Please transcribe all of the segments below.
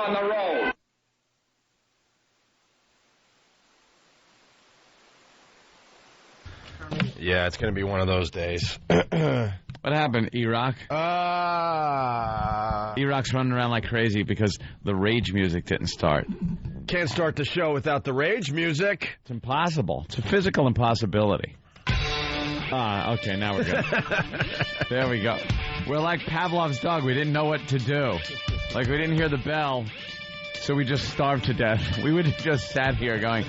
on the road. Yeah, it's going to be one of those days. What happened, E-Rock? E-Rock's running around like crazy because the rage music didn't start. Can't start the show without the rage music. It's impossible. It's a physical impossibility. Okay, now we're good. There we go. We're like Pavlov's dog. We didn't know what to do. Like, we didn't hear the bell, so we just starved to death. We would have just sat here going,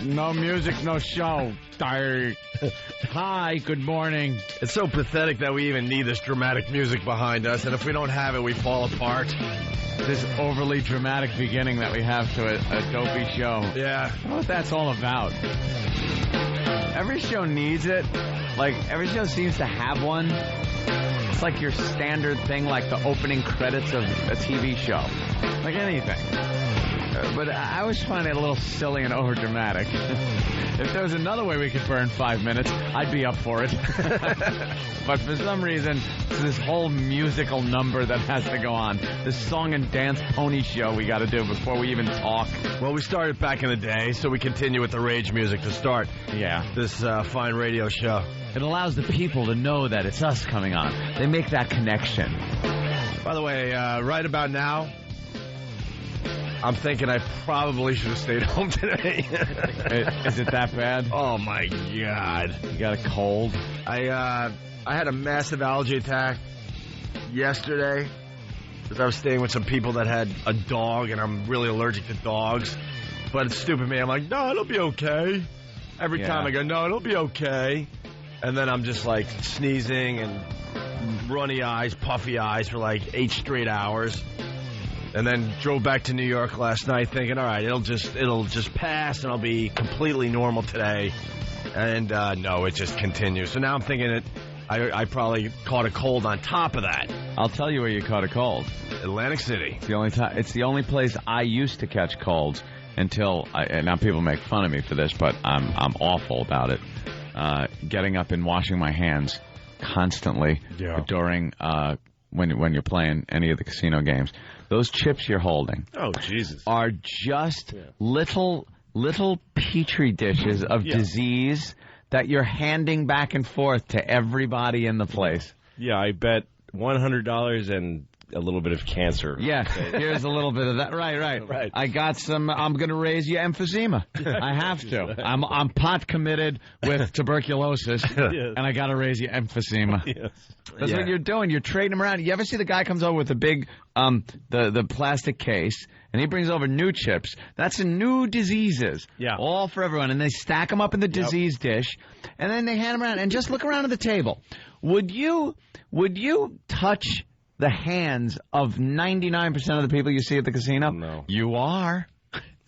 no music, no show. Hi, good morning. It's so pathetic that we even need this dramatic music behind us, and if we don't have it, we fall apart. This overly dramatic beginning that we have to a dopey show. Yeah. I don't know what that's all about. Every show needs it. Like, every show seems to have one. It's like your standard thing, like the opening credits of a TV show. Like anything. But I always find it a little silly and overdramatic. If there was another way we could burn 5 minutes, I'd be up for it. But for some reason, it's this whole musical number that has to go on. This song and dance pony show we got to do before we even talk. Well, we started back in the day, so we continue with the rage music to start this fine radio show. It allows the people to know that it's us coming on. They make that connection. By the way, right about now, I'm thinking I probably should have stayed home today. Is it that bad? Oh, my God. You got a cold? I had a massive allergy attack yesterday because I was staying with some people that had a dog, and I'm really allergic to dogs. But it's stupid me. I'm like, no, it'll be okay. Every time I go, no, it'll be okay. And then I'm just like sneezing and runny eyes, puffy eyes for like 8 straight hours. And then drove back to New York last night thinking, all right, it'll just pass and I'll be completely normal today. And no, it just continues. So now I'm thinking that I probably caught a cold on top of that. I'll tell you where you caught a cold. Atlantic City. It's the only place I used to catch colds until and now people make fun of me for this, but I'm awful about it. Getting up and washing my hands constantly during when you're playing any of the casino games. Those chips you're holding are just little petri dishes of disease that you're handing back and forth to everybody in the place. Yeah, I bet $100 and a little bit of cancer. Yeah, here's a little bit of that. Right. I got some. I'm going to raise you emphysema. I have to. I'm pot committed with tuberculosis, and I got to raise you emphysema. Yes. That's what you're doing. You're trading them around. You ever see the guy comes over with the big the plastic case, and he brings over new chips? That's new diseases. Yeah. All for everyone, and they stack them up in the disease dish, and then they hand them around. And just look around at the table. Would you touch the hands of 99% of the people you see at the casino? No. You are.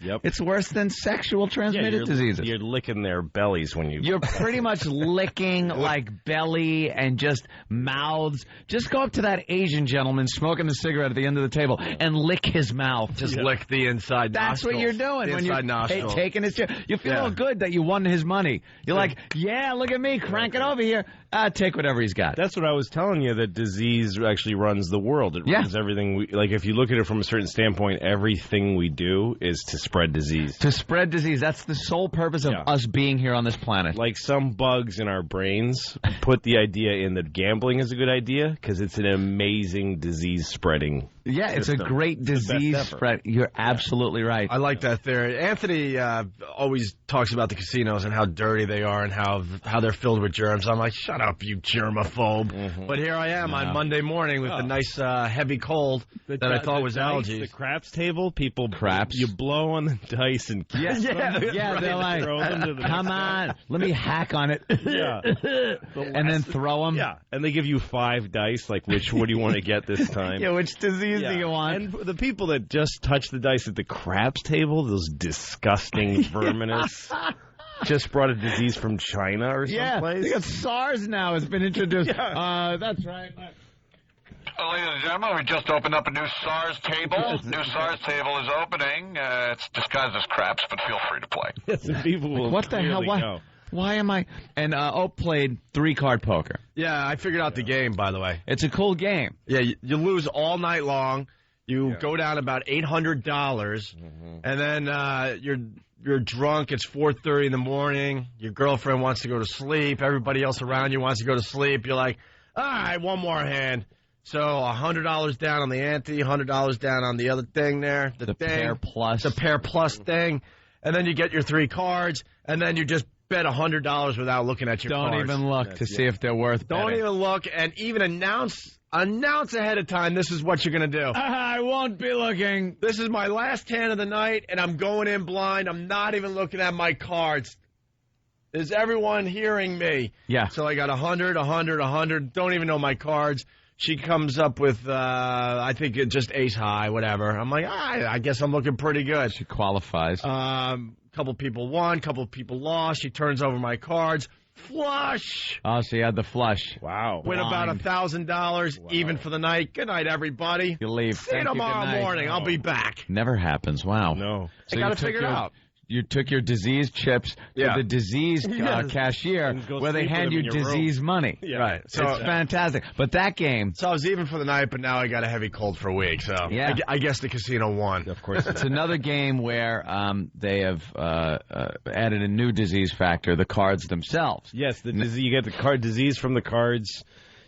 Yep. It's worse than sexual transmitted diseases. You're licking their bellies when you... You're pretty much licking like belly and just mouths. Just go up to that Asian gentleman smoking the cigarette at the end of the table and lick his mouth. Just lick the inside nostril. That's what you're doing the when you're taking his... You feel all good that you won his money. You're like, look at me, crank it over here. Take whatever he's got. That's what I was telling you, that disease actually runs the world. It runs everything. Like, if you look at it from a certain standpoint, everything we do is to spread disease. To spread disease. That's the sole purpose of us being here on this planet. Like some bugs in our brains put the idea in that gambling is a good idea because it's an amazing disease-spreading it's a great disease spread. You're absolutely right. I like that theory. Anthony always talks about the casinos and how dirty they are and how they're filled with germs. I'm like, shut up, you germaphobe. Mm-hmm. But here I am on Monday morning with a nice heavy cold that I thought was allergies. The craps table, people, craps. You blow on the dice and kiss them. They're like, come on, let me hack on it. And then throw them. Yeah, and they give you 5 dice, like, what do you want to get this time? Which disease do you want? And the people that just touch the dice at the craps table, those disgusting verminous... just brought a disease from China or someplace. They got SARS now. It's been introduced. That's right. Ladies and gentlemen, we just opened up a new SARS table. New SARS table is opening. It's disguised as craps, but feel free to play. Yes, people will what the hell? Why am I? And Ope played 3-card poker. Yeah, I figured out the game, by the way. It's a cool game. Yeah, you lose all night long. You go down about $800, and then you're drunk. It's 4:30 in the morning. Your girlfriend wants to go to sleep. Everybody else around you wants to go to sleep. You're like, all right, one more hand. So $100 down on the ante, $100 down on the other thing there. The Pair Plus. The Pair Plus thing. And then you get your 3 cards, and then you just bet $100 without looking at your cards. Don't even look to see if they're worth betting. Don't even look, and even announce ahead of time, this is what you're going to do. I won't be looking. This is my last hand of the night, and I'm going in blind. I'm not even looking at my cards. Is everyone hearing me? Yeah. So I got 100, 100, 100. Don't even know my cards. She comes up with, I think it's just ace high, whatever. I'm like, I guess I'm looking pretty good. She qualifies. Couple people won, couple people lost. She turns over my cards. Flush. Oh, so you had the flush. Wow. Win about $1,000 even for the night. Good night, everybody. You leave. See you tomorrow morning. I'll be back. Never happens. Wow. No. So I got to figure it out. You took your disease chips to the disease cashier where they hand you disease money. Yeah. Right. So it's fantastic. But that game. So I was even for the night, but now I got a heavy cold for a week. So yeah. I guess the casino won. Of course. It's another game where they have added a new disease factor, the cards themselves. Yes, you get the card disease from the cards.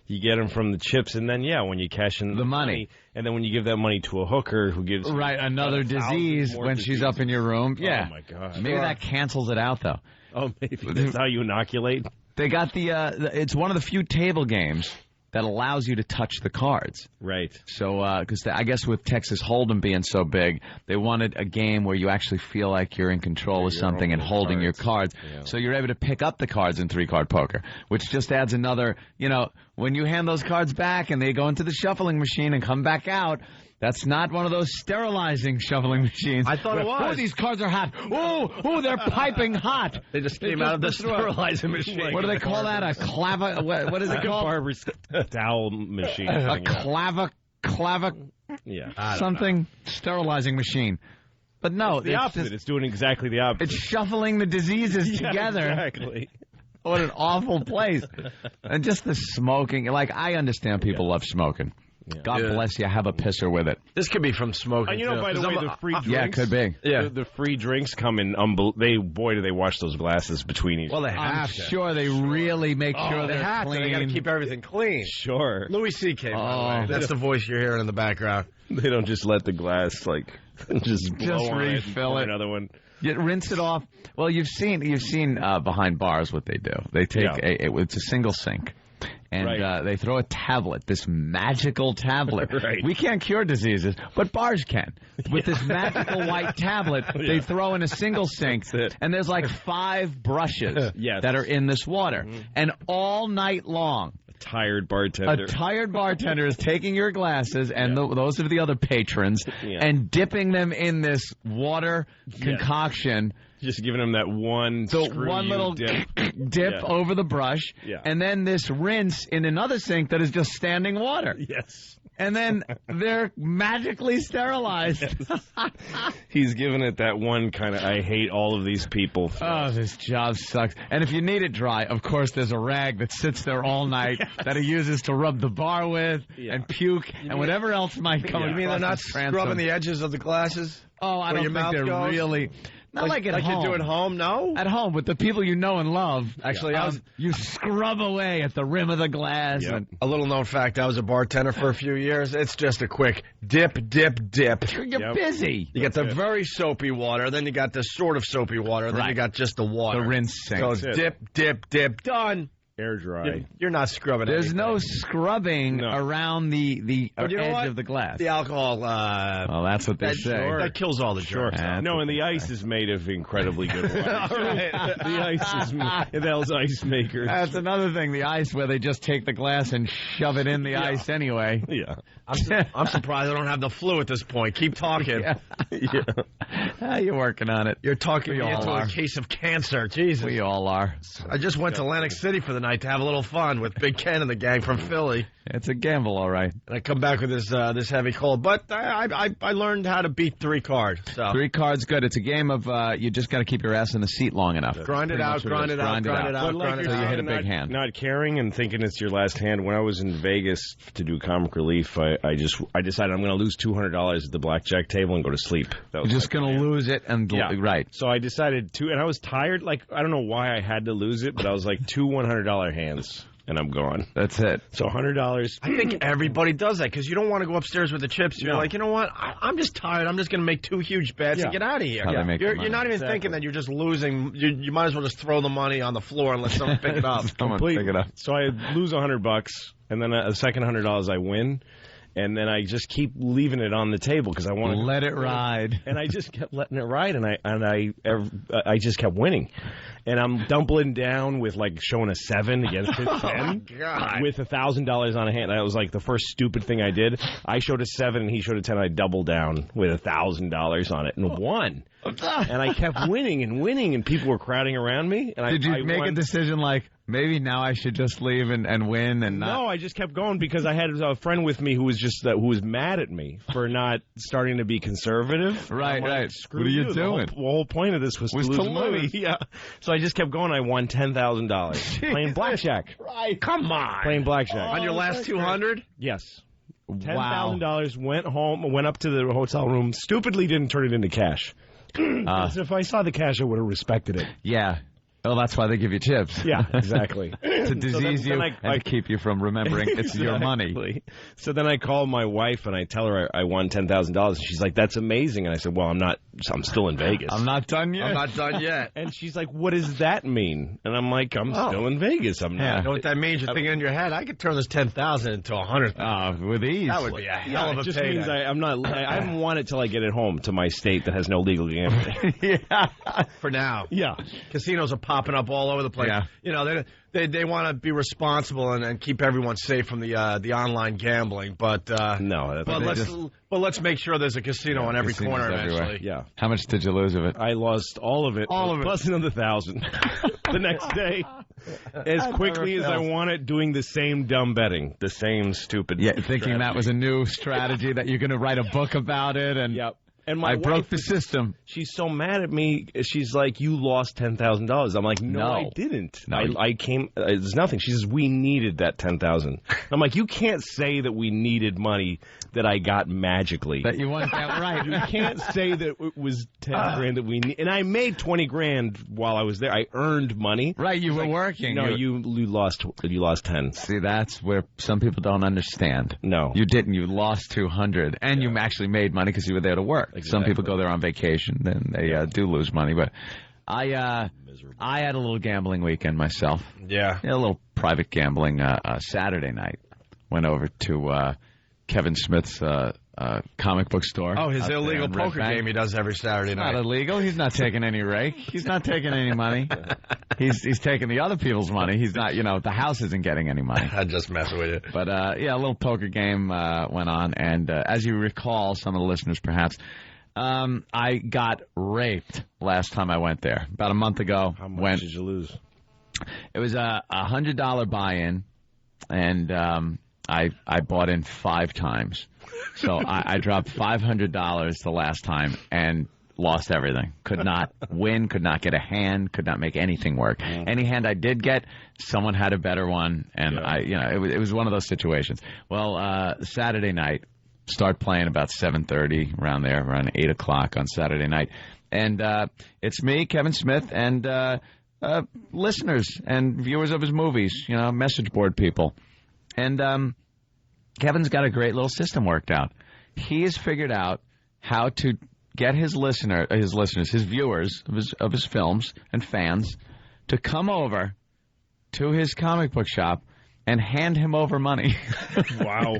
You get them from the chips, and then, when you cash in the money. And then when you give that money to a hooker who gives... Right, another disease when she's up in your room. Yeah. Oh, my gosh. Maybe that cancels it out, though. Oh, maybe. That's how you inoculate? They got it's one of the few table games that allows you to touch the cards. Right. So, because I guess with Texas Hold'em being so big, they wanted a game where you actually feel like you're in control of something and holding your cards. Yeah. So you're able to pick up the cards in 3-card poker, which just adds another, when you hand those cards back and they go into the shuffling machine and come back out, that's not one of those sterilizing shuffling machines. I thought it was. Oh, these cards are hot. Oh, they're piping hot. They just came out of the sterilizing machine. What do they call that? A clava? What is it called? A barber's towel machine. A clava, something sterilizing machine. But no, it's the opposite. It's doing exactly the opposite. It's shuffling the diseases together. Exactly. What an awful place. And just the smoking. Like, I understand people love smoking. Yeah. God bless you. Have a pisser with it. This could be from smoking. And by the way, the free drinks. Yeah, it could be. Yeah. The free drinks come in. Do they wash those glasses between each. Well, they have I'm sure they really make sure they're clean. They got to keep everything clean. Sure. Louis C.K. By the way. That's the voice you're hearing in the background. They don't just let the glass just blow on refill it. Another one. You rinse it off. Well, you've seen behind bars what they do. They take it's a single sink. And they throw a tablet, this magical tablet. Right. We can't cure diseases, but bars can. With this magical white tablet, they throw in a single sink, and there's like 5 brushes that are in this water. Mm-hmm. And all night long, a tired bartender is taking your glasses and those of the other patrons and dipping them in this water concoction. Just giving them that one little dip over the brush, and then this rinse in another sink that is just standing water. Yes. And then they're magically sterilized. Yes. He's giving it that one kind of, I hate all of these people. Oh, this job sucks. And if you need it dry, of course, there's a rag that sits there all night that he uses to rub the bar with and puke and whatever else might come. You mean they're not scrubbing the edges of the glasses? Oh, I don't think they're really... Not like at home. Like you do at home, no? At home, with the people you know and love. Actually, you scrub away at the rim of the glass. Yep. And a little known fact, I was a bartender for a few years. It's just a quick dip. You're busy. You got the very soapy water, then you got the sort of soapy water, then you got just the water. The rinse sink. So it's dip, done. Air dry. You're not scrubbing There's anything. no scrubbing around the edge of the glass. The alcohol, well, that's what they say. That kills all the germs. No, and the ice is made of incredibly good wine. The ice is those ice makers. That's another thing, the ice, where they just take the glass and shove it in the ice anyway. Yeah. I'm surprised I don't have the flu at this point. Keep talking. You're working on it. You're talking me into a case of cancer. Jesus. We all are. I just went to Atlantic City for the night to have a little fun with Big Ken and the gang from Philly. It's a gamble, all right. And I come back with this heavy cold, but I learned how to beat 3 cards. So 3 cards, good. It's a game of you just got to keep your ass in the seat long enough. Grind it out. But like until you hit a big hand. Not caring and thinking it's your last hand. When I was in Vegas to do comic relief, I decided I'm going to lose $200 at the blackjack table and go to sleep. You're just going to lose it and right. So I decided to, and I was tired. Like, I don't know why I had to lose it, but I was like 2 $100 hands. And I'm gone. That's it. So $100. I think everybody does that because you don't want to go upstairs with the chips. You're like, you know what? I'm just tired. I'm just going to make 2 huge bets and get out of here. You're not even thinking that you're just losing. You might as well just throw the money on the floor and let someone pick it up. Pick it up. So I lose $100, and then a second $100 I win. And then I just keep leaving it on the table because I want to let it ride. And I just kept letting it ride, and I just kept winning. And I'm doubling down with like showing a 7 against his 10 with $1,000 on a hand. That was like the first stupid thing I did. I showed a 7 and he showed a 10. I doubled down with $1,000 on it and won. And I kept winning and winning, and people were crowding around me. And Did you make a decision like, maybe now I should just leave and win and not? No, I just kept going because I had a friend with me who was mad at me for not starting to be conservative. Right. Screw what are you The doing? whole point of this was to lose money. Yeah. So I just kept going. I won $10,000 playing blackjack. Right. Come on. Playing blackjack. On your last 200? Yes. $10,000, went home, went up to the hotel room, stupidly didn't turn it into cash. Because if I saw the cash, I would have respected it. Yeah. Well, that's why they give you chips. Yeah, exactly. To disease you and to keep you from remembering it's your money. So then I call my wife and I tell her I won $10,000. And she's like, that's amazing. And I said, well, I'm still in Vegas. I'm not done yet. And she's like, what does that mean? And I'm like, I'm still in Vegas. I'm not. You know what that means? You're thinking in your head, I could turn this $10,000 into $100,000. With ease. That would be a hell of a It just payday. means I haven't won it till I get it home to my state that has no legal gambling. For now. Yeah. Casinos are popping up all over the place. Yeah. You know, they want to be responsible and keep everyone safe from the online gambling, but no. Let's make sure there's a casino on every casinos corner everywhere. eventually. Yeah. How much did you lose of it? I lost all of it. Plus another $1,000 the next day. As quickly as I want it, doing the same dumb betting, the same stupid. Yeah, thinking strategy. that was a new strategy that you're going to write a book about it. And yep. And I broke the system. She's so mad at me. She's like, "You lost $10,000." I'm like, "No, I didn't. No. I came. It's nothing." She says, "We needed that $10,000." I'm like, "You can't say that we needed money that I got magically. That you want that right. You can't say that it was $10,000 that we need." And I made $20,000 while I was there. I earned money. Right, you were working. No, you lost 10. See, that's where some people don't understand. No, you didn't. You lost 200, and you actually made money because you were there to work. Exactly. Some people go there on vacation, then they do lose money. But I had a little gambling weekend myself. Yeah. A little private gambling Saturday night. Went over to Kevin Smith's comic book store. Oh, his illegal poker game he does every Saturday night. Not illegal. He's not taking any rake. He's not taking any money. He's taking the other people's money. He's not, the house isn't getting any money. I'm just messing with you. But, a little poker game went on. And as you recall, some of the listeners perhaps, I got raped last time I went there. About a month ago. How much did you lose? It was a $100 buy-in, and I bought in 5 times. So I dropped $500 the last time and lost everything. Could not win, could not get a hand, could not make anything work. Any hand I did get, someone had a better one, and it was one of those situations. Well, Saturday night, start playing about 7:30, around 8 o'clock on Saturday night. And it's me, Kevin Smith, and listeners and viewers of his movies, message board people. And Kevin's got a great little system worked out. He has figured out how to get his listeners, his viewers of his films and fans to come over to his comic book shop and hand him over money. Wow.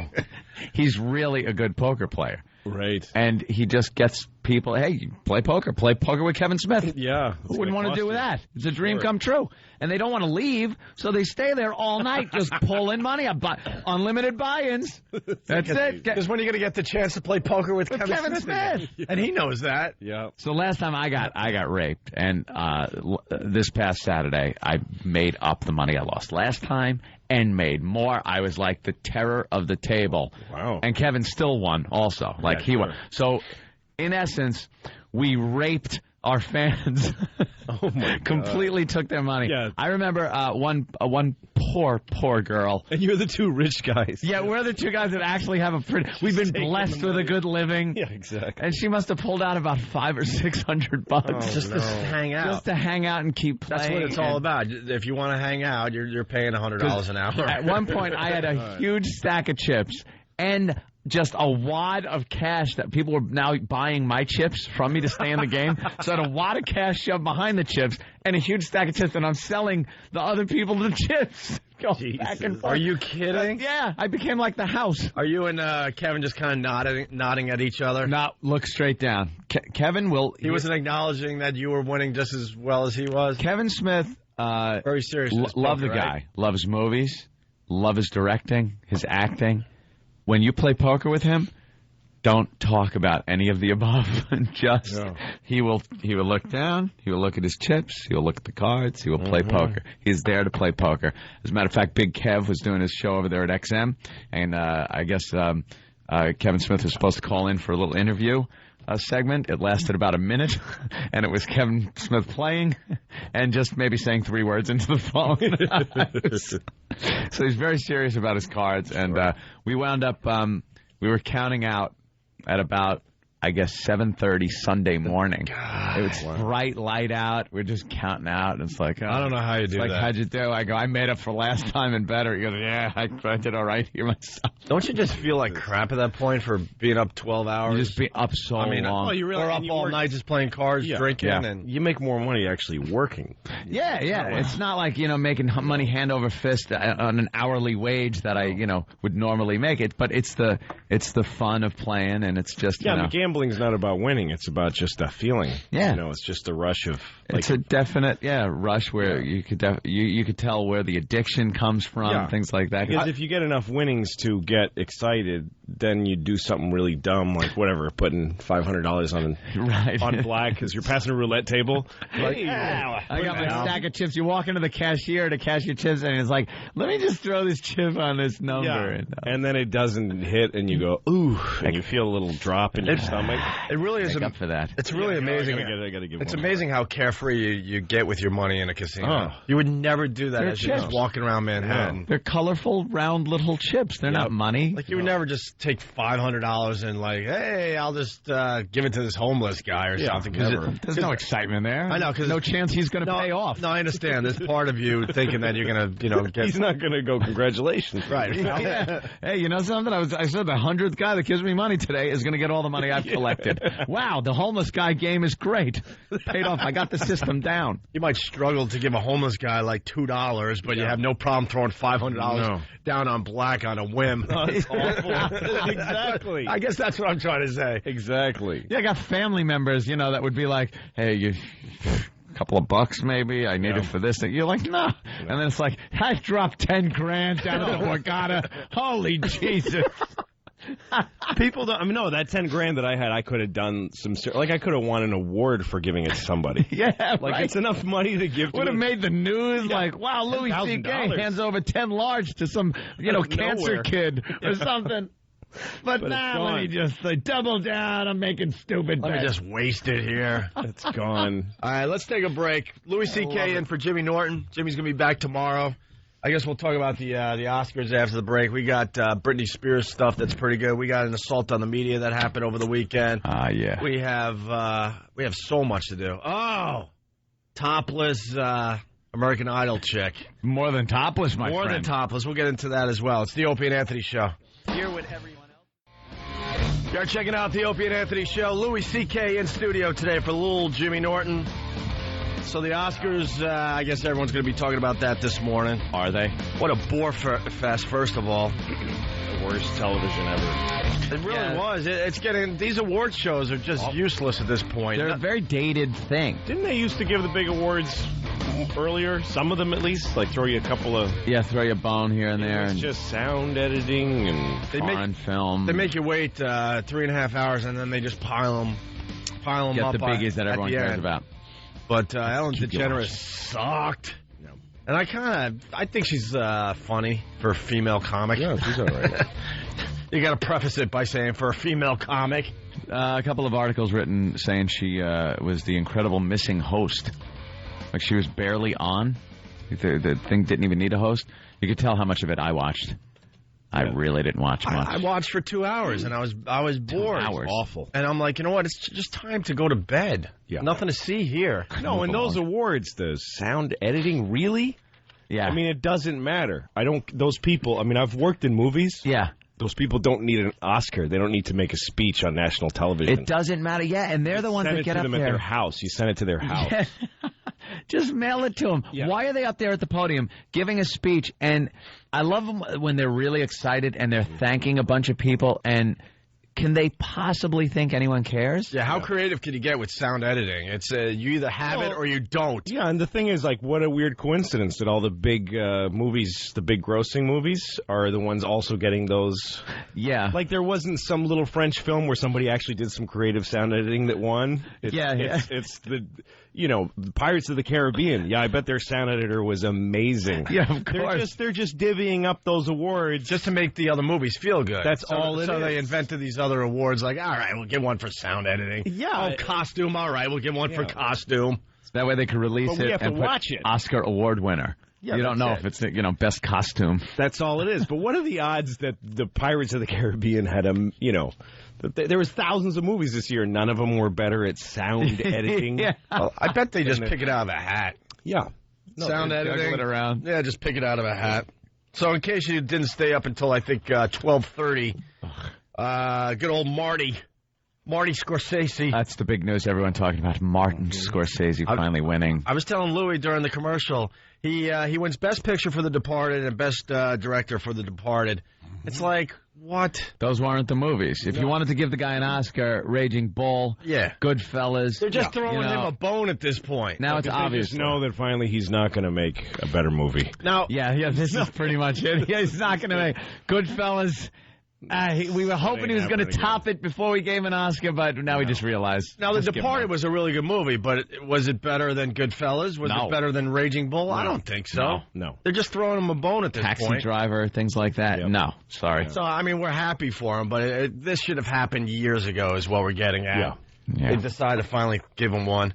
He's really a good poker player. Right. And he just gets people, hey, you play poker with Kevin Smith. Yeah. Who wouldn't want to do that? It's a dream come true. And they don't want to leave, so they stay there all night just pulling money up. Unlimited buy-ins. That's it. Because when are you going to get the chance to play poker with Kevin Smith? And he knows that. Yeah. So last time I got raped, and this past Saturday, I made up the money I lost last time and made more. I was like the terror of the table. Wow. And Kevin still won also. Like he won. So, in essence, we raped our fans. Oh my God. Completely took their money. Yeah. I remember one poor girl. And you're the two rich guys. Yeah, we're the two guys that actually have a pretty. We've been blessed with a good living. Yeah, exactly. And she must have pulled out about $500 or $600 Just to hang out. just to hang out and keep playing. That's what it's all about. If you want to hang out, you're paying $100 an hour. At one point, I had a huge stack of chips and just a wad of cash that people were now buying my chips from me to stay in the game. So I had a wad of cash shoved behind the chips and a huge stack of chips, and I'm selling the other people the chips. Going back and forth. Are you kidding? Yeah, I became like the house. Are you and Kevin just kind of nodding at each other? No, look straight down. Kevin will... He wasn't acknowledging that you were winning just as well as he was? Kevin Smith... very serious. Love the guy. Love his movies. Love his directing, his acting. When you play poker with him, don't talk about any of the above. Just he will look down. He will look at his chips. He will look at the cards. He will play poker. He's there to play poker. As a matter of fact, Big Kev was doing his show over there at XM, and I guess Kevin Smith was supposed to call in for a little interview segment. It lasted about a minute, and it was Kevin Smith playing and just maybe saying 3 words into the phone. So he's very serious about his cards, and we wound up we were counting out at about, I guess, 7:30 Sunday morning. God, it was bright light out. We're just counting out. And it's like, I don't know how you do that. How'd you do? I go, I made up for last time and better. He goes, yeah, I did all right here myself. Don't you just feel like crap at that point for being up 12 hours? You just be up so long. Oh, you really, or up all night just playing cards, drinking, and you make more money actually working. Yeah. It's not like, making money hand over fist on an hourly wage that I, would normally make it, but it's the fun of playing, and it's just, the gambling's not about winning. It's about just that feeling. Yeah. It's just a rush of... It's a definite, rush where you could tell where the addiction comes from, things like that. Because if you get enough winnings to get excited, then you do something really dumb, like whatever, putting $500 on black because you're passing a roulette table. Like, I got my stack of chips. You walk into the cashier to cash your chips, and it's like, let me just throw this chip on this number. Yeah. And then it doesn't hit, and you go, ooh, and you feel a little drop in your stomach. It really is. Make up for that. It's really amazing. It's amazing how carefree you get with your money in a casino. You would never do that as you're just walking around Manhattan. They're colorful, round little chips. They're not money. Like you would never just take $500 and like, hey, I'll just give it to this homeless guy or something. There's no excitement there. I know, because no chance he's going to pay off. No, I understand. There's part of you thinking that you're going to, get. He's not going to go, congratulations. Right. Hey, you know something? I said the 100th guy that gives me money today is going to get all the money I've collected. Wow, the homeless guy game is great. Paid off. I got the system down. You might struggle to give a homeless guy like $2, but you have no problem throwing $500 down on black on a whim. Oh, that's awful. Exactly. I guess that's what I'm trying to say. Exactly. Yeah, I got family members, that would be like, hey, you... couple of bucks maybe I need it for this thing. You're like, no. And then it's like, I dropped 10 grand down at the Borgata. Holy Jesus. People don't. No, that 10 grand that I had, I could have done some. Like I could have won an award for giving it to somebody. It's enough money to give. Would have made the news. Like, wow, Louis C.K. hands over 10 large to some, cancer kid or something. But now let me just double down. I'm making stupid bets. Let me just waste it here. It's gone. All right, let's take a break. Louis C.K. in for Jimmy Norton. Jimmy's going to be back tomorrow. I guess we'll talk about the Oscars after the break. We got Britney Spears stuff that's pretty good. We got an assault on the media that happened over the weekend. Yeah. We have so much to do. Oh, topless American Idol chick. More than topless, my friend. More than topless. We'll get into that as well. It's the Opie and Anthony Show. Here with everyone else. You're checking out the Opie and Anthony Show. Louis C.K. in studio today for little Jimmy Norton. So the Oscars, I guess everyone's going to be talking about that this morning. Are they? What a bore fest, first of all. worst television ever. It really was. It's getting, these award shows are just useless at this point. They're a very dated thing. Didn't they used to give the big awards earlier? Some of them, at least, like throw you a couple of... Yeah, throw you a bone here and there. It's And just sound editing and foreign film. They make you wait 3.5 hours, and then they just pile them Get up the biggies that everyone cares about. But Ellen DeGeneres sucked. Yeah. And I think she's funny for a female comic. Yeah, she's all right. You got to preface it by saying for a female comic. A couple of articles written saying she was the incredible missing host. Like she was barely on. The thing didn't even need a host. You could tell how much of it I watched. I really didn't watch much. I watched for 2 hours, and I was bored. 2 hours. Awful. And I'm like, you know what? It's just time to go to bed. Yeah. Nothing to see here. No, and those awards, the sound editing, really? Yeah. I mean, it doesn't matter. Those people, I've worked in movies. Yeah. Those people don't need an Oscar. They don't need to make a speech on national television. It doesn't matter. Yeah, and they're the ones that get up there. Send it to them at their house. You send it to their house. Yeah. Just mail it to them. Yeah. Why are they up there at the podium giving a speech? And I love them when they're really excited and they're thanking a bunch of people. And can they possibly think anyone cares? Yeah, how creative can you get with sound editing? It's you either have it or you don't. Yeah, and the thing is, like, what a weird coincidence that all the big movies, the big grossing movies, are the ones also getting those. Yeah. Like, there wasn't some little French film where somebody actually did some creative sound editing that won. It's the, the Pirates of the Caribbean. Yeah, I bet their sound editor was amazing. Yeah, of course. They're just divvying up those awards just to make the other movies feel good. That's all it is. So they invented these other awards like, all right, we'll give one for sound editing. Yeah. Oh, costume, all right, we'll give one for costume. That way they could release But we it have to and watch put it. Oscar award winner. Yeah, you don't know that's if it's, best costume. That's all it is. But what are the odds that the Pirates of the Caribbean had there was thousands of movies this year. None of them were better at sound editing. Yeah. Well, I bet they just pick it out of a hat. Yeah. Sound they editing. juggle it around. Yeah, just pick it out of a hat. So in case you didn't stay up until, I think, 12:30, good old Marty Scorsese. That's the big news everyone talking about. Martin Scorsese finally winning. I was telling Louis during the commercial, he wins Best Picture for The Departed and Best Director for The Departed. It's like, what? Those weren't the movies. If you wanted to give the guy an Oscar, Raging Bull, Goodfellas. They're just throwing him a bone at this point. Now it's obvious. Just know that finally he's not going to make a better movie. Now, this is pretty much it. He's not going to make Goodfellas. We were hoping he was going to top it before we gave him an Oscar, but now we just realized. Now, The Departed was a really good movie, but was it better than Goodfellas? Was it better than Raging Bull? I don't think so. No. They're just throwing him a bone at this point. Taxi Driver, things like that. Yep. No, sorry. So, we're happy for him, but this should have happened years ago is what we're getting at. Yeah. They decided to finally give him one.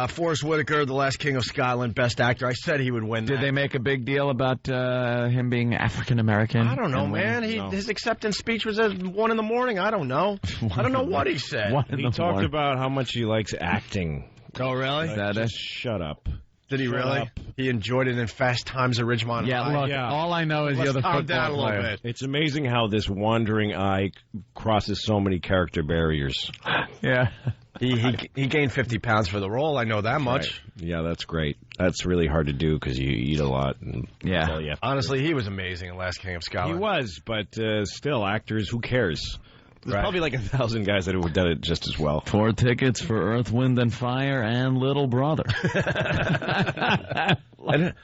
Forrest Whitaker, The Last King of Scotland, Best Actor. I said he would win that. Did they make a big deal about him being African-American? I don't know, man. His acceptance speech was at 1 in the morning. I don't know. I don't know what he said. He talked about how much he likes acting. Oh, really? Is that it? Shut up. Did he really? Up. He enjoyed it in Fast Times at Ridgemont High. Look, all I know is Let's you're the calm football down a little player. bit. It's amazing how this wandering eye crosses so many character barriers. Yeah. He gained 50 pounds for the role. I know that much. Right. Yeah, that's great. That's really hard to do because you eat a lot. And Honestly, he was amazing in Last King of Scotland. He was, but still, actors, who cares? There's probably like 1,000 guys that would have done it just as well. 4 tickets for Earth, Wind, and Fire and Little Brother.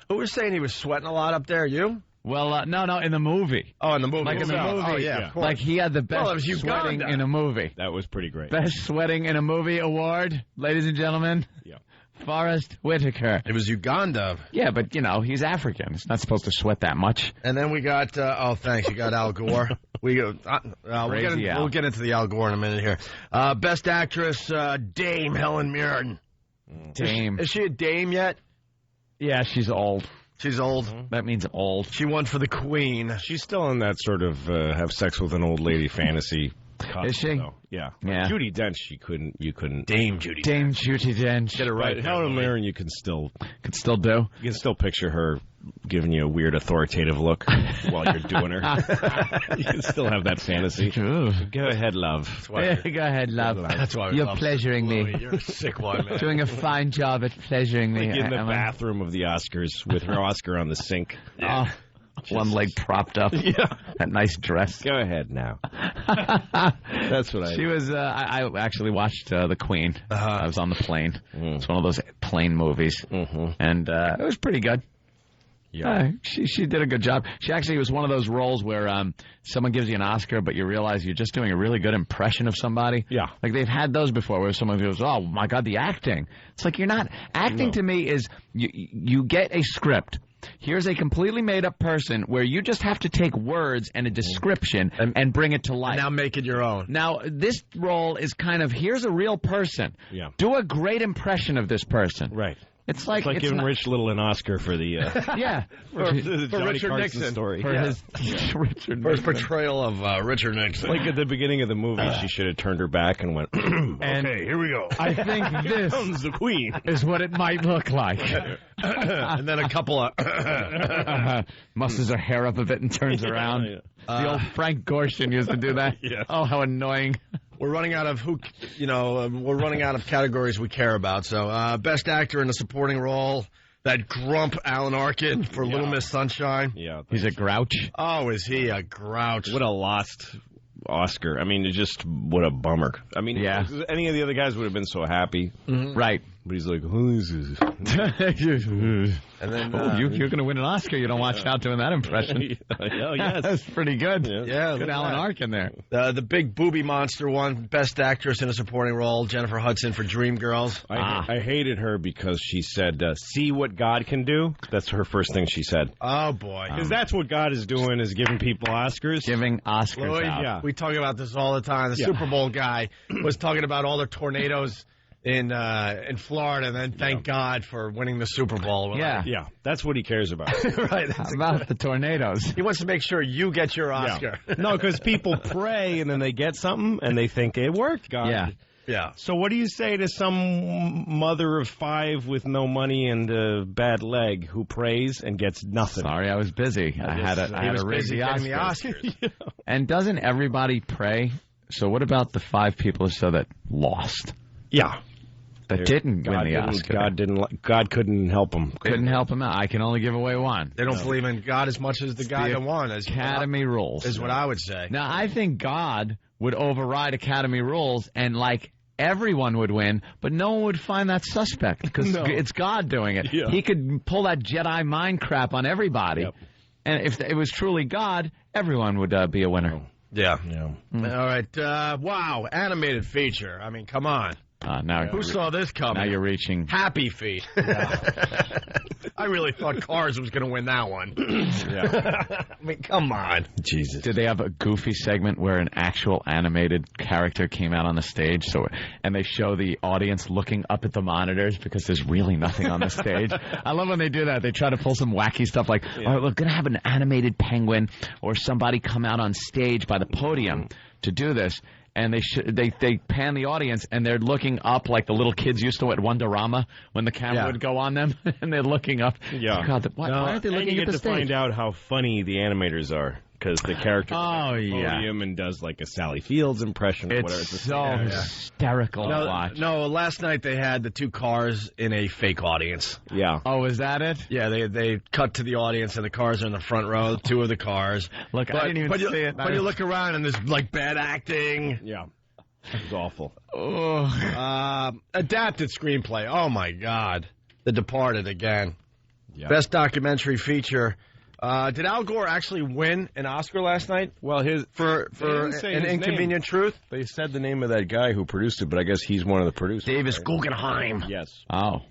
Who was saying he was sweating a lot up there? You? Well, no, in the movie. Oh, in the movie. Like in the movie. Oh, yeah, of course. Like he had the best sweating in a movie. That was pretty great. Best sweating in a movie award, ladies and gentlemen. Yeah. Forrest Whitaker. It was Uganda. Yeah, but, he's African. He's not supposed to sweat that much. And then we got, thanks, you got Al Gore. We'll get into the Al Gore in a minute here. Best Actress, Dame Helen Mirren. Dame. Is she a dame yet? Yeah, she's old. She's old. That means old. She won for the Queen. She's still in that sort of have sex with an old lady fantasy. Is she? Though. Yeah. Judi Dench, you couldn't. Dame Judi Dench. Get it right. But Helen Mirren, you can still do. You can still picture her giving you a weird authoritative look while you're doing her. You can still have that fantasy. Ooh. Go ahead, love. Go ahead, love. That's why you're pleasuring me. You're a sick one, man. Doing a fine job at pleasuring me. Like in the bathroom of the Oscars with her Oscar on the sink. Oh. One leg propped up. Yeah. That nice dress. Go ahead now. That's what She was. I actually watched The Queen. I was on the plane. It's one of those plane movies, and it was pretty good. Yeah, she did a good job. She actually was one of those roles where someone gives you an Oscar, but you realize you're just doing a really good impression of somebody. Yeah. Like they've had those before where someone goes, oh, my God, the acting. It's like you're not. Acting to me is you get a script. Here's a completely made-up person where you just have to take words and a description and bring it to life. And now make it your own. Now, this role is kind of, here's a real person. Yeah. Do a great impression of this person. Right. It's like giving Rich Little an Oscar for the for Richard Nixon story. For his portrayal of Richard Nixon. Like at the beginning of the movie, she should have turned her back and went, okay, here we go. I think this comes the Queen. Is what it might look like. And then a couple of muscles her hair up a bit and turns around. Yeah. The old Frank Gorshin used to do that. Yeah. Oh, how annoying. We're running out of we're running out of categories we care about. So, best actor in a supporting role, that grump Alan Arkin for Little Miss Sunshine. Yeah. He's a grouch. Oh, is he a grouch? What a lost Oscar. I mean, what a bummer. I mean, any of the other guys would have been so happy. Right. But he's like, who is this? And then you're going to win an Oscar. You don't watch out doing that impression. Oh, yes. That's pretty good. Yeah, good Alan Arkin there. The big booby monster one, best actress in a supporting role, Jennifer Hudson for Dreamgirls. I hated her because she said, see what God can do. That's her first thing she said. Oh, boy. Because that's what God is doing, is giving people Oscars. Giving Oscars out. Yeah. We talk about this all the time. The Super Bowl guy was talking about all the tornadoes in Florida, and then thank God for winning the Super Bowl. Yeah. Yeah, that's what he cares about. Right. How about the tornadoes? He wants to make sure you get your Oscar. Yeah. No, because people pray, and then they get something, and they think it worked, God. Yeah. Yeah. So what do you say to some mother of 5 with no money and a bad leg who prays and gets nothing? Sorry, I was busy. I had to raise the Oscars. And doesn't everybody pray? So what about the 5 people or so that lost? Yeah. That didn't win the Oscar. God couldn't help him. Couldn't help him out. I can only give away one. They don't believe in God as much as the guy that won. Academy rules. Is what I would say. Now, I think God would override Academy rules and, everyone would win, but no one would find that suspect because it's God doing it. Yeah. He could pull that Jedi mind crap on everybody. Yep. And if it was truly God, everyone would be a winner. Yeah. All right. Wow. Animated feature. I mean, come on. Who saw this coming? Now you're reaching. Happy Feet. I really thought Cars was going to win that one. I mean, come on. Jesus. Did they have a goofy segment where an actual animated character came out on the stage? And they show the audience looking up at the monitors because there's really nothing on the stage. I love when they do that. They try to pull some wacky stuff like, all right, we're going to have an animated penguin or somebody come out on stage by the podium to do this. And they pan the audience, and they're looking up like the little kids used to at Wonderama when the camera would go on them, and they're looking up. Yeah. God, why aren't they looking at the stage? And you get to find out how funny the animators are. Because the character podium and does like a Sally Fields impression. Or whatever. It's so hysterical to watch. No, last night they had the 2 cars in a fake audience. Yeah. Oh, is that it? Yeah, they cut to the audience and the cars are in the front row, 2 of the cars. Look, I didn't even see it. But you look around and there's bad acting. Yeah. It was awful. Adapted screenplay. Oh my God. The Departed again. Yeah. Best documentary feature. Did Al Gore actually win an Oscar last night? Well, for An Inconvenient Truth? They said the name of that guy who produced it, but I guess he's one of the producers. Davis Guggenheim. Yes. Oh.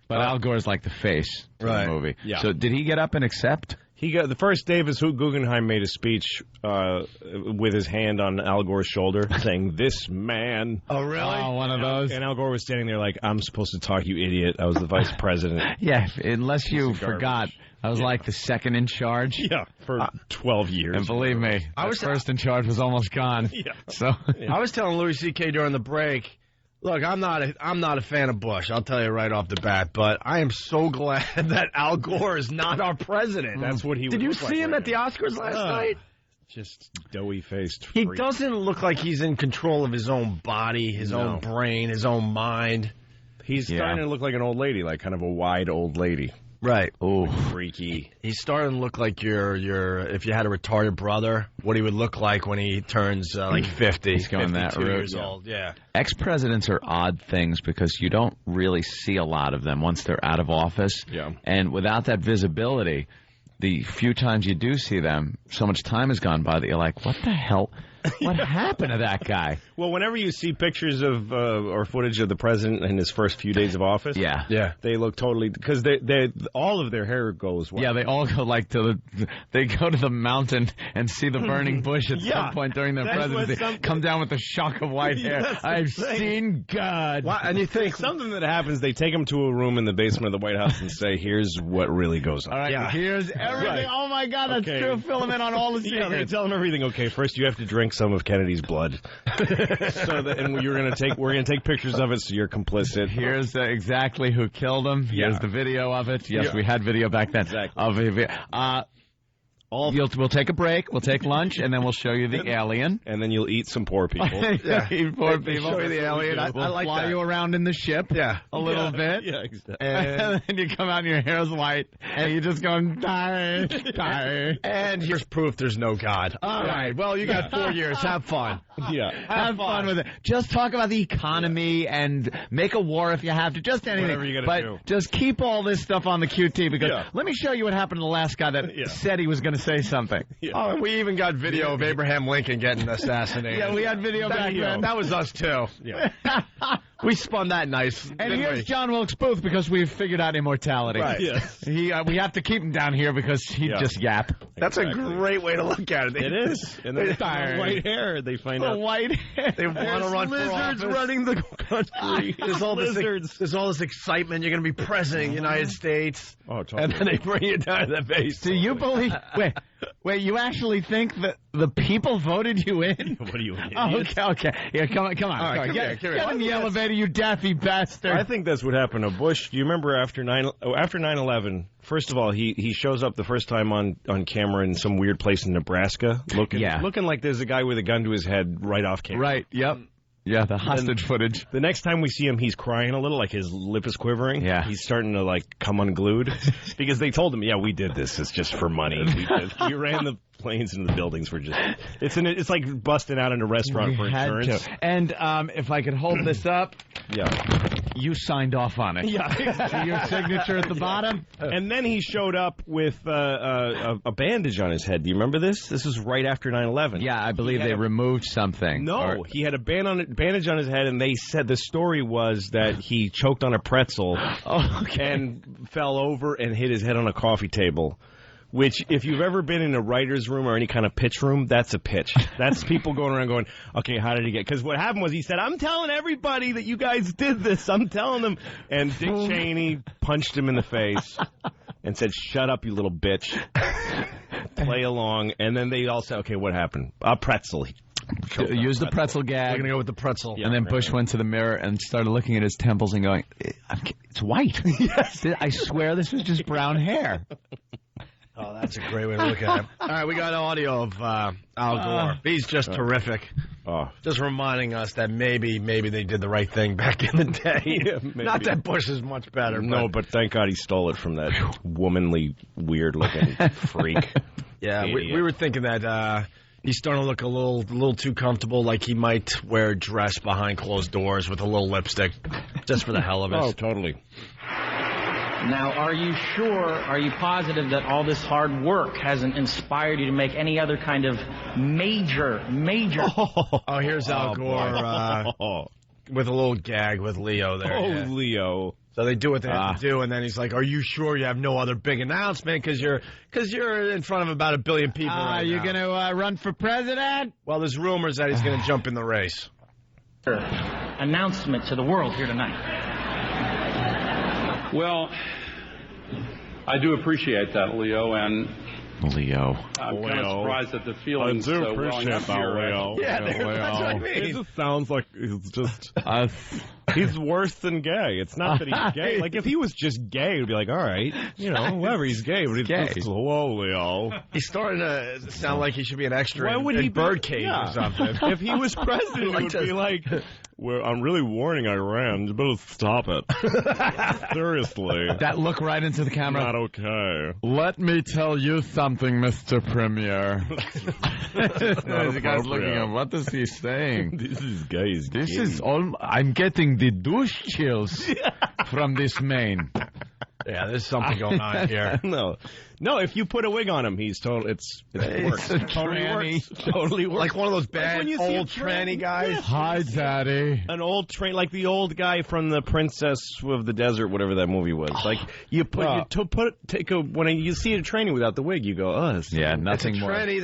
But Al Gore's like the face of the movie. Yeah. So did he get up and accept? He got the first. Davis Guggenheim made a speech with his hand on Al Gore's shoulder, saying, "This man." Oh, really? Oh, one of those. And Al Gore was standing there like, "I'm supposed to talk, you idiot. I was the vice president." Yeah, unless you forgot, I was like the second in charge. Yeah, for 12 years. And believe me, first in charge was almost gone. Yeah. So I was telling Louis C.K. during the break. Look, I'm not a fan of Bush. I'll tell you right off the bat. But I am so glad that Al Gore is not our president. That's what he. Did you see him at the Oscars last night? Just doughy-faced. He doesn't look like he's in control of his own body, his own brain, his own mind. He's starting to look like an old lady, like kind of a wide old lady. Right. Oh, freaky. He's starting to look like your if you had a retarded brother, what he would look like when he turns like 50. He's going that 52 route. years old. Yeah. Ex-presidents are odd things because you don't really see a lot of them once they're out of office. Yeah. And without that visibility, the few times you do see them, so much time has gone by that you're like, what the hell? What happened to that guy? Well, whenever you see pictures of or footage of the president in his first few days of office, Yeah. they look totally because they all of their hair goes white. Yeah, they all go like they go to the mountain and see the burning bush at some point during their presidency. Come down with a shock of white hair. I've seen God. And you think something that happens, they take him to a room in the basement of the White House and say, "Here's what really goes on." All right, here's everything. Right. Oh my God, that's true. Fill him in on all the secrets. Yeah, they tell him everything. Okay, first you have to drink some of Kennedy's blood, and we're gonna take pictures of it, so you're complicit. Here's exactly who killed him. Here's the video of it. Yes, we had video back then. Exactly. We'll take a break. We'll take lunch, and then we'll show you the alien. And then you'll eat some poor people. Eat poor people. Show you the alien. We'll I like fly that. you around in the ship. Yeah. A little bit. Yeah, exactly. And then you come out and your hair's white, and you're just going, die. And here's proof there's no God. All right. Well, you got 4 years. Have fun. Yeah. Have fun with it. Just talk about the economy and make a war if you have to. Just anything. Whatever you gotta do. Just keep all this stuff on the QT because let me show you what happened to the last guy that said he was going to say something. Yeah. Oh, and we even got video of Abraham Lincoln getting assassinated. Yeah, we had video back then. That was us, too. Yeah. We spun that nice. And here's John Wilkes Booth because we've figured out immortality. Right. Yes. We have to keep him down here because he'd just yap. That's a great way to look at it. It is. And then white hair, they find out. White hair. They want to run for office. Lizards running the country. There's all this excitement. You're going to be president of the United States. Oh, totally. And then they bring you down to the base. Do you believe... Wait, you actually think that the people voted you in? What are you, an idiot? Oh, okay. Yeah, come on. All right, Get in the elevator, you daffy bastard. I think that's what happened to Bush. Do you remember after 9/11? First of all, he shows up the first time on camera in some weird place in Nebraska, looking like there's a guy with a gun to his head right off camera. Right. Yep. Yeah, the hostage footage. The next time we see him, he's crying a little, like his lip is quivering. Yeah. He's starting to, like, come unglued. Because they told him, yeah, we did this. It's just for money. We ran the planes into the buildings for just... It's like busting out in a restaurant for insurance. And if I could hold this up... Yeah. You signed off on it. Yeah. See your signature at the bottom? And then he showed up with a bandage on his head. Do you remember this? This was right after 9/11. Yeah, I believe they removed something. No, he had a bandage on his head, and they said the story was that he choked on a pretzel and fell over and hit his head on a coffee table. Which, if you've ever been in a writer's room or any kind of pitch room, that's a pitch. That's people going around going, okay, how did he get... Because what happened was he said, I'm telling everybody that you guys did this. I'm telling them. And Dick Cheney punched him in the face and said, shut up, you little bitch. Play along. And then they all said, okay, what happened? A pretzel. Use the pretzel gag. We're going to go with the pretzel. And then Bush went to the mirror and started looking at his temples and going, it's white. Yes. I swear this was just brown hair. Oh, that's a great way to look at it. All right, we got audio of Al Gore. He's just terrific. Just reminding us that maybe they did the right thing back in the day. Not that Bush is much better. No, but thank God he stole it from that womanly, weird-looking freak. Yeah, we were thinking that he's starting to look a little too comfortable, like he might wear a dress behind closed doors with a little lipstick, just for the hell of it. Oh, totally. Now, are you positive that all this hard work hasn't inspired you to make any other kind of major... Oh, here's Al Gore with a little gag with Leo there. Oh, yeah. Leo. So they do what they have to do, and then he's like, are you sure you have no other big announcement? Because you're in front of about 1 billion people right now. Are you going to run for president? Well, there's rumors that he's going to jump in the race. Announcement to the world here tonight. Well, I do appreciate that, Leo, and Leo. I'm kind of surprised at the feelings welling up here. Leo. Yeah, that's what I mean. It just sounds like it's just... he's worse than gay. It's not that he's gay. Like, if he was just gay, it would be like, all right, whatever, he's gay. But he's gay. Just, whoa, Leo. He's starting to sound like he should be an extra Why would in he Birdcage or something. If he was president, it would be like... Well, I'm really warning Iran. You better stop it. Seriously. That look right into the camera. Not okay. Let me tell you something, Mr. Premier. The guy's looking at what is he saying? This guy's This is all. I'm getting the douche chills from this man. Yeah, there's something going on here. No, if you put a wig on him, he's total. It works. Totally works. Totally works. Like one of those bad old tranny guys. Yeah. Hi, Daddy. An old train, like the old guy from the Princess of the Desert, whatever that movie was. Like you when you see a tranny without the wig, you go, oh, nothing it's a more tranny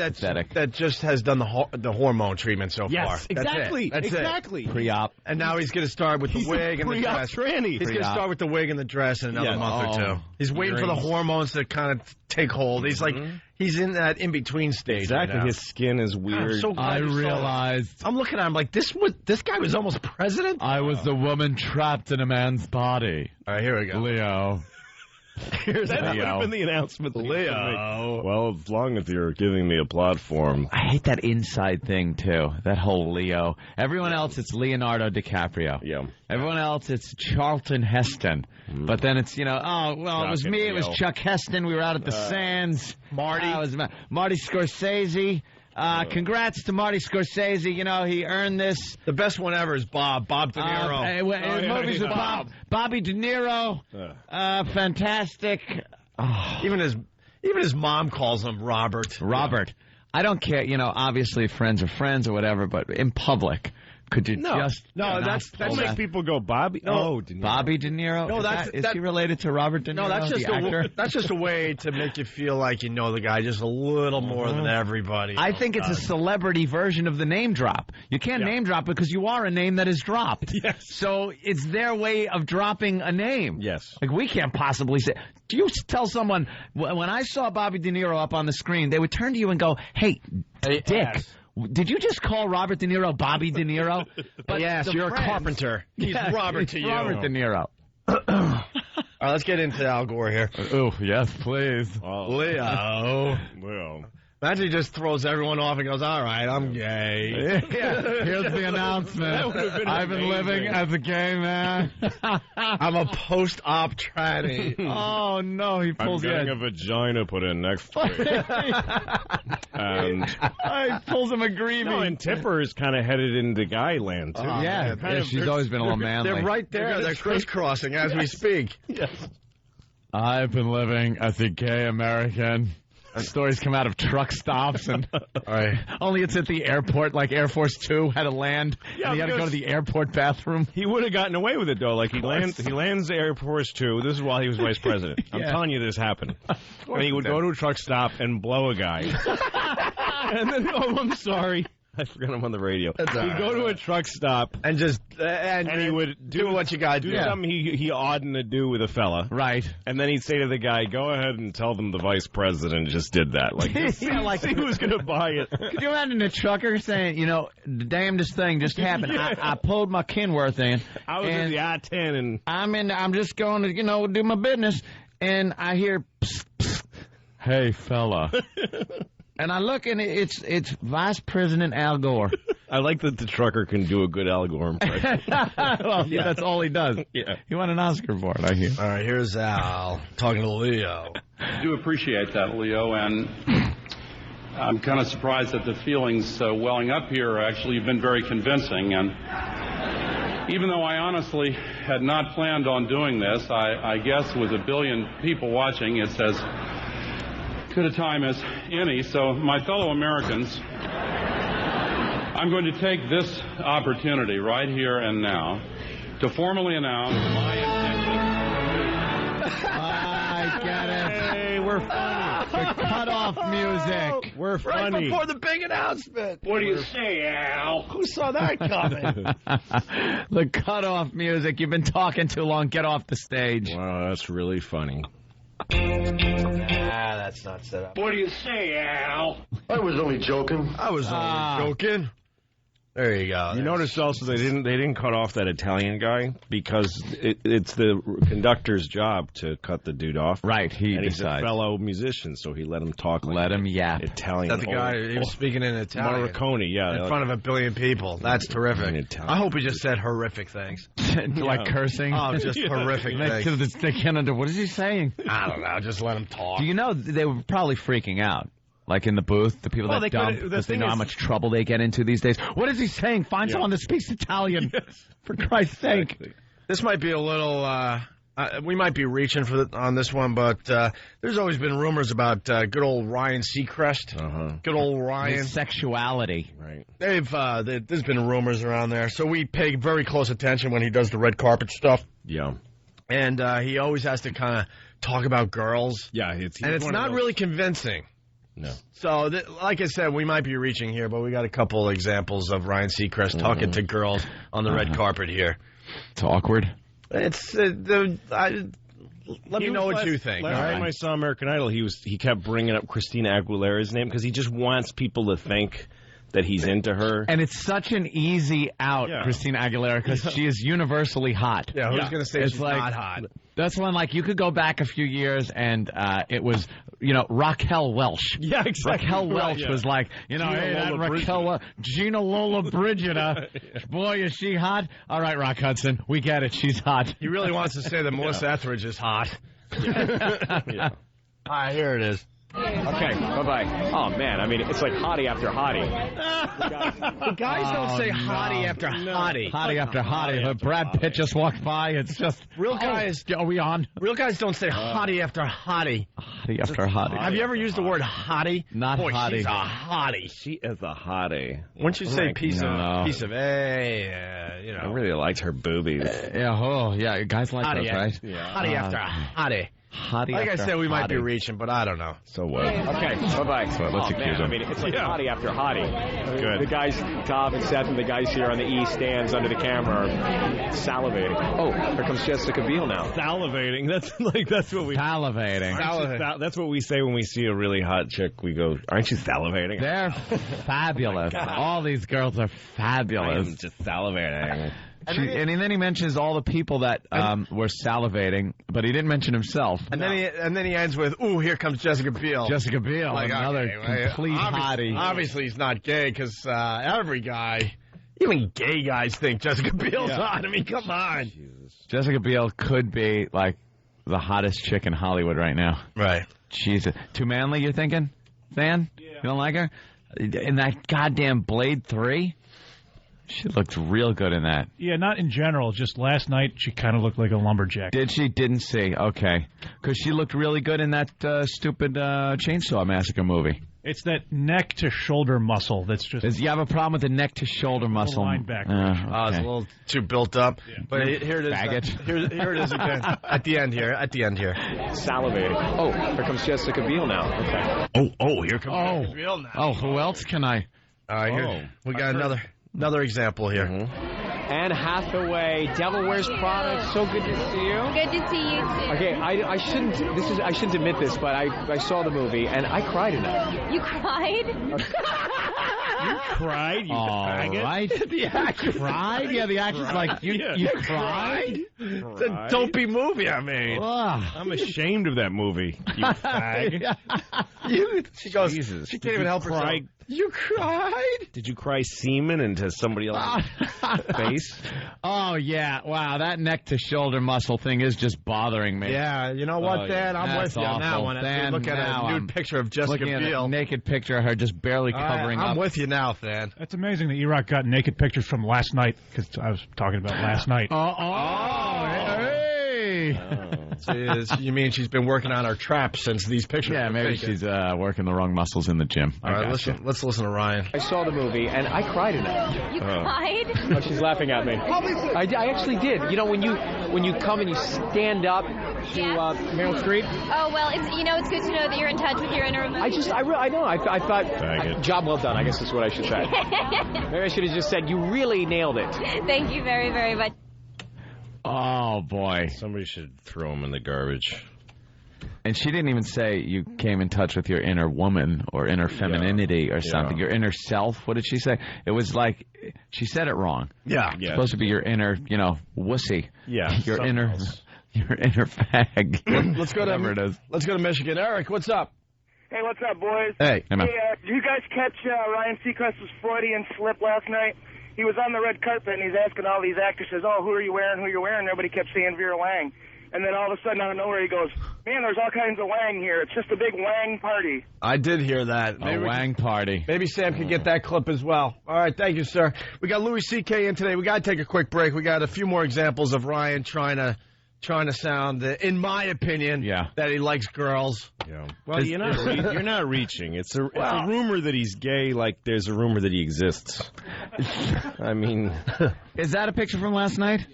that just has done the hormone treatment so far. Yes, exactly. That's exactly. It. Pre-op. And now he's going to start with the wig and the dress. Tranny. He's going to start with the wig and the dress in another month or two. He's waiting for the hormones to kind of take hold. He's like, he's in that in-between stage. Exactly. Right now. His skin is weird. I realized. I'm looking at him like, this guy was almost president? I was the woman trapped in a man's body. All right, here we go. Leo. That would have been the announcement. Leo. Well, as long as you're giving me a platform. I hate that inside thing, too. That whole Leo. Everyone else, it's Leonardo DiCaprio. Yeah. Everyone else, it's Charlton Heston. But then it's, it was me. It was Chuck Heston. We were out at the Sands. Marty. It was Marty Scorsese. Congrats to Marty Scorsese. He earned this. The best one ever is Bob De Niro. Movies with Bobby De Niro. Fantastic. Even his mom calls him Robert. Robert. I don't care. Obviously friends are friends or whatever, but in public. Could you just that makes people go Bobby? No, Bobby De Niro. No, is he related to Robert De Niro? No, that's just a way to make you feel like you know the guy just a little more than everybody. I think it's a celebrity version of the name drop. You can't name drop because you are a name that is dropped. Yes. So it's their way of dropping a name. Yes. Like we can't possibly say. Do you tell someone when I saw Bobby De Niro up on the screen, they would turn to you and go, "Hey, Dick." Yes. Did you just call Robert De Niro Bobby De Niro? But yes, you're a carpenter. He's Robert to you. Robert De Niro. All right, let's get into Al Gore here. Oh, yes, please. Leo. Imagine he just throws everyone off and goes, all right, I'm gay. Yeah. Here's the announcement. I've been living as a gay man. I'm a post-op tranny. Oh, no, he pulls I'm getting a vagina put in next week. And he pulls him a greavy. No, and Tipper is kind of headed into guy land, too. She's always been a little manly. They're right there. They're crisscrossing as we speak. Yes. I've been living as a gay American. Stories come out of truck stops, and only it's at the airport, like Air Force 2 had to land, and he had to go to the airport bathroom. He would have gotten away with it, though. Like, he lands Air Force 2. This is while he was vice president. I'm telling you this happened. And he would go to a truck stop and blow a guy. And then, I'm sorry. I forgot I'm on the radio. He'd go to a truck stop and just and he would do what you got to do. Something he oughtn't to do with a fella, right? And then he'd say to the guy, "Go ahead and tell them the vice president just did that." Like, like who's going to buy it? Could you imagine a trucker saying, the damnedest thing just happened. I pulled my Kenworth in. I was in the I-10 and I'm just going to do my business, and I hear, psst, psst, "Hey fella." And I look, and it's Vice President Al Gore. I like that the trucker can do a good Al Gore impression. Well, that's all he does. Yeah. He won an Oscar for it, I hear. All right, here's Al talking to Leo. I do appreciate that, Leo, and I'm kind of surprised that the feelings welling up here actually have been very convincing. And even though I honestly had not planned on doing this, I guess with 1 billion people watching, it's as good a time as any. So, my fellow Americans, I'm going to take this opportunity right here and now to formally announce my intention. I get it. Hey, we're funny. The cutoff music. We're funny. Right before the big announcement. What do you say, Al? Who saw that coming? The cutoff music. You've been talking too long. Get off the stage. Wow, that's really funny. That's not set up. What do you say, Al? I was only joking. I was only joking. There you go. You notice also they didn't cut off that Italian guy because it's the conductor's job to cut the dude off. Right, he's a fellow musician, so he let him talk. Let him yap. Italian. That's the guy he was speaking in Italian. Morricone, yeah. In front of a billion people. That's terrific. I hope he just said horrific things. Like cursing? Oh, just horrific things. They can't under. What is he saying? I don't know. Just let him talk. Do you know they were probably freaking out? Like in the booth, the people that dump, because they know how much trouble they get into these days. What is he saying? Find someone that speaks Italian, for Christ's sake. This might be a little, we might be reaching on this one, but there's always been rumors about good old Ryan Seacrest. Good old Ryan. His sexuality. Right. There's been rumors around there, so we pay very close attention when he does the red carpet stuff. Yeah. And he always has to kind of talk about girls. Yeah. And it's not really convincing. No. So, like I said, we might be reaching here, but we got a couple examples of Ryan Seacrest talking to girls on the red carpet here. It's awkward. It's let me know what you think. Last time I saw American Idol, he kept bringing up Christina Aguilera's name because he just wants people to think that he's into her. And it's such an easy out, Christina Aguilera, because she is universally hot. Yeah, who's going to say she's not hot? That's when, like, you could go back a few years and it was, Raquel Welch. Yeah, exactly. Raquel Welch was like, Gina Lola Brigida. Boy, is she hot. All right, Rock Hudson, we get it. She's hot. He really wants to say that Melissa Etheridge is hot. All right, here it is. Okay, bye-bye. Oh, man, I mean, it's like hottie after hottie. The guys don't say hottie after hottie. Hottie after hottie. But Brad Pitt just walked by. It's just... Real guys... Are we on? Real guys don't say hottie after hottie. Hottie after hottie. Have you ever used the word hottie? Not hottie. She's a hottie. She is a hottie. Once you say piece of I really liked her boobies. Guys like those, right? Yeah. Hottie after hottie. Hottie like I said, we might be hottie. reaching, but I don't know. So what? Okay, bye-bye. So let's accuse him. I mean, it's like hottie after hottie. Good. The guys, Tom and Seth, and the guys here on the E stands under the camera are salivating. Oh, here comes Jessica Biel now. Salivating. That's what we... Salivating. That's what we say when we see a really hot chick. We go, aren't you salivating? They're fabulous. All these girls are fabulous. I'm just salivating. And then he mentions all the people that were salivating, but he didn't mention himself. And then he ends with, "Ooh, here comes Jessica Biel." Jessica Biel, like, another complete hottie. Obviously, he's not gay because every guy, even gay guys, think Jessica Biel's hot. I mean, come on. Jesus. Jessica Biel could be like the hottest chick in Hollywood right now. Right. Jesus, too manly. You're thinking, Van? Yeah. You don't like her? In that goddamn Blade 3. She looked real good in that. Yeah, not in general. Just last night, she kind of looked like a lumberjack. Did she? Didn't see. Okay. Because she looked really good in that stupid Chainsaw Massacre movie. It's that neck-to-shoulder muscle that's just... You have a problem with the neck-to-shoulder muscle? Linebacker. It's a little too built up. Yeah. But here it is. Faggot. Here it is again. At the end here. Salivating. Oh, here comes Jessica Biel now. Okay. Oh, here comes Jessica Biel now. Oh, who else can I... All right, here. We got another example here. Anne Hathaway, Devil Wears Prada. So good to see you. Good to see you too. Okay, I shouldn't admit this, but I saw the movie and I cried in it. You cried? You cried? You faggot? Right? The actor cried? Yeah, the actor's like, you cried? It's a dopey movie I made. I'm ashamed of that movie, you fag. She goes, Jesus. She can't even help herself. You cried? Did you cry semen into somebody else's face? Oh, yeah. Wow, that neck-to-shoulder muscle thing is just bothering me. Yeah, you know what, Dan? I'm with you on that one. Look at a nude picture of Jessica Biel. Looking at a naked picture of her just barely covering up. I'm with you now, Than. That's amazing that E-Rock got naked pictures from last night, because I was talking about last night. Hey! You mean she's been working on her trap since these pictures? Yeah, maybe she's working the wrong muscles in the gym. All right, let's listen to Ryan. I saw the movie and I cried in it. You cried? Oh, she's laughing at me. I actually did. You know, when you come and you stand up to Meryl Streep. Oh well, it's good to know that you're in touch with your inner emotions. I know. I thought job well done. I guess that's what I should say. Maybe I should have just said you really nailed it. Thank you very, very much. Oh, boy. Somebody should throw him in the garbage. And she didn't even say you came in touch with your inner woman or inner femininity or something. Your inner self. What did she say? It was like she said it wrong. Yeah. It's supposed to be your inner, wussy. Yeah. Your inner fag. Let's go to Michigan. Eric, what's up? Hey, what's up, boys? Hey. Did you guys catch Ryan Seacrest's Freudian slip last night? He was on the red carpet, and he's asking all these actresses, who are you wearing, who are you wearing? Everybody kept saying Vera Wang. And then all of a sudden, out of nowhere, he goes, man, there's all kinds of Wang here. It's just a big Wang party. I did hear that. A Wang party. Maybe Sam can get that clip as well. All right, thank you, sir. We got Louis C.K. in today. We got to take a quick break. We got a few more examples of Ryan trying to sound, in my opinion, that he likes girls. Yeah. Well, you're not reaching. It's a rumor that he's gay. Like there's a rumor that he exists. I mean, is that a picture from last night?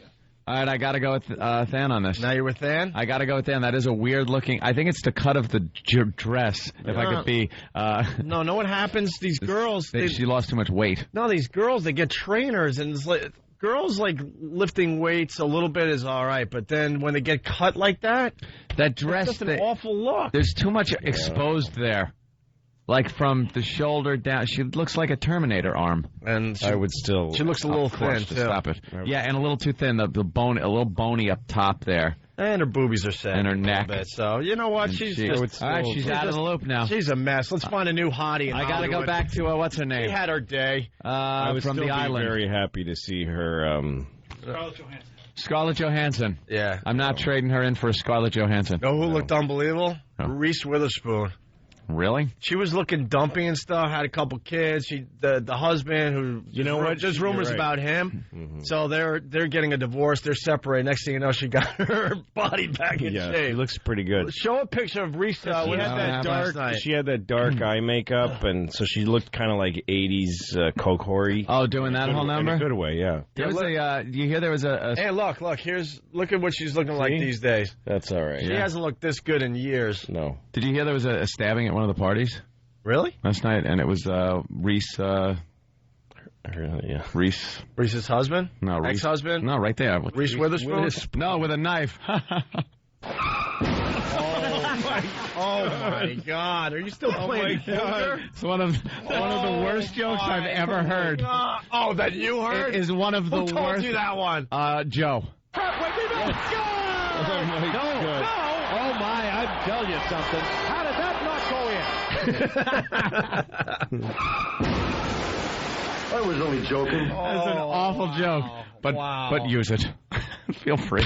All right, I got to go with Than on this. Now you're with Than? I got to go with Than. That is a weird looking. I think it's the cut of the dress. If I could be. No, know what happens? These girls. She lost too much weight. No, these girls, they get trainers, and it's like, girls like lifting weights a little bit is all right, but then when they get cut like that, that dress, it's just an awful look. There's too much exposed there. Like from the shoulder down, she looks like a Terminator arm. And I would still. She looks a little thin. Stop it. Yeah, and a little too thin. The bone, a little bony up top there. And her boobies are set. And her neck. Bit, so you know what? She's out of the loop now. She's a mess. Let's find a new hottie. I got to go back to what's her name? She had her day. I would from still the be island. very happy to see her. Scarlett Johansson. Yeah. I'm not trading her in for a Scarlett Johansson. Know who looked unbelievable? Reese Witherspoon. Really? She was looking dumpy and stuff. Had a couple kids. The husband who there's rumors about him. Mm-hmm. So they're getting a divorce. They're separated. Next thing you know, she got her body back in shape. She looks pretty good. Show a picture of Reese. She had that dark eye makeup, and so she looked kind of like 80s Coke Horry. Oh, doing that whole number? In a good way, yeah. There was you hear there was a Hey, look. Look at what she's looking like these days. That's all right. She hasn't looked this good in years. No. Did you hear there was a stabbing at one of the parties? Really? Last night, and it was Reese. Reese's husband? No, Reese. Ex-husband? No, right there. Reese Witherspoon? No, with a knife. Oh my God! Are you still playing poker? It's one of the worst jokes I've ever heard. Oh, that you heard? It is one of the worst. Who told you that one? Joe. Go! Oh my God! Oh my! I tell you something. How did that not go in? I was only joking. That's an awful joke, but use it. Feel free.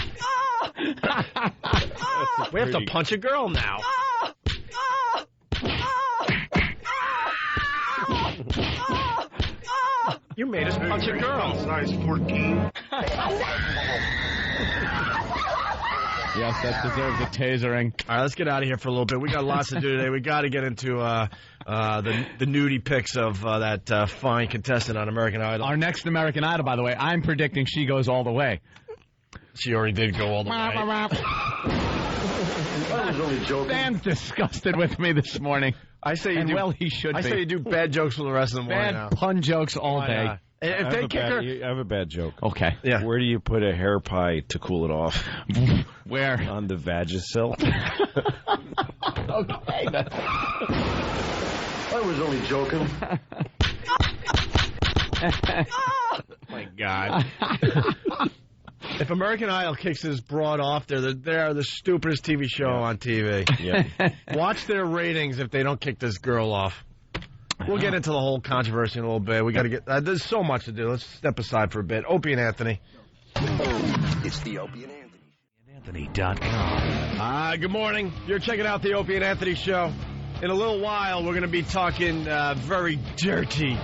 We have to punch a girl now. You made us punch a girl. Size 14. Yes, that deserves a tasering. All right, let's get out of here for a little bit. We got lots to do today. We got to get into the nudie pics of that fine contestant on American Idol. Our next American Idol, by the way, I'm predicting she goes all the way. She already did go all the way. I was only joking. Dan's disgusted with me this morning. I say you do. Well, he should be. I say you do bad jokes for the rest of the morning. Bad pun jokes all day. If they kick her, I have a bad joke. Okay. Yeah. Where do you put a hair pie to cool it off? Where? On the vagisil. Okay. I was only joking. Oh my God. If American Idol kicks this broad off, they're the stupidest TV show on TV. Yeah. Watch their ratings if they don't kick this girl off. We'll get into the whole controversy in a little bit. We got to get. There's so much to do. Let's step aside for a bit. Opie and Anthony. It's the Opie and Anthony. Anthony.com. Good morning. You're checking out the Opie and Anthony show. In a little while, we're going to be talking very dirty.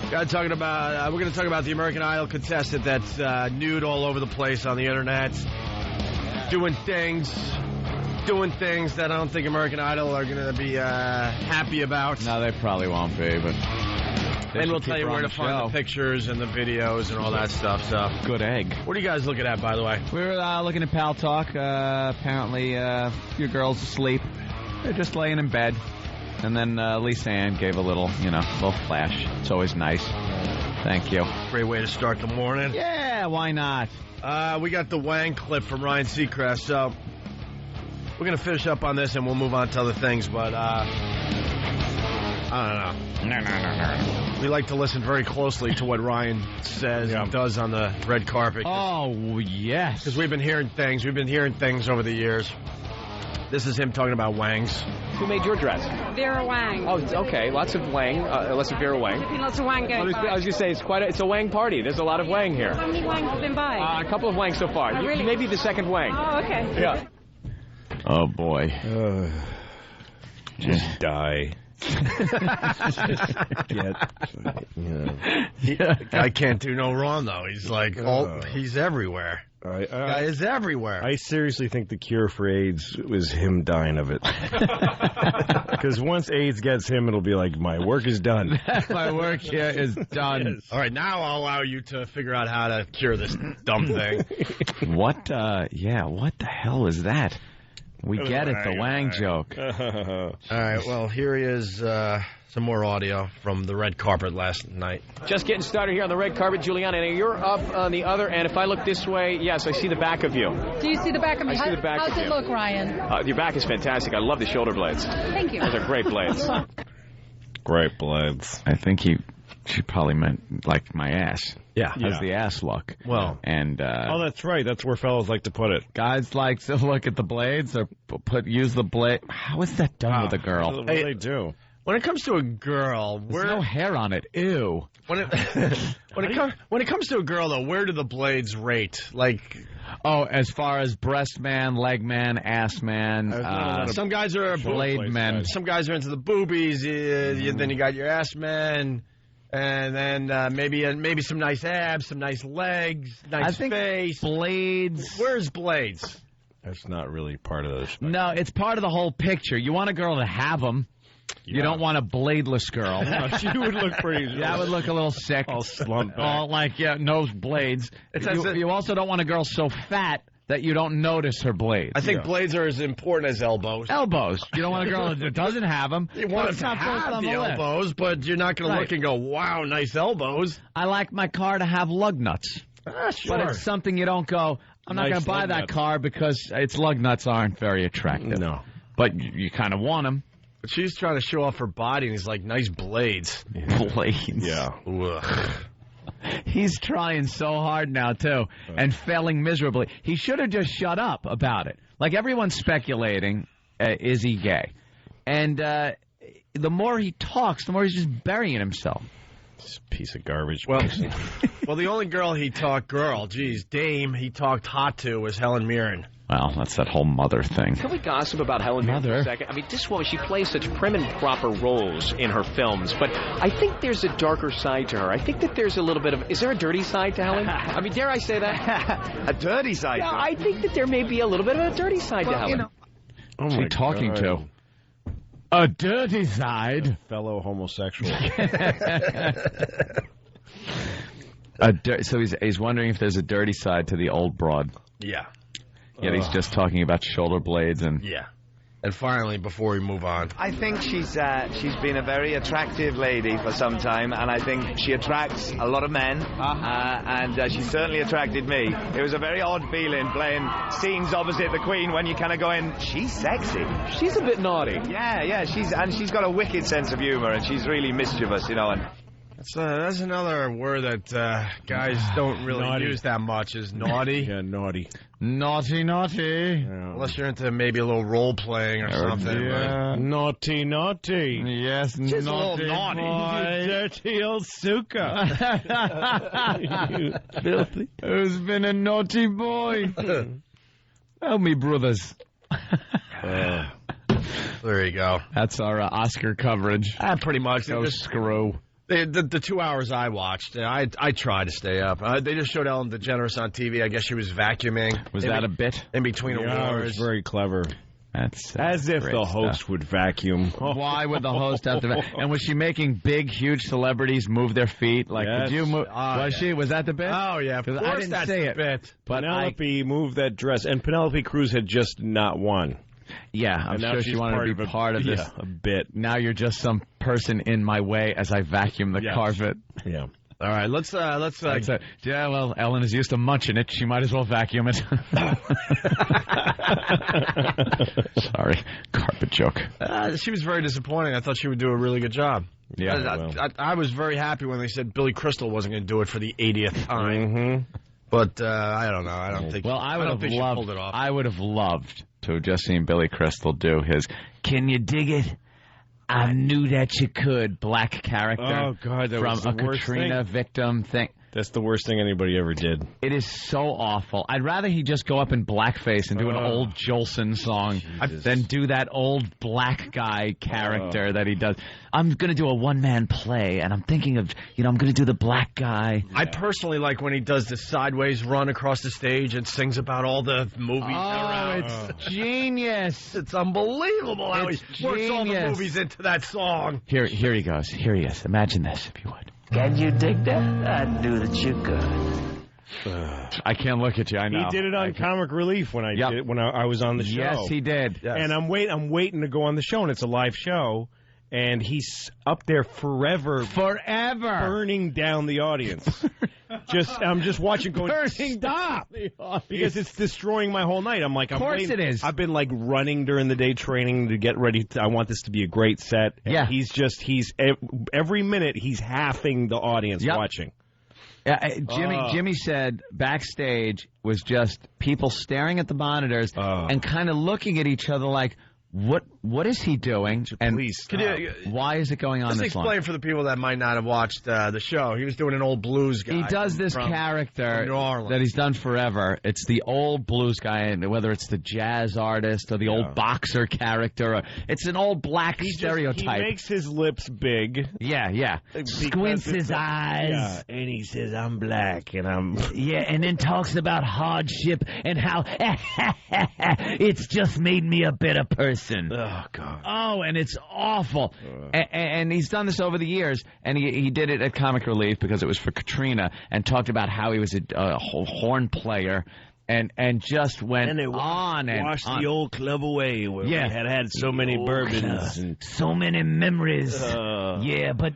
We're going to talk about the American Idol contestant that's nude all over the place on the internet, doing things that I don't think American Idol are going to be happy about. No, they probably won't be, but... And we'll tell you where to find the pictures and the videos and all that stuff. So good egg. What are you guys looking at, by the way? We were looking at Pal Talk. Apparently, your girl's asleep. They're just laying in bed. And then Lisa Ann gave a little flash. It's always nice. Thank you. Great way to start the morning. Yeah, why not? We got the Wang clip from Ryan Seacrest. So We're going to finish up on this, and we'll move on to other things, but I don't know. No. We like to listen very closely to what Ryan says and does on the red carpet. Oh, yes. Because we've been hearing things. We've been hearing things over the years. This is him talking about wangs. Who made your dress? Vera Wang. Oh, okay. Lots of Wang. Lots of Vera Wang. Lots of Wang going by. I was going to say, it's a Wang party. There's a lot of Wang here. How many Wangs have been by? A couple of Wangs so far. Really? Maybe the second Wang. Oh, okay. Yeah. Oh, boy. Just die. Guy can't do no wrong, though. He's like, he's everywhere. Guy is everywhere. I seriously think the cure for AIDS was him dying of it. Because once AIDS gets him, it'll be like, my work is done. My work here is done. Yes. All right, now I'll allow you to figure out how to cure this dumb thing. What the hell is that? We get it, the Wang joke. All right, well, here is some more audio from the red carpet last night. Just getting started here on the red carpet, Juliana. Now you're up on the other end. If I look this way, yes, I see the back of you. Do you see the back of me? I see the back How's of it you. look, Ryan? Your back is fantastic. I love the shoulder blades. Thank you. Those are great blades. Great blades. I think she probably meant, like, my ass. Yeah. How's the ass look? Well. And, oh, that's right. That's where fellas like to put it. Guys like to look at the blades or use the blade. How is that done with a girl? What do they do? When it comes to a girl, there's no hair on it. Ew. When it comes to a girl, though, where do the blades rate? Like, as far as breast man, leg man, ass man. Some guys are blade men. Some guys are into the boobies. Then you got your ass men. And then maybe some nice abs, some nice legs, nice face. Blades. Where's blades? That's not really part of this. No, it's part of the whole picture. You want a girl to have them. You don't want a bladeless girl. She would look pretty. That would look a little sick. All slumped. All no blades. You also don't want a girl so fat that you don't notice her blades. I think blades are as important as elbows. Elbows. You don't want a girl that doesn't have them. You want to have the elbows, but you're not going to look and go, wow, nice elbows. I like my car to have lug nuts. Sure. But it's something you don't go, I'm not going to buy that car because its lug nuts aren't very attractive. No. But you kind of want them. But she's trying to show off her body, and he's like, nice blades. Blades. Yeah. Ugh. He's trying so hard now, too, and failing miserably. He should have just shut up about it. Like, everyone's speculating, is he gay? And the more he talks, the more he's just burying himself. This piece of garbage. Well, the only girl he talked dame he talked hot to was Helen Mirren. Well, that's that whole mother thing. Can we gossip about Helen Mirren for a second? I mean, this woman, she plays such prim and proper roles in her films, but I think there's a darker side to her. I think that there's a little bit of... Is there a dirty side to Helen? I mean, dare I say that? A dirty side? Yeah, I think that there may be a little bit of a dirty side to Helen. You know, what's he talking to? A dirty side? A fellow homosexual. So he's wondering if there's a dirty side to the old broad. Yeah. Yet he's just talking about shoulder blades and... Yeah. And finally, before we move on... I think she's been a very attractive lady for some time, and I think she attracts a lot of men, and she certainly attracted me. It was a very odd feeling playing scenes opposite the Queen when you kind of go in, she's sexy. She's a bit naughty. Yeah, she's got a wicked sense of humor, and she's really mischievous, you know, and... That's another word that guys don't really use that much, is naughty. Yeah, naughty. Naughty. Yeah. Unless you're into maybe a little role-playing or something. Yeah. Naughty. Yes, just naughty. A little naughty. You dirty old suka. You filthy. Who's been a naughty boy? Help me, brothers. There you go. That's our Oscar coverage. Pretty much. Go screw. The 2 hours I watched, I tried to stay up. They just showed Ellen DeGeneres on TV. I guess she was vacuuming. Was that a bit? In between awards. It was very clever. That's as if the host would vacuum. Why would the host have to? And was she making big, huge celebrities move their feet? Like, yes. Did you move? Was that the bit? Oh yeah, of course I didn't that's say the it. Bit. But Penelope moved that dress, and Penelope Cruz had just not won. Yeah, I'm sure she wanted to be part of this. Yeah, a bit. Now you're just some person in my way as I vacuum the carpet. Yeah. All right, let's. Yeah, well, Ellen is used to munching it. She might as well vacuum it. Sorry, carpet joke. She was very disappointing. I thought she would do a really good job. Yeah, I was very happy when they said Billy Crystal wasn't going to do it for the 80th time. Mm-hmm. But I don't know. I don't think. Well, I would have loved. Pulled it off. I would have loved to have just seen Billy Crystal do his "Can you dig it? I knew that you could" black character. Oh God, that was the worst Katrina victim thing. That's the worst thing anybody ever did. It is so awful. I'd rather he just go up in blackface and do an old Jolson song than do that old black guy character that he does. I'm going to do a one-man play, and I'm thinking of, I'm going to do the black guy. I personally like when he does the sideways run across the stage and sings about all the movies around. It's genius. It's unbelievable how he works all the movies into that song. Here he goes. Here he is. Imagine this, if you would. Can you dig that? I knew that you could. I can't look at you. I know. He did it on Comic Relief when I was on the show. Yes, he did. Yes. And I'm waiting to go on the show, and it's a live show, and he's up there forever, burning down the audience. I'm just watching, going, stop, because it's destroying my whole night. I'm like, of course it is. I've been like running during the day, training to get ready. I want this to be a great set. And he's every minute he's halving the audience watching. Yeah, Jimmy said backstage was just people staring at the monitors and kind of looking at each other like, what is he doing? And why is it going on this long? Just explain for the people that might not have watched the show. He was doing an old blues guy. He does this character that he's done forever. It's the old blues guy, and whether it's the jazz artist or the old boxer character, it's an old black stereotype. He makes his lips big. Yeah. Squints his eyes. Yeah, and he says, I'm black, and I'm... Yeah, and then talks about hardship and how it's just made me a better person. Oh, God. Oh, and it's awful. And he's done this over the years, and he did it at Comic Relief because it was for Katrina, and talked about how he was a horn player, and just went on and washed the old club away where we had so many bourbons and so many memories. Yeah, but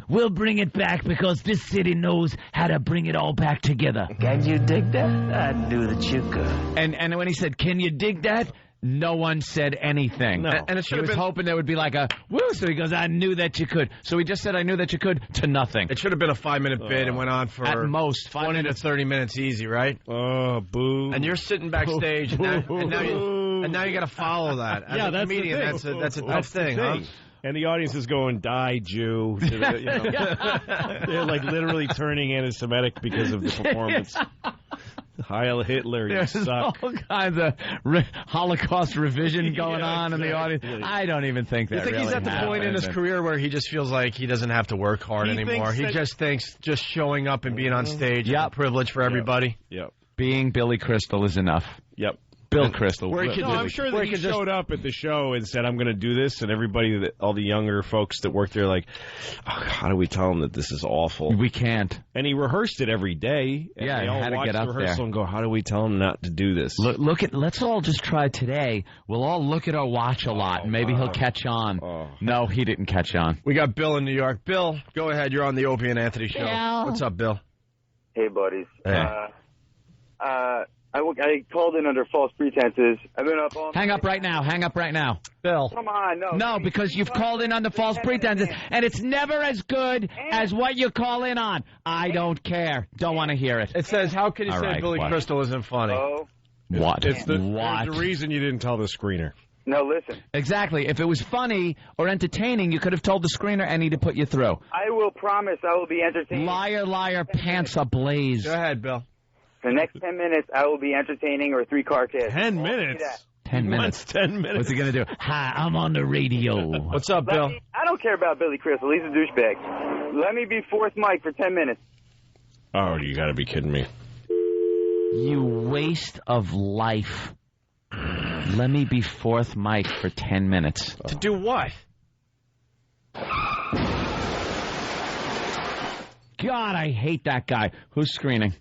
we'll bring it back because this city knows how to bring it all back together. Can you dig that? I knew that you could. And when he said, "Can you dig that?" no one said anything. No. And he was hoping there would be like a, woo, so he goes, I knew that you could. So he just said, I knew that you could, to nothing. It should have been a 5-minute bid and went on for... At most, 20 to 30 minutes easy, right? Oh, boo. And you're sitting backstage, and now you got to follow that. As a comedian, that's a tough thing, huh? And the audience is going, die, Jew. To the, they're like literally turning anti-Semitic because of the performance. Heil Hitler, you suck. All kinds of Holocaust revision going on in the audience. I don't even think that. You think he's at the point in his career where he just feels like he doesn't have to work hard anymore? He just thinks just showing up and being on stage is a privilege for everybody. Yep. Being Billy Crystal is enough. Yep. Bill Crystal. I'm sure that he showed up at the show and said, I'm going to do this, and everybody, all the younger folks that work there, like, oh, how do we tell them that this is awful? We can't. And he rehearsed it every day. And yeah, they all had to get up the rehearsal there and go, how do we tell him not to do this? Let's all just try today. We'll all look at our watch a lot, and maybe he'll catch on. No, he didn't catch on. We got Bill in New York. Bill, go ahead. You're on the Opie and Anthony show. Bill. What's up, Bill? Hey, buddies. Hey. I called in under false pretenses. I've been up all Hang up right now. Hang up right now. Bill. Come on, no. No, because you've called in under false pretenses, and it's never as good as what you call in on. I don't care. Don't want to hear it. It says, how can you say Billy Crystal isn't funny? What? It's the reason you didn't tell the screener. No, listen. Exactly. If it was funny or entertaining, you could have told the screener and he'd have put you through. I will promise I will be entertaining. Liar, liar, pants ablaze. Go ahead, Bill. For the next 10 minutes, I will be entertaining or 3-car kids. 10 minutes? 10 minutes. What's 10 minutes? What's he going to do? Hi, I'm on the radio. What's up, Bill? I don't care about Billy Crystal. He's a douchebag. Let me be fourth mic for 10 minutes. Oh, you got to be kidding me. You waste of life. Let me be fourth mic for 10 minutes. To do what? God, I hate that guy. Who's screening?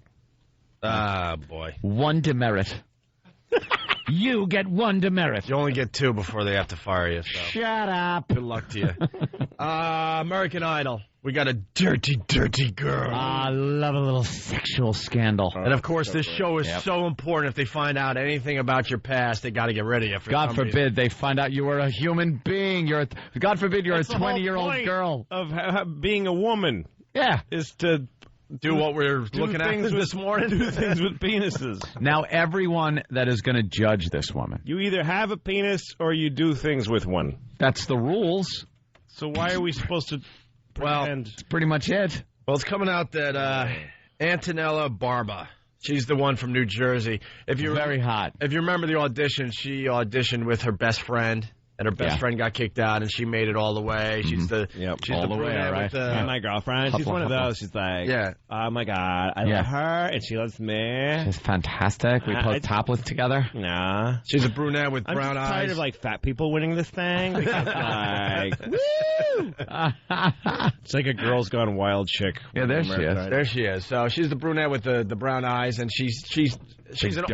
Ah, boy. One demerit. You get 1 demerit. You only get 2 before they have to fire you. So. Shut up. Good luck to you. American Idol. We got a dirty, dirty girl. I love a little sexual scandal. And, of course, this show is so important. If they find out anything about your past, they got to get rid of you. God forbid they find out you were a human being. God forbid you're a 20-year-old girl. Of being a woman. Yeah. Is to do what we're looking at this morning. Do things with penises. Now, everyone that is going to judge this woman. You either have a penis or you do things with one. That's the rules. So why are we supposed to... Well, that's pretty much it. Well, it's coming out that Antonella Barba, she's the one from New Jersey. Very hot. If you remember the audition, she auditioned with her best friend, and her best friend got kicked out, and she made it all the way. She's the all the way, right? And my girlfriend, she's one of those. She's like, oh my God, I love her, and she loves me. She's fantastic. We pose topless together. Nah, she's a brunette with brown eyes. I'm tired of like fat people winning this thing. Because, like, woo! It's like a Girls Gone Wild chick. Yeah, there she is. There she is. So she's the brunette with the brown eyes, and she's an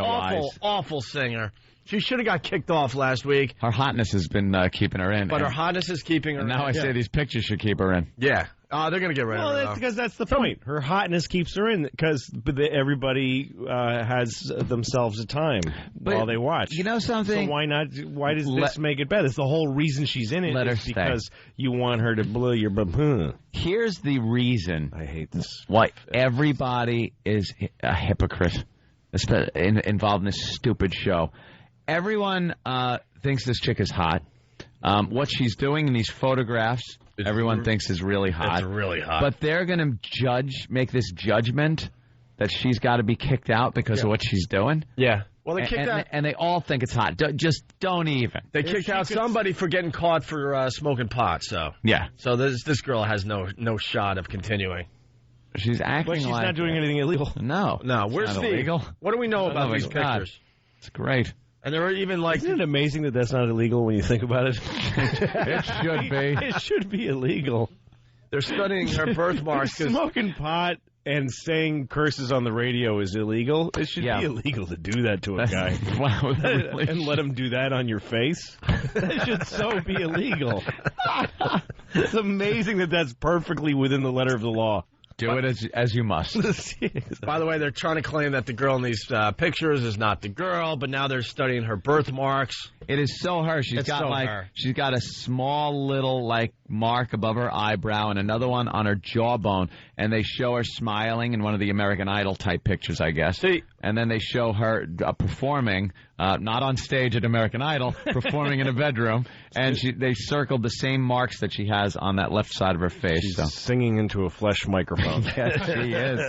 awful singer. She should have got kicked off last week. Her hotness has been keeping her in. But her hotness is keeping her in. And now I say these pictures should keep her in. Yeah. They're going to get rid of her. Well, that's because that's the point. Her hotness keeps her in because everybody has themselves a time while they watch. You know something? So why not? Why does this make it better? It's the whole reason she's in it. Let her stay. Because you want her to blow your bum. Here's the reason. I hate this. Why everybody is a hypocrite involved in this stupid show. Everyone thinks this chick is hot. What she's doing in these photographs, everyone thinks is really hot. It's really hot. But they're going to make this judgment that she's got to be kicked out because of what she's doing. Yeah. Well, they kicked out... And they all think it's hot. Just don't even. They kicked out somebody for getting caught for smoking pot, so... Yeah. So this girl has no shot of continuing. She's acting like... But she's not doing anything illegal. No. Where's Steve? Illegal. What do we know about these pictures? It's great. And there are even like... Isn't it amazing that that's not illegal when you think about it? It should be. It should be illegal. They're studying her birthmarks. Smoking pot and saying curses on the radio is illegal. It should be illegal to do that to a guy. Wow, really and let him do that on your face. That should so be illegal. It's amazing that that's perfectly within the letter of the law. Do it as you must. By the way, they're trying to claim that the girl in these pictures is not the girl, but now they're studying her birthmarks. It is so her. She's got a small little mark above her eyebrow and another one on her jawbone, and they show her smiling in one of the American Idol type pictures, I guess. And then they show her performing, not on stage at American Idol, performing in a bedroom, and they circled the same marks that she has on that left side of her face. She's singing into a flesh microphone. Yes, she is.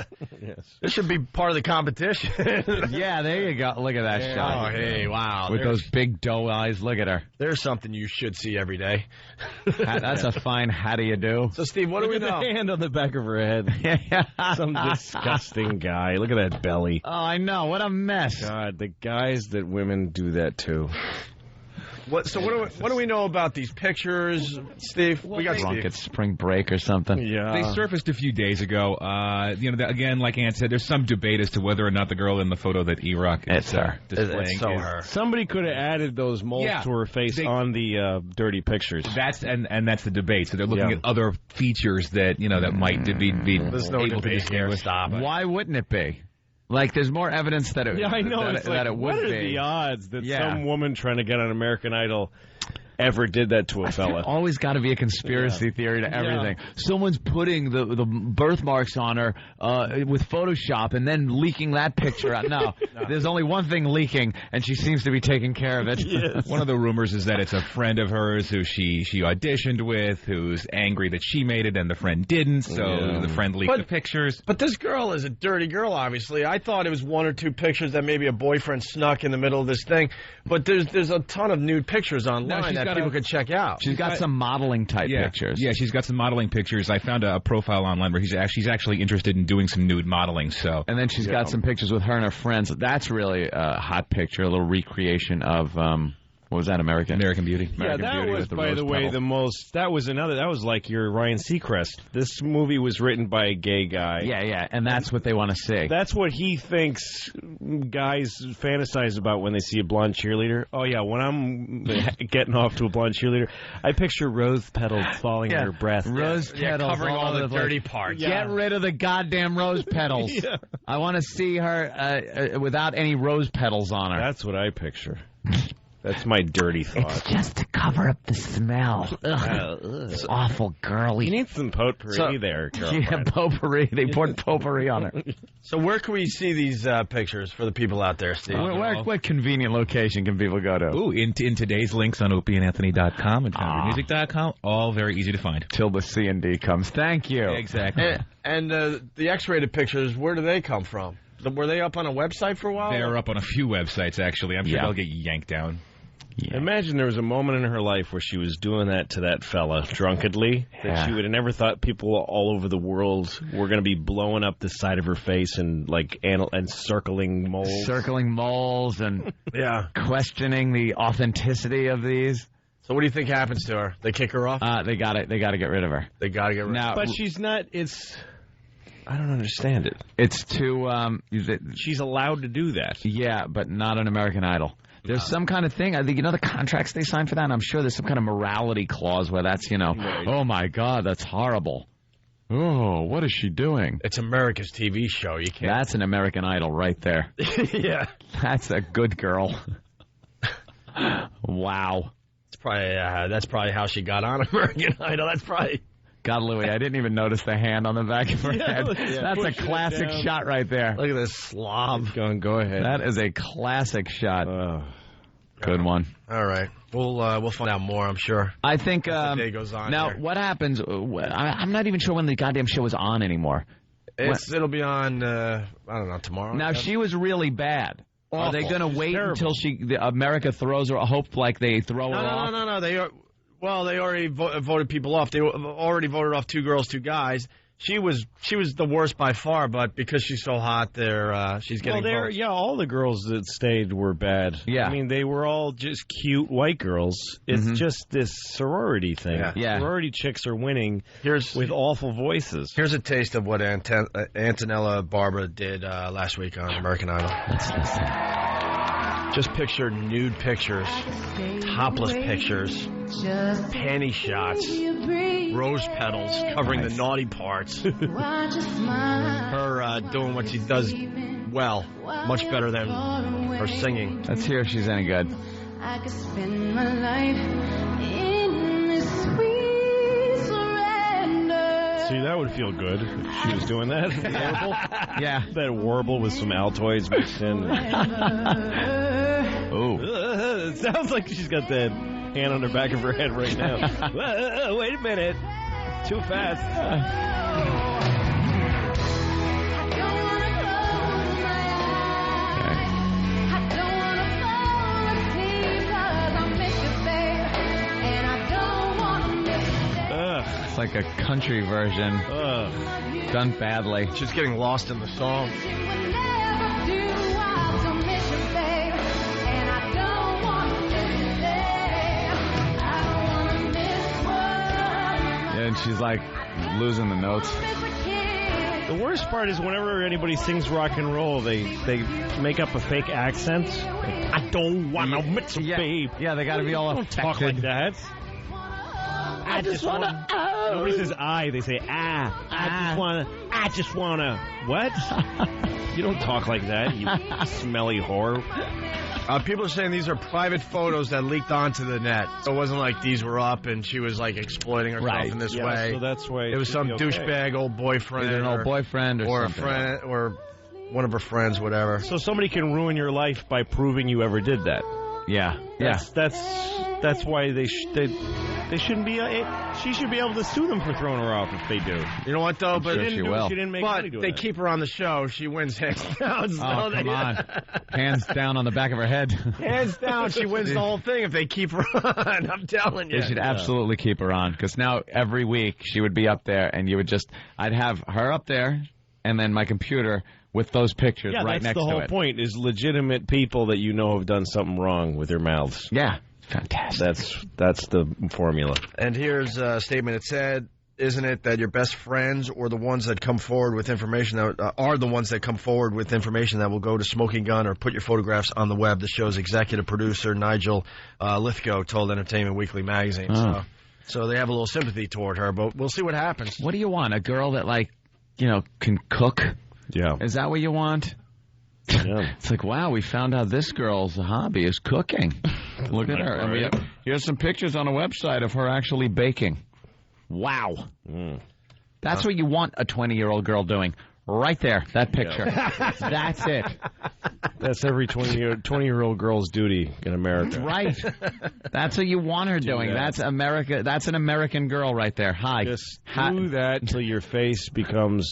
Yes. This should be part of the competition. Yeah, there you go. Look at that shot. Oh, hey, wow. With those big doe eyes. Look at her. There's something you should see every day. That's a fine how do you do. So, Steve, what do we know? The hand on the back of her head. Some disgusting guy. Look at that belly. Oh, I know. What a mess. God, the guys that women do that to. What do we know about these pictures, Steve? We got drunk at spring break or something. Yeah, they surfaced a few days ago. Again, like Ant said, there's some debate as to whether or not the girl in the photo that E-Rock is displaying it's so her. Somebody could have added those moles to her face on the dirty pictures. That's the debate. So they're looking at other features that that might be There's no able to debate here. Stop it. Why wouldn't it be? There's more evidence that it would I know. that it would what be. What are the odds that some woman trying to get on American Idol ever did that to a fella? Always got to be a conspiracy theory to everything. Yeah. Someone's putting the birthmarks on her with Photoshop and then leaking that picture out. No, there's only one thing leaking, and she seems to be taking care of it. Yes. One of the rumors is that it's a friend of hers who she auditioned with, who's angry that she made it and the friend didn't, so the friend leaked the pictures. But this girl is a dirty girl, obviously. I thought it was one or two pictures that maybe a boyfriend snuck in the middle of this thing, but there's a ton of nude pictures online that people could check out. She's got some modeling type pictures. Yeah, she's got some modeling pictures. I found a profile online where she's actually interested in doing some nude modeling. So, and then she's got some pictures with her and her friends. That's really a hot picture, a little recreation of What was that, American Beauty? American Beauty that was, with the by rose the way, petals. the most... That was like your Ryan Seacrest. This movie was written by a gay guy. Yeah, and that's what they want to see. That's what he thinks guys fantasize about when they see a blonde cheerleader. Oh, yeah, when I'm getting off to a blonde cheerleader, I picture rose petals falling on her breath. Rose petals covering all the dirty place. parts. Get rid of the goddamn rose petals. I want to see her without any rose petals on her. That's what I picture. That's my dirty thought. It's just to cover up the smell. It's awful girly. You need some potpourri there, girlfriend. Yeah, potpourri. They poured potpourri on her. So where can we see these pictures for the people out there, Steve? What convenient location can people go to? Ooh, in today's links on opieandanthony.com and foundermusic.com, all very easy to find. Till the C&D comes. Thank you. Exactly. And the X-rated pictures, where do they come from? Were they up on a website for a while? They're up on a few websites, actually. I'm sure they'll get yanked down. Yeah. Imagine there was a moment in her life where she was doing that to that fella drunkenly, that she would have never thought people all over the world were going to be blowing up the side of her face and and circling moles. Circling moles and questioning the authenticity of these. So what do you think happens to her? They kick her off? They got to get rid of her. They got to get rid of her. But she's not, I don't understand it. It's too... she's allowed to do that. Yeah, but not an American Idol. There's some kind of thing. I think, the contracts they sign for that, and I'm sure there's some kind of morality clause where that's, right. Oh, my God, that's horrible. Oh, what is she doing? It's America's TV show. You can't... That's an American Idol right there. Yeah. That's a good girl. Wow. That's probably how she got on American Idol. That's probably... God, Louie, I didn't even notice the hand on the back of her head. That's a classic shot right there. Look at this slob. Go ahead. That is a classic shot. Good one. All right. We'll find out more, I'm sure. I think as the day goes on now, what happens? I'm not even sure when the goddamn show is on anymore. It'll be on, I don't know, tomorrow. Now, she was really bad. Awful. Are they going to wait terrible. until America throws her a hope like they throw her off? No. They already voted people off. They already voted off 2 girls, 2 guys. She was the worst by far, but because she's so hot, she's getting votes. Yeah, all the girls that stayed were bad. Yeah. I mean, they were all just cute white girls. It's just this sorority thing. Yeah. Sorority chicks are winning with awful voices. Here's a taste of what Antonella Barber did last week on American Idol. Let's listen. Just picture nude pictures, topless pictures, panty shots, rose petals covering the naughty parts. Her doing what she does well, much better than her singing. Let's hear if she's any good. I could spend my life in this sweet surrender. See, that would feel good if she was doing that. Warble. Yeah. That warble with some Altoids mixed in. Oh. It sounds like she's got that hand on the back of her head right now. Wait a minute. Too fast. It's like a country version. Done badly. She's getting lost in the song. And she's like losing the notes. The worst part is whenever anybody sings rock and roll, they make up a fake accent. Like, I don't want to miss a babe. Yeah, they got to be all don't talk like that. I just want to. Nobody says I. They say I just want to. What? You don't talk like that, you smelly whore. People are saying these are private photos that leaked onto the net. So it wasn't like these were up and she was like exploiting herself in this way. So that's why it was some douchebag old boyfriend, either an old boyfriend or a friend or one of her friends, whatever. So somebody can ruin your life by proving you ever did that. Yeah, that's why they shouldn't be. She should be able to sue them for throwing her off if they do. You know what though? I'm but sure she will. She didn't make but money doing they that. keep her on the show. She wins hands down. So oh, come on. Hands down on the back of her head. Hands down, she wins the whole thing if they keep her on. I'm telling you. They should absolutely keep her on, because now every week she would be up there, and I'd have her up there, and then my computer with those pictures right next to it. Yeah, that's the whole point, is legitimate people that you know have done something wrong with their mouths. Yeah. Fantastic. That's the formula. And here's a statement. It said, isn't it that your best friends or the ones that come forward with information that are the ones that come forward with information that will go to Smoking Gun or put your photographs on the web? The show's executive producer, Nigel Lithgow, told Entertainment Weekly magazine. Oh. So they have a little sympathy toward her, but we'll see what happens. What do you want? A girl that, like, can cook? Yeah. Is that what you want? Yeah. It's like, wow, we found out this girl's hobby is cooking. Look at her. And here's some pictures on a website of her actually baking. Wow. That's what you want a 20-year-old girl doing. Right there, that picture. Yeah. That's it. That's every 20-year-old girl's duty in America. Right. That's what you want her doing. That's America. That's an American girl right there. Hi. Just do that until your face becomes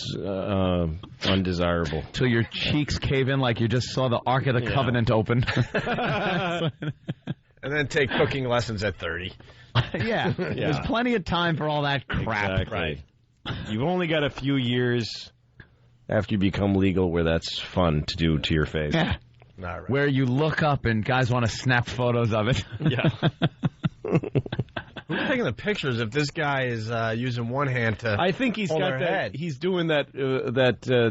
undesirable. Till your cheeks cave in like you just saw the Ark of the Covenant open. And then take cooking lessons at 30. Yeah. There's plenty of time for all that crap. Exactly. Right. You've only got a few years after you become legal where that's fun to do to your face. Yeah. Right. Where you look up and guys want to snap photos of it. Yeah. Who's taking the pictures if this guy is using one hand to I think he's hold got her that. head? He's doing that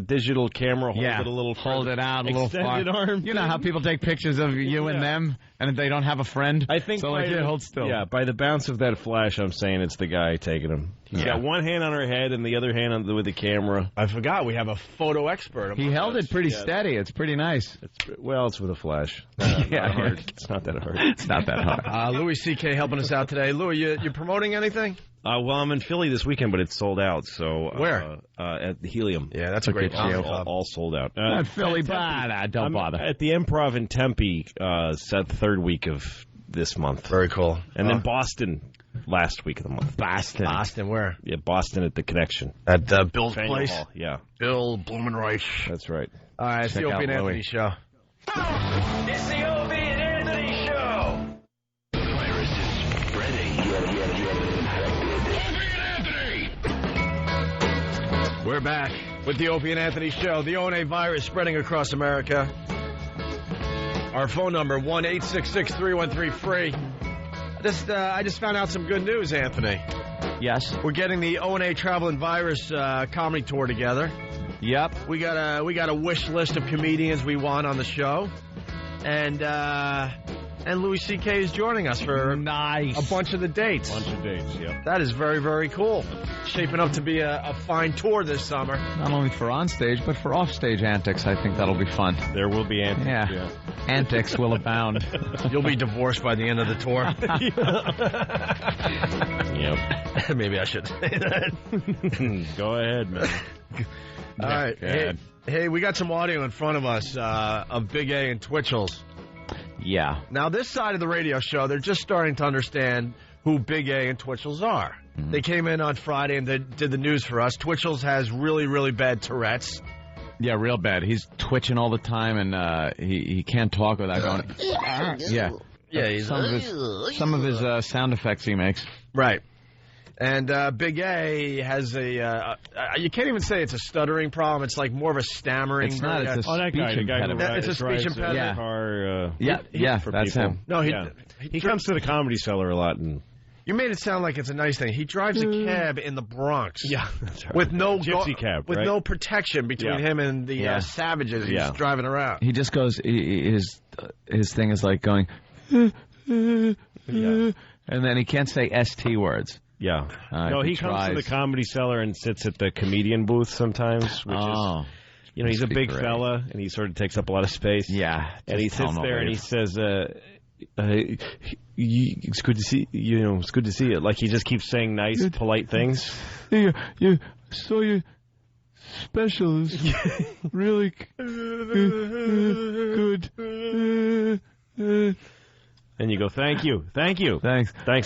digital camera. Hold it a little hold it out a little far. Arm. You know how people take pictures of you and them, and they don't have a friend. I think so. Like, hold still. Yeah, by the bounce of that flash, I'm saying it's the guy taking them. He's got one hand on her head and the other hand with the camera. I forgot we have a photo expert. He held it pretty steady. It's pretty nice. It's with a flash. Yeah, hard. It's not that hard. It's not that hard. Louis C.K. helping us out today. Louis, you promoting anything? Well, I'm in Philly this weekend, but it's sold out. So where? At the Helium. Yeah, that's a great show. All sold out. Not Philly, don't bother. At the Improv in Tempe, set the third week of this month. Very cool. And then Boston last week of the month. Boston, where? Yeah, Boston at the Connection. At Bill's place? Hall. Yeah. Bill Blumenreich. That's right. All right, it's the Opie and Anthony show. It's the Opie and Anthony show. The virus is spreading. We're back with the Opie and Anthony show. The ONA virus spreading across America. Our phone number, 1-866-313-FREE. I just found out some good news, Anthony. Yes. We're getting the ONA Travel and Virus comedy tour together. Yep. We got a wish list of comedians we want on the show. And Louis C.K. is joining us for a bunch of the dates. Yeah. That is very, very cool. Shaping up to be a fine tour this summer. Not only for on-stage, but for off-stage antics. I think that'll be fun. There will be antics. Yeah. Antics will abound. You'll be divorced by the end of the tour. Yep. Maybe I should say that. Go ahead, man. All right. Hey, we got some audio in front of us of Big A and Twitchell's. Yeah. Now, this side of the radio show, they're just starting to understand who Big A and Twitchell's are. Mm-hmm. They came in on Friday and they did the news for us. Twitchell's has really, really bad Tourette's. Yeah, real bad. He's twitching all the time, and he can't talk without going. Yeah. He's some of his sound effects he makes. Right. And Big A has you can't even say it's a stuttering problem. It's like more of a stammering. It's not. It's a speech impediment. It's a speech impediment. That's him. No, he comes to the Comedy Cellar a lot. And you made it sound like it's a nice thing. He drives a cab in the Bronx. Yeah, that's right. With no gypsy cab, with no protection between him and the savages he's driving around. He just goes. His thing is like going. And then he can't say ST words. Yeah. No, he comes to the Comedy Cellar and sits at the comedian booth sometimes, which is, he's a big fella, and he sort of takes up a lot of space. Yeah. And he sits there and he says, it's good to see, it's good to see it. Like he just keeps saying nice, polite things. So your special is really good. And you go, thank you. Thanks,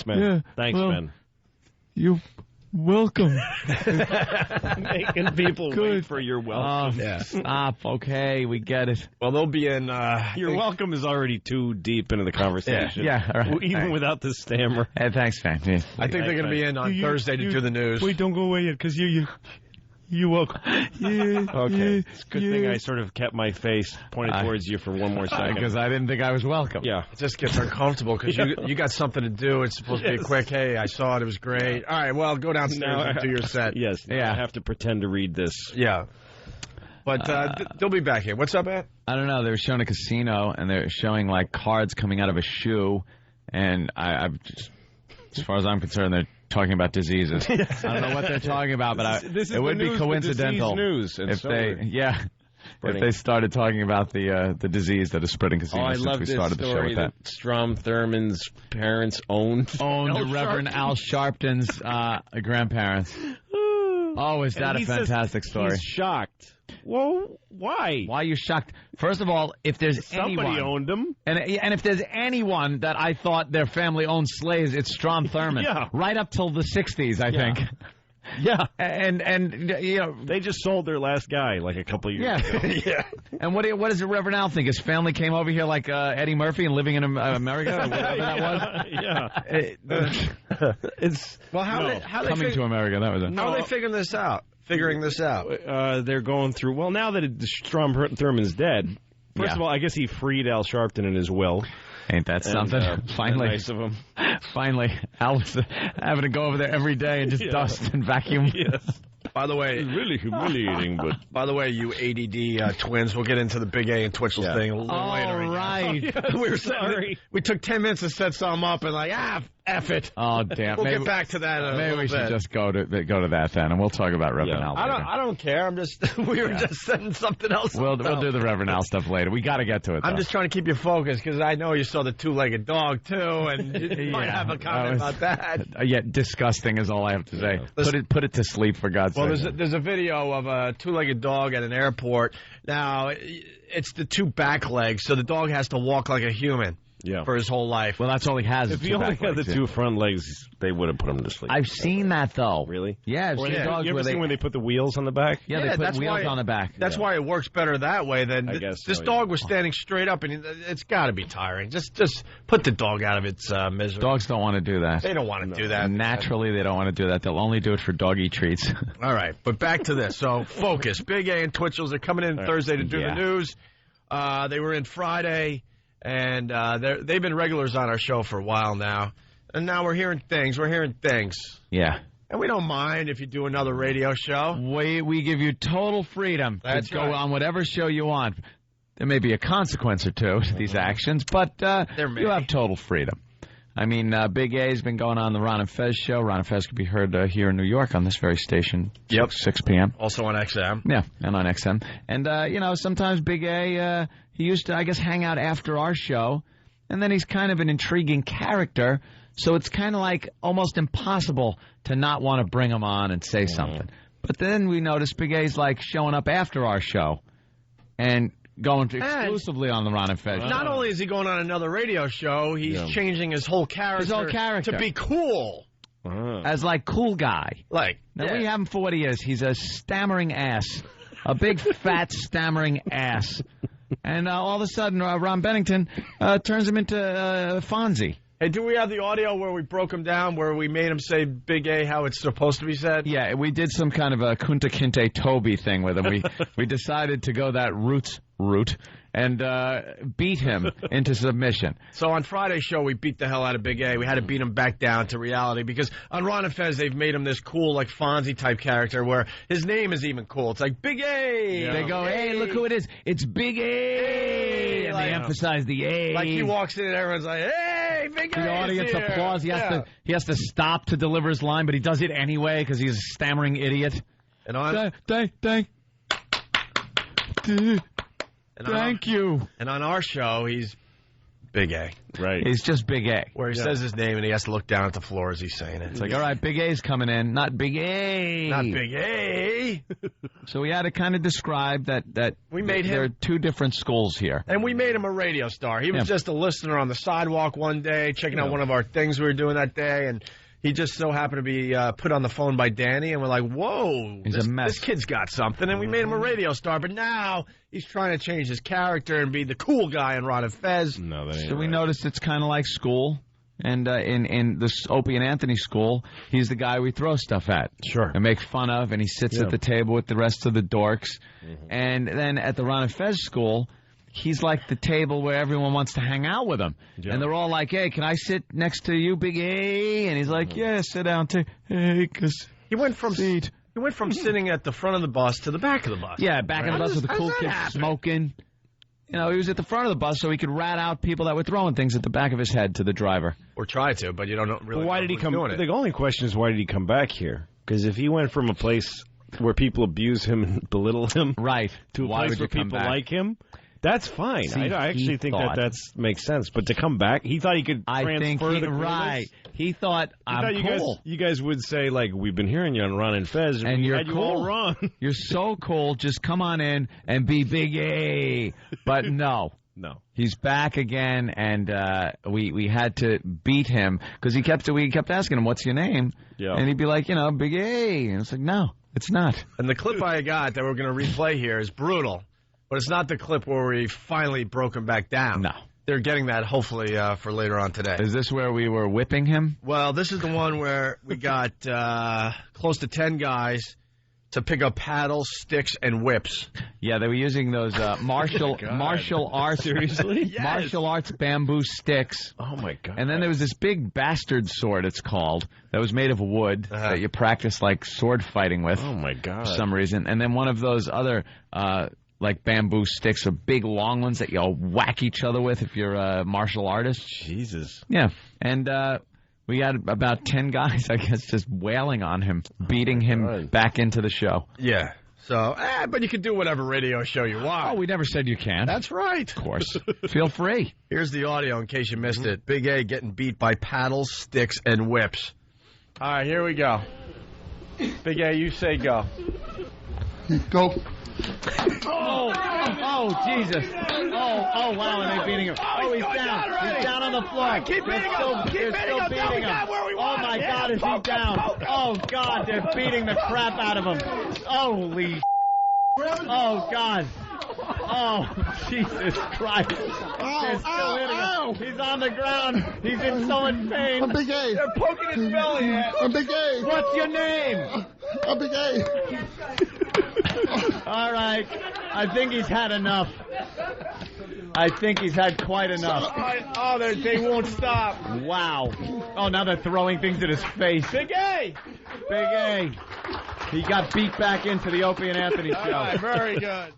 man. Yeah, man. You're welcome. Making people wait for your welcome. Stop. Okay, we get it. Well, they'll be in... your welcome is already too deep into the conversation. Yeah, all right. Even without the stammer. Hey, thanks, man. I think they're going to be in on Thursday to do the news. Wait, don't go away yet, because You're welcome. Okay. It's a good thing I sort of kept my face pointed towards you for one more second. Because I didn't think I was welcome. Yeah. It just gets uncomfortable because you got something to do. It's supposed to be a quick, hey, I saw it. It was great. All right, well, go downstairs and do your set. Yes. I have to pretend to read this. Yeah. But they'll be back here. What's up, Ed? I don't know. They were showing a casino, and they're showing, like, cards coming out of a shoe. And I've just, as far as I'm concerned, they're talking about diseases. I don't know what they're talking about, but it would be coincidental if they started talking about the disease that is spreading casinos since we started the show with that. Strom Thurmond's parents owned Reverend Al Sharpton's grandparents. Oh, is that a fantastic story? He's shocked. Well, why? Why are you shocked? First of all, if there's somebody owned them, and if there's anyone that I thought their family owned slaves, it's Strom Thurmond. Right up till the 60s, I think. Yeah, and you know they just sold their last guy like a couple of years ago. Yeah. And what does the Reverend Al think? His family came over here like Eddie Murphy and living in America, or whatever that was. It's how coming they to America. That was it. How are they figuring this out? They're going through. Well, now that Strom Thurmond's dead, first of all, I guess he freed Al Sharpton in his will. Ain't that something? Finally. Nice of him. Finally. Al was having to go over there every day and just dust and vacuum. Yes. By the way, it's really humiliating, but... By the way, you ADD twins, we'll get into the big A and Twitchell thing a little later. All right. We took 10 minutes to set something up and F it. Oh, damn. We'll get back to that in a Maybe we should bit. just go to that then, and we'll talk about Reverend Al later. I don't care. I'm just... we were just setting something else We'll do the Reverend Al stuff later. We got to get to it, though. I'm just trying to keep you focused, because I know you saw the two-legged dog, too, and you might have a comment about that. Yeah, disgusting is all I have to say. Put it to sleep, for God's sake. Well, there's a video of a two-legged dog at an airport. Now, it's the two back legs, so the dog has to walk like a human for his whole life. Well, that's all he has. If he only had the two front legs, they would have put him to sleep. I've seen that, though. Really? Yeah, I've seen dogs you ever seen when they put the wheels on the back? Yeah, they put wheels on the back. That's why it works better that way than... I guess this dog was standing straight up, and it's got to be tiring. Just put the dog out of its misery. Dogs don't want to do that. They don't want to do that. Naturally, they don't want to do that. They'll only do it for doggy treats. All right, but back to this. So, focus. Big A and Twitchells are coming in Thursday to do the news. They were in Friday, and they've been regulars on our show for a while now. And now we're hearing things. Yeah. And we don't mind if you do another radio show. We give you total freedom to go on whatever show you want. There may be a consequence or two to these actions, but you have total freedom. I mean, Big A's been going on the Ron and Fez show. Ron and Fez can be heard here in New York on this very station. 6 p.m. Also on XM. Yeah, and on XM. And, sometimes Big A, he used to, I guess, hang out after our show. And then he's kind of an intriguing character. So it's kind of like almost impossible to not want to bring him on and say something. But then we noticed Big A's like showing up after our show and going exclusively on the Ron and Fez show. Not only is he going on another radio show, he's changing his whole character to be cool. As like cool guy. Now we have him for what he is. He's a stammering ass. A big fat stammering ass. And all of a sudden Ron Bennington turns him into Fonzie. Hey, do we have the audio where we broke him down, where we made him say Big A how it's supposed to be said? Yeah, we did some kind of a Kunta Kinte Toby thing with him. We decided to go that route and beat him into submission. So on Friday's show, we beat the hell out of Big A. We had to beat him back down to reality because on Ron and Fez, they've made him this cool, like Fonzie-type character where his name is even cool. It's like Big A. Yeah. They go, hey, look who it is. It's Big A. And they emphasize the A. Like he walks in and everyone's like, hey, Big A. The audience here. applause. He has to stop to deliver his line, but he does it anyway because he's a stammering idiot. And on... Thank you. And on our show, he's Big A. Right. He's just Big A. Where he says his name and he has to look down at the floor as he's saying it. It's like, all right, Big A's coming in, not Big A. Not Big A. So we had to kind of describe that we made him, there are two different schools here. And we made him a radio star. He was just a listener on the sidewalk one day, checking out one of our things we were doing that day, and he just so happened to be put on the phone by Danny, and we're like, whoa, he's a mess. This kid's got something, and we made him a radio star, but now he's trying to change his character and be the cool guy in Ron and Fez. No, that ain't So we noticed it's kind of like school. And in this Opie and Anthony school, he's the guy we throw stuff at. Sure. And make fun of, and he sits at the table with the rest of the dorks. And then at the Ron and Fez school, he's like the table where everyone wants to hang out with him. Yeah. And they're all like, hey, can I sit next to you, Big A? And he's like, yeah, sit down too. Hey, because he went from sitting at the front of the bus to the back of the bus. Yeah, back of the bus with the cool kids smoking. You know, he was at the front of the bus so he could rat out people that were throwing things at the back of his head to the driver. Or try to, but you don't really. But why did he come? The only question is, why did he come back here? Because if he went from a place where people abuse him and belittle him, right, to a place where people like him, that's fine. See, I actually think that makes sense. But to come back, he thought he could transfer the coolness. Right. He thought, cool. You guys would say, like, we've been hearing you on Ron and Fez, and you're had cool. You all wrong. You're so cool. Just come on in and be Big A. But no. No. He's back again, and we had to beat him because we kept asking him, what's your name? Yeah. And he'd be like, Big A. And it's like, no, it's not. And the clip I got that we're going to replay here is brutal, but it's not the clip where we finally broke him back down. No. They're getting that, hopefully, for later on today. Is this where we were whipping him? Well, this is the one where we got close to 10 guys to pick up paddles, sticks, and whips. Yeah, they were using those martial arts. Seriously? Yes. Martial arts bamboo sticks. Oh, my God. And then there was this big bastard sword, it's called, that was made of wood that you practice, like, sword fighting with. Oh, my God. For some reason. And then one of those other... like bamboo sticks are big, long ones that you all whack each other with if you're a martial artist. Jesus. Yeah. And we had about 10 guys, I guess, just wailing on him, beating him back into the show. Yeah. So, but you can do whatever radio show you want. Oh, we never said you can't. That's right. Of course. Feel free. Here's the audio in case you missed it. Big A getting beat by paddles, sticks, and whips. All right, here we go. Big A, you say go. Go. Oh, Jesus. Oh, wow, and they're beating him. Oh, he's down. He's down on the floor. Keep beating him. They're still beating him. Oh, my God, is he down? Oh, God, they're beating the crap out of him. Holy Oh, God. Oh, Jesus Christ. They're still hitting him. He's on the ground. He's in so much pain. I'm Big A. They're poking his belly out. I'm Big A. What's your name? I'm Big A. All right. I think he's had enough. I think he's had quite enough. Oh, they won't stop. Wow. Oh, now they're throwing things at his face. Big A! Big A. He got beat back into the Opie and Anthony show. All right, very good.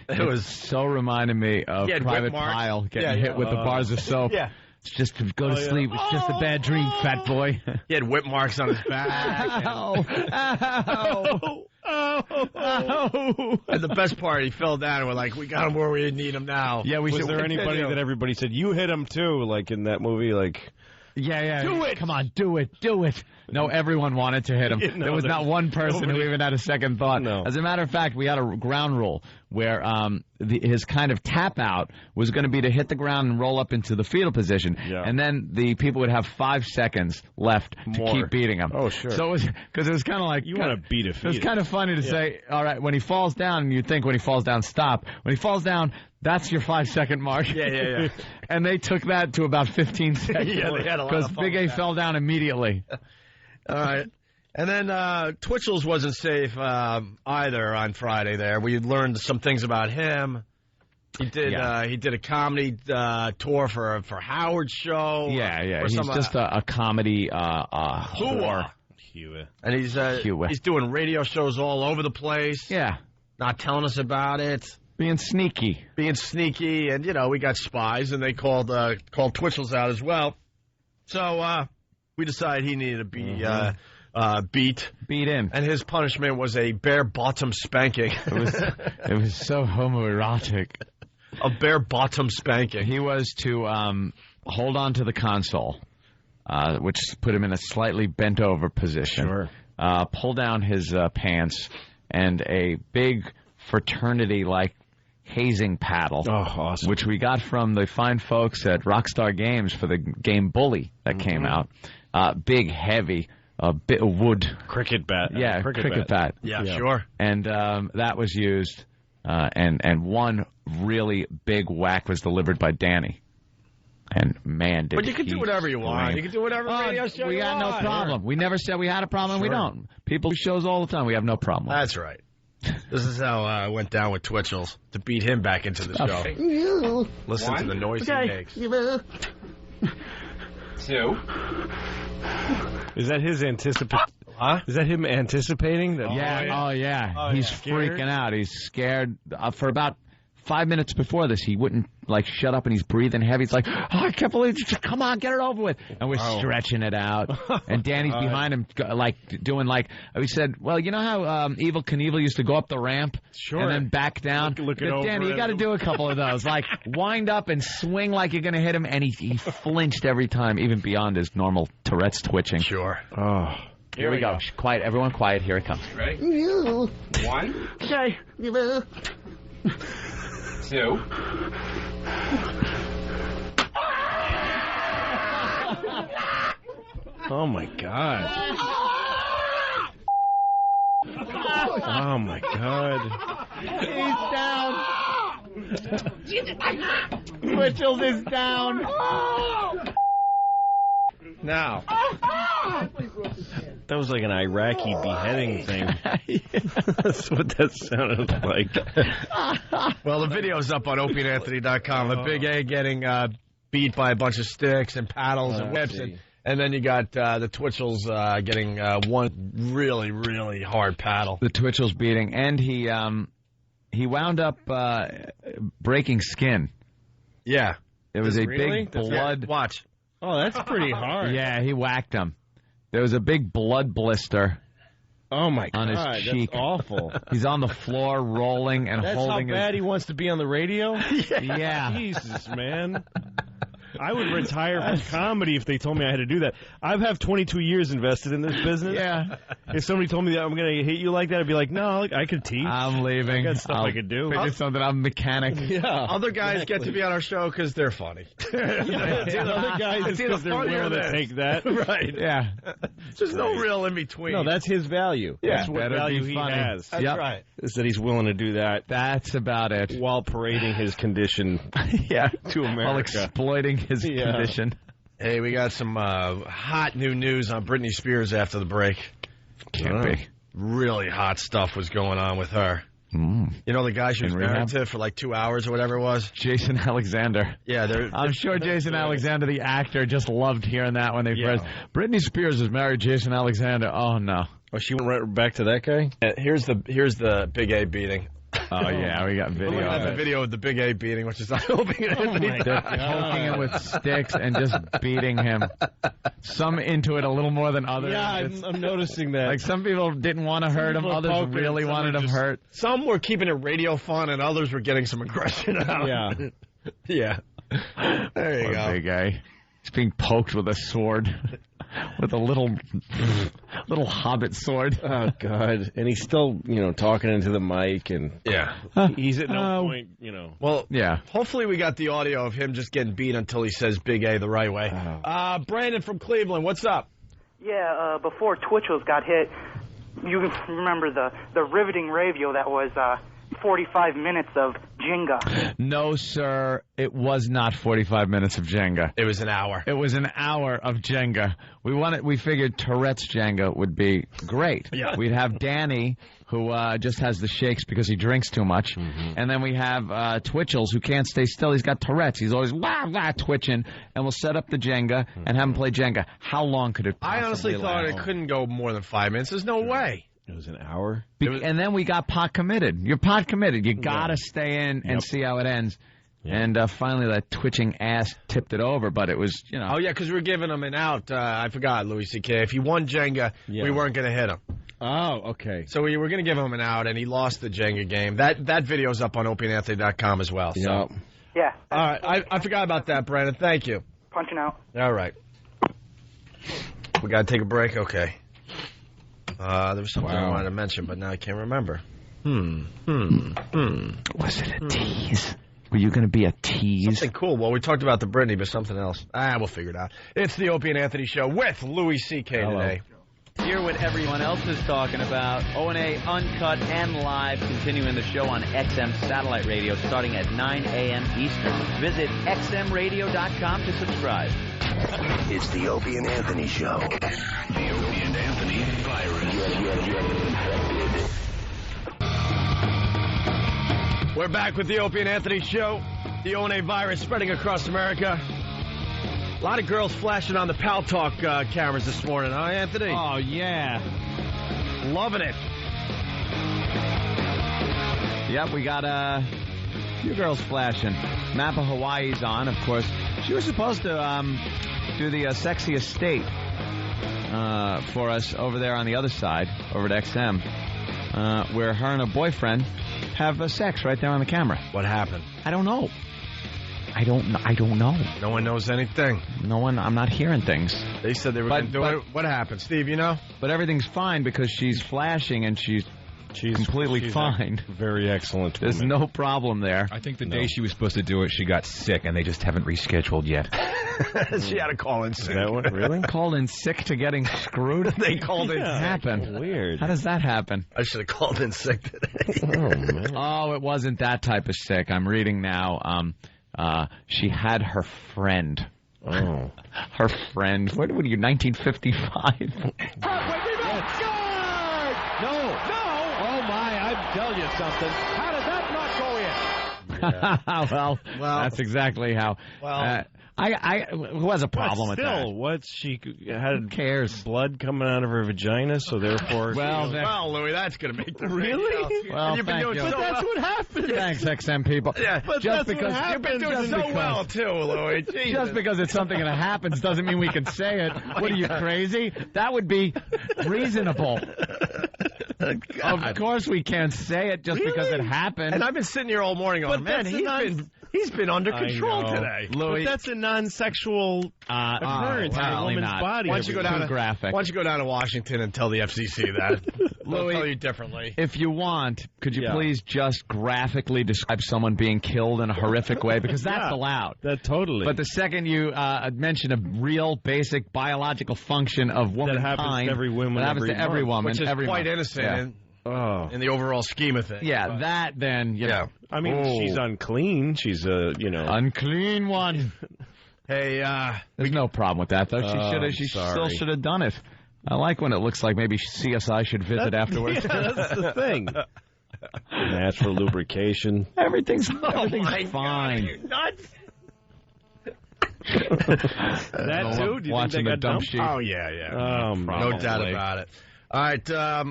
It was so reminding me of Private Pile getting hit with the bars of soap. Yeah. It's just to go to sleep. It's just a bad dream, fat boy. He had whip marks on his back. Ow. Ow. Oh. And the best part, he fell down and we're like, we got him where we need him now. Yeah, was there anybody that everybody said, you hit him too, like in that movie, like... Yeah. Do it! Come on, do it. No, everyone wanted to hit him. There was not one person who even had a second thought. No. As a matter of fact, we had a ground rule where his kind of tap out was going to be to hit the ground and roll up into the fetal position. Yeah. And then the people would have 5 seconds left to keep beating him. Oh, sure. So because it was kind of like... You want to beat a fetus. It was kind of funny to say, all right, when he falls down, and you'd think when he falls down, stop. When he falls down... That's your 5-second mark. Yeah. And they took that to about 15 seconds. Yeah, they had a lot of fun. Because Big A fell down immediately. All right. And then Twitchell's wasn't safe either on Friday there. We learned some things about him. He did a comedy tour for Howard's show. Yeah. He's just a comedy whore. And he's doing radio shows all over the place. Yeah. Not telling us about it. Being sneaky, and we got spies, and they called Twitchell's out as well. So we decided he needed to be beat in, and his punishment was a bare bottom spanking. It was so homoerotic. A bare bottom spanking. He was to hold on to the console, which put him in a slightly bent over position. Sure. Pull down his pants, and a big fraternity-like hazing paddle, awesome. Which we got from the fine folks at Rockstar Games for the game Bully that came out. Big, heavy, bit of wood. Cricket bat. Yeah, cricket bat. Yeah, sure. And that was used, and one really big whack was delivered by Danny. And man, did But you can do whatever you want. scream. You can do whatever radio show we you got want. no problem. We never said we had a problem. We don't. People do shows all the time. We have no problem. That's right. This is how I went down with Twitchell's to beat him back into the show. Listen to the noise he makes. 2. Is that his Huh? Is that him anticipating that? Yeah. Oh, yeah. He's freaking out. He's scared. For about 5 minutes before this, he wouldn't, like, shut up, and he's breathing heavy. He's like, oh, I can't believe it. Come on, get it over with. And we're stretching it out. And Danny's behind him, like, doing, like, we said, well, you know how Evel Knievel used to go up the ramp? Sure. And then back down? Look it over. Danny, you got to do a couple of those. Like, wind up and swing like you're going to hit him. And he flinched every time, even beyond his normal Tourette's twitching. Sure. Oh. Here we go. Quiet. Everyone quiet. Here it comes. Ready? 1. Okay. 2. Oh my God. Oh my God. He's down. Twitchell's is down. Now. That was like an Iraqi beheading thing. That's what that sounded like. Well, the video's up on opieandanthony.com. The Big A getting beat by a bunch of sticks and paddles and whips. And then you got the Twitchells getting one really, really hard paddle. The Twitchell's beating. And he wound up breaking skin. Yeah. It was a really? big blood. Watch. Oh, that's pretty hard. Yeah, he whacked him. There was a big blood blister. Oh my on God, his cheek. That's awful. He's on the floor rolling and that's holding. That's how bad he wants to be on the radio. Yeah. Jesus, man. I would retire from comedy if they told me I had to do that. I have 22 years invested in this business. Yeah. If somebody told me that I'm going to hit you like that, I'd be like, no, I could teach. I'm leaving. I got stuff I could do. Figure something. I'm a mechanic. Yeah. Other guys get to be on our show because they're funny. Other guys just because they're willing to take that. Right. Yeah. There's no real in between. No, that's his value. Yeah. That's what value he has. That's right. Is that he's willing to do that. That's about it. While parading his condition to America. While exploiting his condition. Hey, we got some hot new news on Britney Spears after the break. Can't be. Really hot stuff was going on with her. You know the guy she was married to for like 2 hours or whatever it was? Jason Alexander. Yeah, I'm sure Jason Alexander, the actor, just loved hearing that when they first. Britney Spears is married to Jason Alexander. Oh, no. Oh, she went right back to that guy? Here's the Big A beating. Oh, yeah, we got video. We got the video of the Big A beating, which is on Opie and Anthony. Poking him with sticks and just beating him. Some into it a little more than others. Yeah, I'm noticing that. Like some people didn't want to hurt him, others really wanted him hurt. Some were keeping it radio fun, and others were getting some aggression out. Yeah. Yeah. There you go. Big A. He's being poked with a sword. With a little hobbit sword. Oh, God. And he's still, talking into the mic. And he's at no point, Well, yeah. Hopefully we got the audio of him just getting beat until he says Big A the right way. Brandon from Cleveland, what's up? Yeah, before Twitchell's got hit, you remember the riveting radio that was 45 minutes of Jenga. No, sir. It was not 45 minutes of Jenga. It was an hour. It was an hour of Jenga. We figured Tourette's Jenga would be great. Yeah. We'd have Danny, who just has the shakes because he drinks too much. And then we have Twitchell's, who can't stay still. He's got Tourette's. He's always twitching. And we'll set up the Jenga and have him play Jenga. How long could it possibly I honestly thought it couldn't go more than 5 minutes. There's no way. It was an hour. And then we got pot committed. You're pot committed. You got to stay in and see how it ends. Yeah. And finally, that twitching ass tipped it over, but it was, Oh, yeah, because we were giving him an out. I forgot, Louis C.K. If he won Jenga, we weren't going to hit him. Oh, okay. So we were going to give him an out, and he lost the Jenga game. That video's up on opieandanthony.com as well. So. Yeah. All right. I forgot about that, Brandon. Thank you. Punching out. All right. We got to take a break? Okay. There was something I wanted to mention, but now I can't remember. Was it a tease? Were you going to be a tease? Something cool. Well, we talked about the Britney, but something else. We'll figure it out. It's the Opie and Anthony Show with Louis C.K. today. Hear what everyone else is talking about. O&A Uncut and Live, continuing the show on XM Satellite Radio starting at 9 a.m. Eastern. Visit xmradio.com to subscribe. It's the Opie and Anthony Show. The Opie and Anthony virus. We're back with the Opie and Anthony Show. The O&A virus spreading across America. A lot of girls flashing on the Pal Talk cameras this morning, huh, Anthony? Oh, yeah. Loving it. Yep, we got a few girls flashing. Map of Hawaii's on, of course. She was supposed to do the Sexy Estate for us over there on the other side, over at XM, where her and her boyfriend have sex right there on the camera. What happened? I don't know. I don't know. No one knows anything. No one. I'm not hearing things. They said they were going to do it. What happened, Steve? You know? But everything's fine because she's flashing and she's completely fine. Very excellent. There's no problem there. I think the day she was supposed to do it, she got sick, and they just haven't rescheduled yet. She had to call in sick. That one, really? Called in sick to getting screwed? They called in sick. Happen. Weird. How does that happen? I should have called in sick today. Oh, man. Oh, it wasn't that type of sick. I'm reading now. She had her friend. Oh. Her friend. What are you, 1955? No. Oh, my, I tell you something. How did that not go in? well, that's exactly how. Well, who has a problem with that? What she had? Who cares? Blood coming out of her vagina, so therefore. Well, Louie, that's going to make the really. Well, you've been doing you. so But that's what happened. Thanks, XM people. Yeah, but just because you've been doing so well too, Louie. Just because it's something that happens doesn't mean we can say it. What are you, crazy? That would be reasonable. Of course we can't say it just because it happened. And I've been sitting here all morning going, man, he's been under control today. Louis, but that's a non-sexual occurrence in a woman's body. Why don't you go down to Washington and tell the FCC that? They'll tell you differently. If you want, could you please just graphically describe someone being killed in a horrific way? Because that's allowed. That totally. But the second you mention a real basic biological function of womankind, that happens to every woman, that happens to every woman, which is quite innocent. Yeah. In the overall scheme of things. Yeah, that then, you know. I mean, she's unclean. She's a, unclean one. Hey, there's no problem with that, though. She still should have done it. I like when it looks like maybe CSI should visit afterwards. Yeah, that's the thing. Natural lubrication. Everything's fine. God, you're nuts. That too? Do you watching think the dump sheet? Oh, yeah. No doubt about it. All right,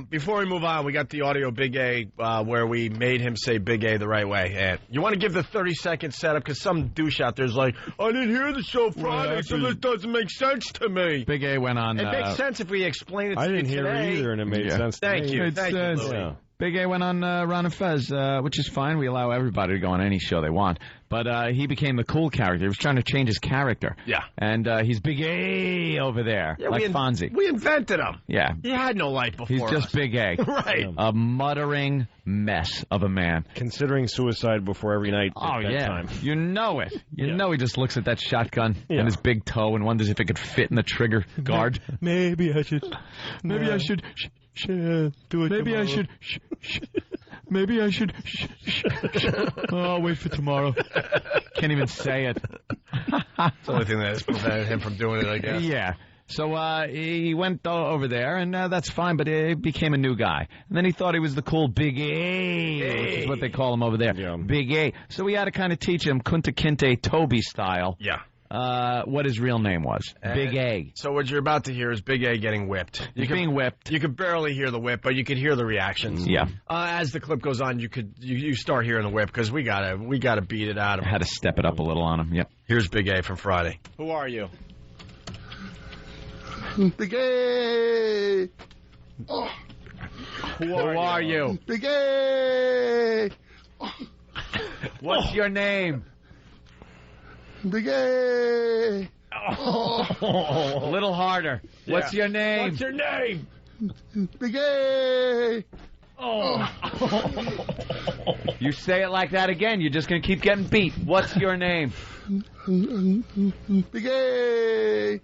before we move on, we got the audio Big A where we made him say Big A the right way. And you want to give the 30-second setup because some douche out there's like, I didn't hear the show Friday, so this doesn't make sense to me. Big A went on. It makes sense if we explain it to you I didn't hear it either, and it made sense to me. Thank you. Thank you, Louie. Big A went on Ron and Fez, which is fine. We allow everybody to go on any show they want. But he became the cool character. He was trying to change his character. Yeah. And he's Big A over there, like Fonzie. We invented him. Yeah. He had no life before He's just Big A. Right. A muttering mess of a man. Considering suicide before every night at bedtime. You know it. You know he just looks at that shotgun and his big toe and wonders if it could fit in the trigger guard. Maybe I should. Maybe I should. Do it. Maybe I should. Maybe I should. Oh, I'll wait for tomorrow. Can't even say it. It's the only thing that has prevented him from doing it, I guess. Yeah. So he went over there, and that's fine, but he became a new guy. And then he thought he was the cool Big A, which is what they call him over there. Yeah. Big A. So we had to kind of teach him Kunta Kinte Toby style. Yeah. What his real name was. Big A. So what you're about to hear is Big A getting whipped. Being whipped. You could barely hear the whip, but you could hear the reactions. Yeah. As the clip goes on, you start hearing the whip because we gotta beat it out of him. I had to step it up a little on him. Yep. Here's Big A from Friday. Who are you? Big A. Oh. Who are you? Big A. What's your name? Big A. A little harder. What's your name? What's your name? Big A. You say it like that again, you're just going to keep getting beat. What's your name? Big A.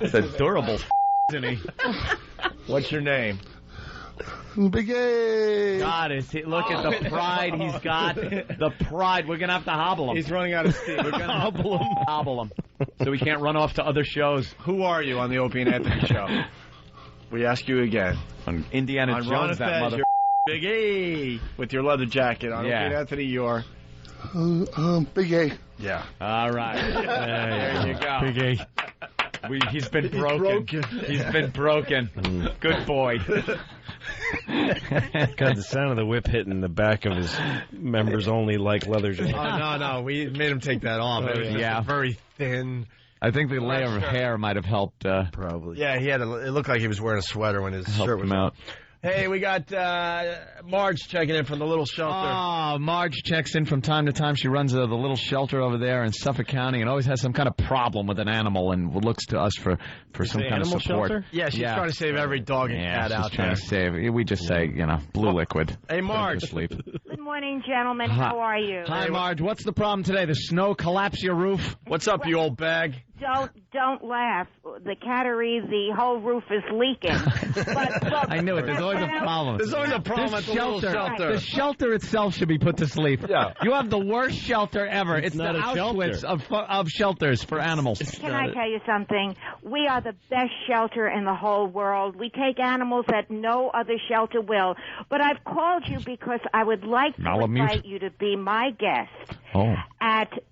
It's a durable isn't he? What's your name? Big A. God, look at the pride he's got. The pride. We're going to have to hobble him. He's running out of steam. We're going to hobble him. So we can't run off to other shows. Who are you on the Opie and Anthony show? We ask you again. On Indiana on Jones, that mother. Big A with your leather jacket. On Opie and Anthony, you're... Big A. Yeah. All right. There you go. Big A. He's been broken. He's been broken. Good boy. God, the sound of the whip hitting the back of his members only like leather jacket. Oh, no. We made him take that off. It was just very thin. I think the layer of hair might have helped. Probably. Yeah, it looked like he was wearing a sweater when his shirt was out. Hey, we got Marge checking in from the little shelter. Oh, Marge checks in from time to time. She runs the little shelter over there in Suffolk County and always has some kind of problem with an animal and looks to us for some kind of support. Shelter? Yeah, she's trying to save every dog and cat out there. Trying to save. We just say, blue liquid. Hey, Marge. Sleep. Good morning, gentlemen. How are you? Hi, Marge. What's the problem today? The snow collapse your roof? What's up, you old bag? Don't laugh. The cattery, the whole roof is leaking. But look, I knew it. There's always a problem. There's always a problem at the little shelter. The shelter itself should be put to sleep. Yeah. You have the worst shelter ever. It's the Auschwitz of shelters for animals. Can I tell you something? We are the best shelter in the whole world. We take animals that no other shelter will. But I've called you because I would like to invite you to be my guest.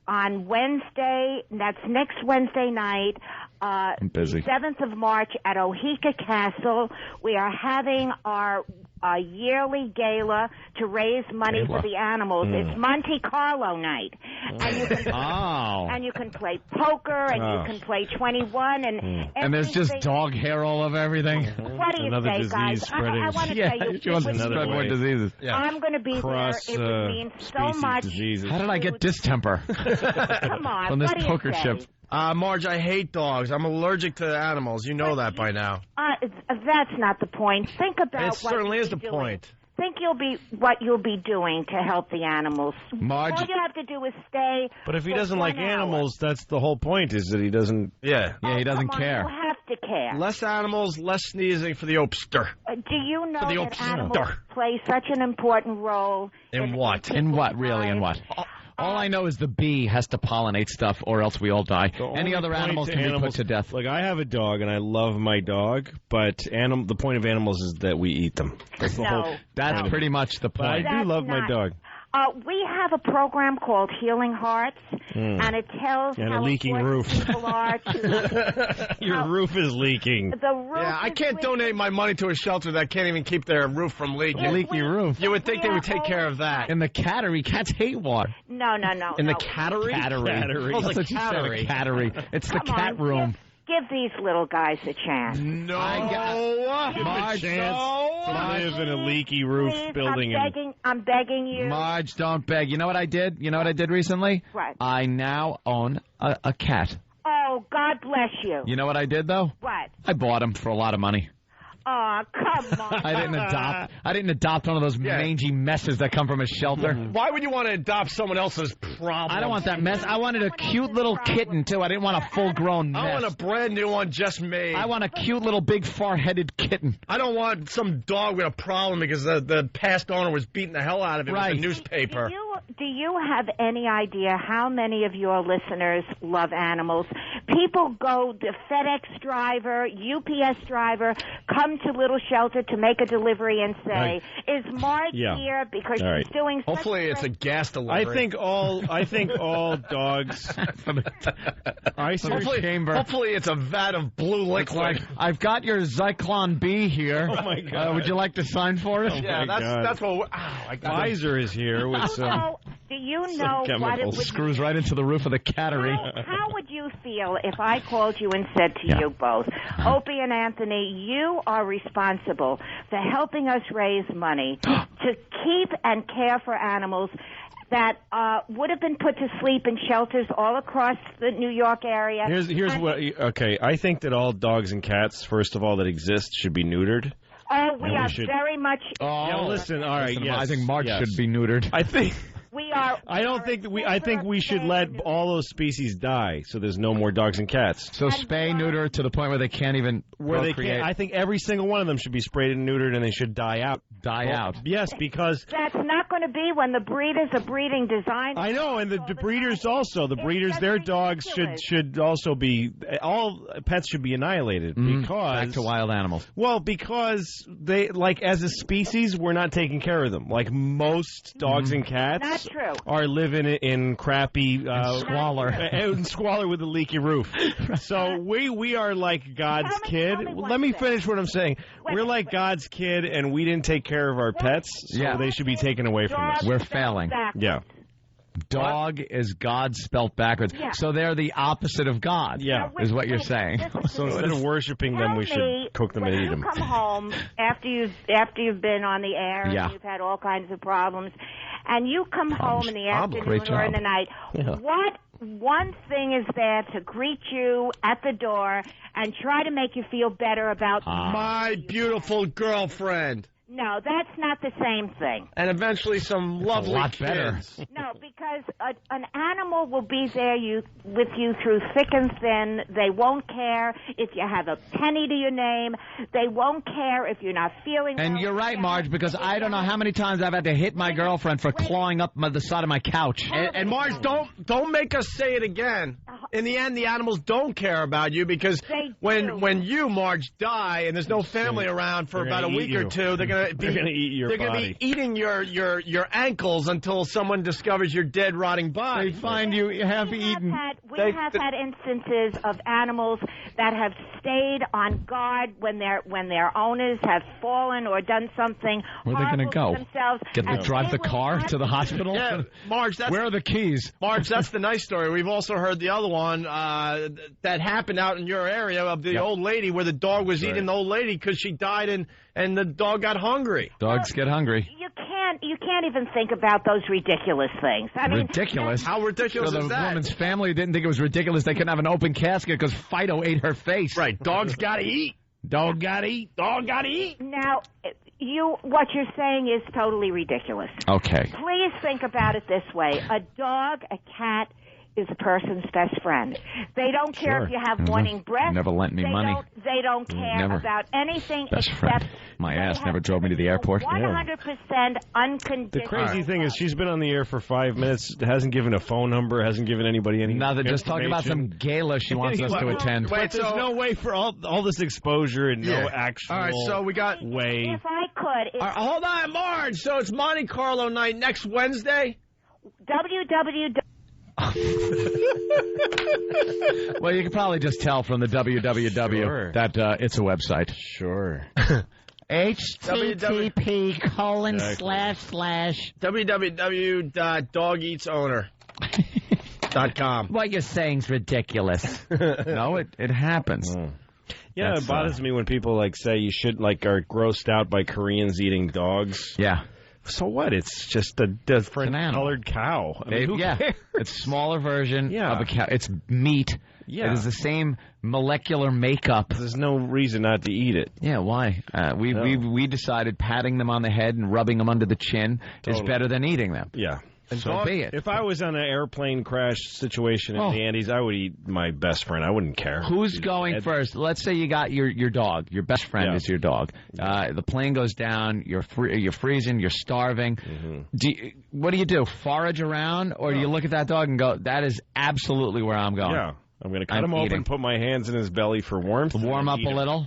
On Wednesday, that's next Wednesday night, I'm busy. 7th of March at Oheka Castle. We are having our yearly gala to raise money for the animals. It's Monte Carlo night. And you can and you can play poker and you can play 21 and there's just dog hair all over everything. What do you say, guys? I want to tell you. She wants to spread more diseases. I'm going to be there. It would mean so much. Diseases. How did I get distemper? Come on. From this what do poker you say? chip. Marge, I hate dogs. I'm allergic to animals. You know that by now. That's not the point. Think about it certainly is the point. Think what you'll be doing to help the animals. Marge, all you have to do is stay. But if he doesn't like animals, that's the whole point. Is that he doesn't? Yeah, he doesn't care. You have to care. Less animals, less sneezing for the Opster. Do you know that animals play such an important role in what? In what? Really? In what? All I know is the bee has to pollinate stuff, or else we all die. Any other animals can be put to death. Like, I have a dog, and I love my dog, but the point of animals is that we eat them. That's the whole. That's pretty much the point. But I do love my dog. We have a program called Healing Hearts, and it tells and how a leaking roof. people are to... Your roof is leaking. The roof I can't donate my money to a shelter that can't even keep their roof from leaking. Leaky roof. You would think they would take care of that. In the cattery, cats hate water. No. In the cattery? Cattery. Oh, That's what you said, a cattery. It's the cat room. Give these little guys a chance. No. Marge, live in a leaky roof building. I'm begging you. Marge, don't beg. You know what I did? You know what I did recently? What? I now own a cat. Oh, God bless you. You know what I did, though? What? I bought him for a lot of money. Oh, come on. I didn't adopt one of those mangy messes that come from a shelter. Why would you want to adopt someone else's problem? I don't want that mess. I wanted a cute little kitten, too. I didn't want a full-grown mess. I want a brand new one just made. I want a cute little big far-headed kitten. I don't want some dog with a problem because the past owner was beating the hell out of it with the newspaper. Do you have any idea how many of your listeners love animals? People go, the FedEx driver, UPS driver, come to Little Shelter to make a delivery and say, "Is Marge here because she's doing?" Hopefully, it's a gas delivery. I think all dogs. Hopefully, it's a vat of blue liquid. Like, I've got your Zyklon B here. Oh my God! Would you like to sign for it? That's what. Pfizer is here with some. Do you know what it would screws right into the roof of the cattery? How would you feel if I called you and said to you both, Opie and Anthony, you are responsible for helping us raise money to keep and care for animals that would have been put to sleep in shelters all across the New York area. Here's what. Okay, I think that all dogs and cats, first of all, that exist should be neutered. Oh, we are very much. Oh, yeah, listen. All right. Yes, I think Marge should be neutered. I think. We are. I don't think that I think we should let all those species die, so there's no more dogs and cats. So spay, neuter to the point where they can't even procreate. They can't. I think every single one of them should be sprayed and neutered, and they should die out. Out. Yes, because that's not going to be when the breeders are breeding design. I know, and the breeders also. The breeders, their dogs should also be. All pets should be annihilated because back to wild animals. Well, because they as a species, we're not taking care of them. Like most dogs and cats. True. Are living in crappy squalor, squalor with a leaky roof. So we are like God's kid. Let me finish what I'm saying. We're like God's kid, and we didn't take care of our pets, so they should be taken away from us. We're failing. Yeah. Dog is God spelt backwards. Yeah. So they're the opposite of God. Yeah. Is what you're saying. So instead of worshiping them, we should cook them and eat them. When you come home after you've been on the air and you've had all kinds of problems, and you come home in the afternoon or in the night, what one thing is there to greet you at the door and try to make you feel better about my beautiful girlfriend? No, that's not the same thing. And eventually some lovely kids. Better. No, because an animal will be there with you through thick and thin. They won't care if you have a penny to your name. They won't care if you're not feeling well. And you're right, Marge, because I don't know how many times I've had to hit my girlfriend for clawing up the side of my couch. And Marge, don't make us say it again. In the end, the animals don't care about you because when you, Marge, die and there's no family around for about a week or two, they're going to eat your body. They're going to be eating your ankles until someone discovers your dead, rotting body. They find you half-eaten. We have had instances of animals that have stayed on guard when their owners have fallen or done something. Where are they going to go? Get to drive the car to the hospital? Yeah, Marge. Where are the keys? Marge, that's the nice story. We've also heard the other one that happened out in your area of the old lady where the dog was eating the old lady because she died and the dog got hungry. Dogs get hungry. You can't even think about those ridiculous things. I mean, ridiculous? How ridiculous is that? The woman's family didn't think it was ridiculous. They couldn't have an open casket because Fido ate her face. Right. Dogs got to eat. Dog got to eat. Dog got to eat. Now, what you're saying is totally ridiculous. Okay. Please think about it this way. A dog, a cat, is a person's best friend. They don't care if you have morning breath. Never lent me money. They don't care about anything best friend. My ass never drove me to the airport. 100% unconditional. The crazy thing is she's been on the air for 5 minutes, hasn't given a phone number, hasn't given anybody any Nothing, just talking about some gala she wants us to attend. Wait, there's no way for all this exposure and no actual All right, so we got way. If I could. Hold on, Marge. So it's Monte Carlo night next Wednesday? Well, you can probably just tell from the www that it's a website. Sure. http:// www.dogeatsowner.com. What you're saying's ridiculous. No, it happens. Yeah, it bothers me when people say you should are grossed out by Koreans eating dogs. Yeah. So what? It's just a different colored cow. I mean, who cares? It's a smaller version of a cow. It's meat. Yeah. It is the same molecular makeup. There's no reason not to eat it. Yeah, why? We decided patting them on the head and rubbing them under the chin is better than eating them. Yeah. And so be it. If I was on an airplane crash situation in the Andes, I would eat my best friend. I wouldn't care. Who's going first? Let's say you got your dog. Your best friend is your dog. The plane goes down. You're freezing. You're starving. Mm-hmm. What do you do? Forage around, or do you look at that dog and go, "That is absolutely where I'm going"? Yeah, I'm going to cut him open, put my hands in his belly for warmth, warm up a little.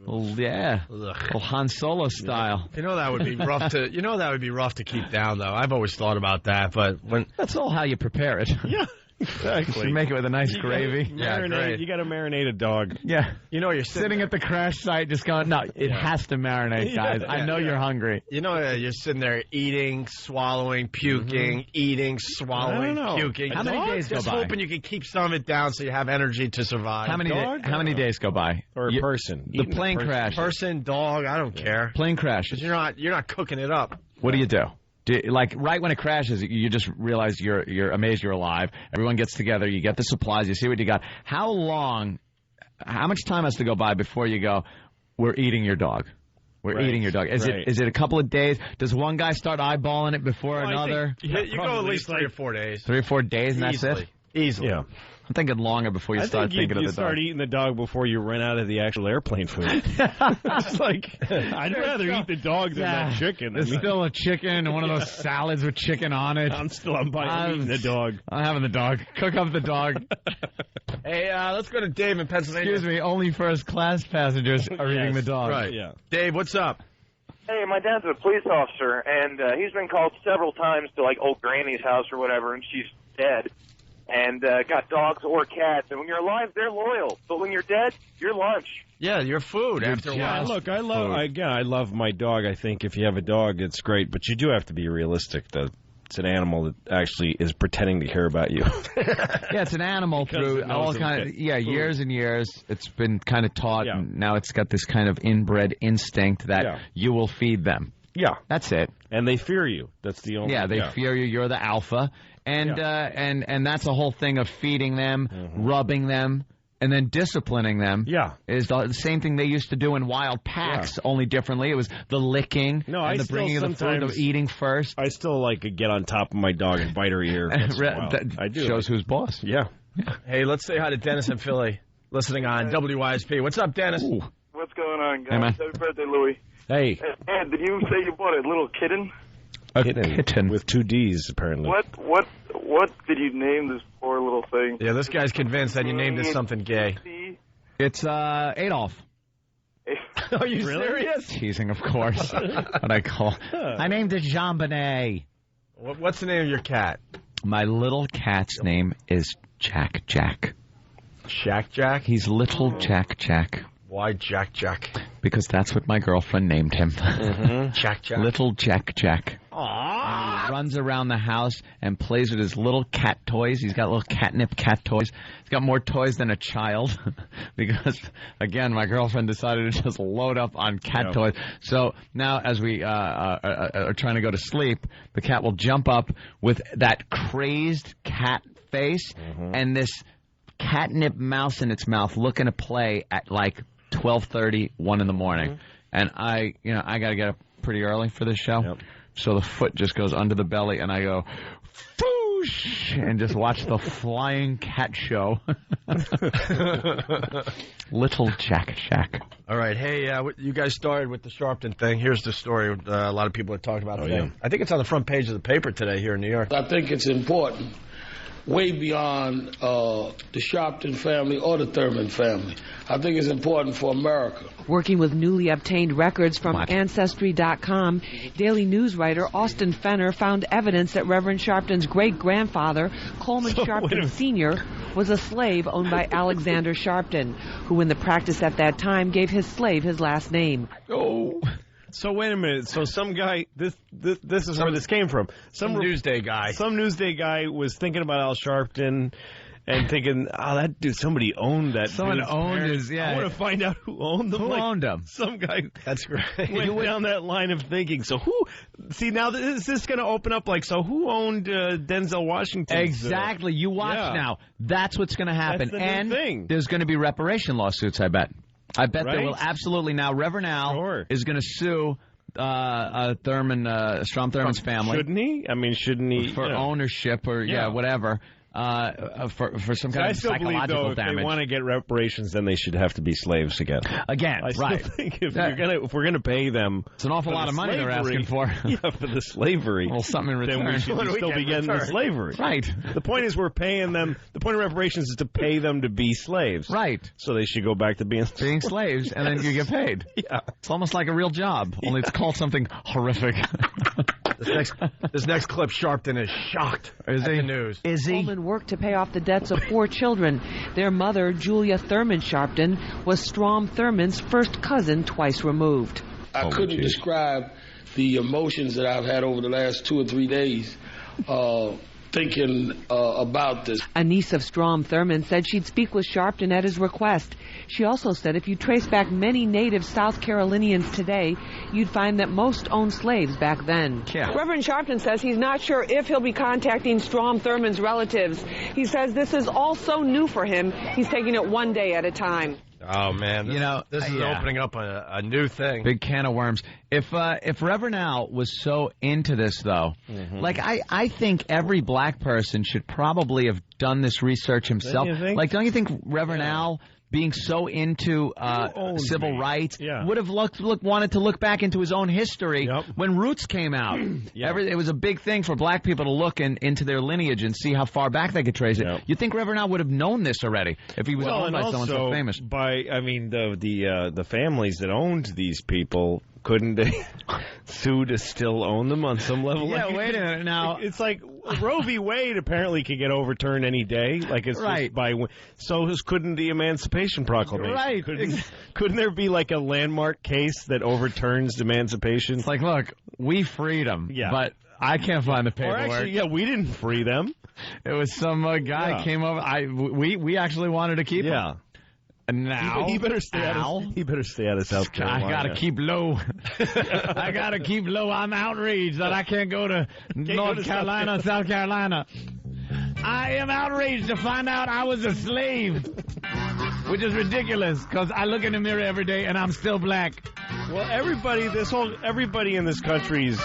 Well, yeah, little Han Solo style. You know that would be rough to. You know that would be rough to keep down, though. I've always thought about that, but that's all how you prepare it. Yeah, exactly. You make it with a nice gravy. Great. You got to marinate a dog. Yeah, you're sitting at the crash site, just going, no, it has to marinate, guys. I know you're hungry. You're sitting there eating, swallowing, puking, eating, swallowing, puking. How many days go by? Just hoping you can keep some of it down so you have energy to survive. How many days go by? Or a person? The plane crash. Person, dog, I don't care. Plane crashes. You're not cooking it up. What do you do? Like right when it crashes, you just realize you're amazed you're alive. Everyone gets together, you get the supplies, you see what you got. How much time has to go by before you go, we're eating your dog? We're eating your dog. Is it a couple of days? Does one guy start eyeballing it before another? You go at least 3 or 4 days. 3 or 4 days, and that's it? Easily. Yeah. I'm thinking longer before you start thinking of the dog. You start eating the dog before you run out of the actual airplane food. It's like, I'd rather eat the dog than that chicken. There's still a chicken and one of those salads with chicken on it. I'm eating the dog. I'm having the dog. Cook up the dog. Hey, let's go to Dave in Pennsylvania. Excuse me, only first-class passengers are eating the dog. Right. Yeah. Dave, what's up? Hey, my dad's a police officer, and he's been called several times to, like, old Granny's house or whatever, and she's dead. And got dogs or cats. And when you're alive, they're loyal. But when you're dead, you're lunch. Yeah, you're food after a while. Look, I love my dog. I think if you have a dog, it's great. But you do have to be realistic that it's an animal that actually is pretending to care about you. Yeah, it's an animal through all kind of years and years. It's been kind of taught, and now it's got this kind of inbred instinct that you will feed them. Yeah, that's it. And they fear you. That's the only. Yeah, they fear you. You're the alpha, and that's a whole thing of feeding them, rubbing them, and then disciplining them. Yeah, is the same thing they used to do in wild packs, only differently. It was the licking and the bringing of the food, the eating first. I still like to get on top of my dog and bite her ear. I do. Shows who's boss. Yeah. Hey, let's say hi to Dennis in Philly, listening on WYSP. What's up, Dennis? Ooh. What's going on, guys? Hey, man. Happy birthday, Louie. Hey. Ed, did you say you bought a little kitten? A kitten with 2 D's, apparently. What did you name this poor little thing? Yeah, this guy's convinced that you named it something gay. It's Adolf. Are you serious? Teasing, of course. What I call. I named it Jean Bonnet. What's the name of your cat? My little cat's name is Jack Jack. Jack? He's little Jack Jack. Why Jack? Because that's what my girlfriend named him. Jack. Little Jack Jack. Aww. And he runs around the house and plays with his little cat toys. He's got little catnip cat toys. He's got more toys than a child. Because, again, my girlfriend decided to just load up on cat toys. So now as we are trying to go to sleep, the cat will jump up with that crazed cat face and this catnip mouse in its mouth looking to play at like 12:30, 1 in the morning. And I got to get up pretty early for this show. So the foot just goes under the belly and I go, foosh, and just watch the flying cat show. Little Jack Shack. All right. Hey, you guys started with the Sharpton thing. Here's the story a lot of people are talking about today. I think it's on the front page of the paper today here in New York. I think it's important, way beyond the Sharpton family or the Thurman family. I think it's important for America. Working with newly obtained records from Ancestry.com, Daily News writer Austin Fenner found evidence that Reverend Sharpton's great-grandfather, Coleman Sharpton Sr., was a slave owned by Alexander Sharpton, who in the practice at that time gave his slave his last name. Oh. So wait a minute. So some guy, this is where this came from. Some Newsday guy. Some Newsday guy was thinking about Al Sharpton and thinking, that dude, somebody owned that. Someone owned his, I want to find out who owned them. Who owned them? Some guy. That's great. Went down that line of thinking. So who? See, now is this going to open up like, so who owned Denzel Washington? Exactly. You watch now. That's what's going to happen. That's the new thing. There's going to be reparation lawsuits, I bet. There will absolutely. Now, Reverend Al is going to sue Strom Thurman's family. Shouldn't he? I mean, shouldn't he? For ownership or, whatever. For some kind of psychological damage. I still believe, though, if they want to get reparations, then they should have to be slaves again. I still think if we're gonna pay them, it's an awful lot of money they're asking for. For the slavery. Well, something in return. Then we should still be getting the slavery. Right. The point is, we're paying them. The point of reparations is to pay them to be slaves. Right. So they should go back to being slaves, and then you get paid. Yeah. It's almost like a real job, only it's called something horrific. This next clip, Sharpton is shocked at the news. Is he? Coleman worked to pay off the debts of 4 children. Their mother, Julia Thurman Sharpton, was Strom Thurman's first cousin twice removed. I couldn't describe the emotions that I've had over the last 2 or 3 days. thinking about this. A niece of Strom Thurmond said she'd speak with Sharpton at his request. She also said if you trace back many native South Carolinians today, you'd find that most owned slaves back then. Yeah. Reverend Sharpton says he's not sure if he'll be contacting Strom Thurmond's relatives. He says this is all so new for him, he's taking it one day at a time. Oh, man. This is opening up a new thing. Big can of worms. If Reverend Al was so into this, though, like, I think every black person should probably have done this research himself. Like, don't you think Reverend Al, being so into civil rights, would have wanted to look back into his own history when Roots came out? It was a big thing for black people to look into their lineage and see how far back they could trace it. You think Reverend Al would have known this already if he was owned by someone so famous? The families that owned these people, couldn't they sue to still own them on some level? Yeah, wait a minute now. It's like Roe v. Wade apparently could get overturned any day. Like it's just by couldn't the Emancipation Proclamation? Right. Couldn't there be like a landmark case that overturns emancipation? It's like, look, we freed them, but I can't find the paperwork. Or actually, we didn't free them. It was some guy came over. We actually wanted to keep them. Now he better stay out of South Carolina. I gotta keep low. I gotta keep low. I'm outraged that I can't go to North Carolina, South Carolina. I am outraged to find out I was a slave, which is ridiculous because I look in the mirror every day and I'm still black. Well, everybody in this country's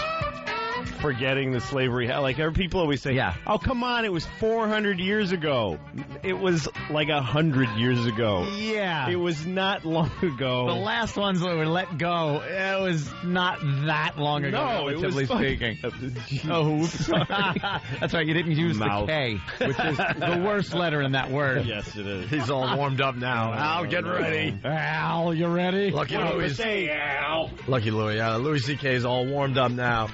forgetting the slavery. Like, people always say, oh, come on, it was 400 years ago. It was like 100 years ago. Yeah. It was not long ago. The last ones that were let go, it was not that long ago, relatively speaking. Oh, oops. That's right, you didn't use the K, which is the worst letter in that word. Yes, it is. He's all warmed up now. Al, get ready. Al, you ready? Lucky Louis. Lucky Louis. Louis C.K. is all warmed up now.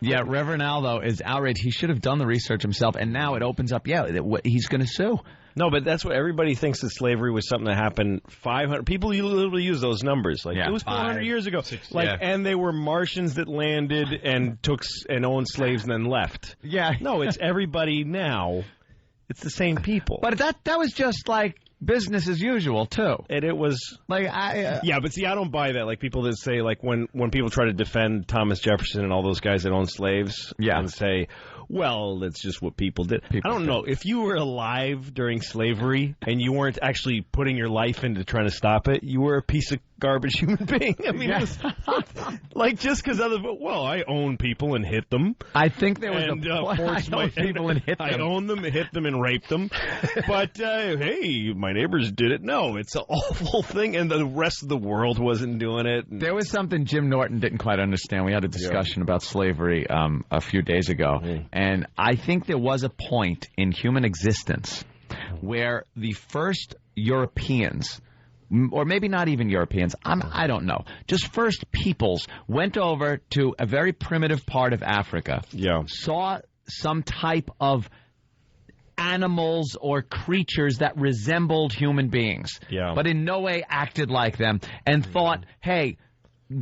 Yeah, Reverend Al, though, is outraged. He should have done the research himself, and now it opens up, he's going to sue. No, but that's what everybody thinks that slavery was something that happened 500. People literally use those numbers. Like, it was 400 years ago. And they were Martians that landed and owned slaves and then left. Yeah. No, it's everybody now. It's the same people. But that was just like business as usual, too. And it was like but see, I don't buy that. Like people that say, like when people try to defend Thomas Jefferson and all those guys that owned slaves, and say, well, that's just what people did. I don't know. If you were alive during slavery and you weren't actually putting your life into trying to stop it, you were a piece of garbage human being. I mean, it was, like, just because I own people and hit them. I think there was people and hit them. I own them, hit them, and raped them. But hey, my neighbors did it. No, it's an awful thing, and the rest of the world wasn't doing it. There was something Jim Norton didn't quite understand. We had a discussion about slavery a few days ago, and I think there was a point in human existence where the first Europeans, or maybe not even Europeans, I don't know, just first peoples went over to a very primitive part of Africa, saw some type of animals or creatures that resembled human beings, but in no way acted like them, and thought, hey,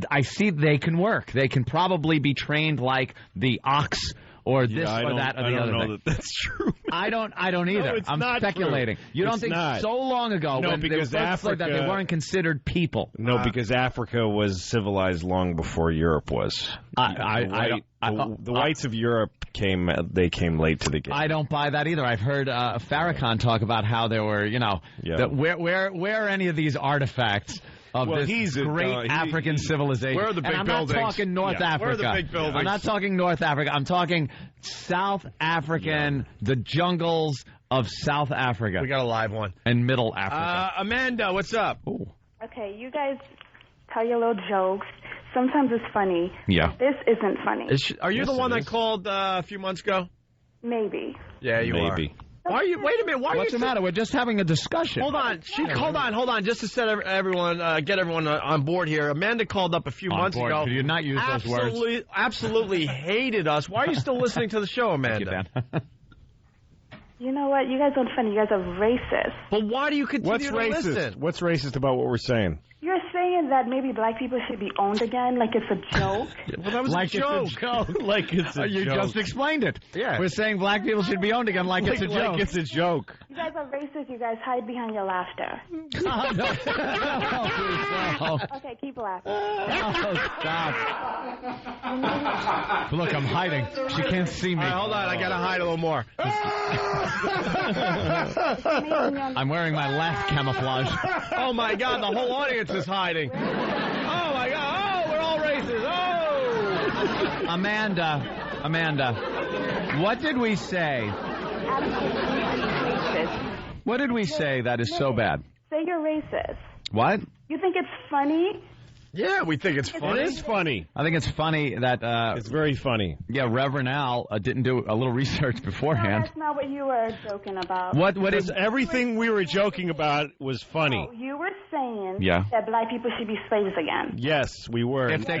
I see they can work. They can probably be trained like the ox or this or that or the other thing. I don't know that that's true. I don't either. No, I'm speculating. True. You don't think so long ago when because that they weren't considered people? No, because Africa was civilized long before Europe was. The whites of Europe came late to the game. I don't buy that either. I've heard Farrakhan talk about how there were, where are any of these artifacts of this great African civilization? Where are the big buildings? I'm not talking North Africa. Where are the big buildings? I'm not talking North Africa. I'm talking South African, the jungles of South Africa. We got a live one. And Middle Africa. Amanda, what's up? Ooh. Okay, you guys tell your little jokes. Sometimes it's funny. Yeah. This isn't funny. Are you the one that called a few months ago? Maybe. Yeah, you are. Why are you? Wait a minute. What's the matter? We're just having a discussion. Hold on. Hold on. Just to set everyone, get everyone on board here. Amanda called up a few months ago. Could you not use those words? Absolutely hated us. Why are you still listening to the show, Amanda? You know what? You guys aren't funny. You guys are racist. But why do you continue to listen? What's racist about what we're saying? You're saying that maybe black people should be owned again, like it's a joke? Well, that was like a joke. It's a joke. Like it's a You joke. just explained it. Yeah. We're saying black people should be owned again like it's a joke. Like it's a joke. You guys are racist. You guys hide behind your laughter. No. Okay, keep laughing. Stop. Look, I'm hiding. She can't see me. All right, hold on. I got to hide a little more. I'm wearing my laugh camouflage. Oh, my God. The whole audience is hiding. Oh, my God. Oh, we're all racist. Oh. Amanda, what did we say? What did we say that is so bad? Say you're racist. What? You think it's funny? Yeah, we think it's funny. It is funny. I think it's funny that... it's very funny. Yeah, Reverend Al didn't do a little research beforehand. No, that's not what you were joking about. What is... Everything we were joking about was funny. Oh, you were saying Yeah. that black people should be slaves again. Yes, we were. If they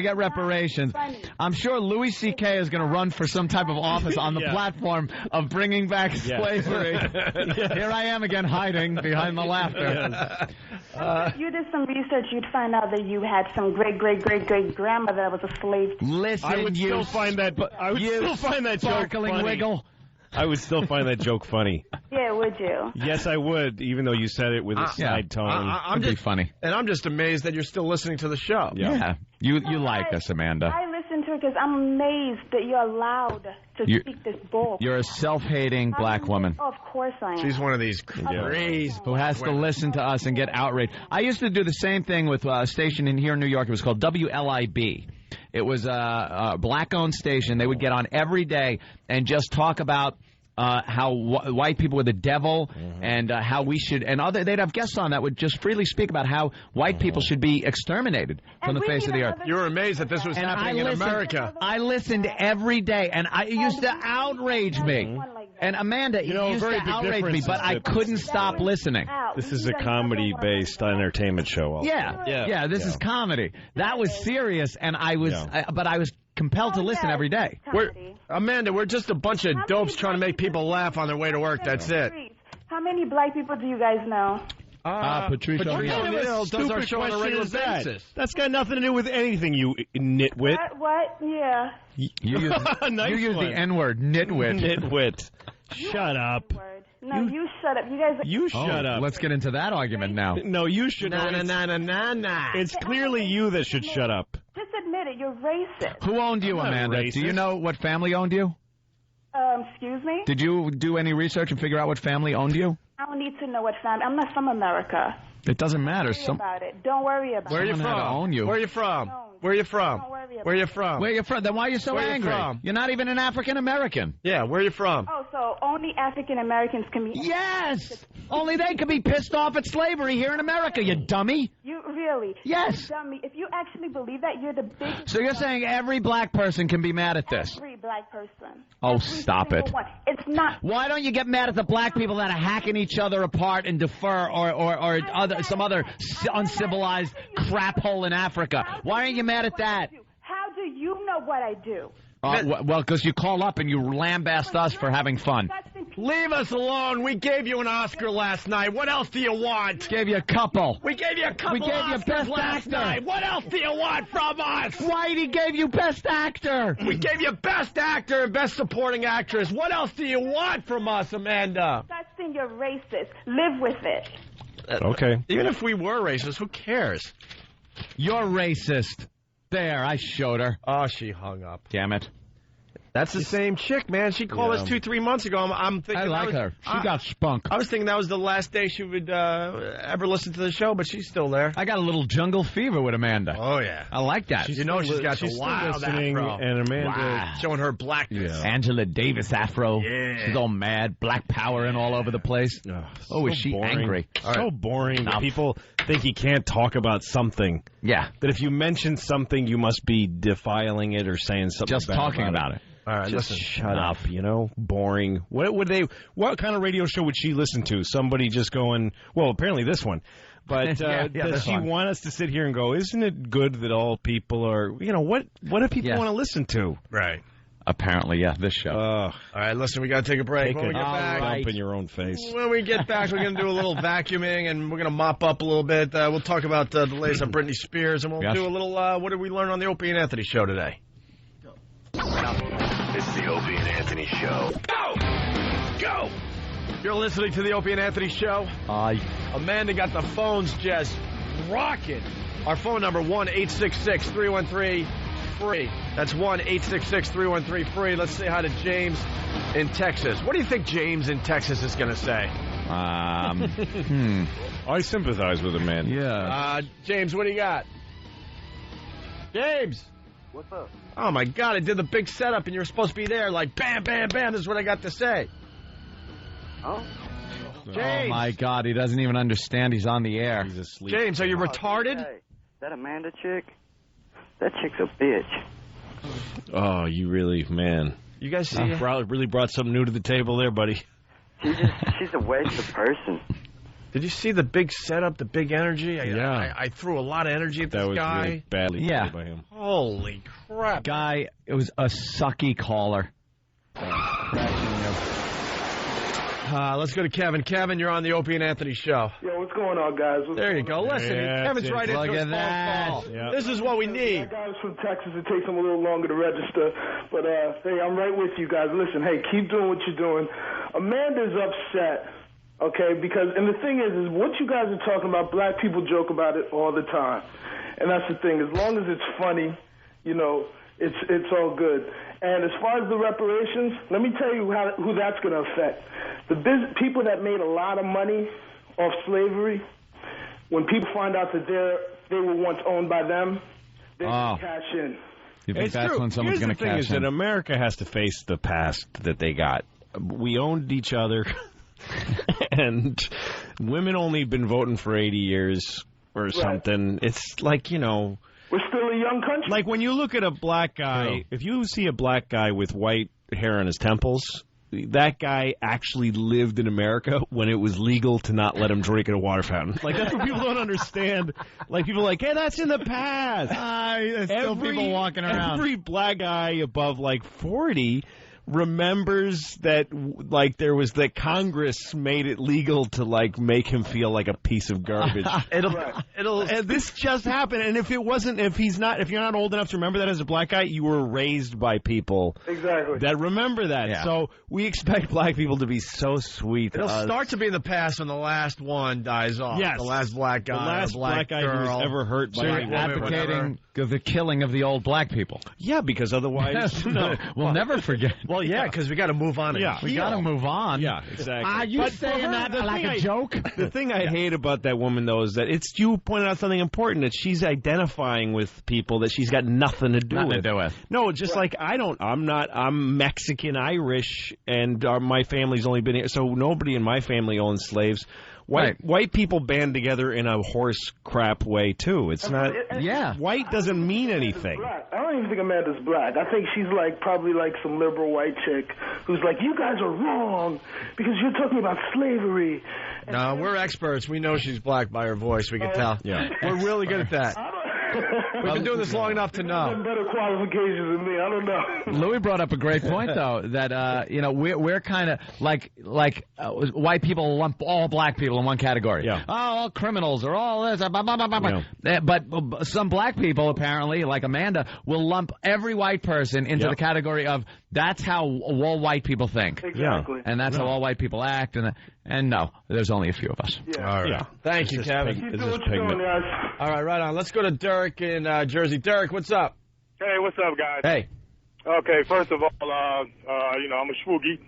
get reparations, I'm sure Louis C.K. is going to run for some type of office on the platform of bringing back slavery. Here I am again hiding behind the laughter. If you did some research, you'd find out that you had some great-great-great-great-grandmother that was a slave. Listen, I would still find that joke funny. Wiggle. I would still find that joke funny. Yeah, would you? Yes, I would, even though you said it with a side tone. I'm just funny. And I'm just amazed that you're still listening to the show. Yeah. You like us, Amanda. I listen to it because I'm amazed that you're allowed to speak this bull. You're a self-hating black woman. Oh, of course I am. She's one of these crazy who has to listen to us and get outraged. I used to do the same thing with a station in here in New York. It was called WLIB. It was a black-owned station. They would get on every day and just talk about how white people were the devil, and how we should, and they'd have guests on that would just freely speak about how white people should be exterminated from the face of the earth. You were amazed that this was happening in America. I listened every day, and it used to outrage me. And Amanda, it used to outrage me, but I couldn't stop listening. This is a comedy-based entertainment show. Also. Yeah, this is comedy. That was serious, and I was compelled to listen every day. Amanda, we're just a bunch of dopes trying to make people laugh on their way to work. That's it. How many black people do you guys know? Patricia O'Neill does our show on a regular basis. That's got nothing to do with anything, you nitwit. What? Yeah. You use the N-word, nitwit. Nitwit. Shut up. No, you shut up. You guys. You shut up. Let's get into that argument now. No, you should. Nah. It's clearly you that should shut up. Just admit it. You're racist. Who owned you, Amanda? Do you know what family owned you? Excuse me? Did you do any research and figure out what family owned you? I don't need to know what family. I'm not from America. It doesn't matter. Don't worry about it. Don't worry about it. Where are you from? Own you. Where are you from? Where are you from? Where are you from? Where are you from? Then why are you so angry? You're not even an African American. Yeah, where are you from? Oh, so only African Americans can be. Yes! Only they can be pissed off at slavery here in America, you dummy. You really? Yes. You dummy. If you actually believe that, you're the biggest. So you're saying every black person can be mad at this? Every black person. Oh, stop it. One. It's not. Why don't you get mad at the black people that are hacking each other apart and defer or some other uncivilized crap hole in Africa? Why aren't you mad at that? How do you know what I do? Well, because you call up and you lambast us for having fun. Leave us alone. We gave you an Oscar last night. What else do you want? Gave you a couple. We gave you a couple. We gave you Oscars Best last Actor. night. What else do you want from us? Whitey gave you Best Actor. We gave you Best Actor and Best Supporting Actress. What else do you want from us, Amanda? Disgusting. You're racist. Live with it. Okay. Even if we were racist, who cares? You're racist. There, I showed her. Oh, she hung up. Damn it. That's the same chick, man. She called us 2-3 months ago. I'm thinking I like her. She got spunk. I was thinking that was the last day she would ever listen to the show, but she's still there. I got a little jungle fever with Amanda. Oh, yeah. I like that. She's got the wild afro. And Amanda showing her blackness. Yeah. Angela Davis afro. Yeah. She's all mad. Black power in all over the place. So is she boring. angry? So boring. People think you can't talk about something. Yeah. That if you mention something, you must be defiling it or saying something just talking about it. All right, just shut up, boring. What kind of radio show would she listen to? Somebody just going, well, apparently this one. But does she want us to sit here and go, isn't it good that all people are, what do people want to listen to? Right. Apparently, yeah, this show. All right, listen, we got to take a break. When we get back, dump in your own face. When we get back, we're going to do a little vacuuming, and we're going to mop up a little bit. We'll talk about the latest on Britney Spears, and we'll do a little, what did we learn on the Opie and Anthony show today? It's the Opie and Anthony show. Go! You're listening to the Opie and Anthony show. Amanda got the phones just rocking. Our phone number, 1-866-313-FREE. That's 1-866-313-FREE. Let's say hi to James in Texas. What do you think James in Texas is going to say? I sympathize with him, man. Yeah. James, what do you got? James! What's up? Oh, my God, I did the big setup, and you were supposed to be there, like, bam, bam, bam. This is what I got to say. Oh? James. Oh, my God, he doesn't even understand he's on the air. He's asleep. James, are you retarded? Hey, that Amanda chick? That chick's a bitch. Oh, you really, man. You guys see really brought something new to the table there, buddy. She's a waste of person. Did you see the big setup, the big energy? I threw a lot of energy at this was guy. really badly played by him. Holy crap. Guy, it was a sucky caller. Let's go to Kevin. Kevin, you're on the Opie and Anthony show. Yo, what's going on, guys? There you go. Listen, Kevin's right into his phone call. Yeah. This is what we need. Guys from Texas, it takes them a little longer to register. But, hey, I'm right with you guys. Listen, hey, keep doing what you're doing. Amanda's upset, okay? And the thing is what you guys are talking about, black people joke about it all the time. And that's the thing. As long as it's funny, you know, it's all good. And as far as the reparations, let me tell you who that's going to affect. The people that made a lot of money off slavery, when people find out that they were once owned by them, they can cash in. You think that's when someone's going to cash in? Here's the thing is that America has to face the past that they got. We owned each other, and women only been voting for 80 years or something. It's like, you know... We're still a young country. Like when you look at a black guy, if you see a black guy with white hair on his temples, that guy actually lived in America when it was legal to not let him drink at a water fountain. Like, that's what people don't understand. Like, people are like, hey, that's in the past. There's still people walking around. Every black guy above, like, 40 remembers that, like, there was that Congress made it legal to, like, make him feel like a piece of garbage. And this just happened. And if you're not old enough to remember that as a black guy, you were raised by people that remember that. Yeah. So we expect black people to be so sweet. It'll start to be the past when the last one dies off. Yes. The last black guy, the last black guy girl, who was ever hurt by advocating the killing of the old black people. Yeah, because otherwise we'll never forget. Well, yeah, because we got to move on. Yeah, we got to move on. Yeah, exactly. Are you saying that like a joke? The thing I hate about that woman, though, is that you pointed out something important, that she's identifying with people that she's got nothing to do with. No, just like I'm Mexican, Irish, and my family's only been here, so nobody in my family owns slaves. White people band together in a horse crap way, too. It's not... Yeah. White doesn't mean anything. I don't even think Amanda's black. I think she's probably some liberal white chick who's like, you guys are wrong because you're talking about slavery. No, we're experts. We know she's black by her voice. We can tell. Yeah. We're really good at that. We've been doing this long enough to know. Better qualifications than me. I don't know. Louis brought up a great point, though, that we're kind of like white people lump all black people in one category. Yeah. Oh, all criminals or all this. Blah, blah, blah, blah. Yeah. But some black people, apparently, like Amanda, will lump every white person into the category of that's how all white people think. Exactly. And that's how all white people act. And no, there's only a few of us. Yeah. All right. Yeah. Thank you, Kevin. Keep doing what you're doing, guys. All right, right on. Let's go to Derek in Jersey. Derek, what's up? Hey, what's up, guys? Hey. Okay, first of all, I'm a schwoogie.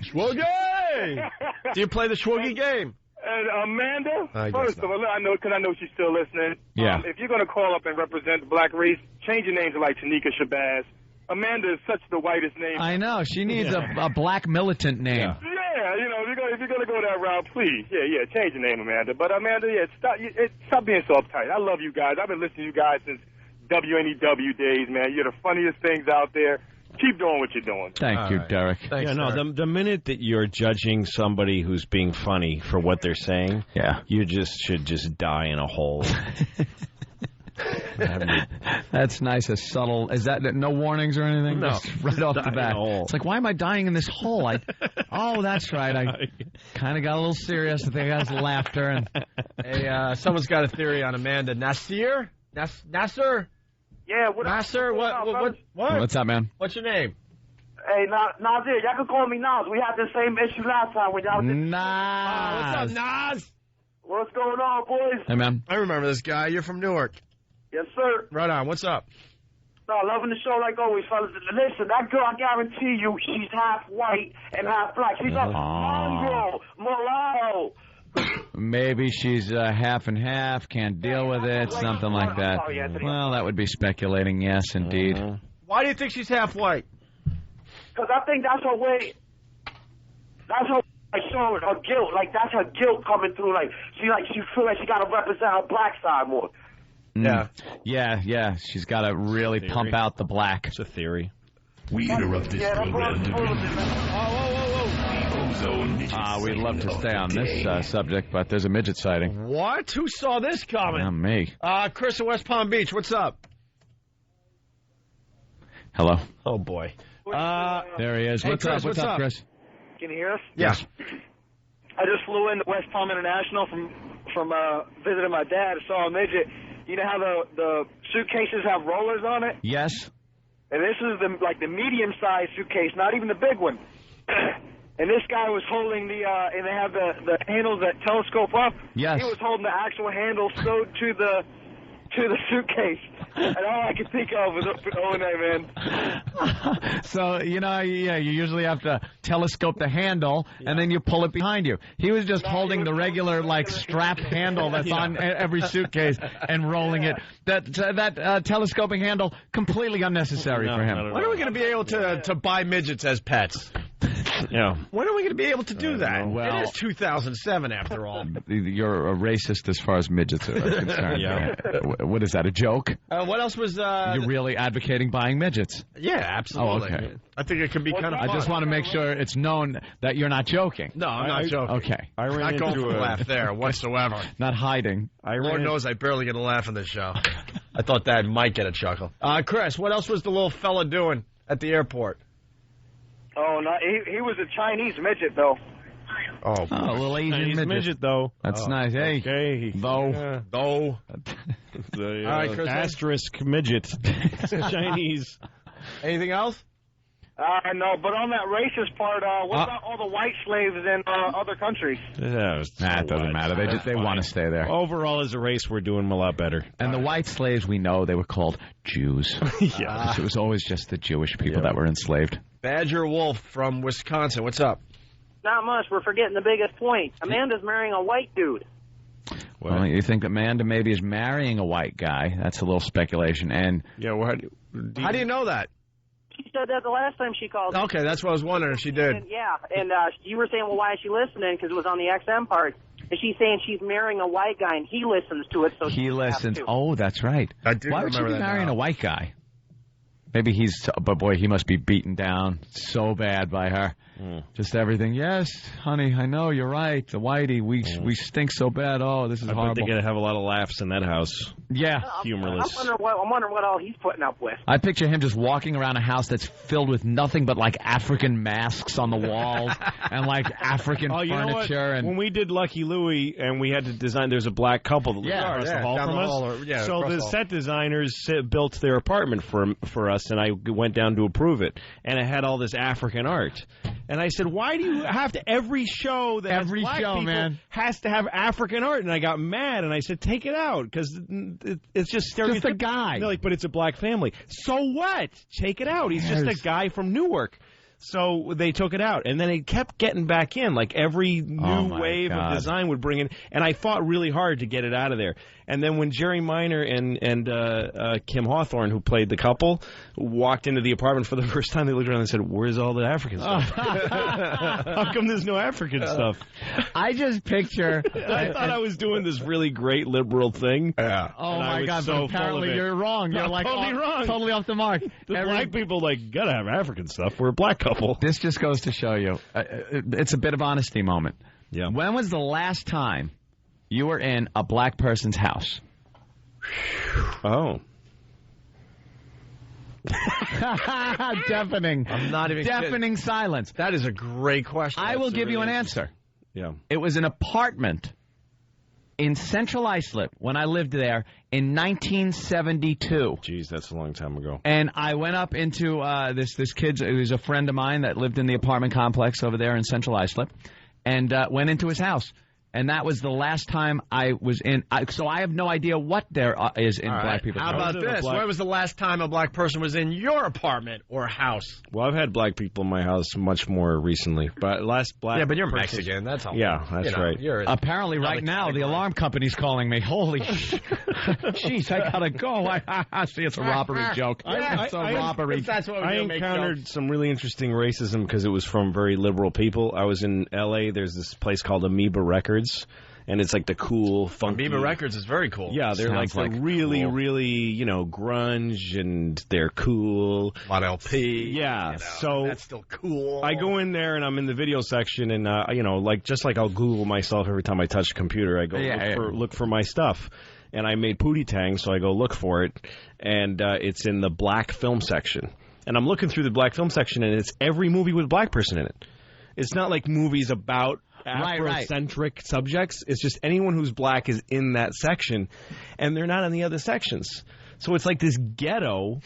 Schwoogie! Do you play the schwoogie game? And Amanda, first of all, I know she's still listening. Yeah. If you're going to call up and represent the black race, change your name to like Tanika Shabazz. Amanda is such the whitest name. I know. She needs a black militant name. Yeah, if you're gonna go that route, please. Yeah, change your name, Amanda. But Amanda, stop being so uptight. I love you guys. I've been listening to you guys since WNEW days, man. You're the funniest things out there. Keep doing what you're doing. Thank you, Derek. Thanks, Derek. The minute that you're judging somebody who's being funny for what they're saying, you should just die in a hole. That's nice. A subtle. Is that no warnings or anything? No. Just right off the bat. It's like, why am I dying in this hole? Oh, that's right. I kind of got a little serious. I think I was laughter. And hey, someone's got a theory on Amanda. Nasser? Nasser? Yeah, what Nasser? What? What's up, man? What's your name? Hey, Nazir, y'all can call me Nas. We had the same issue last time when y'all did. Nas. What's up, Nas? What's going on, boys? Hey, man. I remember this guy. You're from Newark. Yes, sir. Right on. What's up? No, loving the show like always, fellas. Listen, that girl, I guarantee you, she's half white and half black. She's a mongrel, mulatto. Maybe she's half and half, can't deal with it, something like that. Well, that would be speculating, yes, indeed. Why do you think she's half white? Because I think that's her way. That's her showing her guilt. Like, that's her guilt coming through. Like, she feel like she got to represent her black side more. Yeah. She's got to really pump out the black. It's a theory. We interrupt this program to we'd love to stay on this subject, but there's a midget sighting. What? Who saw this coming? Not me. Chris in West Palm Beach, what's up? Hello. Oh, boy. There he is. Hey, What's Chris, up? What's up, Chris? Can you hear us? Yes. I just flew into West Palm International from visiting my dad. I saw a midget. You know how the suitcases have rollers on it? Yes. And this is the medium-sized suitcase, not even the big one. And this guy was holding and they have the handles that telescope up. Yes. He was holding the actual handle sewed to the suitcase. And all I could think of was man. So, you usually have to telescope the handle, and then you pull it behind you. He was just holding the regular, strap handle that's on every suitcase and rolling it. That telescoping handle, completely unnecessary for him. When are we going to be able to buy midgets as pets? Yeah. When are we going to be able to do that? Well, it is 2007, after all. You're a racist as far as midgets are concerned. Yeah. What is that, a joke? What else was... You're really advocating buying midgets? Yeah, absolutely. Oh, okay. I think it could be kind of fun. I just want to make sure it's known that you're not joking. No, I'm not joking. Okay. I ran not going for a laugh there whatsoever. Not hiding. Lord knows I barely get a laugh on this show. I thought Dad might get a chuckle. Chris, what else was the little fella doing at the airport? Oh, no, he was a Chinese midget, though. Oh, a little Asian midget, though. That's nice. Hey, okay. Though. All right, Chris. Asterisk midget. Chinese. Anything else? No, but on that racist part, what about all the white slaves in other countries? It doesn't matter. They want to stay there. Overall, as a race, we're doing a lot better. And the white slaves, we know they were called Jews. Yeah. It was always just the Jewish people that were enslaved. Badger Wolf from Wisconsin. What's up? Not much. We're forgetting the biggest point. Amanda's marrying a white dude. Well, you think Amanda maybe is marrying a white guy? That's a little speculation. And how do you know that? She said that the last time she called. Okay, that's what I was wondering if she did. And you were saying, well, why is she listening? Because it was on the XM part. And she's saying she's marrying a white guy, and he listens to it. So he listens. Oh, that's right. I do Why would she be marrying a white guy? Maybe but boy, he must be beaten down so bad by her. Just everything. Yes, honey, I know, you're right. The whitey, we stink so bad. Oh, this is horrible. I bet they're going to have a lot of laughs in that house. Yeah. Humorless. I'm wondering what all he's putting up with. I picture him just walking around a house that's filled with nothing but, African masks on the walls and, African furniture. You know what? And when we did Lucky Louie and we had to design, there's a black couple that lived across the hall from us. So the set designers built their apartment for us, and I went down to approve it. And it had all this African art. And I said, why do you have to, every show that has black people has to have African art? And I got mad, and I said, take it out, because it's just stereotypical. Just a guy. They're like, but it's a black family. So what? Take it out. He's just a guy from Newark. So they took it out, and then it kept getting back in. Every new wave of design would bring in, and I fought really hard to get it out of there. And then when Jerry Minor and Kim Hawthorne, who played the couple, walked into the apartment for the first time, they looked around and said, "Where's all the African stuff? How come there's no African stuff?" I just picture. I thought I was doing this really great liberal thing. Yeah. Oh my God! So but apparently you're wrong. You're totally wrong. Totally off the mark. The black people gotta have African stuff. We're a black couple. This just goes to show you, it's a bit of honesty moment. Yeah. When was the last time you were in a black person's house? Oh. Deafening. I'm not even Deafening silence. That is a great question. I will give you an answer. Yeah. It was an apartment in Central Islip when I lived there in 1972. Jeez, that's a long time ago. And I went up into this kid's, it was a friend of mine that lived in the apartment complex over there in Central Islip, and went into his house. And that was the last time I was in. So I have no idea what there is in black people's houses. How about this? When was the last time a black person was in your apartment or house? Well, I've had black people in my house much more recently. But last black Yeah, but you're person, Mexican. That's all. Yeah, that's right. Apparently right now the alarm company's calling me. Holy jeez, I gotta go. See, it's a robbery joke. It's a robbery. That's what I encountered some really interesting racism because it was from very liberal people. I was in L.A. There's this place called Amoeba Records. And it's like the cool, funky... Amoeba Records is very cool. Yeah, they're like really, cool. really, grunge, and they're cool. On LP. Yeah, so... That's still cool. I go in there, and I'm in the video section, and, just like I'll Google myself every time I touch a computer, I go look for my stuff. And I made Pootie Tang, so I go look for it, and it's in the black film section. And I'm looking through the black film section, and it's every movie with a black person in it. It's not like movies about... Afrocentric subjects. It's just anyone who's black is in that section, and they're not in the other sections. So it's like this ghetto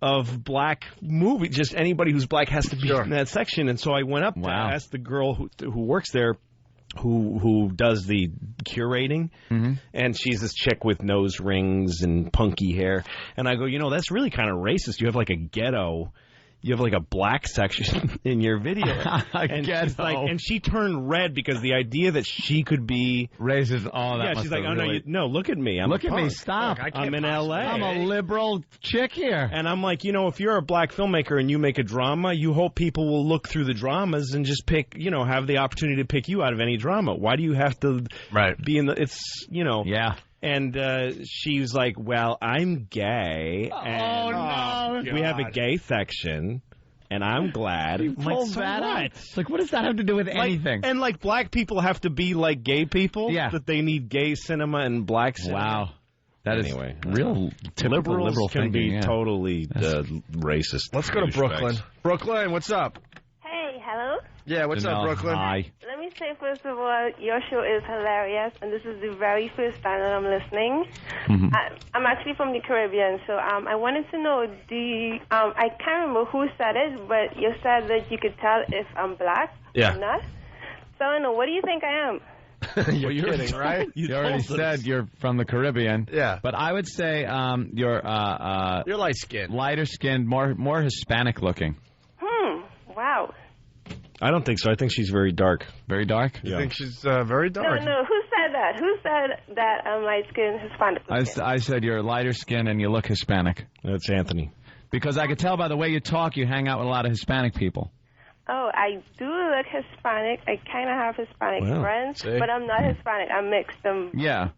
of black movies. Just anybody who's black has to be in that section. And so I went up to ask the girl who works there, who does the curating, and she's this chick with nose rings and punky hair. And I go, that's really kind of racist. You have like a ghetto. You have like a black section in your video. And she turned red because the idea that she could be racist. Oh, that she's like, no, look at me. Look at me. Stop. I'm in L.A. I'm a liberal chick here. And I'm like, if you're a black filmmaker and you make a drama, you hope people will look through the dramas and just pick, have the opportunity to pick you out of any drama. Why do you have to be in the? It's Yeah. And she's like, well, I'm gay. And we have a gay section, and I'm glad. You pulled that out. It's like, what does that have to do with anything? And, black people have to be like gay people? Yeah. That they need gay cinema and black cinema? Wow. That is real typical liberal can thinking, be totally racist. Let's go to Brooklyn. Brooklyn, what's up? Hey, hello? Yeah, what's up, Brooklyn? Hi. Let me say, first of all, your show is hilarious, and this is the very first time that I'm listening. I'm actually from the Caribbean, so I wanted to know, I can't remember who said it, but you said that you could tell if I'm black or not. So I don't know, what do you think I am? You're kidding, right? You already said you're from the Caribbean. Yeah. But I would say you're light-skinned. Lighter-skinned, more Hispanic-looking. Wow. I don't think so. I think she's very dark. Very dark? You think she's very dark? No, who said that? Who said that I'm light-skinned, Hispanic? I said you're lighter-skinned and you look Hispanic. That's Anthony. Because I could tell by the way you talk, you hang out with a lot of Hispanic people. Oh, I do look Hispanic. I kind of have Hispanic friends, but I'm not Hispanic. I'm mixed. Yeah.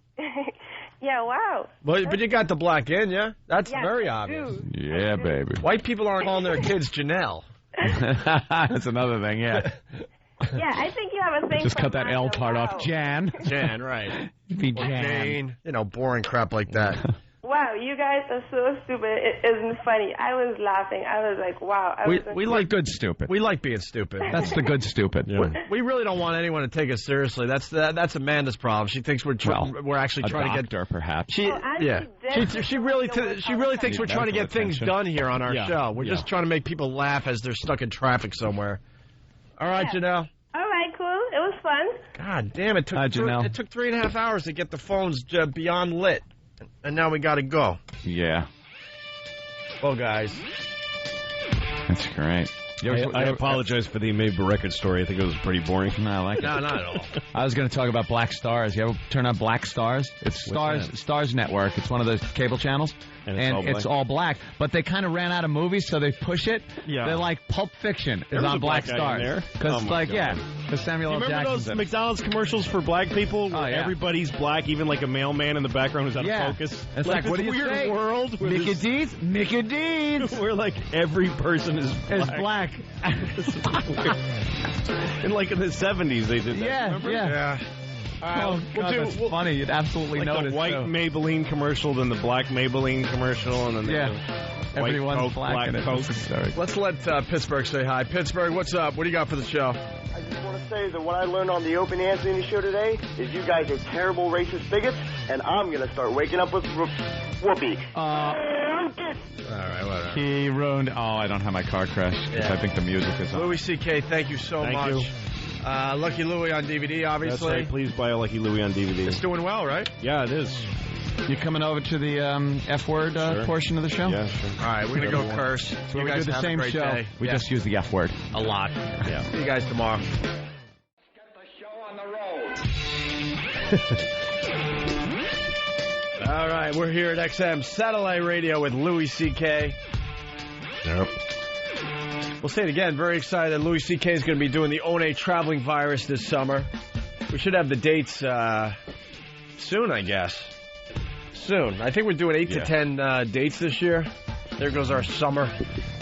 Yeah, wow. But you got the black in, yeah? That's very obvious. Yeah, baby. White people aren't calling their kids Janelle. That's another thing, yeah. Yeah, I think you have a thing. Just cut that L part off. Jan. Jan, right. Be Jan. Boring crap like that. Wow, you guys are so stupid. It isn't funny. I was laughing. I was like, wow. We like good stupid. We like being stupid. That's the good stupid. Yeah. We really don't want anyone to take us seriously. That's Amanda's problem. She thinks we're actually trying to get perhaps. She really thinks we're trying to get things done here on our show. We're just trying to make people laugh as they're stuck in traffic somewhere. All right, Janelle. All right, cool. It was fun. God damn it! It took 3.5 hours to get the phones beyond lit. And now we got to go. Yeah. Well, guys. That's great. I apologize for the Amoeba Records story. I think it was pretty boring. No, I like it. No, not at all. I was going to talk about Black Stars. You ever turn on Black Stars? It's Stars Network. It's one of those cable channels. And it's all black. But they kind of ran out of movies, so they push it. Yeah. They're like Pulp Fiction is on Black Stars. Because, because Samuel L. Jackson. Remember those McDonald's commercials for black people where everybody's black, even like a mailman in the background who's out of focus? It's like what do you say? World Mickey D's. Where like every person is black. And like in the 70s they did that. Yeah, remember? yeah. Oh, God, that's funny. You'd absolutely like notice. the white Maybelline commercial, then the black Maybelline commercial, and then the everyone's Coke, black Coke. Let's let Pittsburgh say hi. Pittsburgh, what's up? What do you got for the show? I just want to say that what I learned on the Opie and Anthony show today is you guys are terrible racist bigots, and I'm going to start waking up with Whoopi. All right, whatever. He ruined. Oh, I don't have my car crashed because I think the music is on. Louis C.K., thank you so much. You. Lucky Louie on DVD, obviously. That's right. Please buy a Lucky Louie on DVD. It's doing well, right? Yeah, it is. You coming over to the F-word portion of the show? Yeah, sure. All right, we're going to go curse. So you we guys do the have same a great show. day. We just use the F-word. A lot. Yeah. See you guys tomorrow. All right, we're here at XM Satellite Radio with Louis C.K. Yep. We'll say it again. Very excited that Louis C.K. is going to be doing the One Traveling Virus this summer. We should have the dates soon, I guess. Soon. I think we're doing 8 to 10 dates this year. There goes our summer.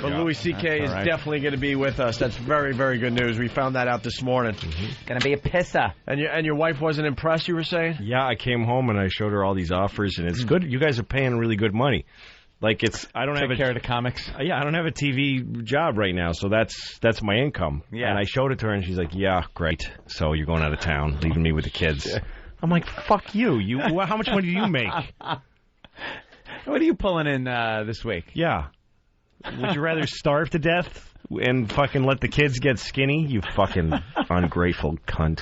But Louis C.K. is definitely going to be with us. That's very, very good news. We found that out this morning. Going to be a pisser. And your wife wasn't impressed, you were saying? Yeah, I came home and I showed her all these offers, and it's good. You guys are paying really good money. Like I don't Take have care of the comics. Yeah, I don't have a TV job right now, so that's my income. Yeah. And I showed it to her, and she's like, "Yeah, great. So you're going out of town, leaving me with the kids." I'm like, "Fuck you. How much money do you make?" What are you pulling in this week? Yeah. Would you rather starve to death and fucking let the kids get skinny? You fucking ungrateful cunt.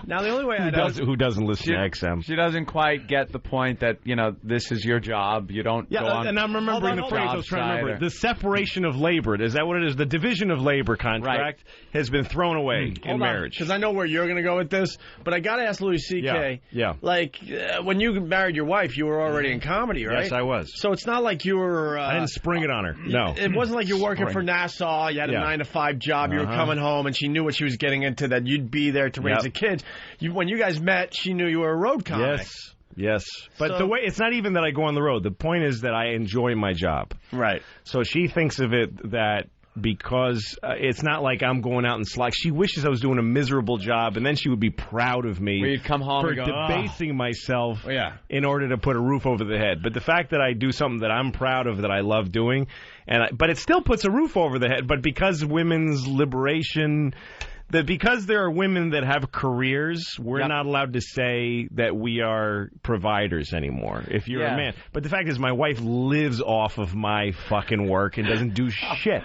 Now, the only way who doesn't listen to XM? She doesn't quite get the point that, this is your job. You don't go on. And I'm remembering the phrase I was trying to remember. The separation of labor. Is that what it is? The division of labor contract has been thrown away in marriage. Because I know where you're going to go with this, but I got to ask Louis C.K. Yeah. Like, when you married your wife, you were already in comedy, right? Yes, I was. So it's not like you were... I didn't spring it on her. No. It wasn't like you're working for Nassau, you had a 9-to-5 job, you were coming home, and she knew what she was getting into, that you'd be there to raise the kids. When you guys met, she knew you were a road comic. Yes. But the way, it's not even that I go on the road. The point is that I enjoy my job. Right. So she thinks of it that because it's not like I'm going out and slack. She wishes I was doing a miserable job, and then she would be proud of me We'd come home for and go, debasing myself in order to put a roof over the head. But the fact that I do something that I'm proud of, that I love doing, but it still puts a roof over the head. But because women's liberation... because there are women that have careers, we're not allowed to say that we are providers anymore if you're a man. But the fact is, my wife lives off of my fucking work and doesn't do shit.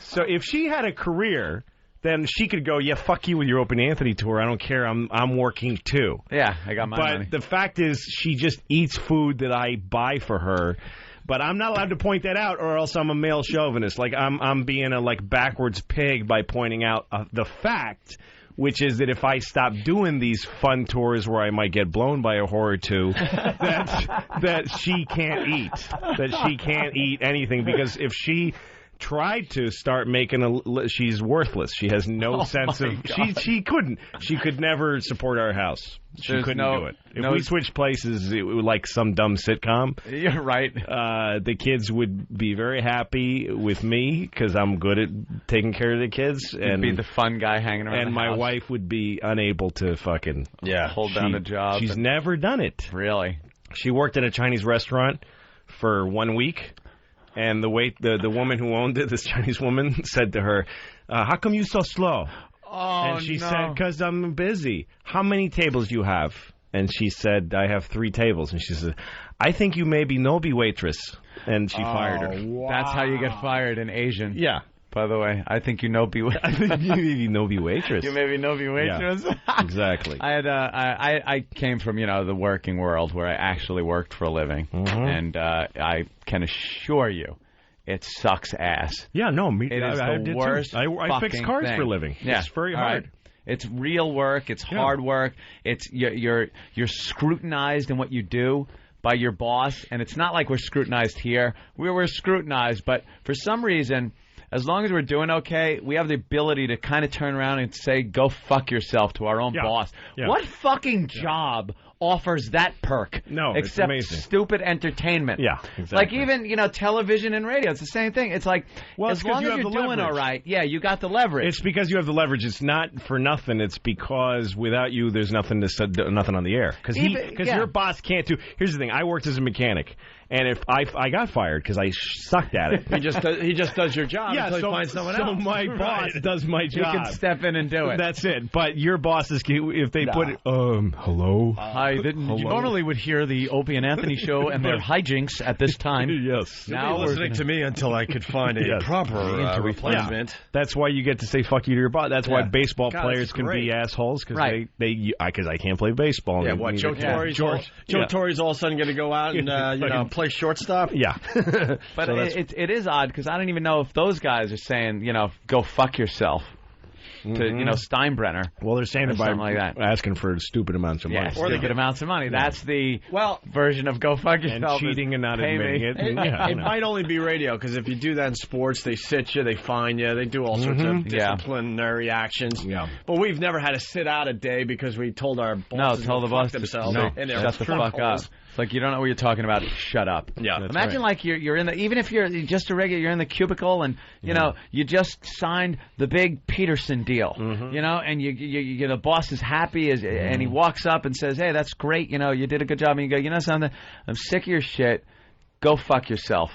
So if she had a career, then she could go, fuck you with your Open Anthony tour. I don't care. I'm working too. Yeah, I got my money. But the fact is, she just eats food that I buy for her. But I'm not allowed to point that out, or else I'm a male chauvinist. Like I'm being a backwards pig by pointing out the fact, which is that if I stop doing these fun tours where I might get blown by a whore or two, that she can't eat anything, because if she tried to start making she's worthless. She has no sense of she could never support our house. She couldn't do it. If we switched places, it would like some dumb sitcom. You're right. The kids would be very happy with me because I'm good at taking care of the kids. You'd be the fun guy hanging around. And my wife would be unable to fucking hold down a job. She's never done it. Really? She worked at a Chinese restaurant for 1 week. And the woman who owned it, this Chinese woman, said to her, how come you so slow? And she said, because I'm busy. How many tables do you have? And she said, I have 3 tables. And she said, I think you may be no be waitress. And she fired her. Wow. That's how you get fired in Asian. Yeah. By the way, I think you know be waitress. I think you may be no be waitress. You may be no be waitress. Yeah, exactly. I had I came from the working world where I actually worked for a living, and I can assure you, it sucks ass. Yeah, no, me. It is the worst. I fix cars thing. for a living. Yeah. It's very hard. Right. It's real work. It's hard work. It's you're scrutinized in what you do by your boss, and it's not like we're scrutinized here. We're scrutinized, but for some reason, as long as we're doing okay, we have the ability to kind of turn around and say, go fuck yourself to our own boss. Yeah. What fucking job offers that perk. No, it's except amazing. Stupid entertainment. Yeah, exactly. Like even television and radio, it's the same thing. It's like as long as you're doing all right, you got the leverage. It's because you have the leverage. It's not for nothing. It's because without you, there's nothing nothing on the air. Because your boss can't do. Here's the thing. I worked as a mechanic. And if I got fired because I sucked at it. he just does your job until he finds someone else. So my boss does my job. You can step in and do it. That's it. But your bosses, if they put it, hello? Hi, you normally would hear the Opie and Anthony show and their hijinks at this time. Yes. Now listening to me until I could find a proper replacement. Yeah. That's why you get to say fuck you to your boss. That's why baseball players can be assholes because I can't play baseball. Yeah, what? Joe Torre's all of a sudden going to go out and play shortstop? Yeah. But so it is odd because I don't even know if those guys are saying, go fuck yourself to, Steinbrenner. Well, they're saying it by like that. asking for stupid amounts of money. Yes, or good amounts of money. That's the version of go fuck yourself. And cheating and not admitting it. It might only be radio because if you do that in sports, they sit you, they fine you, they do all sorts of disciplinary actions. Yeah. But we've never had to sit out a day because we told our bosses tell the boss themselves. And shut the fuck up. Like, you don't know what you're talking about. Shut up. Yeah. Imagine like you're in the, even if you're just a regular, you're in the cubicle and you just signed the big Peterson deal. And you the boss is happy and he walks up and says, "Hey, that's great. You did a good job." And you go, "You know something? I'm sick of your shit. Go fuck yourself."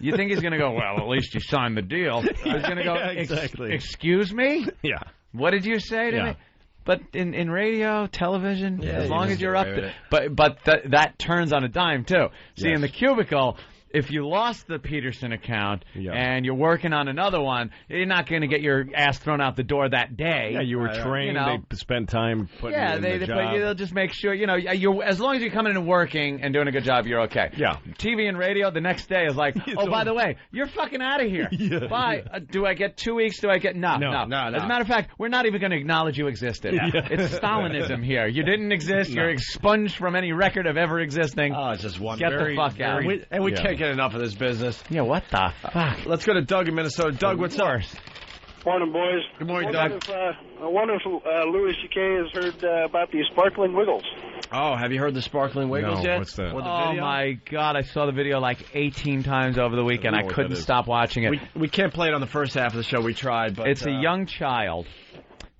You think he's going to go, "Well, at least you signed the deal." He's going to go, exactly. "Excuse me? Yeah. What did you say to me?" But in radio, television, as long as you're up to... But that turns on a dime, too. See, in the cubicle, if you lost the Peterson account and you're working on another one, you're not going to get your ass thrown out the door that day. Yeah, you were trained. They spent time putting you in the job. They'll just make sure, you're as long as you're coming in and working and doing a good job, you're okay. Yeah. TV and radio, the next day is like, by the way, you're fucking out of here. Bye. Do I get 2 weeks? Do I get... No. As a matter of fact, we're not even going to acknowledge you existed. It's Stalinism here. You didn't exist. You're expunged from any record of ever existing. Oh, it's just one. Get the fuck out. And we can't get enough of this business. Yeah, what the fuck? Let's go to Doug in Minnesota. Doug, what's up? Morning, boys. Good morning, Doug. I wonder if Louis C.K. has heard about these sparkling wiggles. Oh, have you heard the sparkling wiggles yet? What's that? Oh, my God. I saw the video like 18 times over the weekend. I couldn't stop watching it. We can't play it on the first half of the show. We tried, but... It's a young child.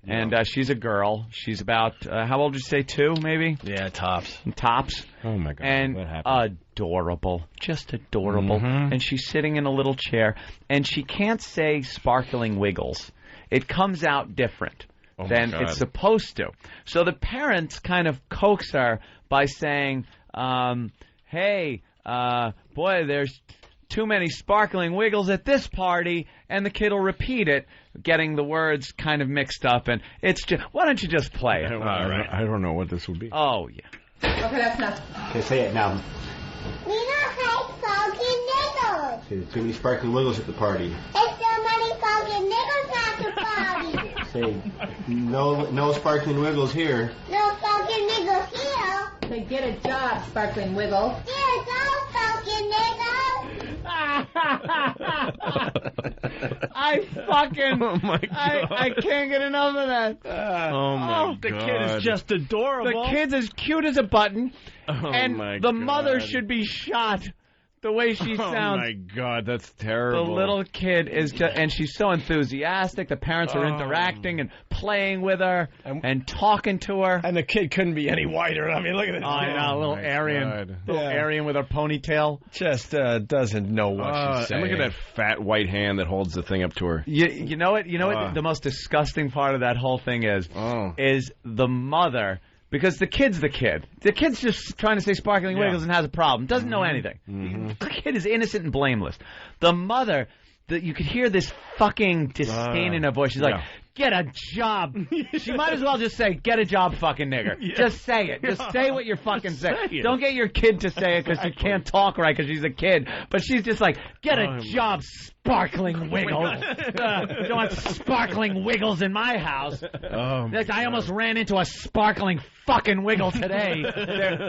And she's a girl. She's about, how old did you say, 2, maybe? Yeah, tops. Tops. Oh, my God. And what happened? adorable. Just adorable. And she's sitting in a little chair. And she can't say sparkling wiggles. It comes out different than it's supposed to. So the parents kind of coax her by saying, hey, boy, there's too many sparkling wiggles at this party, and the kid will repeat it, getting the words kind of mixed up, and it's just, why don't you just play it? I don't know what this would be. Oh, yeah. Okay, that's enough. Okay, say it now. We don't have sparkling niggles. Say there's too many sparkling wiggles at the party. There's so many sparkling niggles at the party. Say, no sparkling wiggles here. No sparkling niggles here. Say, get a job, sparkling wiggle. Get a job, sparkling niggles. I fucking... Oh, my God. I can't get enough of that. Oh, my God. The kid is just adorable. The kid's as cute as a button. Oh, and my the God. mother should be shot. The way she sounds. Oh, my God, that's terrible. The little kid is just, and she's so enthusiastic. The parents are interacting and playing with her and talking to her. And the kid couldn't be any whiter. I mean, look at this. Oh, I know, a little Aryan. Aryan with her ponytail. Just doesn't know what she's saying. And look at that fat white hand that holds the thing up to her. You know what? You know what the most disgusting part of that whole thing is? Is the mother... Because the kid's the kid. The kid's just trying to say sparkling wiggles and has a problem. Doesn't know anything. The kid is innocent and blameless. The mother, you could hear this fucking disdain in her voice. She's like, get a job. She might as well just say, get a job, fucking nigger. Just say it. Just say what you're fucking saying. Don't get your kid to say it because she can't talk right because she's a kid. But she's just like, get a job, sparkling wiggles. You don't want sparkling wiggles in my house. I almost ran into a sparkling fucking wiggle today.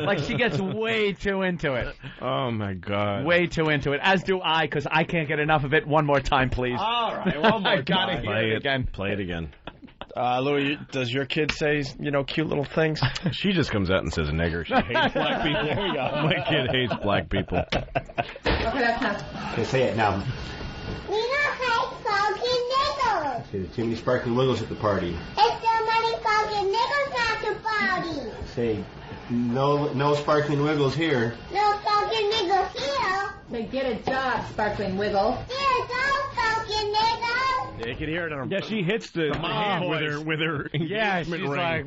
Like, she gets way too into it. Oh, my God. Way too into it. As do I, because I can't get enough of it. One more time, please. All right, one more time. time. Hear it again. Play it again. Louis, does your kid say, cute little things? She just comes out and says nigger. She hates black people. There you go. My kid hates black people. Okay, that's enough. Okay, say it now. We don't hate fucking niggles. Okay, there's too many sparkling wiggles at the party. It's too many fucking niggles at the party. Say, no sparkling wiggles here. No fucking niggles here. Say, get a job, Sparkling Wiggle. Here's no fucking niggles. Yeah, you can hear it on her. Yeah, she hits the hand with her engagement she's ring. like,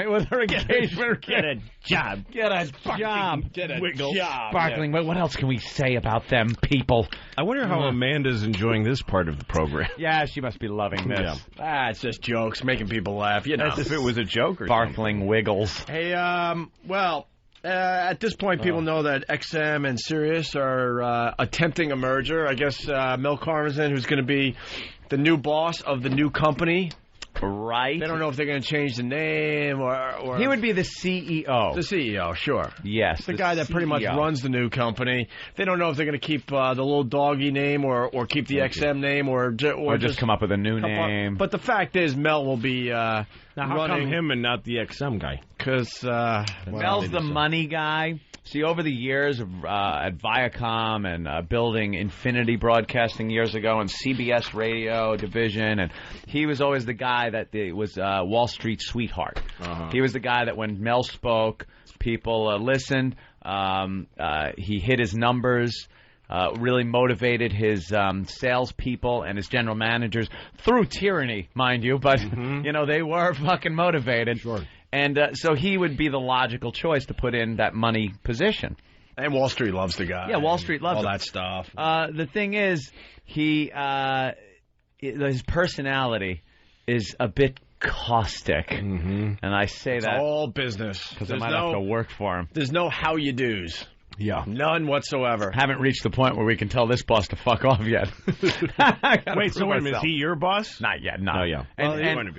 with her engagement Get a job. Get a job. Get a Wiggles. job. Sparkling. What else can we say about them people? I wonder how Amanda's enjoying this part of the program. Yeah, she must be loving this. Yeah. It's just jokes, making people laugh. As if it was a joke or Sparkling Wiggles. Hey, at this point, people know that XM and Sirius are attempting a merger. I guess Mel Karmazin, who's going to be the new boss of the new company. Right. They don't know if they're going to change the name or... He would be the CEO. The CEO, sure. Yes. The guy that pretty much runs the new company. They don't know if they're going to keep the little doggy name or keep the XM name or just come up with a new name. But the fact is, Mel will be now, how come him and not the XM guy? Because Mel's the money guy. See, over the years at Viacom and building Infinity Broadcasting years ago and CBS Radio Division, and he was always the guy that was Wall Street sweetheart. He was the guy that when Mel spoke, people listened. He hit his numbers. Really motivated his salespeople and his general managers through tyranny, mind you, but they were fucking motivated. Sure. And so he would be the logical choice to put in that money position. And Wall Street loves the guy. Yeah, Wall Street loves all him. that stuff. The thing is, his personality is a bit caustic, and I say it's that all business because I might have to work for him. There's no how you do's. Yeah, none whatsoever. Haven't reached the point where we can tell this boss to fuck off yet. Wait, so wait a minute, is he your boss? Not yet. No. Oh yeah.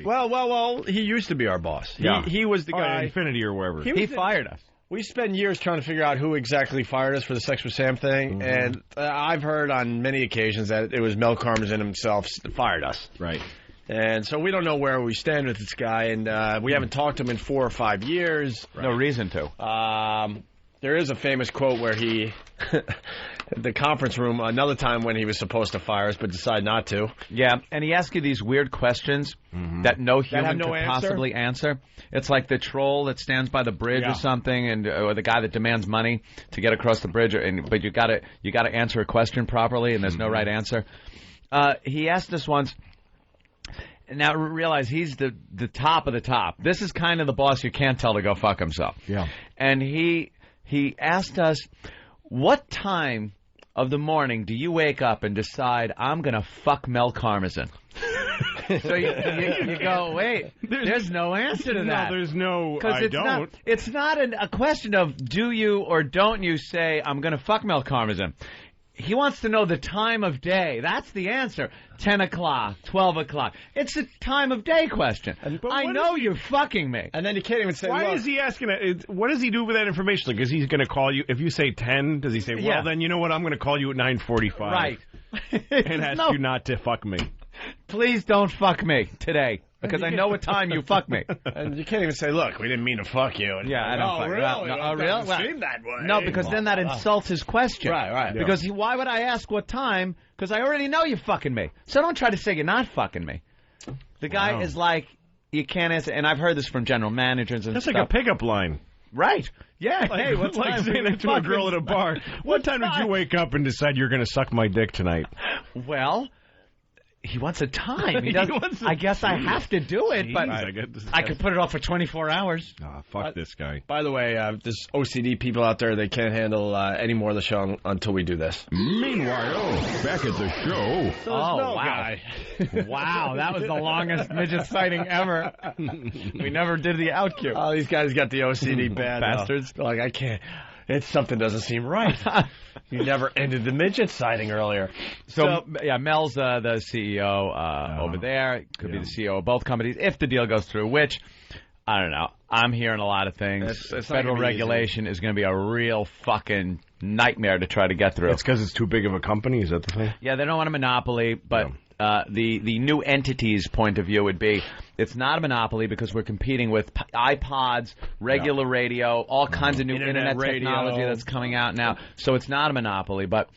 Well, he used to be our boss. Yeah. He was the guy. Infinity or wherever. He fired us. We spent years trying to figure out who exactly fired us for the Sex with Sam thing, and I've heard on many occasions that it was Mel Karmazin himself that fired us. Right. And so we don't know where we stand with this guy, and we haven't talked to him in 4 or 5 years. Right. No reason to. There is a famous quote where he, the conference room, another time when he was supposed to fire us but decided not to. Yeah, and he asks you these weird questions that no human could possibly answer. It's like the troll that stands by the bridge or something, or the guy that demands money to get across the bridge, but you got to answer a question properly, and there's no right answer. He asked us once. Now realize he's the top of the top. This is kind of the boss you can't tell to go fuck himself. Yeah, and he asked us, what time of the morning do you wake up and decide, I'm going to fuck Mel Karmazin? So you go, wait, there's no answer to that. No, there's no, I don't. It's not a question of do you or don't you say, I'm going to fuck Mel Karmazin. He wants to know the time of day. That's the answer. 10 o'clock, 12 o'clock. It's a time of day question. I know you're fucking me. And then you can't even say, why is he asking it? What does he do with that information? Like, is he going to call you? If you say 10, does he say, well, then you know what? I'm going to call you at 9:45. Right. And ask you not to fuck me. Please don't fuck me today. Because I know what time you fuck me. And you can't even say, look, we didn't mean to fuck you. And I don't fuck really? No, really? Well, seem that way. No, because then that insults his question. Right. Because why would I ask what time? Because I already know you're fucking me. So don't try to say you're not fucking me. The guy is like, you can't answer. And I've heard this from general managers and That's stuff. like a pickup line. Right. Yeah. Like, hey, what time? Like saying that to a girl at a bar. What time did you wake up and decide you're going to suck my dick tonight? Well... He wants a time. He doesn't. I guess I have to do it, but I could put it off for 24 hours. Oh, fuck this guy. By the way, there's OCD people out there. They can't handle any more of the show until we do this. Meanwhile, back at the show. Wow. Wow, that was the longest midget sighting ever. We never did the out cue. Oh, these guys got the OCD bad. Bastards. Like, I can't. Something doesn't seem right. You never ended the midget sighting earlier. So yeah, Mel's the CEO over there. Could be the CEO of both companies if the deal goes through, which, I don't know. I'm hearing a lot of things. Federal regulation is going to be a real fucking nightmare to try to get through. It's because it's too big of a company? Is that the thing? Yeah, they don't want a monopoly, but the new entity's point of view would be It's not a monopoly because we're competing with iPods, regular radio, all kinds of new internet technology that's coming out now. So it's not a monopoly, but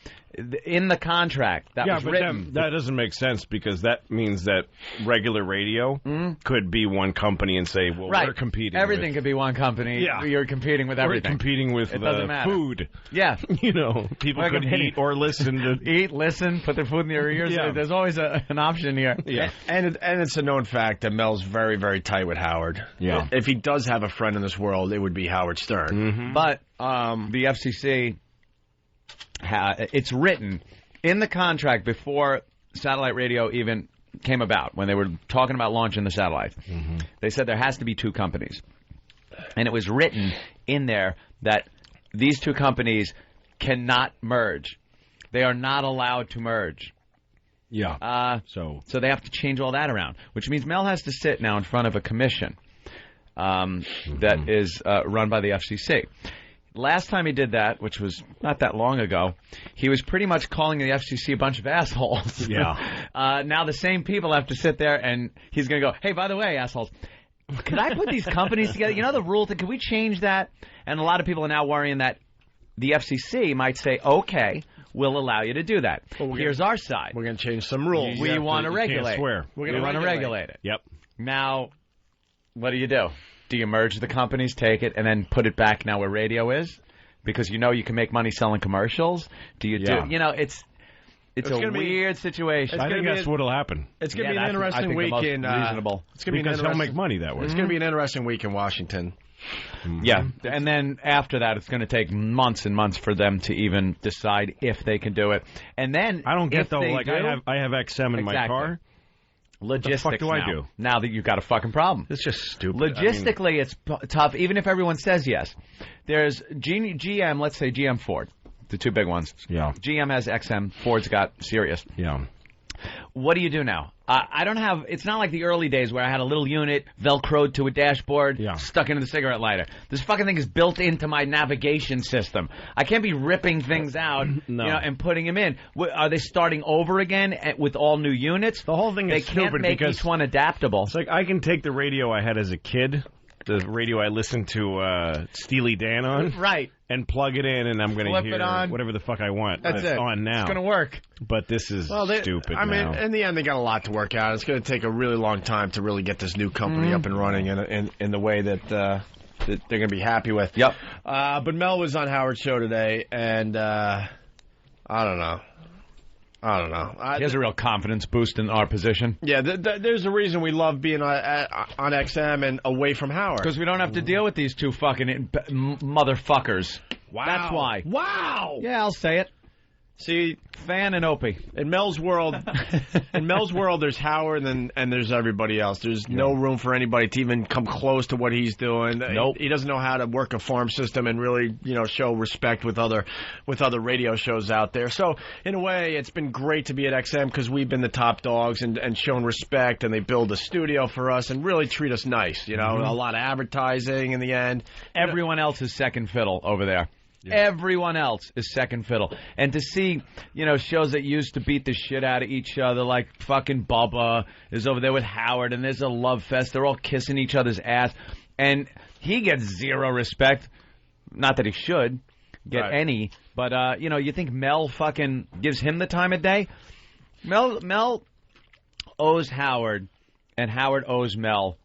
in the contract that was written. That doesn't make sense because that means that regular radio could be one company and say, well, we're competing. Everything could be one company. Yeah. You're competing with everything. We're competing with food. Yeah. People could eat or listen to... Eat, listen, put their food in their ears. Yeah. There's always an option here. Yeah. And it's a known fact that Mel's very, very tight with Howard. Yeah. If he does have a friend in this world, it would be Howard Stern. Mm-hmm. But the FCC... it's written in the contract before satellite radio even came about, when they were talking about launching the satellites. Mm-hmm. They said there has to be two companies. And it was written in there that these two companies cannot merge. They are not allowed to merge. Yeah. So they have to change all that around, which means Mel has to sit now in front of a commission that is run by the FCC. Last time he did that, which was not that long ago, he was pretty much calling the FCC a bunch of assholes. Yeah. Now the same people have to sit there, and he's going to go, hey, by the way, assholes, could I put these companies together? You know the rule thing? Can we change that? And a lot of people are now worrying that the FCC might say, okay, we'll allow you to do that. Well, here's our side. We're going to change some rules. We want to regulate. Swear. We want to regulate it. Yep. Now, what do? Do you merge the companies, take it, and then put it back now where radio is? Because you can make money selling commercials? Do? It's a weird situation. I think that's what'll happen. It's going to be an interesting week in... reasonable. It's going to be because he'll make money that way. It's going to be an interesting week in Washington. Mm-hmm. Yeah, and then after that, it's going to take months and months for them to even decide if they can do it. And then I don't get though. Like I have XM in my car. Logistics. What the fuck do I do? Now that you've got a fucking problem. It's just stupid. Logistically, it's tough, even if everyone says yes. There's GM, let's say GM Ford, the two big ones. Yeah. GM has XM, Ford's got Sirius. Yeah. What do you do now? I don't have... It's not like the early days where I had a little unit Velcroed to a dashboard, stuck into the cigarette lighter. This fucking thing is built into my navigation system. I can't be ripping things out and putting them in. Are they starting over again with all new units? The whole thing is stupid because... They can't make each one adaptable. It's like I can take the radio I had as a kid, the radio I listened to Steely Dan on. Right. And plug it in, and I'm going to hear whatever the fuck I want. That's it's on now. It's going to work. But this is stupid I mean, in the end, they got a lot to work out. It's going to take a really long time to really get this new company up and running in the way that that they're going to be happy with. Yep. But Mel was on Howard's show today, and I don't know. He has a real confidence boost in our position. Yeah, there's a reason we love being on XM and away from Howard. Because we don't have to deal with these two fucking motherfuckers. Wow. That's why. Wow. Yeah, I'll say it. See, Fan and Opie. In Mel's world, there's Howard and there's everybody else. There's no room for anybody to even come close to what he's doing. Nope. He doesn't know how to work a farm system and really, show respect with other radio shows out there. So, in a way, it's been great to be at XM because we've been the top dogs and shown respect, and they build a studio for us and really treat us nice. A lot of advertising in the end. Everyone else is second fiddle over there. Yeah. Everyone else is second fiddle. And to see, shows that used to beat the shit out of each other, like fucking Bubba is over there with Howard, and there's a love fest. They're all kissing each other's ass. And he gets zero respect. Not that he should get any, but, you think Mel fucking gives him the time of day? Mel owes Howard, and Howard owes Mel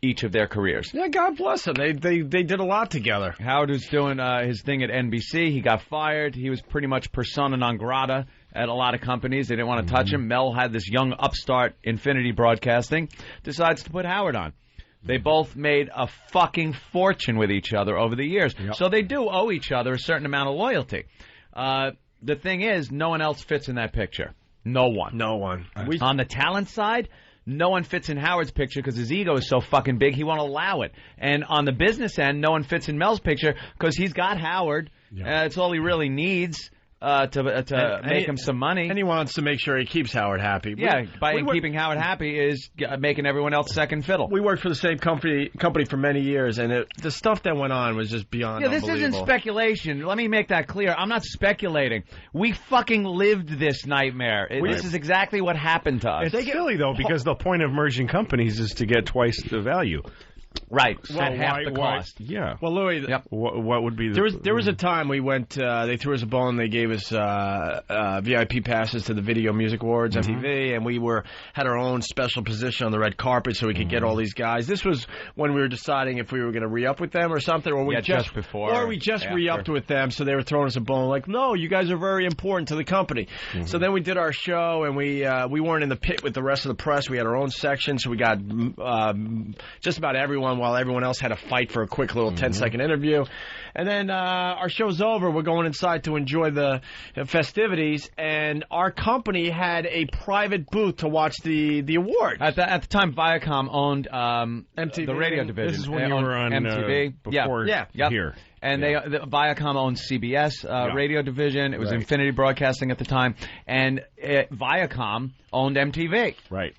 each of their careers. Yeah, God bless them. They did a lot together. Howard was doing his thing at NBC. He got fired. He was pretty much persona non grata at a lot of companies. They didn't want to touch him. Mel had this young upstart, Infinity Broadcasting, decides to put Howard on. They both made a fucking fortune with each other over the years. Yep. So they do owe each other a certain amount of loyalty. The thing is, no one else fits in that picture. No one. On the talent side, no one fits in Howard's picture because his ego is so fucking big, he won't allow it. And on the business end, no one fits in Mel's picture because he's got Howard. Yeah. It's all he really needs. to make him some money. And he wants to make sure he keeps Howard happy. Yeah, keeping Howard happy is making everyone else second fiddle. We worked for the same company for many years, and the stuff that went on was just beyond unbelievable. This isn't speculation. Let me make that clear. I'm not speculating. We fucking lived this nightmare. This is exactly what happened to us. It's silly, though, because the point of merging companies is to get twice the value. Right, at half the cost. Yeah. Well, Louis, what would be the... There was a time we went, they threw us a bone, they gave us VIP passes to the Video Music Awards, MTV, and we had our own special position on the red carpet so we could get all these guys. This was when we were deciding if we were going to re-up with them or something, or we just before. Or we just re-upped with them, so they were throwing us a bone, like, no, you guys are very important to the company. So then we did our show, and we weren't in the pit with the rest of the press. We had our own section, so we got just about everyone while everyone else had to fight for a quick little 10-second interview. And then our show's over. We're going inside to enjoy the festivities, and our company had a private booth to watch the award. At the time, Viacom owned MTV, the radio division. This is when you were on MTV. Before here. And Viacom owned CBS radio division. It was Infinity Broadcasting at the time. And Viacom owned MTV. Right.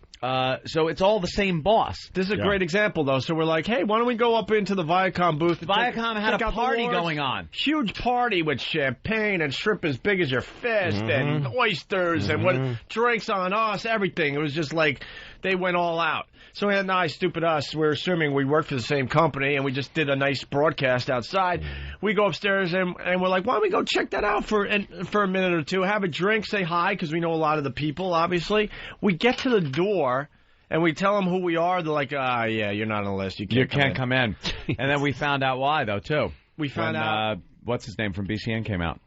So it's all the same boss. This is a great example, though. So we're like, hey, why don't we go up into the Viacom booth? Viacom had a party going on. Huge party with champagne and shrimp as big as your fist and oysters and what drinks on us, everything. It was just like they went all out. So we had stupid us. We're assuming we worked for the same company, and we just did a nice broadcast outside. We go upstairs, and we're like, why don't we go check that out for a minute or two, have a drink, say hi, because we know a lot of the people, obviously. We get to the door, and we tell them who we are. They're like, yeah, you're not on the list. You can't come in. And then we found out why, though, too. We found out. What's his name from BCN came out.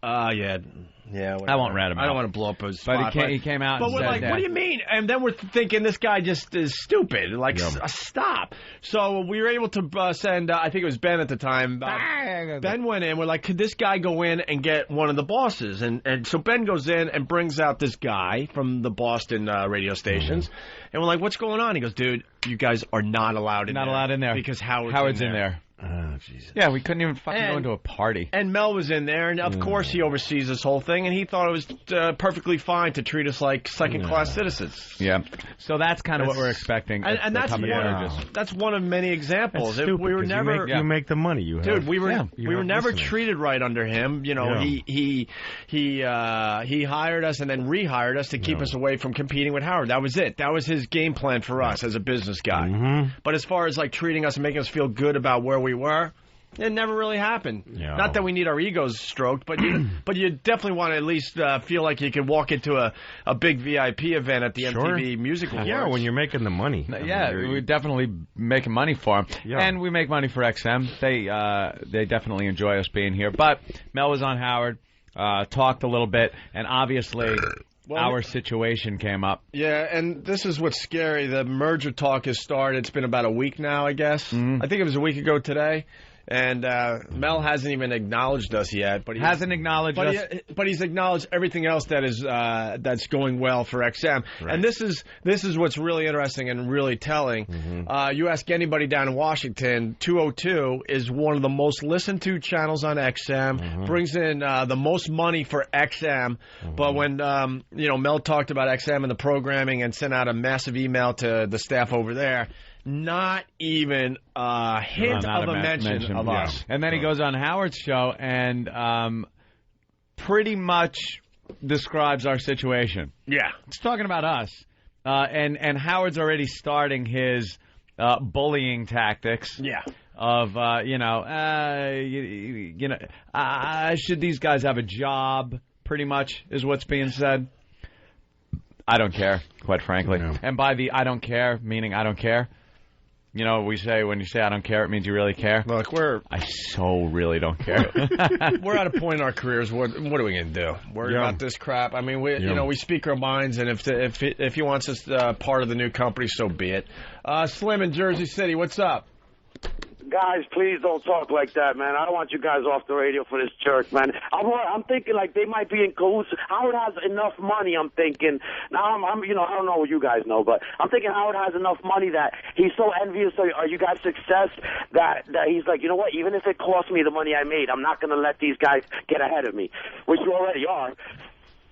Yeah, I won't rat him out. I don't want to blow up his spot. But he came out and we're like, what do you mean? And then we're thinking this guy just is stupid. Like, stop. So we were able to send, I think it was Ben at the time. Ben went in. We're like, could this guy go in and get one of the bosses? And so Ben goes in and brings out this guy from the Boston radio stations. And we're like, what's going on? He goes, dude, you guys are not allowed in there. Not allowed in there. Because Howard's in there. Oh, Jesus. Yeah, we couldn't even fucking go into a party. And Mel was in there, and of course he oversees this whole thing, and he thought it was perfectly fine to treat us like second-class citizens. Yeah. So that's kind of what we're expecting. And that's one of many examples. We were never... You make the money you have. Dude, we were never treated right under him. You know, he hired us and then rehired us to keep us away from competing with Howard. That was it. That was his game plan for us as a business guy. But as far as like treating us and making us feel good about where we were, it never really happened. Yeah. Not that we need our egos stroked, but you definitely want to at least feel like you can walk into a big VIP event at the MTV Music Awards. Yeah, when you're making the money. Yeah, we're definitely making money for them. Yeah. And we make money for XM. They definitely enjoy us being here. But Mel was on Howard, talked a little bit, and obviously... our situation came up. Yeah, and this is what's scary. The merger talk has started. It's been about a week now, I guess. I think it was a week ago today. And Mel hasn't even acknowledged us yet. But hasn't acknowledged us. But he's acknowledged everything else that is that's going well for XM. Right. And this is what's really interesting and really telling. You ask anybody down in Washington, 202 is one of the most listened to channels on XM. Brings in the most money for XM. But when Mel talked about XM and the programming and sent out a massive email to the staff over there, not even a hint of a mention of us. And then he goes on Howard's show and pretty much describes our situation. Yeah. He's talking about us. And Howard's already starting his bullying tactics. Yeah. Of, should these guys have a job, pretty much, is what's being said. I don't care, quite frankly. No. And by the I don't care, meaning I don't care, you know, we say when you say I don't care, it means you really care. Look, I so really don't care. We're at a point in our careers. What are we going to do? Worry about this crap? I mean, we speak our minds, and if he wants us part of the new company, so be it. Slim in Jersey City, what's up? Guys, please don't talk like that, man. I don't want you guys off the radio for this jerk, man. I'm thinking like they might be in cahoots. Howard has enough money, I'm thinking. Now, I'm I don't know what you guys know, but I'm thinking Howard has enough money that he's so envious of you guys' success that he's like, you know what, even if it costs me the money I made, I'm not going to let these guys get ahead of me, which you already are.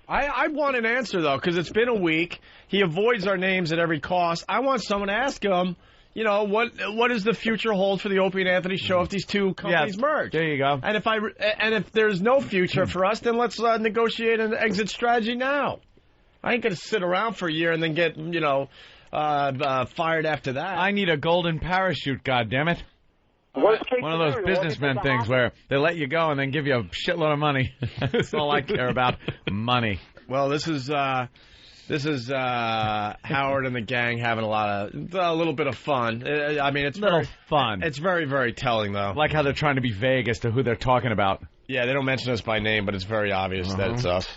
I want an answer, though, because it's been a week. He avoids our names at every cost. I want someone to ask him, what does the future hold for the Opie and Anthony show if these two companies merge? There you go. And if there's no future for us, then let's negotiate an exit strategy now. I ain't going to sit around for a year and then get, fired after that. I need a golden parachute, goddammit. One of those businessmen things where they let you go and then give you a shitload of money. That's all I care about, money. Well, this is Howard and the gang having a little bit of fun. I mean, it's very fun. It's very, very telling, though. Like how they're trying to be vague as to who they're talking about. Yeah, they don't mention us by name, but it's very obvious that it's us.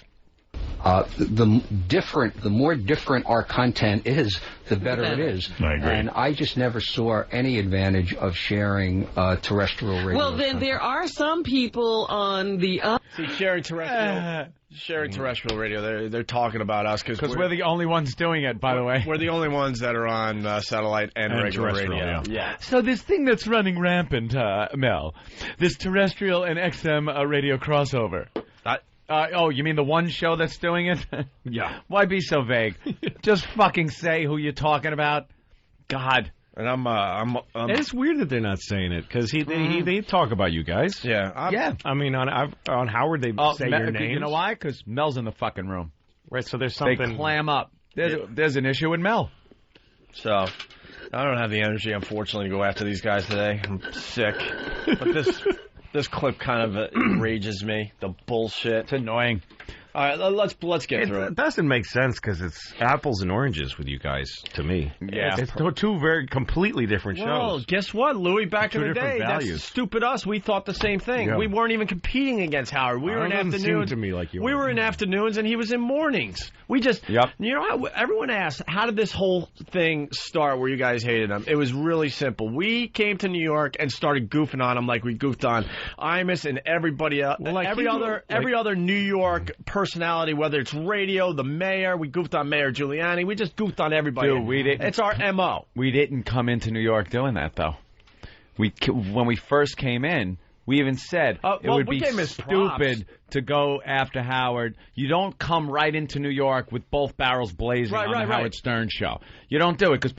The more different our content is, the better it is. I agree. And I just never saw any advantage of sharing terrestrial radio. Well, then there are some people on the See, sharing terrestrial radio, they're talking about us because we're the only ones doing it, by the way. We're the only ones that are on satellite and regular radio. Yeah. So this thing that's running rampant, Mel, this terrestrial and XM radio crossover. You mean the one show that's doing it? Yeah. Why be so vague? Just fucking say who you're talking about. God. And I'm it's weird that they're not saying it because they talk about you guys. Yeah. Yeah. I mean, on Howard they say your names. You know why? Because Mel's in the fucking room. Right. So there's something. They clam up. There's an issue with Mel. So I don't have the energy, unfortunately, to go after these guys today. I'm sick. But this clip kind of enrages me. The bullshit. It's annoying. All right, let's get through it. It doesn't make sense because it's apples and oranges with you guys, to me. Yeah. It's two very completely different shows. Well, guess what, Louis? Back in the day, values. that's stupid us. We thought the same thing. Yeah. We weren't even competing against Howard. We were in afternoons. Seem to me like you we were in afternoons, and he was in mornings. We just, everyone asks, how did this whole thing start where you guys hated him? It was really simple. We came to New York and started goofing on him like we goofed on Imus and everybody else. Well, every other New York personality, whether it's radio, the mayor. We goofed on Mayor Giuliani. We just goofed on everybody. Dude, it's our M.O. We didn't come into New York doing that, though. When we first came in, we even said it would be stupid to go after Howard. You don't come right into New York with both barrels blazing on the Howard Stern show. You don't do it because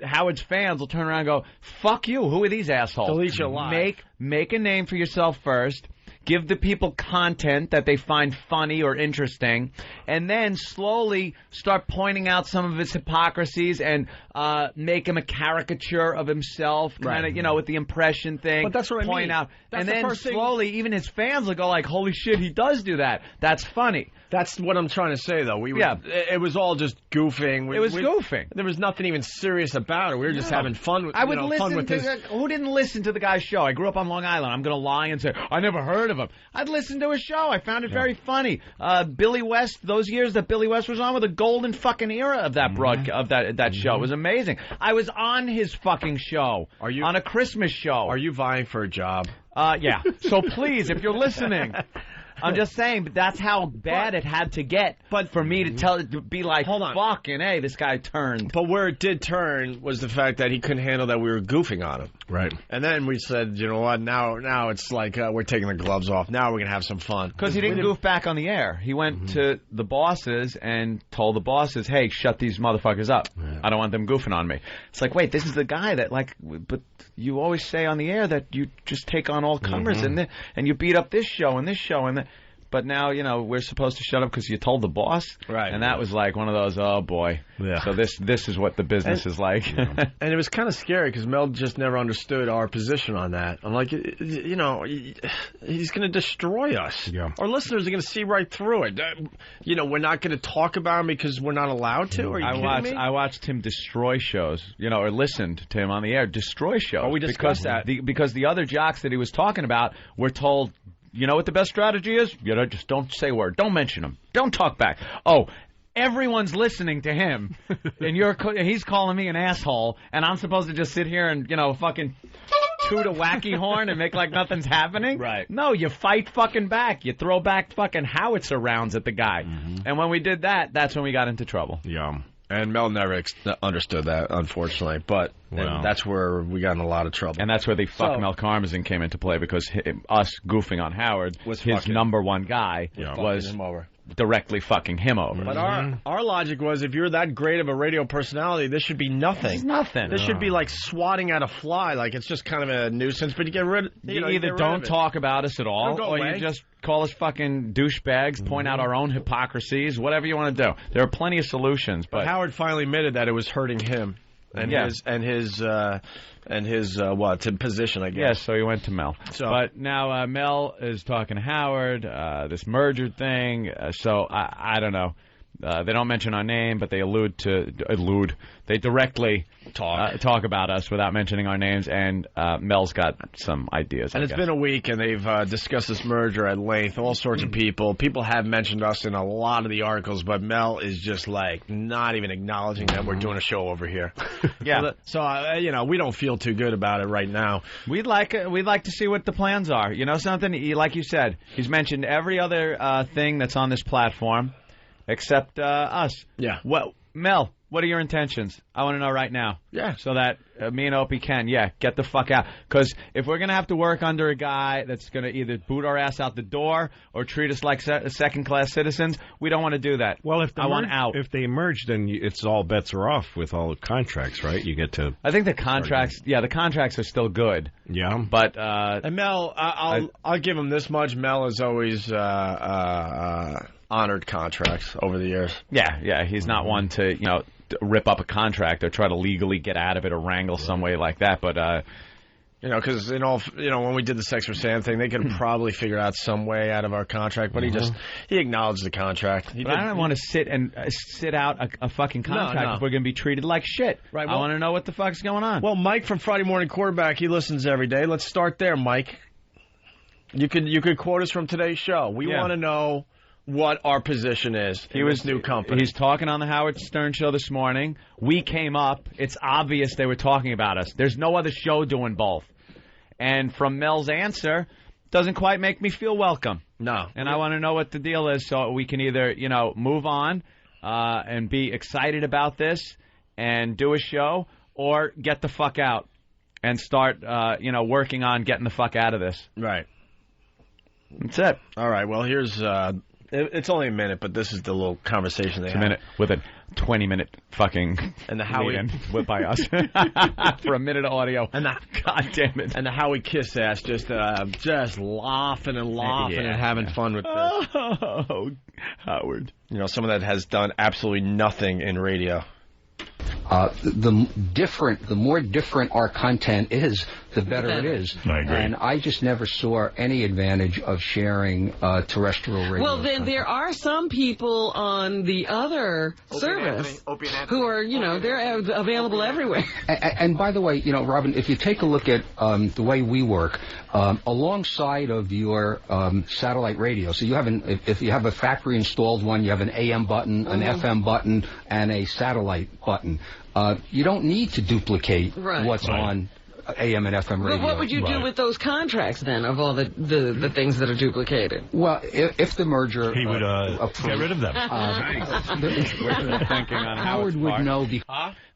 Howard's fans will turn around and go, fuck you, who are these assholes? Delete your line. Make a name for yourself first. Give the people content that they find funny or interesting, and then slowly start pointing out some of his hypocrisies and make him a caricature of himself, kind of, with the impression thing. But that's what I mean. Out. That's and the then first slowly, even his fans will go like, holy shit, he does do that. That's funny. That's what I'm trying to say, though. It was all just goofing. It was goofing. There was nothing even serious about it. We were just having fun with. I would listen to who didn't listen to the guy's show. I grew up on Long Island. I'm going to lie and say I never heard of him. I'd listen to his show. I found it very funny. Billy West. Those years that Billy West was on were the golden fucking era of that that show. It was amazing. I was on his fucking show. On a Christmas show? Are you vying for a job? Yeah. So please, if you're listening. I'm just saying, but that's how bad it had to get. But for me to be like, hold on, fucking hey, this guy turned. But where it did turn was the fact that he couldn't handle that we were goofing on him. Right. And then we said, you know what? Now it's like we're taking the gloves off. Now we're gonna have some fun. Because he didn't goof back on the air. He went to the bosses and told the bosses, hey, shut these motherfuckers up. Yeah. I don't want them goofing on me. It's like, wait, this is the guy that but you always say on the air that you just take on all comers and you beat up this show and this show and that. But now, we're supposed to shut up because you told the boss. Right. And that was like one of those, oh, boy. Yeah. So this is what the business is like. And it was kind of scary because Mel just never understood our position on that. I'm like, he's going to destroy us. Yeah. Our listeners are going to see right through it. We're not going to talk about him because we're not allowed to. Are you kidding me? I watched him destroy shows, or listened to him on the air destroy shows. Oh, we discussed that. Because the other jocks that he was talking about were told, you know what the best strategy is? Just don't say a word. Don't mention him. Don't talk back. Oh, everyone's listening to him, and he's calling me an asshole, and I'm supposed to just sit here and, fucking toot a wacky horn and make like nothing's happening. Right. No, you fight fucking back. You throw back fucking howitzer rounds at the guy. And when we did that, that's when we got into trouble. Yeah. And Mel never understood that, unfortunately. But and that's where we got in a lot of trouble. And that's where the fuck Mel Karmazin came into play, because us goofing on Howard, was his fucking, number one guy was him over. Directly fucking him over. But our logic was, if you're that great of a radio personality, this should be nothing. It's nothing. This should be like swatting at a fly. Like, it's just kind of a nuisance, but you get rid of it. You either don't talk about us at all, or you just call us fucking douchebags, point out our own hypocrisies, whatever you want to do. There are plenty of solutions. But Howard finally admitted that it was hurting him. And his position, I guess. Yes, so he went to Mel. But now Mel is talking to Howard, this merger thing. So I don't know. They don't mention our name, but they They directly talk about us without mentioning our names, and Mel's got some ideas. And it's been a week, and they've discussed this merger at length. All sorts of people. People have mentioned us in a lot of the articles, but Mel is just like not even acknowledging that we're doing a show over here. Yeah. So we don't feel too good about it right now. We'd like to see what the plans are. You know something? Like you said, he's mentioned every other thing that's on this platform except us. Yeah. Well, Mel, what are your intentions? I want to know right now. Yeah. So that me and Opie can, get the fuck out. Because if we're going to have to work under a guy that's going to either boot our ass out the door or treat us like second-class citizens, we don't want to do that. Well, I want out. If they merge, then it's all bets are off with all the contracts, right? You get to... I think the contracts, the contracts are still good. Yeah. But... and Mel, I'll give him this much. Mel has always... honored contracts over the years. Yeah, he's not one to, rip up a contract or try to legally get out of it or wrangle some way like that, but... because when we did the Sex for Sam thing, they could have probably figured out some way out of our contract, but he acknowledged the contract. But I don't want to sit out a fucking contract if we're going to be treated like shit. Right. I want to know what the fuck's going on. Well, Mike from Friday Morning Quarterback, he listens every day. Let's start there, Mike. You could quote us from today's show. We want to know what our position is in this new company. He's talking on the Howard Stern show this morning. We came up. It's obvious they were talking about us. There's no other show doing both. And from Mel's answer, doesn't quite make me feel welcome. No. And I want to know what the deal is so we can either, move on and be excited about this and do a show, or get the fuck out and start, working on getting the fuck out of this. Right. That's it. All right. Well, here's... It's only a minute, but this is the little conversation they had. A minute with a 20-minute fucking and the Howie by us for a minute of audio. And God damn it! And the Howie kiss ass just laughing and having fun with this. Oh, Howard! Some of that has done absolutely nothing in radio. The more different our content is, the better it is. I agree. And I just never saw any advantage of sharing terrestrial radio. Well, then there are some people on the other service who are, they're available everywhere. And by the way, Robin, if you take a look at the way we work, alongside of your satellite radio, so if you have a factory installed one, you have an AM button, an FM button, and a satellite button. You don't need to duplicate what's on AM and FM radio. But what would you do with those contracts, then, of all the things that are duplicated? Well, if the merger... He would get rid of them. Wishful thinking on Howard would part. know...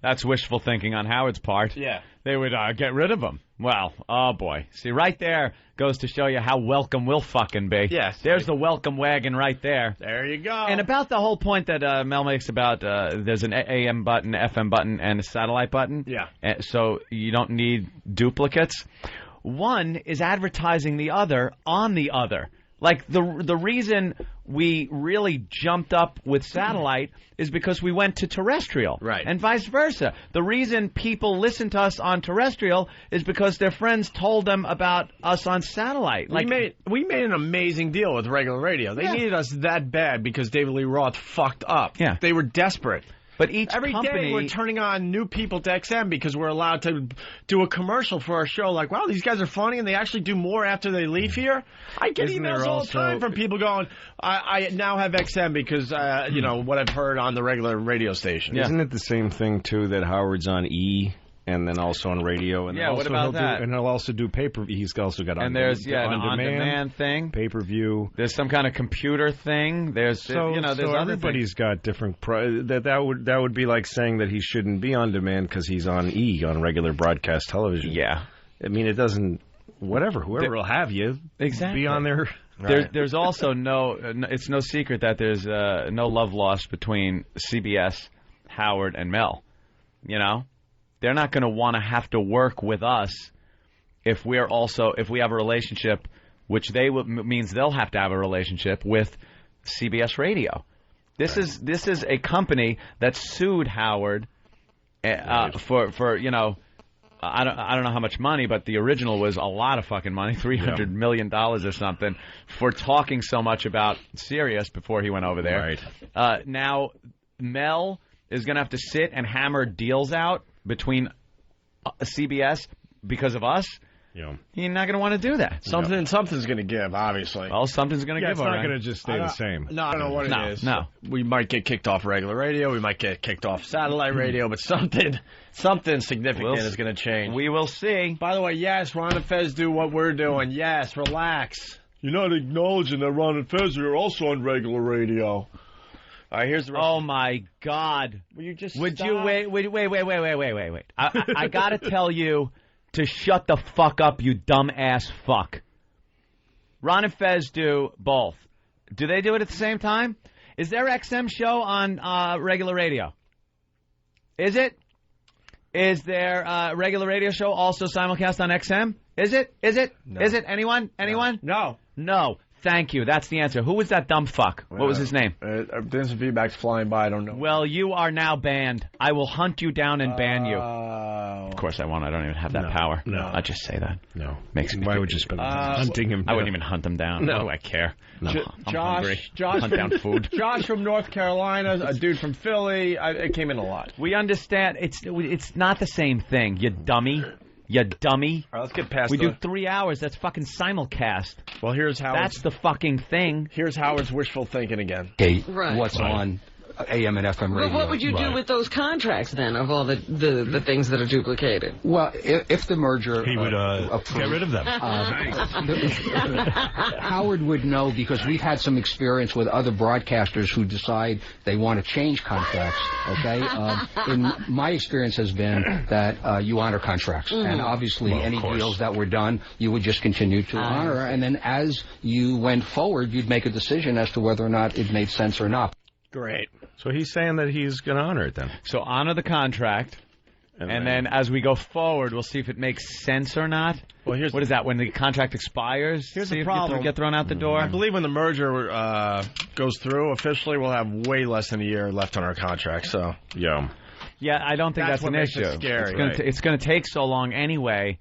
That's wishful thinking on Howard's part. Yeah. They would get rid of them. Well, oh boy. See, right there goes to show you how welcome we'll fucking be. Yes. There's the welcome wagon right there. There you go. And about the whole point that Mel makes about there's an AM button, FM button, and a satellite button. Yeah. So you don't need duplicates. One is advertising the other on the other. Like, the reason we really jumped up with satellite is because we went to terrestrial. Right. And vice versa. The reason people listen to us on terrestrial is because their friends told them about us on satellite. We made an amazing deal with regular radio. They needed us that bad because David Lee Roth fucked up. Yeah. They were desperate. But every day we're turning on new people to XM because we're allowed to do a commercial for our show. Like, wow, these guys are funny, and they actually do more after they leave here. I get emails all the time from people going, I now have XM because, what I've heard on the regular radio station. Yeah. Isn't it the same thing, too, that Howard's on E? and then also on radio. And Yeah, also what about that? And he'll also do pay-per-view. He's also got and there's an on-demand thing. Pay-per-view. There's some kind of computer thing. There's there's so everybody's got different. That would be like saying that he shouldn't be on demand because he's on regular broadcast television. Yeah, I mean it doesn't. Whoever will have you be on there. There's also it's no secret that there's no love lost between CBS, Howard, and Mel. You know, they're not going to want to have to work with us if we have a relationship, which means they'll have to have a relationship with CBS Radio. This is a company that sued Howard for I don't know how much money, but the original was a lot of fucking money, $300 million or something, for talking so much about Sirius before he went over there. Right. Now, Mel is going to have to sit and hammer deals out between CBS because of us. Yeah. He's not going to want to do that. Something's going to give, obviously. Well, something's going to give. It's not going to just stay the same. No, I don't know what it is. No. We might get kicked off regular radio. We might get kicked off satellite radio. But something significant is going to change. We will see. By the way, yes, Ron and Fez do what we're doing. Yes, relax. You're not acknowledging that Ron and Fez are also on regular radio. All right, here's the rest. Oh, my God. Will you just Would stop? you wait. I got to tell you to shut the fuck up, you dumb-ass fuck. Ron and Fez do both. Do they do it at the same time? Is their XM show on regular radio? Is it? Is their regular radio show also simulcast on XM? Is it? No. Is it? Anyone? No. Thank you. That's the answer. Who was that dumb fuck? What was his name? There's some feedback's flying by. I don't know. Well, you are now banned. I will hunt you down and ban you. Of course I won't. I don't even have that power. No. I'll just say that. No. Makes me. Why would you spend hunting him? I wouldn't even hunt him down. No. What do I care? No. I'm hungry. Josh hunt down food. Josh from North Carolina, a dude from Philly. It came in a lot. We understand. It's not the same thing, you dummy. You dummy. All right, let's get past We do 3 hours. That's fucking simulcast. Well, here's Howard's. That's the fucking thing. Here's Howard's wishful thinking again. Okay, Right. what's on AM and FM radio. But what would you do with those contracts then, of all the things that are duplicated? Well, if the merger... He would get rid of them. Howard would know, because we've had some experience with other broadcasters who decide they want to change contracts, okay? My experience has been that you honor contracts. And obviously any deals that were done, you would just continue to honor. And then as you went forward, you'd make a decision as to whether or not it made sense or not. Great. So he's saying that he's going to honor it then. So honor the contract, and then as we go forward, we'll see if it makes sense or not. Well, what is that, when the contract expires? Here's see the if problem. you get thrown out the door? I believe when the merger goes through officially, we'll have way less than a year left on our contract. So Yeah, I don't think that's what an makes issue. it scary. It's going to take so long anyway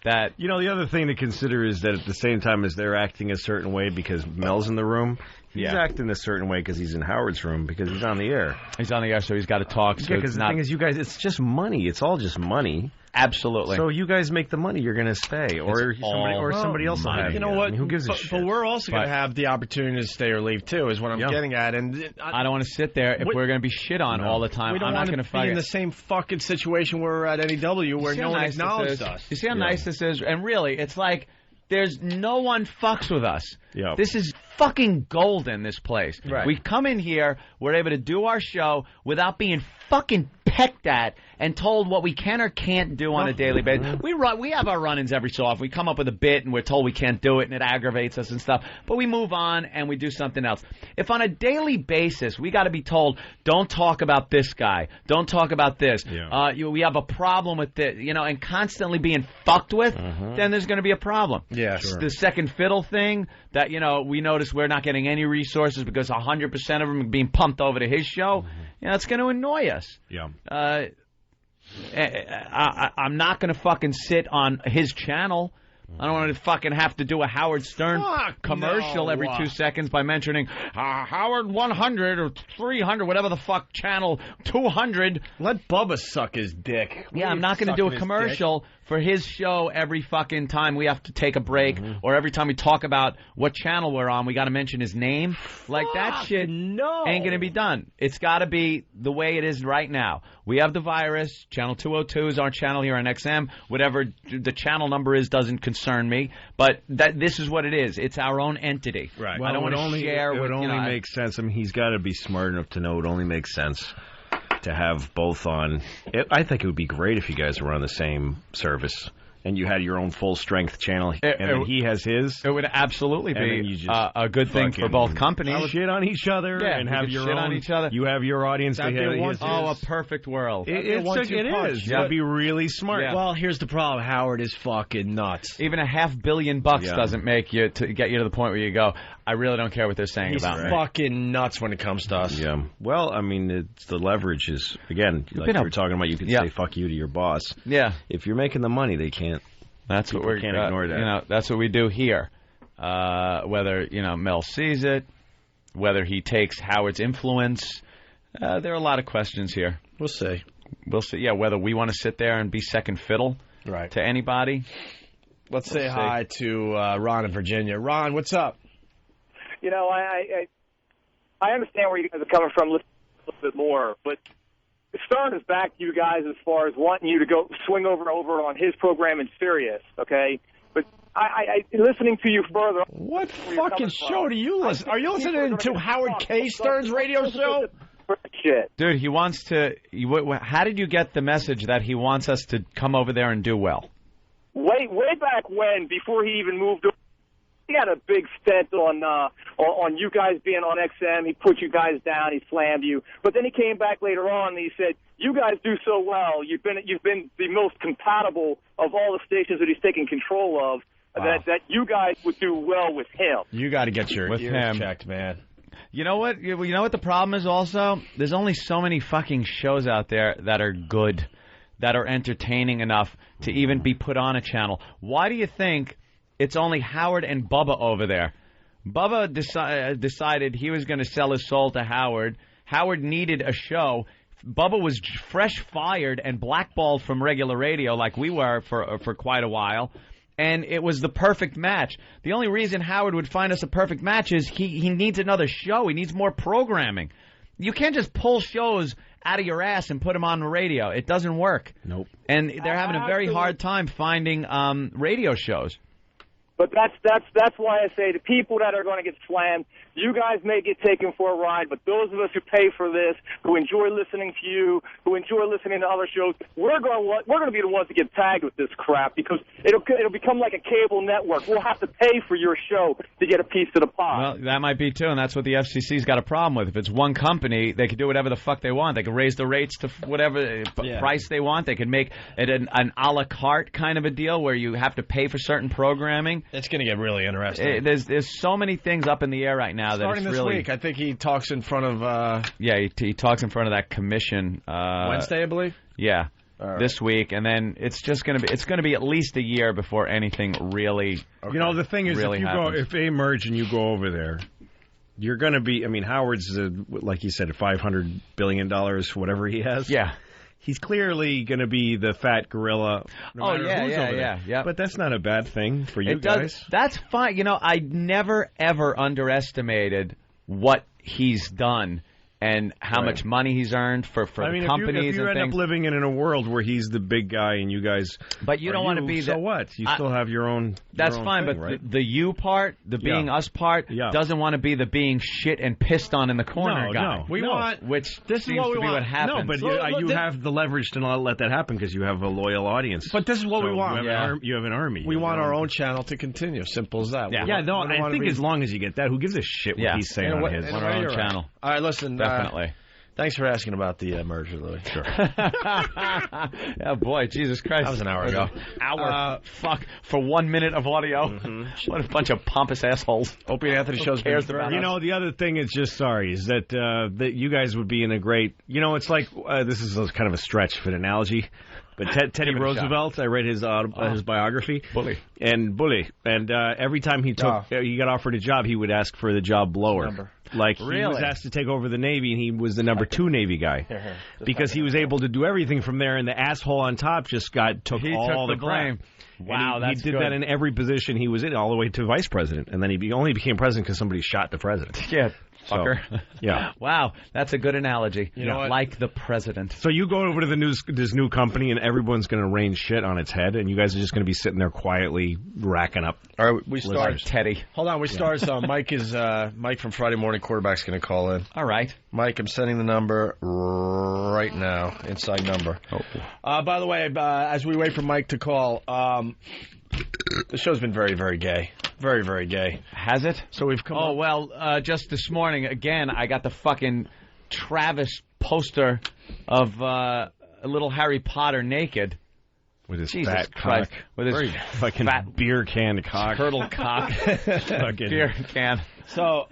that... You know, the other thing to consider is that at the same time as they're acting a certain way because Mel's in the room, he's acting a certain way because he's in Howard's room because he's on the air. He's on the air, so he's got to talk. Yeah, because the thing is, you guys, it's just money. It's all just money. Absolutely. So you guys make the money, you're going to stay, or somebody else will have you know what? I mean, who gives a shit? But we're also going to have the opportunity to stay or leave too. Is what I'm getting at. And I don't want to sit there if we're going to be shit on all the time. We don't I'm not want going to to be in the same fucking situation where we're at NEW where no one acknowledged us. You see how nice this is? And really, it's like there's no one fucks with us. Yep. This is fucking golden, this place. Right. We come in here, we're able to do our show without being fucking pecked at and told what we can or can't do on a daily basis. We have our run-ins every so often. We come up with a bit and we're told we can't do it and it aggravates us and stuff. But we move on and we do something else. If on a daily basis we got to be told, don't talk about this guy, don't talk about this, we have a problem with this, and constantly being fucked with, then there's going to be a problem. Yeah, sure. The second fiddle thing that, we notice we're not getting any resources because 100% of them are being pumped over to his show, it's going to annoy us. Yeah. I'm not going to fucking sit on his channel I don't want to fucking have to do a Howard Stern commercial every 2 seconds by mentioning Howard 100 or 300, whatever the fuck, channel 200. Let Bubba suck his dick. Yeah, I'm not going to do a commercial for his show every fucking time we have to take a break, or every time we talk about what channel we're on, we got to mention his name. Like, that shit ain't going to be done. It's got to be the way it is right now. We have the virus. Channel 202 is our channel here on XM. Whatever the channel number is doesn't concern me, but this is what it is. It's our own entity. Right. I don't want to share. It would only make sense. I mean, he's got to be smart enough to know it only makes sense to have both on. I think it would be great if you guys were on the same service and you had your own full-strength channel, and then he has his. It would absolutely be a good thing for both companies. Shit on each other and have your own. On each other. You have your audience. They have his. Oh, a perfect world. It is. That'd be really smart. Yeah. Well, here's the problem. Howard is fucking nuts. Even $500 million doesn't make you to get you to the point where you go, I really don't care what they're saying about me. He's fucking nuts when it comes to us. Yeah. Well, I mean, it's the leverage is, again, like you were talking about, you can say fuck you to your boss. Yeah. If you're making the money, they can't. That's what we can't ignore that. You know, that's what we do here. Whether, Mel sees it, whether he takes Howard's influence, there are a lot of questions here. We'll see. We'll see. Yeah, whether we want to sit there and be second fiddle to anybody. Let's say hi to Ron in Virginia. Ron, what's up? You know, I understand where you guys are coming from a little bit more, but Stern is back to you guys as far as wanting you to go swing over on his program in Sirius, okay? But I listening to you further. What fucking show do you listen? Are you listening to Howard K. Stern's radio show? Shit. Dude, he wants to. How did you get the message that he wants us to come over there and do well? Way back when, before he even moved over. He had a big stint on you guys being on XM. He put you guys down. He slammed you. But then he came back later on and he said, "You guys do so well. You've been the most compatible of all the stations that he's taken control of. Wow. That you guys would do well with him." You got to get your ears checked, man. You know what? You know what the problem is also? There's only so many fucking shows out there that are good, that are entertaining enough to even be put on a channel. Why do you think it's only Howard and Bubba over there? Bubba decided he was going to sell his soul to Howard. Howard needed a show. Bubba was fresh fired and blackballed from regular radio like we were for quite a while. And it was the perfect match. The only reason Howard would find us a perfect match is he needs another show. He needs more programming. You can't just pull shows out of your ass and put them on the radio. It doesn't work. Nope. And they're having a very hard time finding radio shows. But that's why I say the people that are going to get slammed, you guys may get taken for a ride, but those of us who pay for this, who enjoy listening to you, who enjoy listening to other shows, we're going to be the ones that get tagged with this crap because it'll become like a cable network. We'll have to pay for your show to get a piece of the pie. Well, that might be too, and that's what the FCC's got a problem with. If it's one company, they can do whatever the fuck they want. They can raise the rates to whatever price they want. They can make it an a la carte kind of a deal where you have to pay for certain programming. It's going to get really interesting. There's so many things up in the air right now. Starting that it's this really, week, I think he talks in front of. He talks in front of that commission Wednesday, I believe. Yeah, right. This week, and then it's going to be at least a year before anything really. You know, the thing is, if they merge and you go over there, you're going to be. I mean, Howard's like you said, $500 billion, whatever he has. Yeah. He's clearly going to be the fat gorilla. No matter who's over there. Yeah. But that's not a bad thing for you guys. That's fine. You know, I never, ever underestimated what he's done and how much money he's earned for the companies. If you end up living in a world where he's the big guy and you guys, but you don't want to be. So what? You still have your own. That's fine, thing, but right? the you part, the being us part, doesn't want to be the being shit and pissed on in the corner guy. Which this seems to be what happens. No, but you have the leverage to not let that happen because you have a loyal audience. But this is what we want. You have an army. We want our own channel to continue. Simple as that. I think as long as you get that, who gives a shit what he's saying on his own channel? All right, listen. Definitely. Thanks for asking about the merger, Louis. Sure. Yeah, boy, Jesus Christ. That was an hour ago. Fuck, for 1 minute of audio. What a bunch of pompous assholes. Opie and Anthony shows cares about You know, the other thing is just is that that you guys would be in a great. You know, it's like this is kind of a stretch for an analogy. But Teddy Roosevelt, I read his biography. Bully. And every time he got offered a job, he would ask for the job blower. Like, he was asked to take over the Navy, and he was the number 2 Navy guy. Because he was able to do everything from there, and the asshole on top just took all the blame. Wow, he did that in every position he was in, all the way to vice president. And then he only became president because somebody shot the president. Yeah. Fucker. So, yeah. Wow, that's a good analogy. You know what? Like the president. So you go over to this new company, and everyone's going to rain shit on its head, and you guys are just going to be sitting there quietly racking up. All right, we start. Listeners. Teddy. Hold on, we start. Mike from Friday Morning Quarterback's going to call in. All right. Mike, I'm sending the number right now. Inside number. Oh. By the way, as we wait for Mike to call, the show's been very, very gay. Very, very gay. Has it? So we've come Oh, well, just this morning, again, I got the fucking Travis poster of little Harry Potter naked. With his Jesus fat Christ. cock. With his Very fucking fat beer can cock. turtle cock. Fucking Beer can. So,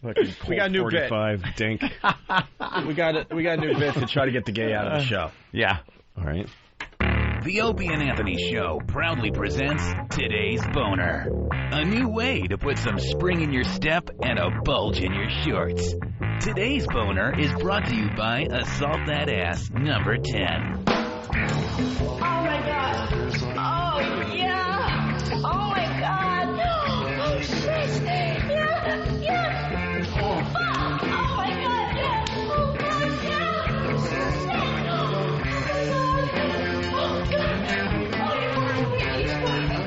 we got a new bit. 45 dink. we got a new bit to try to get the gay out of the show. Yeah. All right. The Opie and Anthony Show proudly presents Today's Boner. A new way to put some spring in your step and a bulge in your shorts. Today's Boner is brought to you by Assault That Ass number 10. Oh my god. Oh yeah. Oh my god. Oh shit. Yeah. Yeah. Oh fuck. Oh my god. Yeah. Oh god. Yeah. Shit. Oh god. Oh you want to be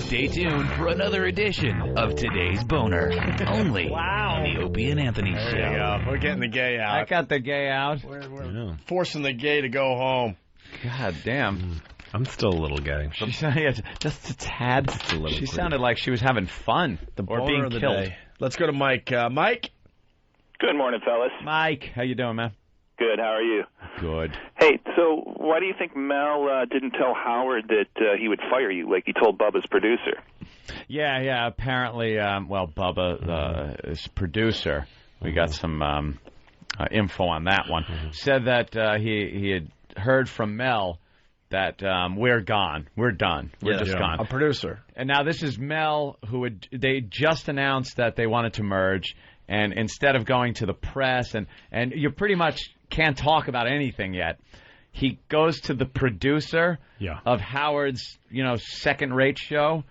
Stay tuned for another edition of Today's Boner. Only on the Opie and Anthony Show. There you go. We're getting the gay out. I got the gay out. We're forcing the gay to go home. God damn. I'm still a little gay. She sounded just a tad. She sounded like she was having fun or being killed. Day. Let's go to Mike. Mike? Good morning, fellas. Mike, how you doing, man? Good. How are you? Good. Hey, so why do you think Mel didn't tell Howard that he would fire you like he told Bubba's producer? Yeah. Apparently, Bubba, his producer, we got some info on that one, said that he had heard from Mel that we're gone. We're done. We're just gone. A producer. And now this is Mel, they just announced that they wanted to merge, and instead of going to the press, and you pretty much can't talk about anything yet, he goes to the producer of Howard's, second-rate show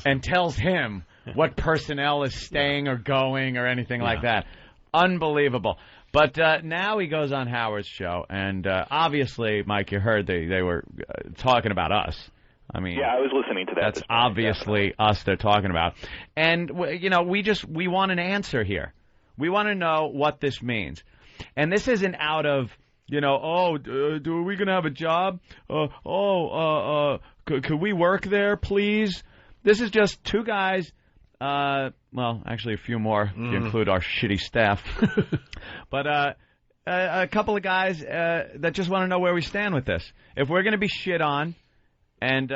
and tells him what personnel is staying or going or anything like that. Unbelievable. But now he goes on Howard's show, and obviously, Mike, you heard they were talking about us. I mean, yeah, I was listening to that. That's obviously us they're talking about. And, we want an answer here. We want to know what this means. And this isn't out of, are we going to have a job? Could we work there, please? This is just two guys. Well, actually a few more if you include our shitty staff. But a couple of guys that just want to know where we stand with this. If we're going to be shit on and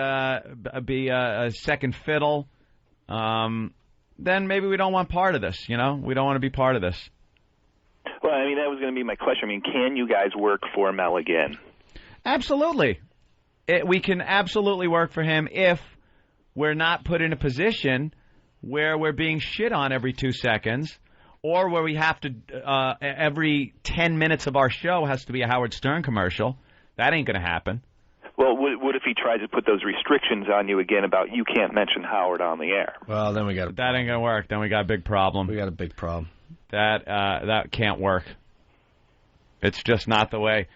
be a second fiddle, then maybe we don't want part of this, We don't want to be part of this. Well, I mean, that was going to be my question. I mean, can you guys work for Mel again? Absolutely. We can absolutely work for him if we're not put in a position where we're being shit on every 2 seconds, or where we have to, every 10 minutes of our show has to be a Howard Stern commercial. That ain't going to happen. Well, what if he tries to put those restrictions on you again about you can't mention Howard on the air? Well, then we got that ain't going to work. Then we got a big problem. We got a big problem. That can't work. It's just not the way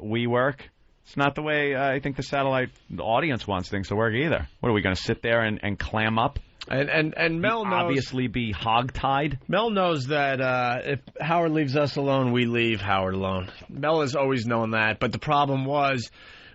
we work. It's not the way I think the satellite audience wants things to work either. What, are we going to sit there and clam up? And Mel knows, obviously be hogtied. Mel knows that if Howard leaves us alone, we leave Howard alone. Mel has always known that. But the problem was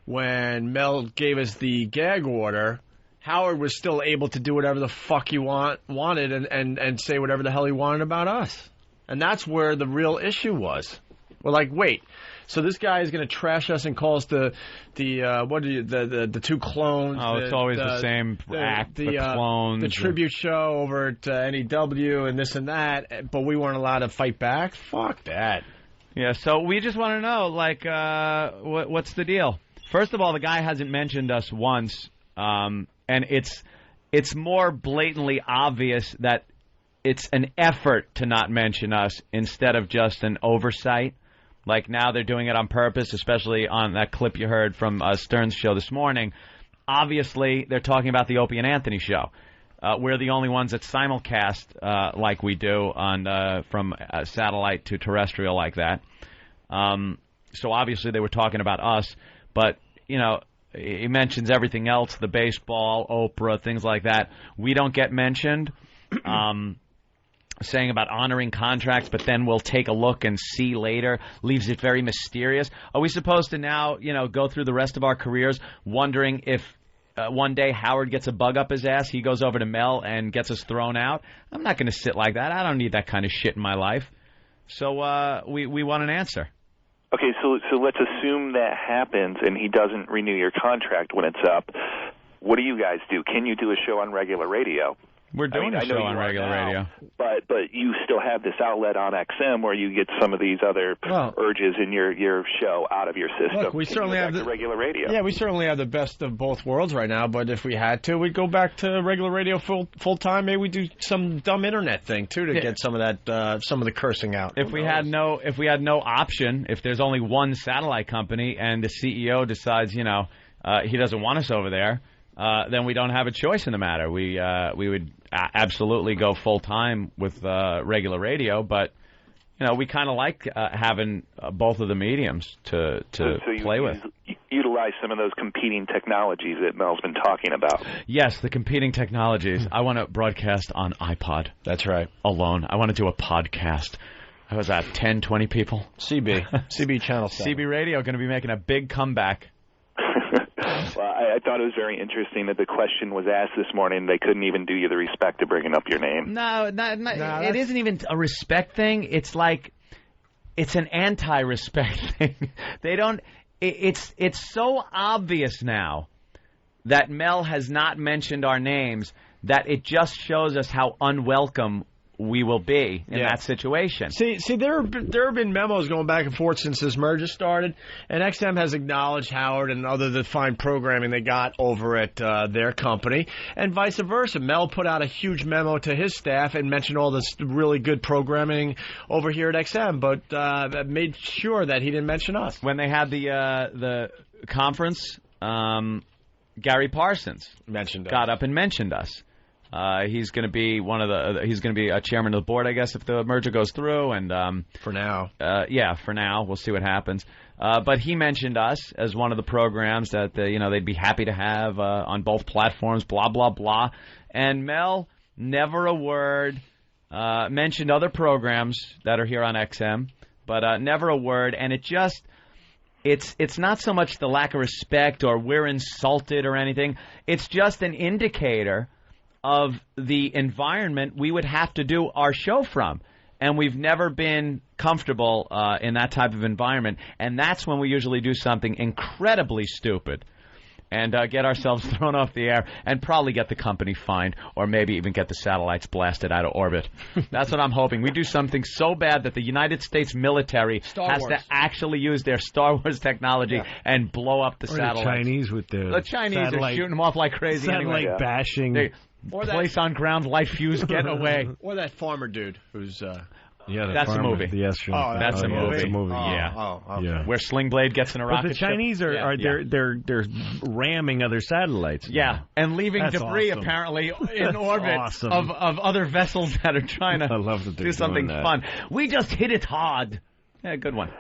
when Mel gave us the gag order, Howard was still able to do whatever the fuck he wanted and say whatever the hell he wanted about us. And that's where the real issue was. We're like, wait, so this guy is going to trash us and call us the two clones. Oh, it's always the same act, the clones. The tribute show over at NEW and this and that, but we weren't allowed to fight back? Fuck that. Yeah, so we just want to know, like, what's the deal? First of all, the guy hasn't mentioned us once. And it's more blatantly obvious that it's an effort to not mention us instead of just an oversight. Like now they're doing it on purpose, especially on that clip you heard from Stern's show this morning. Obviously, they're talking about the Opie and Anthony show. We're the only ones that simulcast like we do on from satellite to terrestrial like that. So obviously they were talking about us, but, you know, he mentions everything else, the baseball, Oprah, things like that. We don't get mentioned, saying about honoring contracts, but then we'll take a look and see later. Leaves it very mysterious. Are we supposed to now, you know, go through the rest of our careers wondering if one day Howard gets a bug up his ass, he goes over to Mel and gets us thrown out? I'm not going to sit like that. I don't need that kind of shit in my life. So we want an answer. Okay, so let's assume that happens and he doesn't renew your contract when it's up. What do you guys do? Can you do a show on regular radio? We're doing a show on regular radio. But you still have this outlet on XM where you get some of these other urges in your show out of your system. Look, we certainly have the regular radio. Yeah, we certainly have the best of both worlds right now, but if we had to, we'd go back to regular radio full time. Maybe we do some dumb internet thing too to get some of that some of the cursing out. If we had no option, if there's only one satellite company and the CEO decides, you know, he doesn't want us over there, then we don't have a choice in the matter. We would absolutely go full time with regular radio, but you know we kind of like having both of the mediums to play with. Utilize some of those competing technologies that Mel's been talking about. Yes, the competing technologies. I want to broadcast on iPod. That's right. Alone. I want to do a podcast. What was that, 10, 20 people? CB Channel 7. CB Radio going to be making a big comeback. Well, I thought it was very interesting that the question was asked this morning. They couldn't even do you the respect of bringing up your name. No, it isn't even a respect thing. It's like it's an anti-respect thing. They don't. It's so obvious now that Mel has not mentioned our names that it just shows us how unwelcome we will be in that situation. See, there have been memos going back and forth since this merger started, and XM has acknowledged Howard and other the fine programming they got over at their company, and vice versa. Mel put out a huge memo to his staff and mentioned all this really good programming over here at XM, but made sure that he didn't mention us. When they had the conference, Gary Parsons got up and mentioned us. He's going to be he's going to be a chairman of the board, I guess, if the merger goes through. And for now, for now, we'll see what happens. But he mentioned us as one of the programs that they'd be happy to have on both platforms. Blah blah blah. And Mel never a word mentioned other programs that are here on XM, but never a word. And it just. It's not so much the lack of respect or we're insulted or anything. It's just an indicator of the environment we would have to do our show from. And we've never been comfortable in that type of environment. And that's when we usually do something incredibly stupid and get ourselves thrown off the air and probably get the company fined or maybe even get the satellites blasted out of orbit. That's what I'm hoping. We do something so bad that the United States military has to actually use their Star Wars technology and blow up the satellites. The Chinese with the Chinese are shooting them off like crazy satellite anyway. Bashing. Place on ground, light fuse, get away. Or that farmer dude who's... that's a movie. That's a movie. That's a movie. Yeah. Where Sling Blade gets in a rocket ship. But the Chinese they're ramming other satellites. Yeah, and leaving debris apparently in orbit of other vessels that are trying to do something fun. We just hit it hard. Yeah, good one.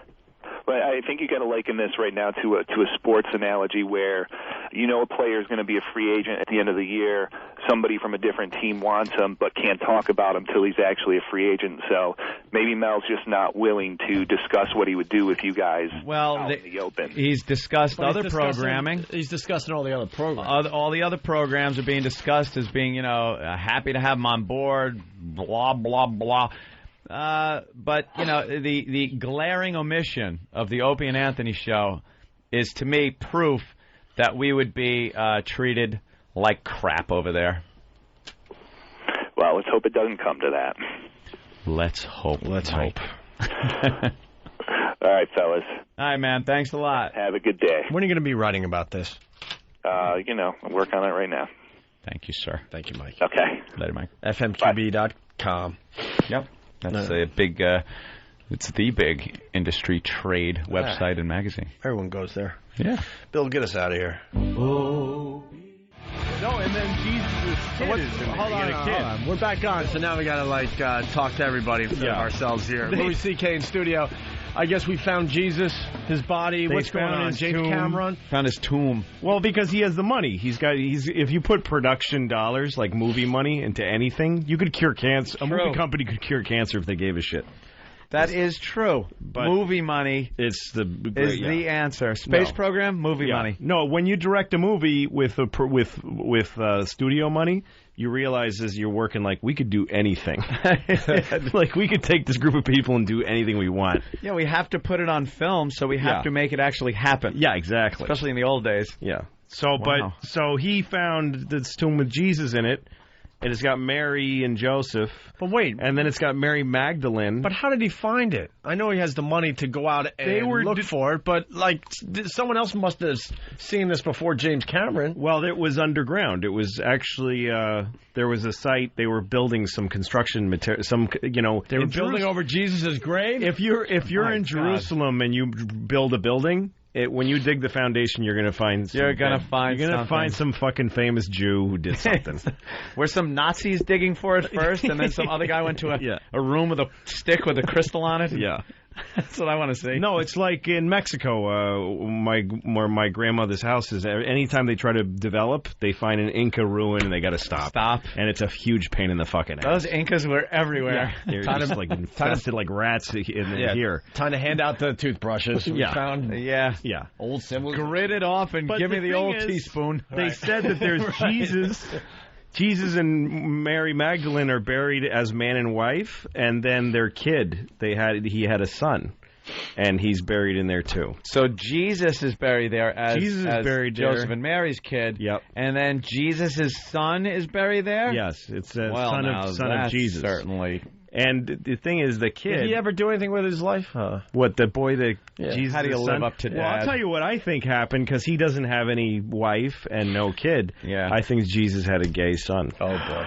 But I think you got to liken this right now to a sports analogy where, a player is going to be a free agent at the end of the year. Somebody from a different team wants him but can't talk about him till he's actually a free agent. So maybe Mel's just not willing to discuss what he would do with you guys out in the open. He's discussed other programming. He's discussing all the other programs. All the other programs are being discussed as being, happy to have him on board, blah, blah, blah. But, the glaring omission of the Opie and Anthony show is, to me, proof that we would be treated like crap over there. Well, let's hope it doesn't come to that. Let's hope. Let's hope. All right, fellas. All right, man. Thanks a lot. Have a good day. When are you going to be writing about this? I'm working on it right now. Thank you, sir. Thank you, Mike. Okay. Later, Mike. FMQB.com. Yep. That's a big, it's the big industry trade website and magazine. Everyone goes there. Yeah. Bill, get us out of here. Oh. No, and then Jesus' kid is in Hold on. We're back on, so now we got to, talk to everybody ourselves here. Louis C.K. in studio. I guess we found Jesus, his body. What's going on? James Cameron found his tomb. Well, because he has the money. If you put production dollars, like movie money, into anything, you could cure cancer. A movie company could cure cancer if they gave a shit. That is true. But movie money is the answer. Space program, movie money. No, when you direct a movie with studio money, you realize as you're working, like, we could do anything. Like, we could take this group of people and do anything we want. Yeah, we have to put it on film, so we have to make it actually happen. Yeah, exactly. Especially in the old days. Yeah. So he found this tomb with Jesus in it. And it's got Mary and Joseph. But wait. And then it's got Mary Magdalene. But how did he find it? I know he has the money to go out and look for it, but, someone else must have seen this before James Cameron. Well, it was underground. It was actually, there was a site, they were building some construction material, They were building over Jesus' grave? If you're in Jerusalem and you build a building... when you dig the foundation, you're going to find some fucking famous Jew who did something. Were some Nazis digging for it first, and then some other guy went to a room with a stick with a crystal on it? Yeah. That's what I want to see. No, it's like in Mexico, where my grandmother's house is. Anytime they try to develop, they find an Inca ruin and they got to stop. And it's a huge pain in the fucking ass. Those Incas were everywhere. Yeah. They're just infested like rats here. Time to hand out the toothbrushes. We found old symbols. Grit it off and give me the old teaspoon. They said that there's Jesus. Jesus and Mary Magdalene are buried as man and wife, and then their kid, he had a son, and he's buried in there too. So Jesus is buried there as Joseph and Mary's kid. Yep. And then Jesus' son is buried there? Yes, it's a son of Jesus. Certainly. And the thing is, the kid... Did he ever do anything with his life? What, the boy that Jesus' How do you live up to Dad? Well, I'll tell you what I think happened, because he doesn't have any wife and no kid. Yeah. I think Jesus had a gay son. Oh, boy.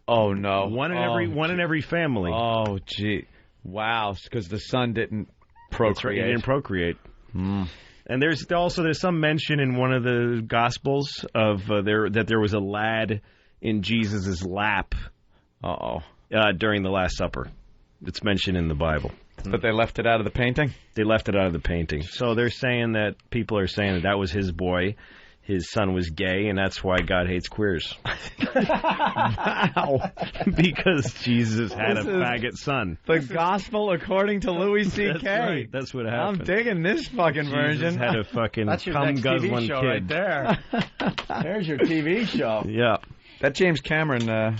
Oh, no. One in every family. Oh, gee. Wow, because the son didn't procreate. He didn't procreate. Mm. And there's some mention in one of the Gospels of that there was a lad in Jesus' lap. During the Last Supper. It's mentioned in the Bible. But they left it out of the painting? They left it out of the painting. So they're saying people are saying that was his boy. His son was gay, and that's why God hates queers. Wow. Because Jesus had a faggot son. The gospel according to Louis C.K. That's right. That's what happened. I'm digging this fucking version. Jesus had a fucking TV cum-guzzling show kid. right there. There's your TV show. Yeah. That James Cameron...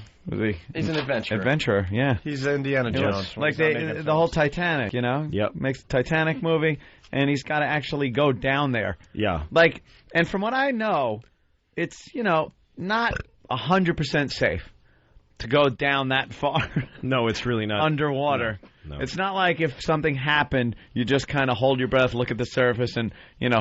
he's an adventurer. Adventurer, yeah. He's Indiana Jones. Like the whole Titanic, Yep. Makes the Titanic movie, and he's got to actually go down there. Yeah. And from what I know, it's, not 100% safe to go down that far. No, it's really not. Underwater. No. It's not like if something happened, you just kind of hold your breath, look at the surface, and,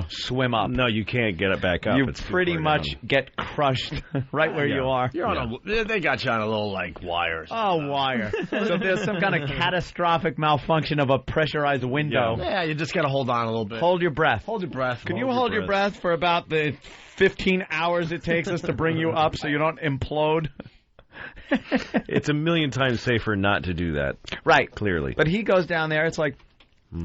swim up. No, you can't get it back up. You pretty much get crushed right where you are. You're on they got you on a little, wires. Oh, wire. So if there's some kind of catastrophic malfunction of a pressurized window. Yeah, you just got to hold on a little bit. Hold your breath. Hold your breath. Can you hold your breath for about the 15 hours it takes us to bring you up so you don't implode? It's a million times safer not to do that. Right. Clearly. But he goes down there, it's like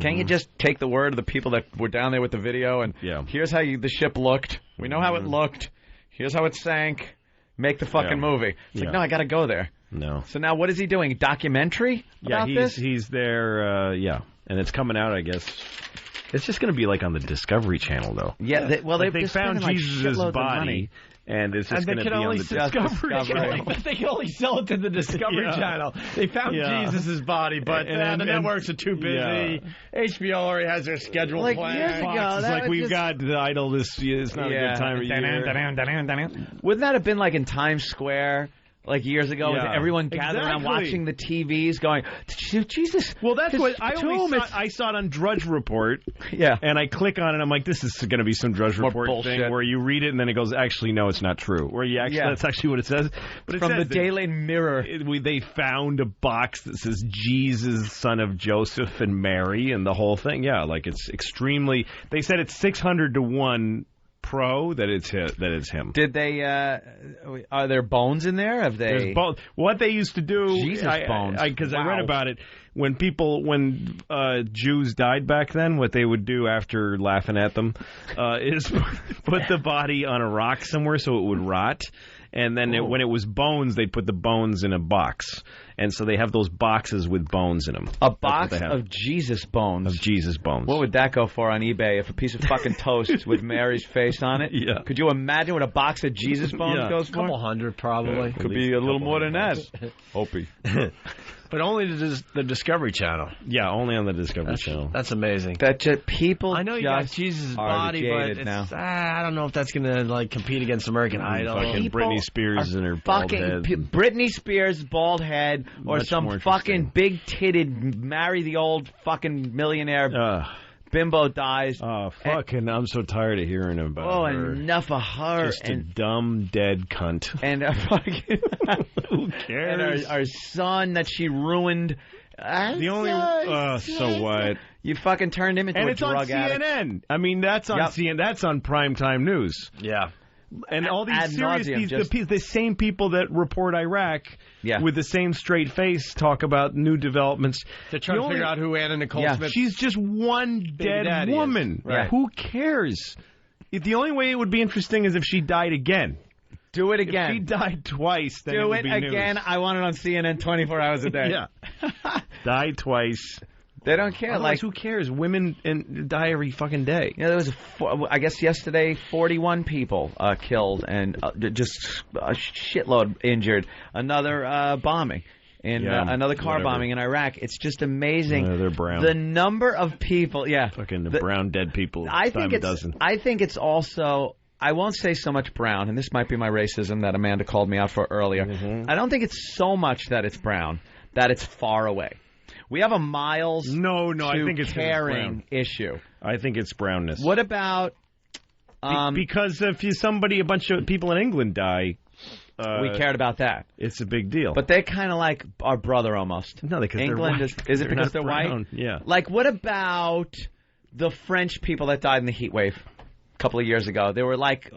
Can't you just take the word of the people that were down there with the video and here's how the ship looked. We know how it looked. Here's how it sank. Make the fucking movie. It's like, no, I got to go there. No. So now what is he doing? Documentary about this? He's there, and it's coming out, I guess. It's just going to be like on the Discovery Channel, though. Yeah, they found Jesus' body, and it's just going to be on the Discovery Channel. But they can only sell it to the Discovery Channel. They found Jesus' body, but the networks are too busy. HBO already has their schedule planned. Years ago, Fox is like, we've got the Idol this year. It's not a good time of year. Wouldn't that have been like in Times Square? Like years ago, with everyone gathered around watching the TVs going, Jesus. Well, that's what I saw it on Drudge Report. Yeah. And I click on it, and I'm like, this is going to be some Drudge Report thing where you read it, and then it goes, actually, no, it's not true. Where you actually, that's actually what it says. But from the Daily Mirror. They found a box that says Jesus, son of Joseph and Mary, and the whole thing. Yeah, like it's extremely, they said it's 600 to 1 pro that it's him. Did they? Are there bones in there? Have they? There's bones. What they used to do, bones. Because I read about it when Jews died back then. What they would do after laughing at them is put the body on a rock somewhere so it would rot. And then when it was bones, they'd put the bones in a box. And so they have those boxes with bones in them. A box of Jesus bones. Of Jesus bones. What would that go for on eBay if a piece of fucking toast with Mary's face on it? Yeah. Could you imagine what a box of Jesus bones goes for? A couple hundred, probably. Could be a little more than that. Opie. But only the Discovery Channel. Yeah, only on the Discovery Channel. That's amazing. People I know you got Jesus' body, but it's, I don't know if that's going to compete against American Idol. Fucking Britney Spears and her bald head. Britney Spears' bald head or some fucking big-titted, marry the old fucking millionaire bimbo dies. Oh, fucking, I'm so tired of hearing about her. Enough of her. Just a dumb, dead cunt. And fucking... Who cares? And our son that she ruined. So what? You fucking turned him into a drug addict. And it's on CNN. I mean, that's on CNN. That's on primetime news. Yeah. And all these the same people that report Iraq with the same straight face talk about new developments. They're trying to figure out who Anna Nicole Smith. She's just one dead woman. Right. Who cares? The only way it would be interesting is if she died again. Do it again. If she died twice, then it would be news. Do it again. I want it on CNN 24 hours a day. Die twice. They don't care. Otherwise, who cares? Women die every fucking day. There was, I guess yesterday, 41 people killed and just a shitload injured. Another bombing. Another car bombing in Iraq. It's just amazing. They're brown. The number of people, fucking the brown dead people. I think it's also, I won't say so much brown, and this might be my racism that Amanda called me out for earlier. Mm-hmm. I don't think it's so much that it's brown, that it's far away. We have a miles I think it's caring issue. I think it's brownness. What about... because if a bunch of people in England die... we cared about that. It's a big deal. But they're kind of like our brother almost. No, because England they're white. Is it because they're brown. white? Yeah. Like, what about the French people that died in the heat wave a couple of years ago? There were like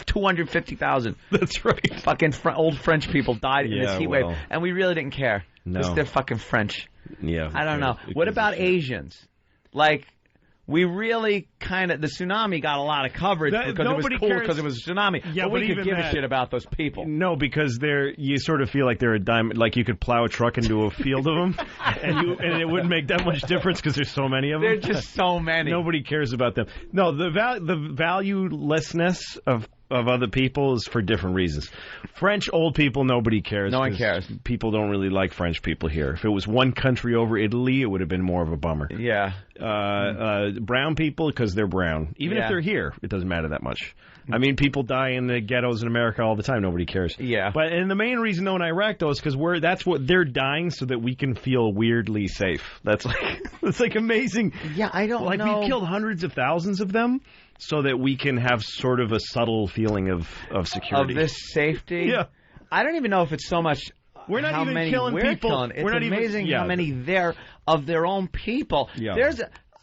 250,000. That's right. Fucking old French people died in this heat wave. And we really didn't care. No. Because they're fucking French. Yeah. I don't know. What about Asians? Like... We really kind of, the tsunami got a lot of coverage because it was cool because it was a tsunami. Yeah, but we could give a shit about those people. No, because you sort of feel like they're a diamond, like you could plow a truck into a field of them, and it wouldn't make that much difference because there's so many of them. There's just so many. Nobody cares about them. No, the valuelessness of other people is for different reasons. French old people, nobody cares. No one cares. People don't really like French people here. If it was one country over Italy, it would have been more of a bummer. Yeah. Brown people, because they're brown. Even if they're here, it doesn't matter that much. I mean, people die in the ghettos in America all the time. Nobody cares. Yeah. And the main reason, though, in Iraq, though, is because that's what they're dying so that we can feel weirdly safe. That's like amazing. Yeah, I don't know. We killed hundreds of thousands of them so that we can have sort of a subtle feeling of security. Of this safety? Yeah. I don't even know if it's so much we're not how even many killing we're people. Killing. It's we're not amazing how many there of their own people. Yeah.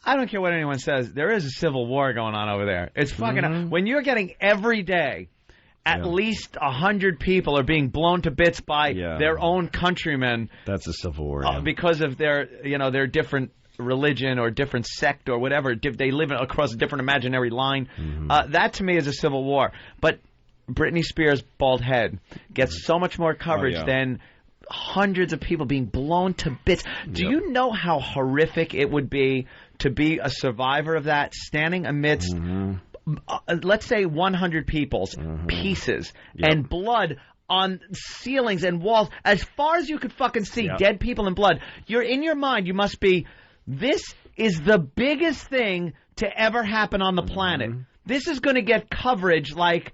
I don't care what anyone says. There is a civil war going on over there. It's fucking... When you're getting every day, at least 100 people are being blown to bits by their own countrymen. That's a civil war. Because of their different religion or different sect or whatever. They live across a different imaginary line. That to me is a civil war. But Britney Spears' bald head gets so much more coverage than hundreds of people being blown to bits. Do you know how horrific it would be to be a survivor of that, standing amidst, let's say, 100 people's pieces and blood on ceilings and walls, as far as you could fucking see, dead people and blood? You're in your mind, you must be, this is the biggest thing to ever happen on the planet. This is going to get coverage like...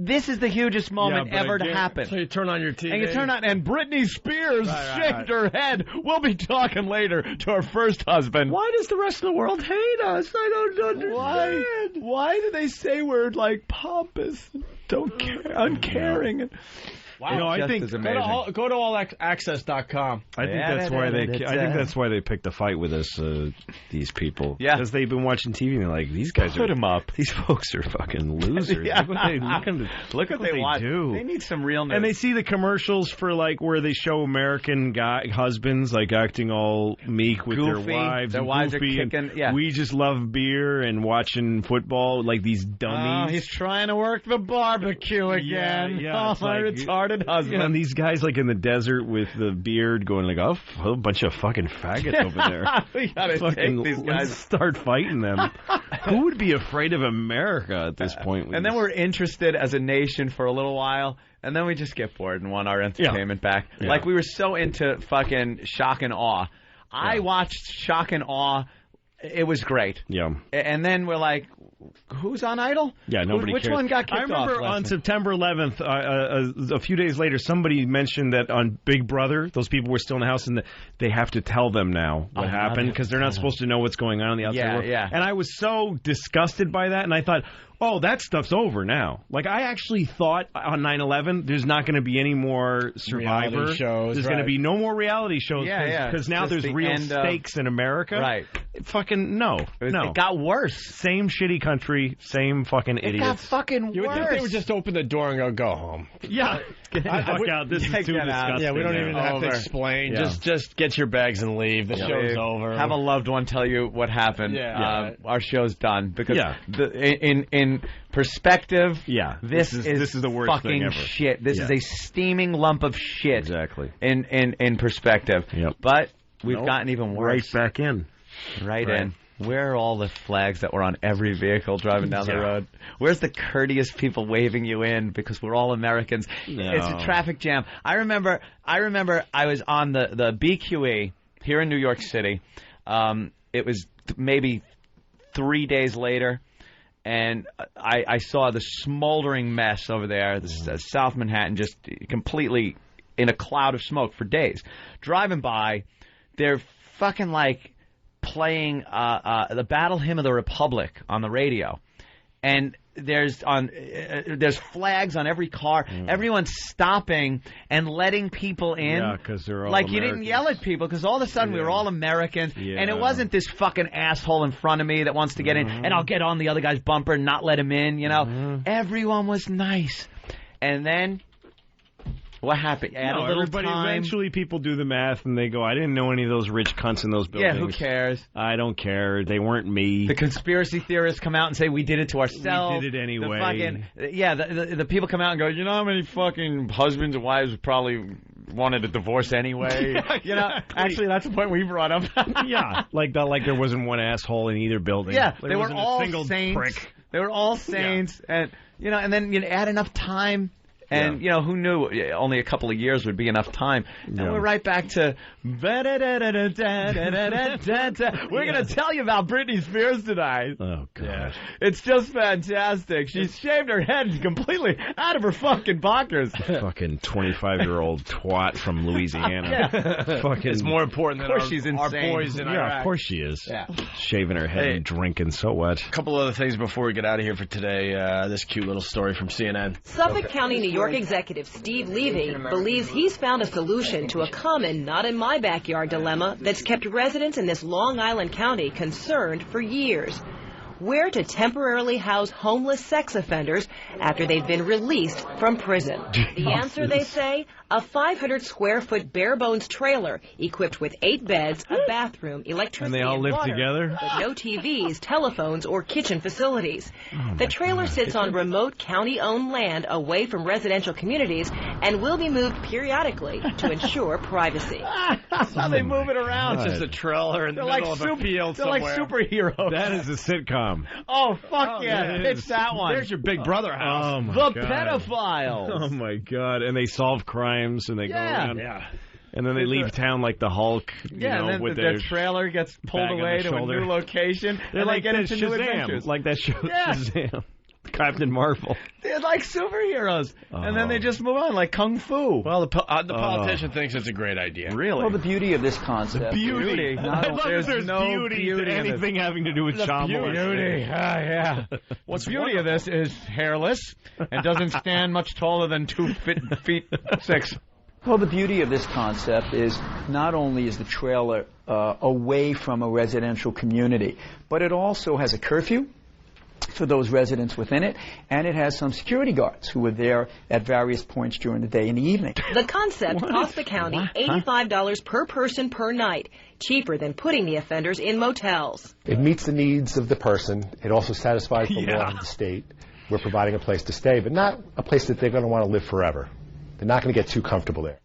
This is the hugest moment ever to happen. So you turn on your TV. And you turn on, and Britney Spears shaved her head. We'll be talking later to her first husband. Why does the rest of the world hate us? I don't understand. Why do they say we're like pompous, don't care, uncaring? Wow, you know, I think go to allaccess.com. I think that's why they picked a fight with us. These people, because they've been watching TV and they're like, these guys put them up. These folks are fucking losers. Look what they do. They need some realness. And they see the commercials for like where they show American husbands like acting all meek with goofy. Their wives. Their wives are kicking. We just love beer and watching football like these dummies. Oh, he's trying to work the barbecue again. Oh, my retarded husband. And these guys like in the desert with the beard going like, a bunch of fucking faggots over there. We gotta take these guys. Let's start fighting them. Who would be afraid of America at this point? And then we're interested as a nation for a little while, and then we just get bored and want our entertainment back. Like we were so into fucking Shock and Awe. I watched Shock and Awe. It was great. Yeah. And then we're like, who's on Idol? Yeah, nobody Which cares. one got kicked off? I remember on September 11th, a few days later, somebody mentioned that on Big Brother, those people were still in the house, and they have to tell them now what happened, because they're not supposed to know what's going on in the outside world. Yeah. And I was so disgusted by that, and I thought, oh, that stuff's over now. Like, I actually thought on 9/11, there's not going to be any more Survivor reality shows. There's going to be no more reality shows. Because now there's real stakes in America. Right. Fucking no. It got worse. Same shitty country, same fucking idiots. It got fucking worse. You would think they would just open the door and go home. Yeah. Fuck out. This is too disgusting. Yeah, we don't even have to explain. Yeah. Just get your bags and leave. The show's over. Have a loved one tell you what happened. Our show's done. Because in perspective, this is the worst thing ever. Shit. This is a steaming lump of shit. Exactly. In perspective. Yep. But we've gotten even worse. Right back in. Right in. Where are all the flags that were on every vehicle driving down the road? Where's the courteous people waving you in because we're all Americans? No. It's a traffic jam. I remember I was on the BQE here in New York City. It was maybe 3 days later, and I saw the smoldering mess over there, South Manhattan, just completely in a cloud of smoke for days. Driving by, they're fucking like playing the Battle Hymn of the Republic on the radio, and there's flags on every car. Everyone's stopping and letting people in. Yeah, because they're all like Americans. You didn't yell at people because all of a sudden we were all Americans, and it wasn't this fucking asshole in front of me that wants to get in, and I'll get on the other guy's bumper and not let him in. You know, everyone was nice, and then. What happened? Eventually people do the math and they go, I didn't know any of those rich cunts in those buildings. Yeah, who cares? I don't care. They weren't me. The conspiracy theorists come out and say we did it to ourselves. We did it anyway. The people come out and go, you know how many fucking husbands and wives probably wanted a divorce anyway? You know, actually, that's the point we brought up. like there wasn't one asshole in either building. Yeah, there they were wasn't all a single saints. prick. They were all saints, and then you add enough time. And, who knew only a couple of years would be enough time. And we're right back to... We're going to tell you about Britney Spears tonight. Oh, God. Yeah. It's just fantastic. She's shaved her head completely out of her fucking bonkers. Fucking 25-year-old twat from Louisiana. Fucking, it's more important than she's our boys in Iraq. Of course she is. Yeah. Shaving her head and drinking, so what? A couple other things before we get out of here for today. This cute little story from CNN. Suffolk County, New York executive Steve Levy believes he's found a solution to a common not-in-my-backyard dilemma that's kept residents in this Long Island county concerned for years. where to temporarily house homeless sex offenders after they've been released from prison. The answer, they say, a 500-square-foot bare-bones trailer equipped with 8 beds, a bathroom, electricity, and they all live water, together? but no TVs, telephones, or kitchen facilities. The trailer sits on remote county-owned land away from residential communities and will be moved periodically to ensure privacy. How they move it around? It's just a trailer in the middle of a field They're somewhere. like superheroes. That is a sitcom. Oh, fuck yeah. It's that one. There's your Big Brother house. Oh, my The God. Pedophiles. Oh, my God. And they solve crimes, and they go around. Yeah. And then they leave town like the Hulk, you know, and then with the their trailer gets pulled bag on away the to a shoulder. new location. They're and like they get that into new Shazam, adventures. like that show Yeah. Shazam. Captain Marvel. They're like superheroes. And then they just move on, like Kung Fu. Well, the politician thinks it's a great idea. Really? Well, the beauty of this concept. Beauty. Not I love there's that there's no beauty beauty to in it. anything having to do with Shyamalan. Beauty. Yeah. What's beauty of this is hairless and doesn't stand much taller than 2 feet 6. Well, the beauty of this concept is not only is the trailer away from a residential community, but it also has a curfew for those residents within it, and it has some security guards who are there at various points during the day and the evening. The concept cost the county $85 per person per night, cheaper than putting the offenders in motels. It meets the needs of the person. It also satisfies the law of the state. We're providing a place to stay, but not a place that they're going to want to live forever. They're not going to get too comfortable there.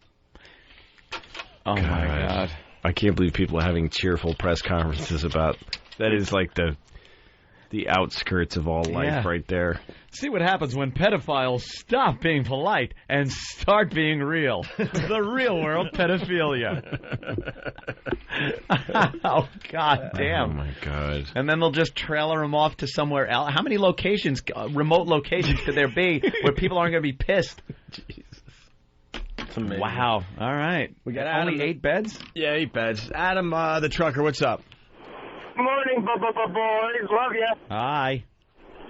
Oh, my God. I can't believe people are having cheerful press conferences about that. Is like the outskirts of all life right there. See what happens when pedophiles stop being polite and start being real. The real world pedophilia. Oh, God damn. Oh, my God. And then they'll just trailer them off to somewhere else. How many locations, remote locations could there be where people aren't going to be pissed? Jesus. It's amazing. Wow. All right. We got only 8 beds? Yeah, 8 beds. Adam, the trucker, what's up? Morning, boys. Love ya. Hi.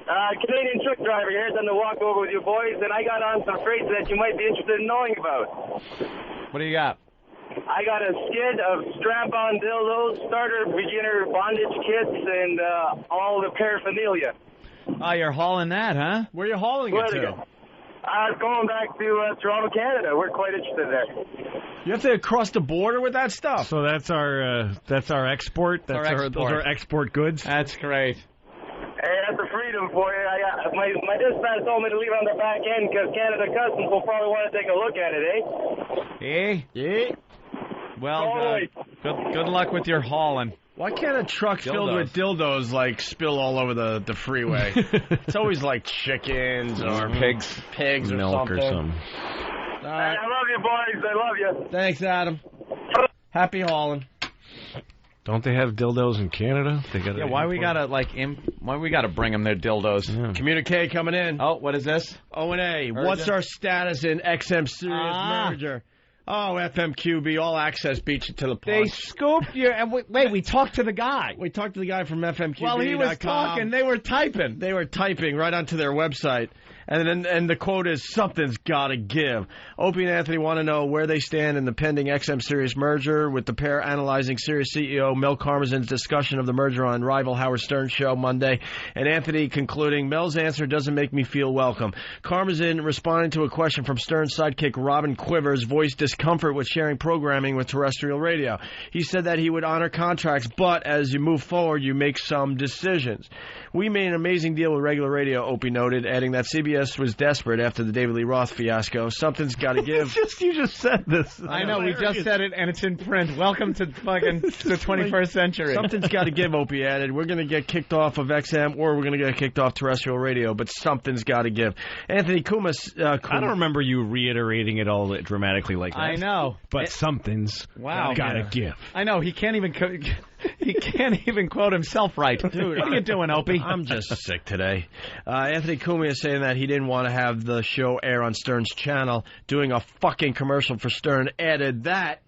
Canadian truck driver here. Done the walkover with you boys, and I got on some phrases that you might be interested in knowing about. What do you got? I got a skid of strap-on dildos, starter, beginner bondage kits, and all the paraphernalia. Oh, you're hauling that, huh? Where are you hauling it to? Going back to Toronto, Canada. We're quite interested there. You have to cross the border with that stuff. So that's our export. Those are export goods. That's great. Hey, that's a freedom for you. My dispatch told me to leave it on the back end because Canada Customs will probably want to take a look at it, Eh? Yeah. Well, good luck with your hauling. Why can't a truck filled with dildos, like, spill all over the freeway? It's always, like, chickens or pigs or milk something. or something. All right. I love you, boys. I love you. Thanks, Adam. Happy hauling. Don't they have dildos in Canada? They got why we gotta bring them their dildos? Yeah. Communique coming in. Oh, what is this? O&A. What's our status in XM Sirius merger? Oh, FMQB, all access beats you to the punch. They scooped you. And wait, we talked to the guy. We talked to the guy from FMQB. While he was talking, they were typing. They were typing right onto their website. And the quote is, something's got to give. Opie and Anthony want to know where they stand in the pending XM Sirius merger, with the pair analyzing Sirius CEO Mel Karmazin's discussion of the merger on rival Howard Stern show Monday, and Anthony concluding, Mel's answer doesn't make me feel welcome. Karmazin, responding to a question from Stern's sidekick Robin Quivers, voiced discomfort with sharing programming with terrestrial radio. He said that he would honor contracts, but as you move forward, you make some decisions. We made an amazing deal with regular radio, Opie noted, adding that CBS was desperate after the David Lee Roth fiasco. Something's got to give. You just said this. I know, we just said it, and it's in print. Welcome to fucking the 21st century. Something's got to give, Opie added. We're going to get kicked off of XM, or we're going to get kicked off terrestrial radio, but something's got to give. Anthony Kumas. I don't remember you reiterating it all dramatically like that. I know. But something's got to give. I know, he can't even... He can't even quote himself right. Dude, what are you doing, Opie? I'm just sick today. Anthony Cumia is saying that he didn't want to have the show air on Stern's channel, doing a fucking commercial for Stern, added that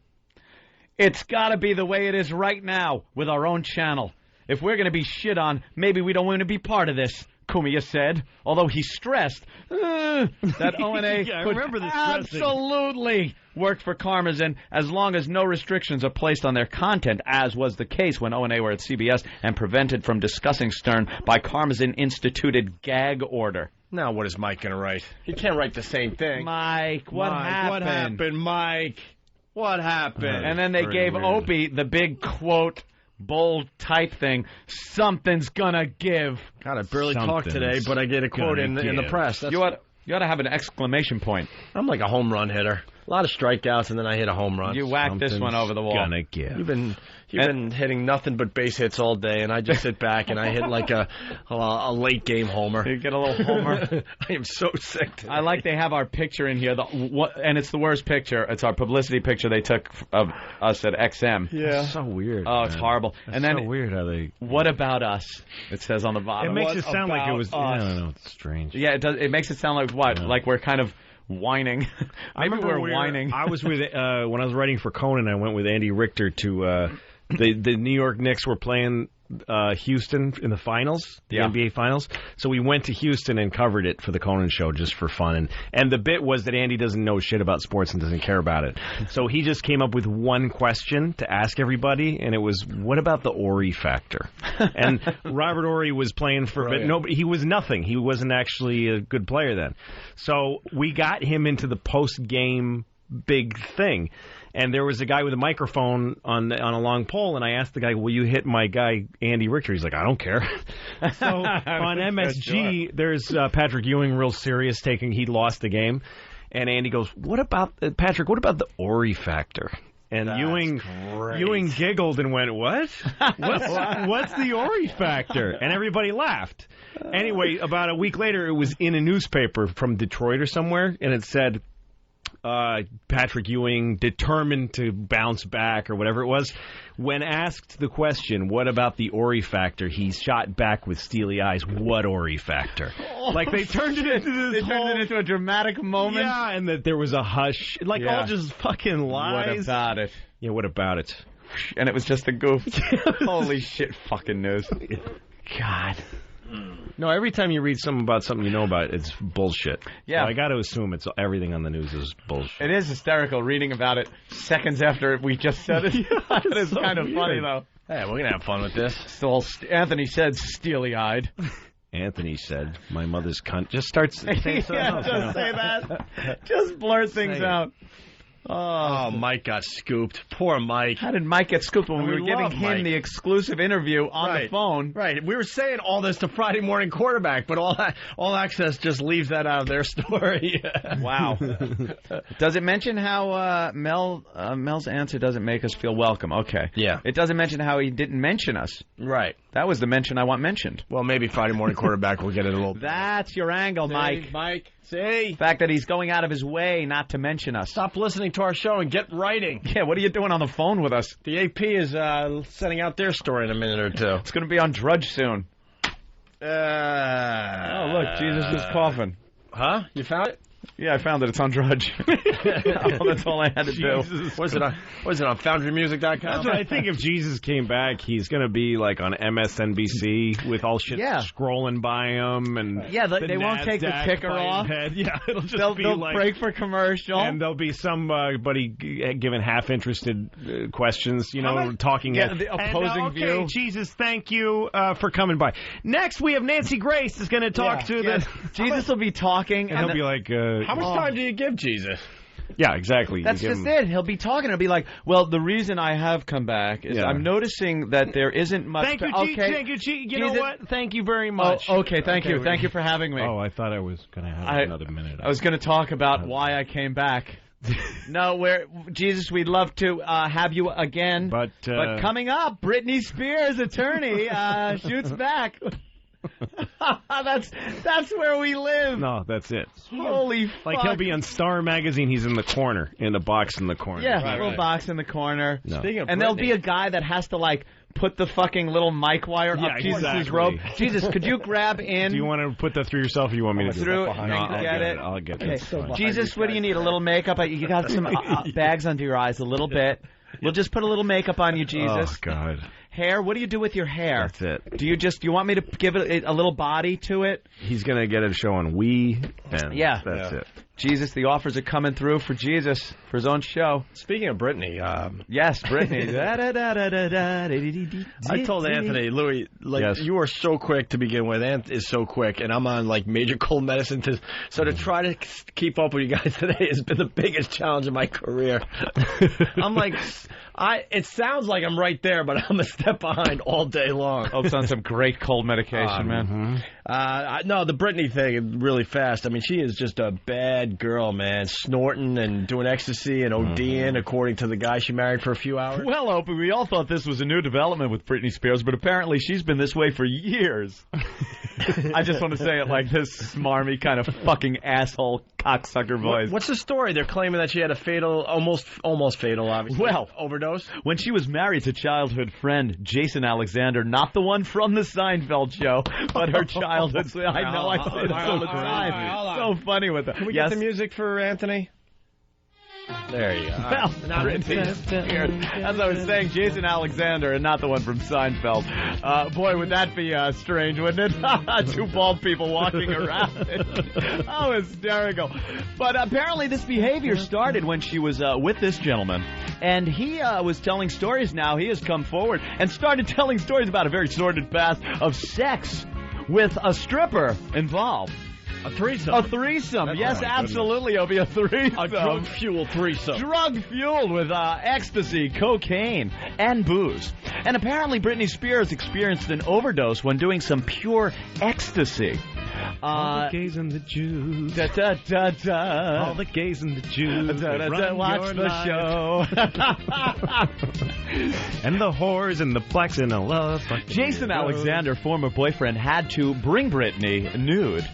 it's got to be the way it is right now with our own channel. If we're going to be shit on, maybe we don't want to be part of this. Cumia said, although he stressed that O&A Yeah, I could remember the stressing. absolutely work for Karmazin as long as no restrictions are placed on their content, as was the case when O&A were at CBS and prevented from discussing Stern by Karmazin-instituted gag order. Now, what is Mike going to write? He can't write the same thing. Mike, what happened? What happened, Mike? What happened? And then they gave Opie the big quote, bold type thing, something's gonna give. God, I barely talked today, but I get a quote in the press. You ought to have an exclamation point. I'm like a home run hitter. A lot of strikeouts, and then I hit a home run. You whacked this one over the wall. Gonna give. You've been hitting nothing but base hits all day, and I just sit back and I hit like a late game homer. You get a little homer. I am so sick today. I like they have our picture in here, and it's the worst picture. It's our publicity picture they took of us at XM. Yeah, it's so weird. Oh, it's horrible. That's and then so weird how they. What about us? It says on the bottom. It makes What it sound like it was. about us? I don't know. It's strange. Yeah, it does. It makes it sound like what? Like we're kind of whining. Maybe we're whining. I was with when I was writing for Conan. I went with Andy Richter to the New York Knicks were playing Houston in the finals, the NBA finals. So we went to Houston and covered it for the Conan show just for fun. And the bit was that Andy doesn't know shit about sports and doesn't care about it. So he just came up with one question to ask everybody, and it was, what about the Ori factor? And Robert Ori was playing for, but nobody, he was nothing. He wasn't actually a good player then. So we got him into the post-game big thing. And there was a guy with a microphone on a long pole, and I asked the guy, will you hit my guy, Andy Richter? He's like, I don't care. So on MSG, there's Patrick Ewing real serious, he lost the game. And Andy goes, what about the Ori factor? And Ewing giggled and went, what? What's the Ori factor? And everybody laughed. Anyway, about a week later, it was in a newspaper from Detroit or somewhere, and it said, Patrick Ewing determined to bounce back or whatever it was. When asked the question, what about the Ori factor, he shot back with steely eyes, what Ori factor? Like they turned it into a dramatic moment. Yeah, and that there was a hush. Like all just fucking lies. What about it? Yeah, what about it? And it was just a goof. Holy shit fucking news. God. No, every time you read something about something you know about, it's bullshit. Yeah. So I got to assume everything on the news is bullshit. It is hysterical reading about it seconds after we just said it. It's so kind of funny, though. Hey, we're going to have fun with this. So Anthony said steely-eyed. Anthony said, my mother's cunt. Just starts saying Just say that. Just blurt things out. Oh, Mike got scooped. Poor Mike. How did Mike get scooped when we were giving him the exclusive interview on the phone? Right. We were saying all this to Friday Morning Quarterback, but All Access just leaves that out of their story. Wow. Does it mention how Mel's answer doesn't make us feel welcome? Okay. Yeah. It doesn't mention how he didn't mention us. Right. That was the mention I want mentioned. Well, maybe Friday Morning Quarterback will get it a little bit. That's your angle, Mike. Mike. See? The fact that he's going out of his way not to mention us. Stop listening to our show and get writing. Yeah, what are you doing on the phone with us? The AP is sending out their story in a minute or two. It's going to be on Drudge soon. Oh, look, Jesus is coughing. Huh? You found it? Yeah, I found it. It's on Drudge. That's all I had to do. Was it on FoundryMusic.com? That's what I think. If Jesus came back, he's going to be like on MSNBC with all shit scrolling by him, and they won't take the ticker off. Yeah, it'll just they'll like break for commercial, and there'll be somebody giving half-interested questions, talking the opposing view. Okay, Jesus, thank you for coming by. Next, we have Nancy Grace is going to talk to the Jesus will be talking, and he'll be like. How much time do you give Jesus? Yeah, exactly. That's just it. He'll be talking. He'll be like, well, the reason I have come back is I'm noticing that there isn't much... Thank you, thank you, You know what? Thank you very much. Oh, okay, thank you. Thank you for having me. Oh, I thought I was going to have another minute. I was going to talk about why I came back. No, Jesus, we'd love to have you again. But coming up, Britney Spears, attorney, shoots back. That's where we live. No, that's it. Holy fuck. Like he'll be on Star Magazine, he's in the corner, in the box in the corner. Yeah, little box in the corner. No. And there'll be a guy that has to put the fucking little mic wire up Jesus' robe. Jesus, could you grab in? Do you want to put that through yourself or you want me to do it? I'll get it. Okay. Jesus, what do you need? A little makeup? You got some bags under your eyes a little bit. We'll just put a little makeup on you, Jesus. Oh, God. Hair? What do you do with your hair? That's it. Do you want me to give it a little body to it? He's going to get a show on Wii, and that's it. Jesus, the offers are coming through for Jesus, for his own show. Speaking of Britney, yes, Britney. I told Anthony, Louis, you are so quick to begin with. Ant is so quick, and I'm on major cold medicine. So to try to keep up with you guys today has been the biggest challenge of my career. I'm it sounds like I'm right there, but I'm a step behind all day long. Oak's on some great cold medication, man. No, the Britney thing, really fast. I mean, she is just a bad girl, man. Snorting and doing ecstasy and ODing, according to the guy she married for a few hours. Well, Opie, we all thought this was a new development with Britney Spears, but apparently she's been this way for years. I just want to say it like this smarmy kind of fucking asshole cocksucker voice. What's the story? They're claiming that she had a fatal, almost fatal, obviously, overdose. When she was married to childhood friend Jason Alexander, not the one from the Seinfeld show, but her childhood. I know, I say this all the time. So funny with that. Can we get the music for Anthony? There you go. Well, as I was saying, Jason Alexander and not the one from Seinfeld. Boy, would that be strange, wouldn't it? Two bald people walking around. Oh, hysterical. But apparently this behavior started when she was with this gentleman. And he was telling stories now. He has come forward and started telling stories about a very sordid past of sex with a stripper involved. A threesome. A threesome. Yes, absolutely, Opie. A threesome. A drug-fueled threesome. Drug-fueled with ecstasy, cocaine, and booze. And apparently Britney Spears experienced an overdose when doing some pure ecstasy. All the gays and the Jews. Da, da, da, da. All the gays and the Jews. Da, da, da, watch the show. And the whores and the blacks and the love. Jason Alexander, former boyfriend, had to bring Britney nude.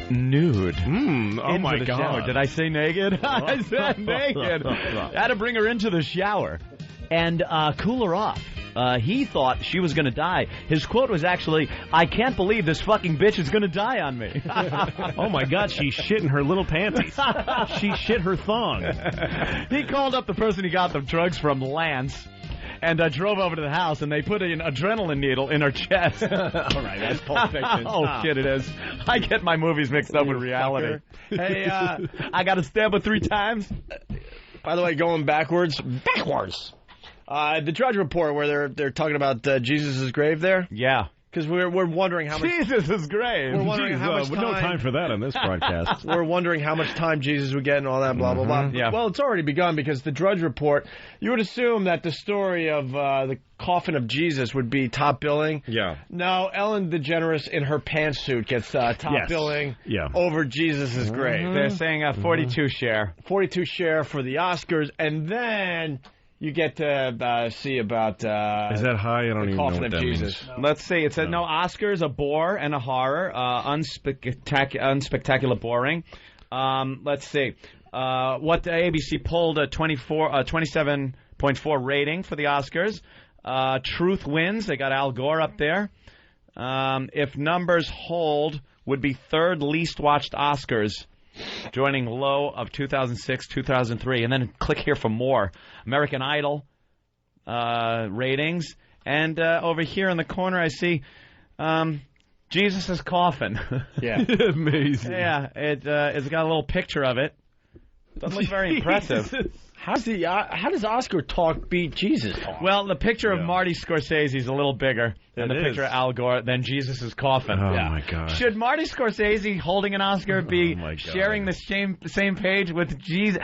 Oh my God. Shower. Did I say naked? I said naked. Had to bring her into the shower and cool her off. He thought she was going to die. His quote was actually, "I can't believe this fucking bitch is going to die on me." Oh my God, she shit in her little panties. She shit her thong. He called up the person he got the drugs from, Lance, and drove over to the house, and they put an adrenaline needle in her chest. All right, that's Pulp Fiction. Oh, shit, it is. I get my movies mixed up with reality. Hey, I got to stab her 3 times. By the way, going backwards. The Drudge Report, where they're talking about Jesus' grave there. Yeah. Because we're wondering how much... Jesus' grave. We're wondering how much time... No time for that on this broadcast. We're wondering how much time Jesus would get and all that, blah, blah, blah. Yeah. Well, it's already begun because the Drudge Report, you would assume that the story of the coffin of Jesus would be top billing. Yeah. No, Ellen DeGeneres in her pantsuit gets top billing over Jesus' grave. They're saying a 42 share. 42 share for the Oscars, and then... You get to see about is that high? I don't even know what that means. Let's see. It said no Oscars, a bore and a horror, unspectacular boring. Let's see. What ABC pulled a 27.4 rating for the Oscars. Truth wins. They got Al Gore up there. If numbers hold, would be 3rd least watched Oscars, joining low of 2006, 2003. And then click here for more. American Idol ratings. And over here in the corner I see Jesus' coffin. Yeah. Amazing. Yeah, it's got a little picture of it. Doesn't look very impressive. How does Oscar talk beat Jesus talk? Well, the picture of Marty Scorsese is a little bigger than the picture of Al Gore than Jesus' coffin. Oh, my God. Should Marty Scorsese holding an Oscar be sharing the same page with Jesus'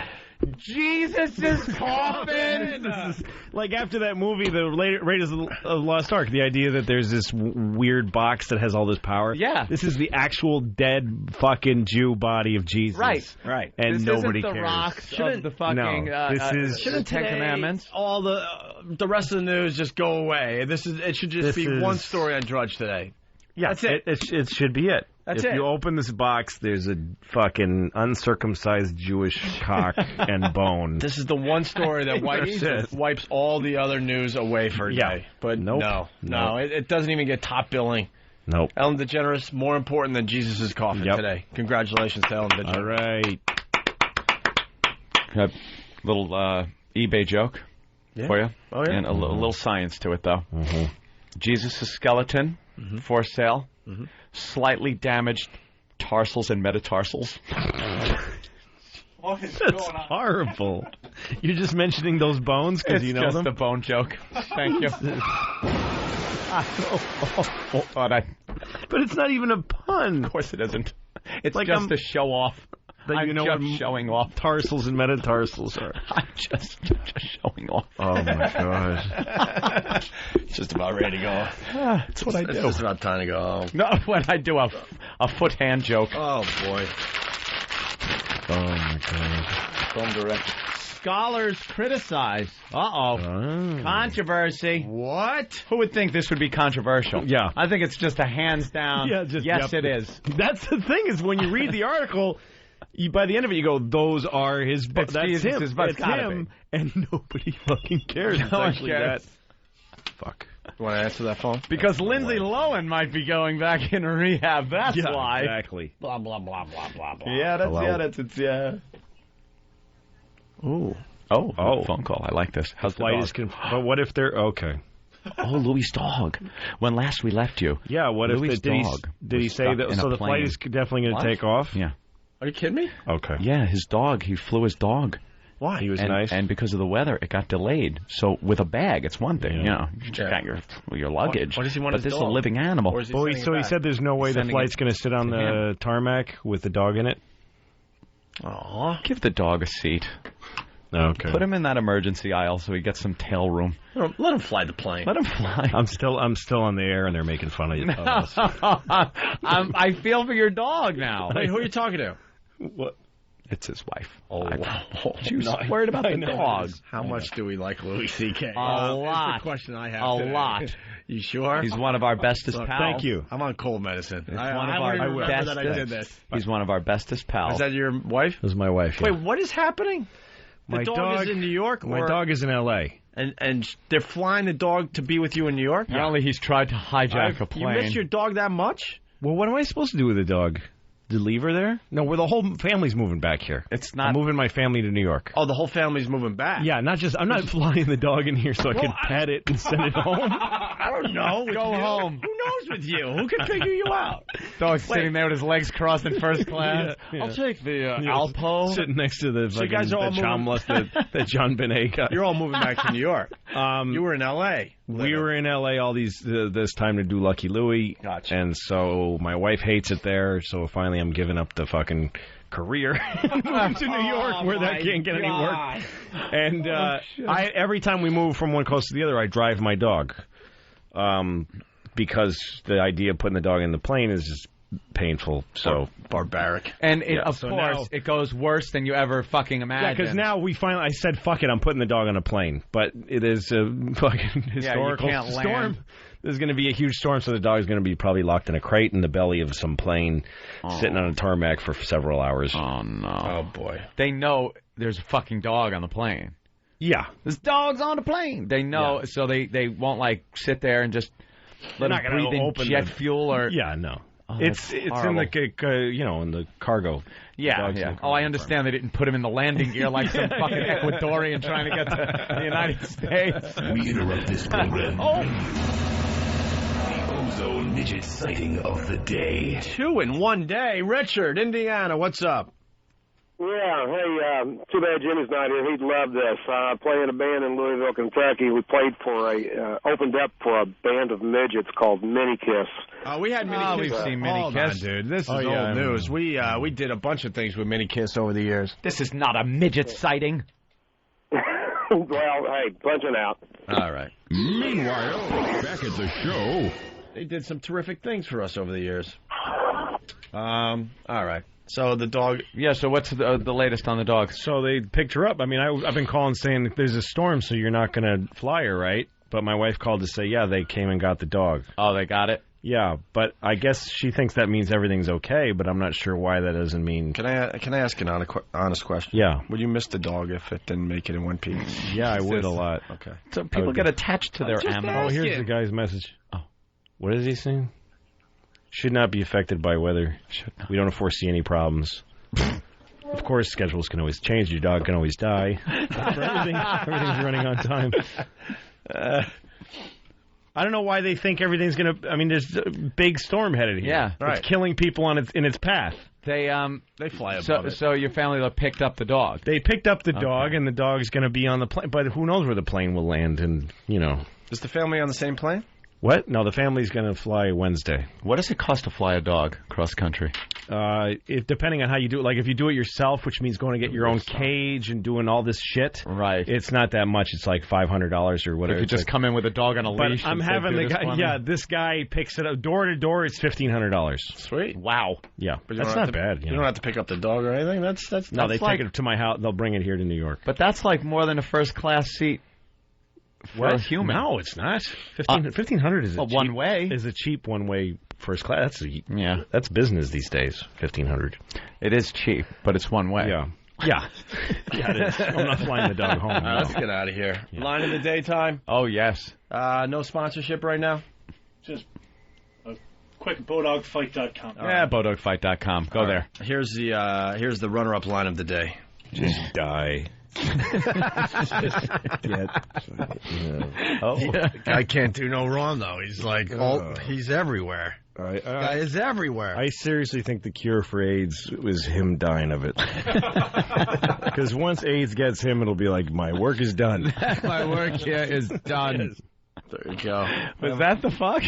coffin? Like after that movie, the Raiders of the Lost Ark, the idea that there's this weird box that has all this power. Yeah. This is the actual dead fucking Jew body of Jesus. Right. And this nobody isn't the cares. rocks of the fucking shouldn't Ten Commandments. All the rest of the news just go away. It should just be one story on Drudge today. Yeah, that's it. It should be it. If you open this box, there's a fucking uncircumcised Jewish cock and bone. This is the one story that wipes all the other news away for a day. But no, it doesn't even get top billing. Nope. Ellen DeGeneres, more important than Jesus' coffin today. Congratulations to Ellen DeGeneres. All right. A little eBay joke. for you. Oh, yeah. And a little science to it, though. Jesus' skeleton for sale. Slightly damaged tarsals and metatarsals. That's horrible. You're just mentioning those bones because you know them? It's just a bone joke. Thank you. But it's not even a pun. Of course it isn't. It's like just a show off. That you know just what showing off. Tarsals and metatarsals are. I'm just showing off. Oh my gosh. Just about ready to go. That's what I do. It's just about time to go home. No, when I do a foot hand joke. Oh boy. Oh my god. Film director. Scholars criticize. Controversy. What? Who would think this would be controversial? Yeah. I think it's just a hands down. Yes, it is. That's the thing is when you read the article, by the end of it you go, those are his. That's him. That's him. And nobody fucking cares. No it's one actually cares. that. Fuck. You want to answer that phone? Because Lindsay Lohan might be going back in rehab. That's why. Exactly. Blah blah blah blah blah blah. Yeah, Ooh. Oh, phone call. I like this. How's the dog? But what if they're okay? Oh, Louis' dog. When last we left you. Yeah. What Louis' if dog? Did he say that? So the flight is definitely going to take off. Yeah. Are you kidding me? Okay. Yeah, his dog. He flew his dog. Why? He was nice. And because of the weather, it got delayed. So with a bag, it's one thing. Yeah. You got your luggage. What does he want? But this is a living animal. So he said there's no way the flight's going to sit on the tarmac with the dog in it. Aw. Give the dog a seat. Okay. Put him in that emergency aisle so he gets some tail room. Let him fly the plane. Let him fly. I'm still on the air and they're making fun of you. I feel for your dog now. Wait, who are you talking to? What? It's his wife. Oh, wow. She was worried about the dog. How much do we like Louis C.K.? A lot. That's the question I have A today. lot. You sure? He's one of our bestest pals. Thank you. I'm on cold medicine. He's one of our bestest pals. Is that your wife? This is my wife. Yeah. Wait, what is happening? The dog is in New York? My dog is in L.A. And they're flying the dog to be with you in New York? Apparently he's tried to hijack a plane. You miss your dog that much? Well, what am I supposed to do with the dog? To leave her there? No, the whole family's moving back here. It's not. I'm moving my family to New York. Oh, the whole family's moving back? Yeah, I'm not flying the dog in here so I can pet it and send it home. I don't know. Go home. Who knows with you? Who can figure you out? Dog's sitting there with his legs crossed in first class. Yeah. I'll take the Alpo. Sitting next to the So you guys are all Chamless that John Benet got. You're all moving back to New York. You were in L.A. We were in L.A. all this time to do Lucky Louie. Gotcha. And so my wife hates it there, so finally I'm giving up the fucking career moving to New York where that can't get any work. And every time we move from one coast to the other, I drive my dog. Because the idea of putting the dog in the plane is just painful, so barbaric. And of course, it goes worse than you ever fucking imagined. Yeah, because now I said, fuck it, I'm putting the dog on a plane. But it is a fucking historical storm. There's going to be a huge storm, so the dog's going to be probably locked in a crate in the belly of some plane, sitting on a tarmac for several hours. Oh, no. Oh, boy. They know there's a fucking dog on the plane. Yeah. There's dogs on the plane. They know, so they won't, sit there and just let them breathe in jet fuel or... Yeah, no. Oh, it's in in the cargo. Yeah. Oh, I understand they didn't put him in the landing gear like some fucking Ecuadorian trying to get to the United States. We interrupt this program. The ozone midget sighting of the day. 2 in 1 day. Richard, Indiana, what's up? Yeah, hey, too bad Jimmy's not here. He'd love this. I play in a band in Louisville, Kentucky. We played opened up for a band of midgets called Mini Kiss. We had Mini Kiss. We've seen Mini Kiss. Dude, this is old news. We did a bunch of things with Mini Kiss over the years. This is not a midget sighting. Well, hey, punching out. All right. Meanwhile, back at the show, they did some terrific things for us over the years. All right. So the dog... Yeah, so what's the latest on the dog? So they picked her up. I mean, I've been calling saying there's a storm, so you're not going to fly her, right? But my wife called to say, yeah, they came and got the dog. Oh, they got it? Yeah, but I guess she thinks that means everything's okay, but I'm not sure why that doesn't mean... Can I ask an honest question? Yeah. Would you miss the dog if it didn't make it in one piece? Yeah, I would a lot. Okay. So people get attached to their animal. Oh, here's the guy's message. Oh, what is he saying? Should not be affected by weather. We don't foresee any problems. Of course, schedules can always change. Your dog can always die. Everything's running on time. I don't know why they think everything's going to... I mean, there's a big storm headed here. Yeah. It's killing people in its path. They fly above it. So your family picked up the dog. They picked up the dog, and the dog's going to be on the plane. But who knows where the plane will land, and, you know... Is the family on the same plane? What? No, the family's going to fly Wednesday. What does it cost to fly a dog across country? Depending on how you do it. Like, if you do it yourself, which means going to get your own cage and doing all this shit, right? It's not that much. It's like $500 or whatever. If you just come in with a dog on a leash. But I'm having the guy. Yeah, this guy picks it up door to door. It's $1,500. Sweet. Wow. Yeah, but that's not bad. You don't have to pick up the dog or anything. That's no. They like, take it to my house. They'll bring it here to New York. But that's like more than a first class seat. For a human. No, it's not. $1,500 is one way. Is a cheap one way first class. That's business these days. $1,500. It is cheap, but it's one way. Yeah. Yeah, it is. I'm not flying the dog home. All right, let's get out of here. Yeah. Line of the day time. Oh yes. No sponsorship right now. Just a quick bodogfight.com. Yeah, bodogfight.com. Go there. Here's the runner-up line of the day. Just die. Guy can't do no wrong though. He's like, he's everywhere. Guy is everywhere. I seriously think the cure for AIDS was him dying of it. Because once AIDS gets him, it'll be like, my work is done. My work here is done. Yes. There you go. Was that the fuck?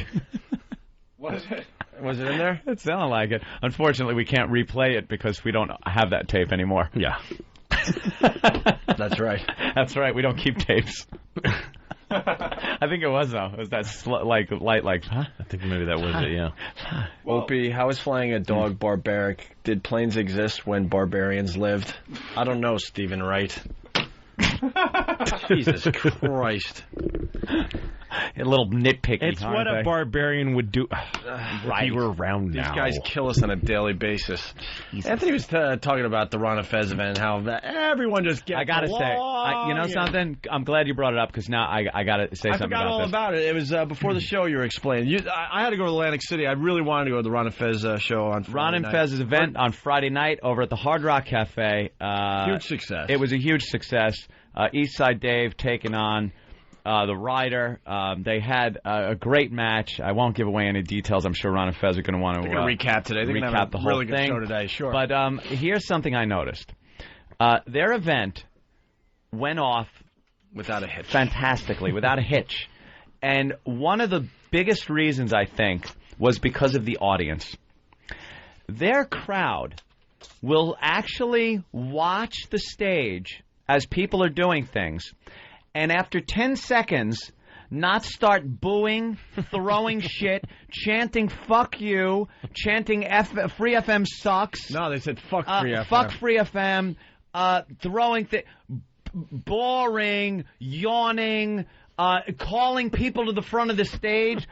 Was it? Was it in there? It sounded like it. Unfortunately, we can't replay it because we don't have that tape anymore. Yeah. That's right. That's right. We don't keep tapes. I think it was, though. It was that light, huh? I think maybe that was it, yeah. Opie, how is flying a dog barbaric? Did planes exist when barbarians lived? I don't know, Stephen Wright. Jesus Christ. A little nitpicky. It's what a barbarian would do. If he were around now. These guys kill us on a daily basis. Jesus. Anthony was talking about the Ron and Fez event, how everyone just gets I gotta say, you know something? I'm glad you brought it up because now I gotta say something about this. I forgot all about it. It was before the show you were explaining. I had to go to Atlantic City. I really wanted to go to the Ron and Fez show on Friday Ron and Fez's event on Friday night over at the Hard Rock Cafe. Huge success. It was a huge success. Eastside Dave taking on the Rider. They had a great match. I won't give away any details. I'm sure Ron and Fez are going to want to recap today. They're recap the whole really thing. Good show today, sure. But here's something I noticed. Their event went off without a hitch. Fantastically, without a hitch. And one of the biggest reasons, I think, was because of the audience. Their crowd will actually watch the stage as people are doing things, and after 10 seconds, not start booing, throwing shit, chanting "fuck you," chanting "Free FM sucks." No, they said "fuck Free FM." Fuck Free FM. Throwing boring, yawning, calling people to the front of the stage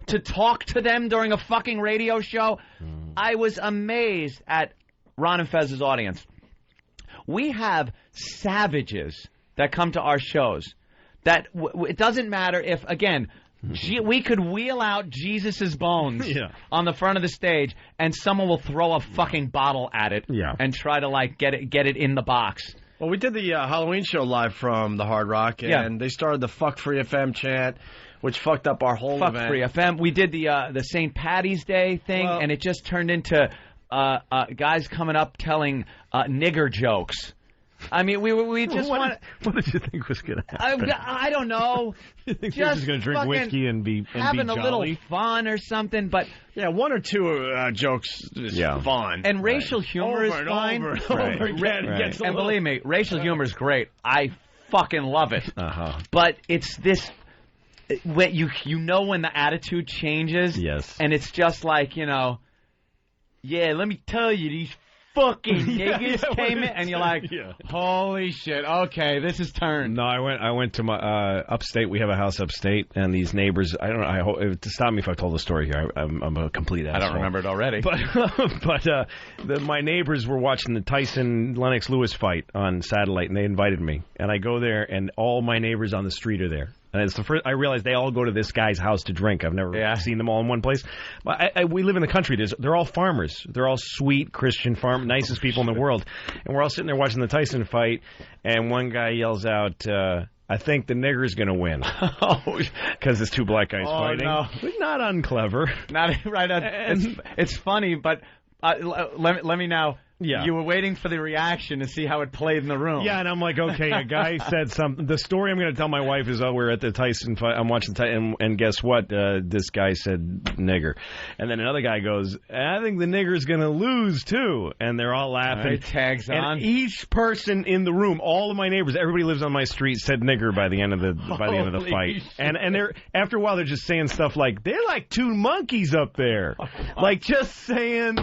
to talk to them during a fucking radio show. I was amazed at Ron and Fez's audience. We have savages that come to our shows. That it doesn't matter if, again, we could wheel out Jesus's bones on the front of the stage, and someone will throw a fucking bottle at it and try to get it in the box. Well, we did the Halloween show live from the Hard Rock, and they started the "Fuck Free FM" chant, which fucked up our whole event. Fuck Free FM. We did the St. Patty's Day thing, and it just turned into guys coming up telling nigger jokes. I mean, we just want. What did you think was going to happen? I don't know. You think they're just going to drink whiskey and be having jolly? A little fun or something? But yeah, one or two jokes is fun, and racial humor is fine. And believe me, racial humor is great. I fucking love it. But it's this. When you know when the attitude changes. Yes. And it's just like, let me tell you, these fucking niggas came in, and you're like, holy shit, okay, this is turned. No, I went to my upstate. We have a house upstate, and these neighbors, I don't know, I hope to stop me if I told the story here. I'm a complete asshole. I don't remember it already. But my neighbors were watching the Tyson-Lennox Lewis fight on satellite, and they invited me. And I go there, and all my neighbors on the street are there. And it's the first I realized they all go to this guy's house to drink. I've never seen them all in one place. But we live in the country. They're all farmers. They're all sweet Christian nicest people in the world. And we're all sitting there watching the Tyson fight, and one guy yells out, I think the nigger's going to win. Because it's two black guys fighting. No. But not unclever. Not right. It's funny, but let me now. Yeah. You were waiting for the reaction to see how it played in the room. Yeah, and I'm like, okay, a guy said something. The story I'm going to tell my wife is, we're at the Tyson fight. I'm watching Tyson, and guess what? This guy said nigger. And then another guy goes, I think the nigger's going to lose, too. And they're all laughing. Right, tags on. And each person in the room, all of my neighbors, everybody lives on my street, said nigger by the end of the fight. And they're after a while, they're just saying stuff like, they're like two monkeys up there. Like, just saying,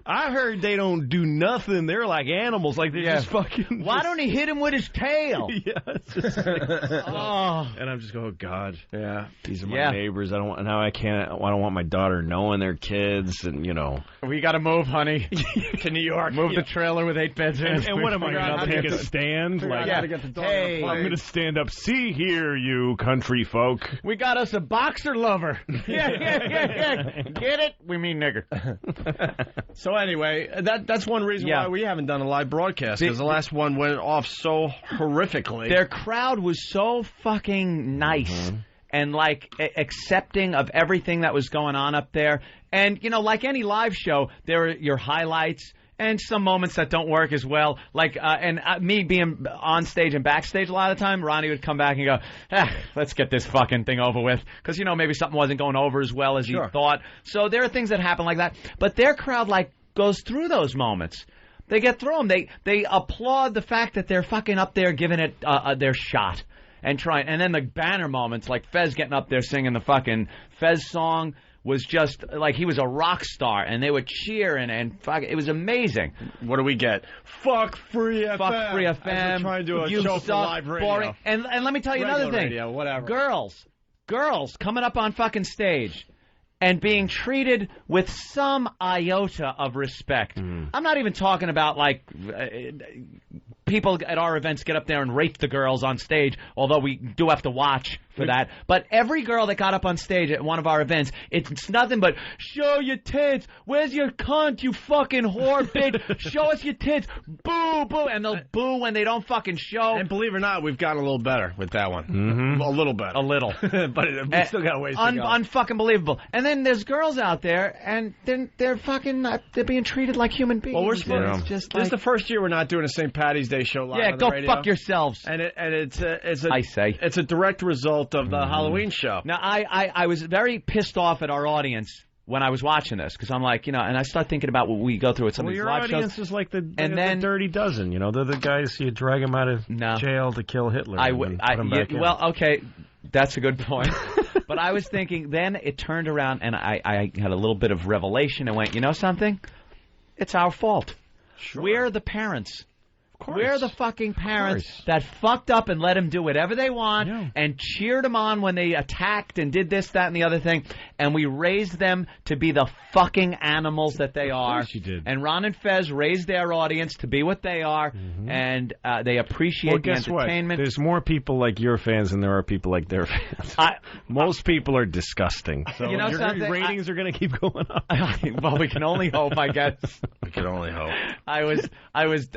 I heard they don't do nothing. They're like animals. Like they're just fucking. Why don't he hit him with his tail? It's just like, And I'm just going, oh God. Yeah, these are my neighbors. I don't want my daughter knowing their kids, and we got to move, honey, to New York. Move the trailer with 8 beds in it. And what am I going to take a stand? Like, hey, I'm going to stand up. See here, you country folk. We got us a boxer lover. Yeah. Get it? We mean nigger. So anyway, that's one reason why we haven't done a live broadcast, because the last one went off so horrifically. Their crowd was so fucking nice and accepting of everything that was going on up there. And like any live show, there are your highlights and some moments that don't work as well. Me being on stage and backstage a lot of the time, Ronnie would come back and go, let's get this fucking thing over with. Because, maybe something wasn't going over as well as he thought. So there are things that happen like that. But their crowd, goes through those moments. They get through them. They applaud the fact that they're fucking up there giving it their shot and trying. And then the banner moments, like Fez getting up there singing the fucking Fez song, was just like he was a rock star, and they were cheering and fuck. It was amazing. What do we get? Fuck Free FM. Fuck Free FM. We're trying to do a show for live radio. Boring. And let me tell you another thing. Radio, whatever. Girls coming up on fucking stage and being treated with some iota of respect. I'm not even talking about people at our events get up there and rape the girls on stage, although we do have to watch for that. But every girl that got up on stage at one of our events, it's nothing but, show your tits. Where's your cunt, you fucking whore, bitch? Show us your tits. Boo, boo. And they'll boo when they don't fucking show. And believe it or not, we've gotten a little better with that one. A little beit. A little. But we still got a ways to go. Unfucking believable. And then there's girls out there, and they're fucking, they're being treated like human beings. Well, we're supposed this is the first year we're not doing a St. Patty's Day show live on the radio. Go fuck yourselves. And it's a direct result of the Halloween show. Now, I was very pissed off at our audience when I was watching this, because I'm like, and I start thinking about what we go through at some of these live shows. Your audience is like the Dirty Dozen, they're the guys you drag them out of jail to kill Hitler and put them back in. Well, okay, that's a good point. But I was thinking, then it turned around, and I had a little bit of revelation and went, you know something? It's our fault. Sure. We're the parents. We're the fucking parents that fucked up and let them do whatever they want and cheered them on when they attacked and did this, that, and the other thing. And we raised them to be the fucking animals that they are. Of course you did. And Ron and Fez raised their audience to be what they are, and they appreciate the entertainment. What? There's more people like your fans than there are people like their fans. Most people are disgusting. So your ratings are going to keep going up. Well, we can only hope, I guess. We can only hope. I was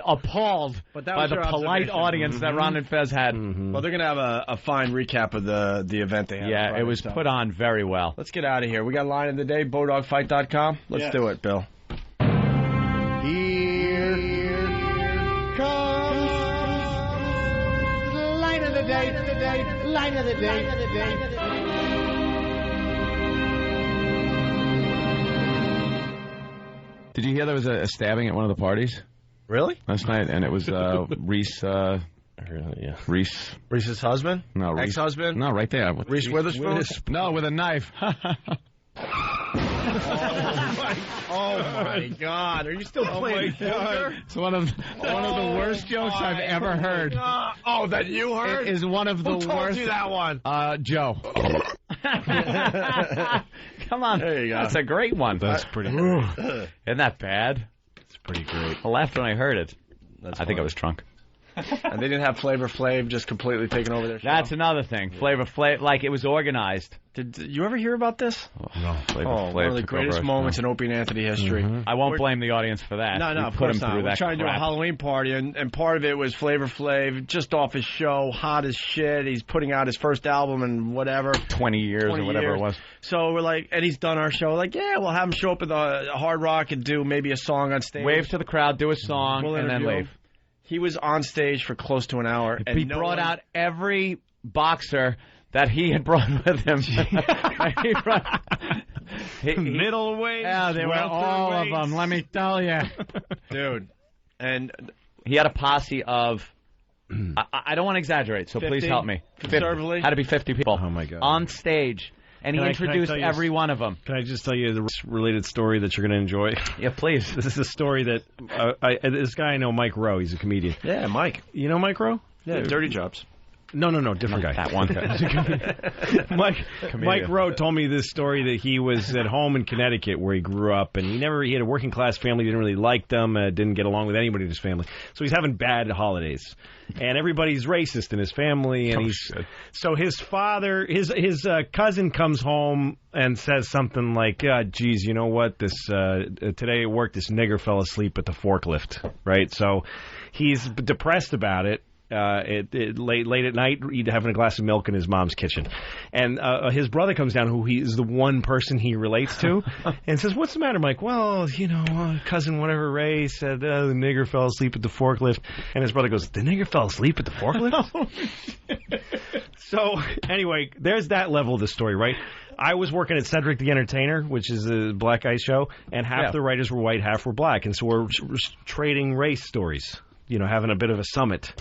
appalled by the polite audience that Ron and Fez had. Well, they're going to have a fine recap of the event they had. Yeah, it was put on very well. Let's get out of here. We got line of the day, BowDogFight.com. Let's do it, Bill. Here comes line of the day, line of the day. Did you hear there was a stabbing at one of the parties? Really? Last night, and it was Reese. Reese's husband? No, Reese. Ex-husband? No, right there. Reese Witherspoon? No, with a knife. Oh my God! Are you still playing poker? It's one of the worst jokes I've ever heard. That you heard? It is one of the worst. Who told you that one? Joe. Come on. There you go. That's a great one. That's pretty great. Isn't that bad? It's pretty great. I laughed when I heard it. I think I was drunk. And they didn't have Flavor Flav just completely taking over their show. That's another thing. Flavor Flav, like it was organized. Did you ever hear about this? No. Flavor Flav one of the took greatest over moments in Opie and Anthony history. I won't blame the audience for that. No, We of put course them not. through We're that trying to do a crap. Halloween party, and part of it was Flavor Flav, just off his show, hot as shit. He's putting out his first album in whatever. 20 years or whatever it was. So we're like, and he's done our show. Like, yeah, we'll have him show up at the Hard Rock and do maybe a song on stage. Wave to the crowd, do a song, We'll and then interview leave. him. He was on stage for close to an hour. And He brought out every boxer that he had brought with him. Middleweight. Yeah, they were all of them, let me tell you. Dude. And he had a posse of, I don't want to exaggerate, so 50? please help me. 50. Conservatively? Had to be 50 people. Oh, my God. On stage. And he introduced every one of them. Can I just tell you the related story that you're going to enjoy? Yeah, please. This is a story that this guy I know, Mike Rowe. He's a comedian. Yeah, Mike. You know Mike Rowe? Yeah, Dirty Jobs. No, different guy. That one guy. Mike Rowe told me this story that he was at home in Connecticut where he grew up, and he had a working class family, didn't really like them, didn't get along with anybody in his family. So he's having bad holidays. And everybody's racist in his family, and so his father, his cousin comes home and says something like, geez, you know what, this today at work this nigger fell asleep at the forklift, right? So he's depressed about it. Late at night, having a glass of milk in his mom's kitchen, and his brother comes down, who he is the one person he relates to, and says, "What's the matter, Mike?" Well, cousin whatever Ray said the nigger fell asleep at the forklift, and his brother goes, "The nigger fell asleep at the forklift?" So anyway, there's that level of the story, right? I was working at Cedric the Entertainer, which is a black guy show, and half the writers were white, half were black, and so we're trading race stories. Having a bit of a summit.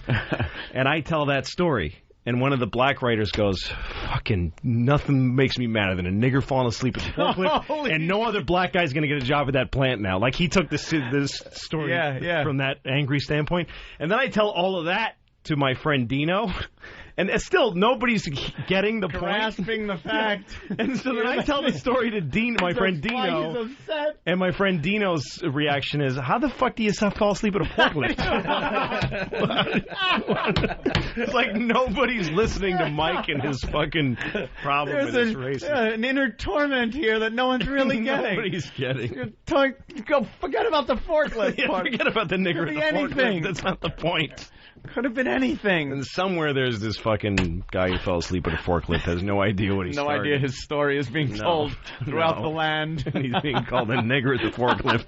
And I tell that story. And one of the black writers goes, fucking nothing makes me madder than a nigger falling asleep at the forklift, and no other black guy's going to get a job at that plant now. Like, he took this story from that angry standpoint. And then I tell all of that to my friend Dino. And still, nobody's getting the point. Grasping the fact. And so then I tell the story to my friend Dino. He's upset. And my friend Dino's reaction is, how the fuck do you fall asleep at a forklift? It's like nobody's listening to Mike and his fucking problem with his race. An inner torment here that no one's really getting. Nobody's getting. Go forget about the forklift part. Forget about the nigger at the anything. forklift. That's not the point. Could have been anything. And somewhere there's this fucking guy who fell asleep at a forklift, has no idea what he's No idea his story is being told throughout the land. And he's being called a nigger at the forklift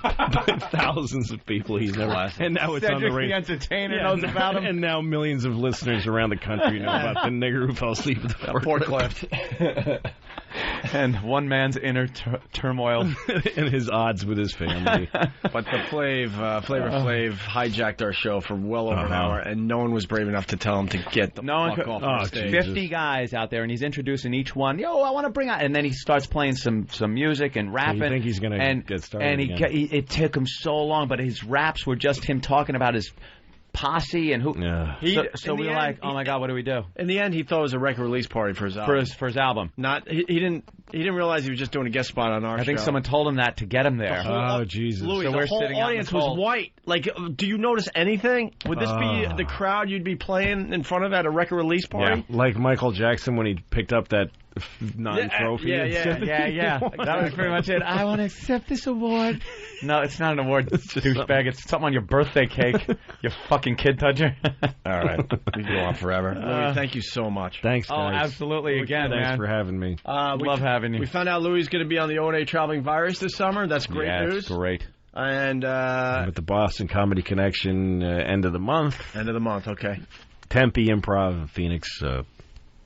by thousands of people he's never... And now it's on the radio. Cedric the Entertainer knows about him. And now millions of listeners around the country know about the nigger who fell asleep at the forklift. And one man's inner turmoil. And his odds with his family. But the Flavor Flav hijacked our show for well over an hour, and no one was brave enough to tell him to get the fuck off the stage. 50 guys out there, and he's introducing each one. Yo, I want to bring out... And then he starts playing some music and rapping. So you think he's going to get started And again. it took him so long, but his raps were just him talking about his posse and who... Yeah. So we were like, oh my God, what do we do? In the end, he thought it was a record release party for his album. For his album. He didn't realize he was just doing a guest spot on our show. I think someone told him that to get him there. Oh, Jesus. Louis, So the we're whole sitting out in the audience was cold. white. Like, do you notice anything? Would this be the crowd you'd be playing in front of at a record release party? Yeah. Like Michael Jackson when he picked up that non-trophy. Yeah. That was pretty much it. I want to accept this award. No, it's not an award, douchebag. It's something on your birthday cake, you fucking kid toucher. All right. We can go on forever. Louis, thank you so much. Thanks, guys. Oh, absolutely. Again, Thanks man. for having me. Love having you. We found out Louis is going to be on the O&A Traveling Virus this summer. That's great news. It's great. And I'm at the Boston Comedy Connection end of the month. End of the month, okay. Tempe Improv in Phoenix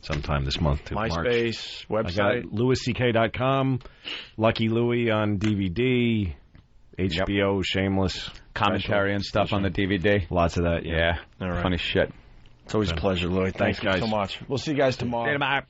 sometime this month. MySpace, March. website. I got LouisCK.com, Lucky Louie on DVD, HBO, Shameless. Commentary and stuff on the DVD. Lots of that, yeah. All right. Funny shit. It's always a pleasure, Louis. Thanks, guys, so much. We'll see you guys tomorrow. See you tomorrow.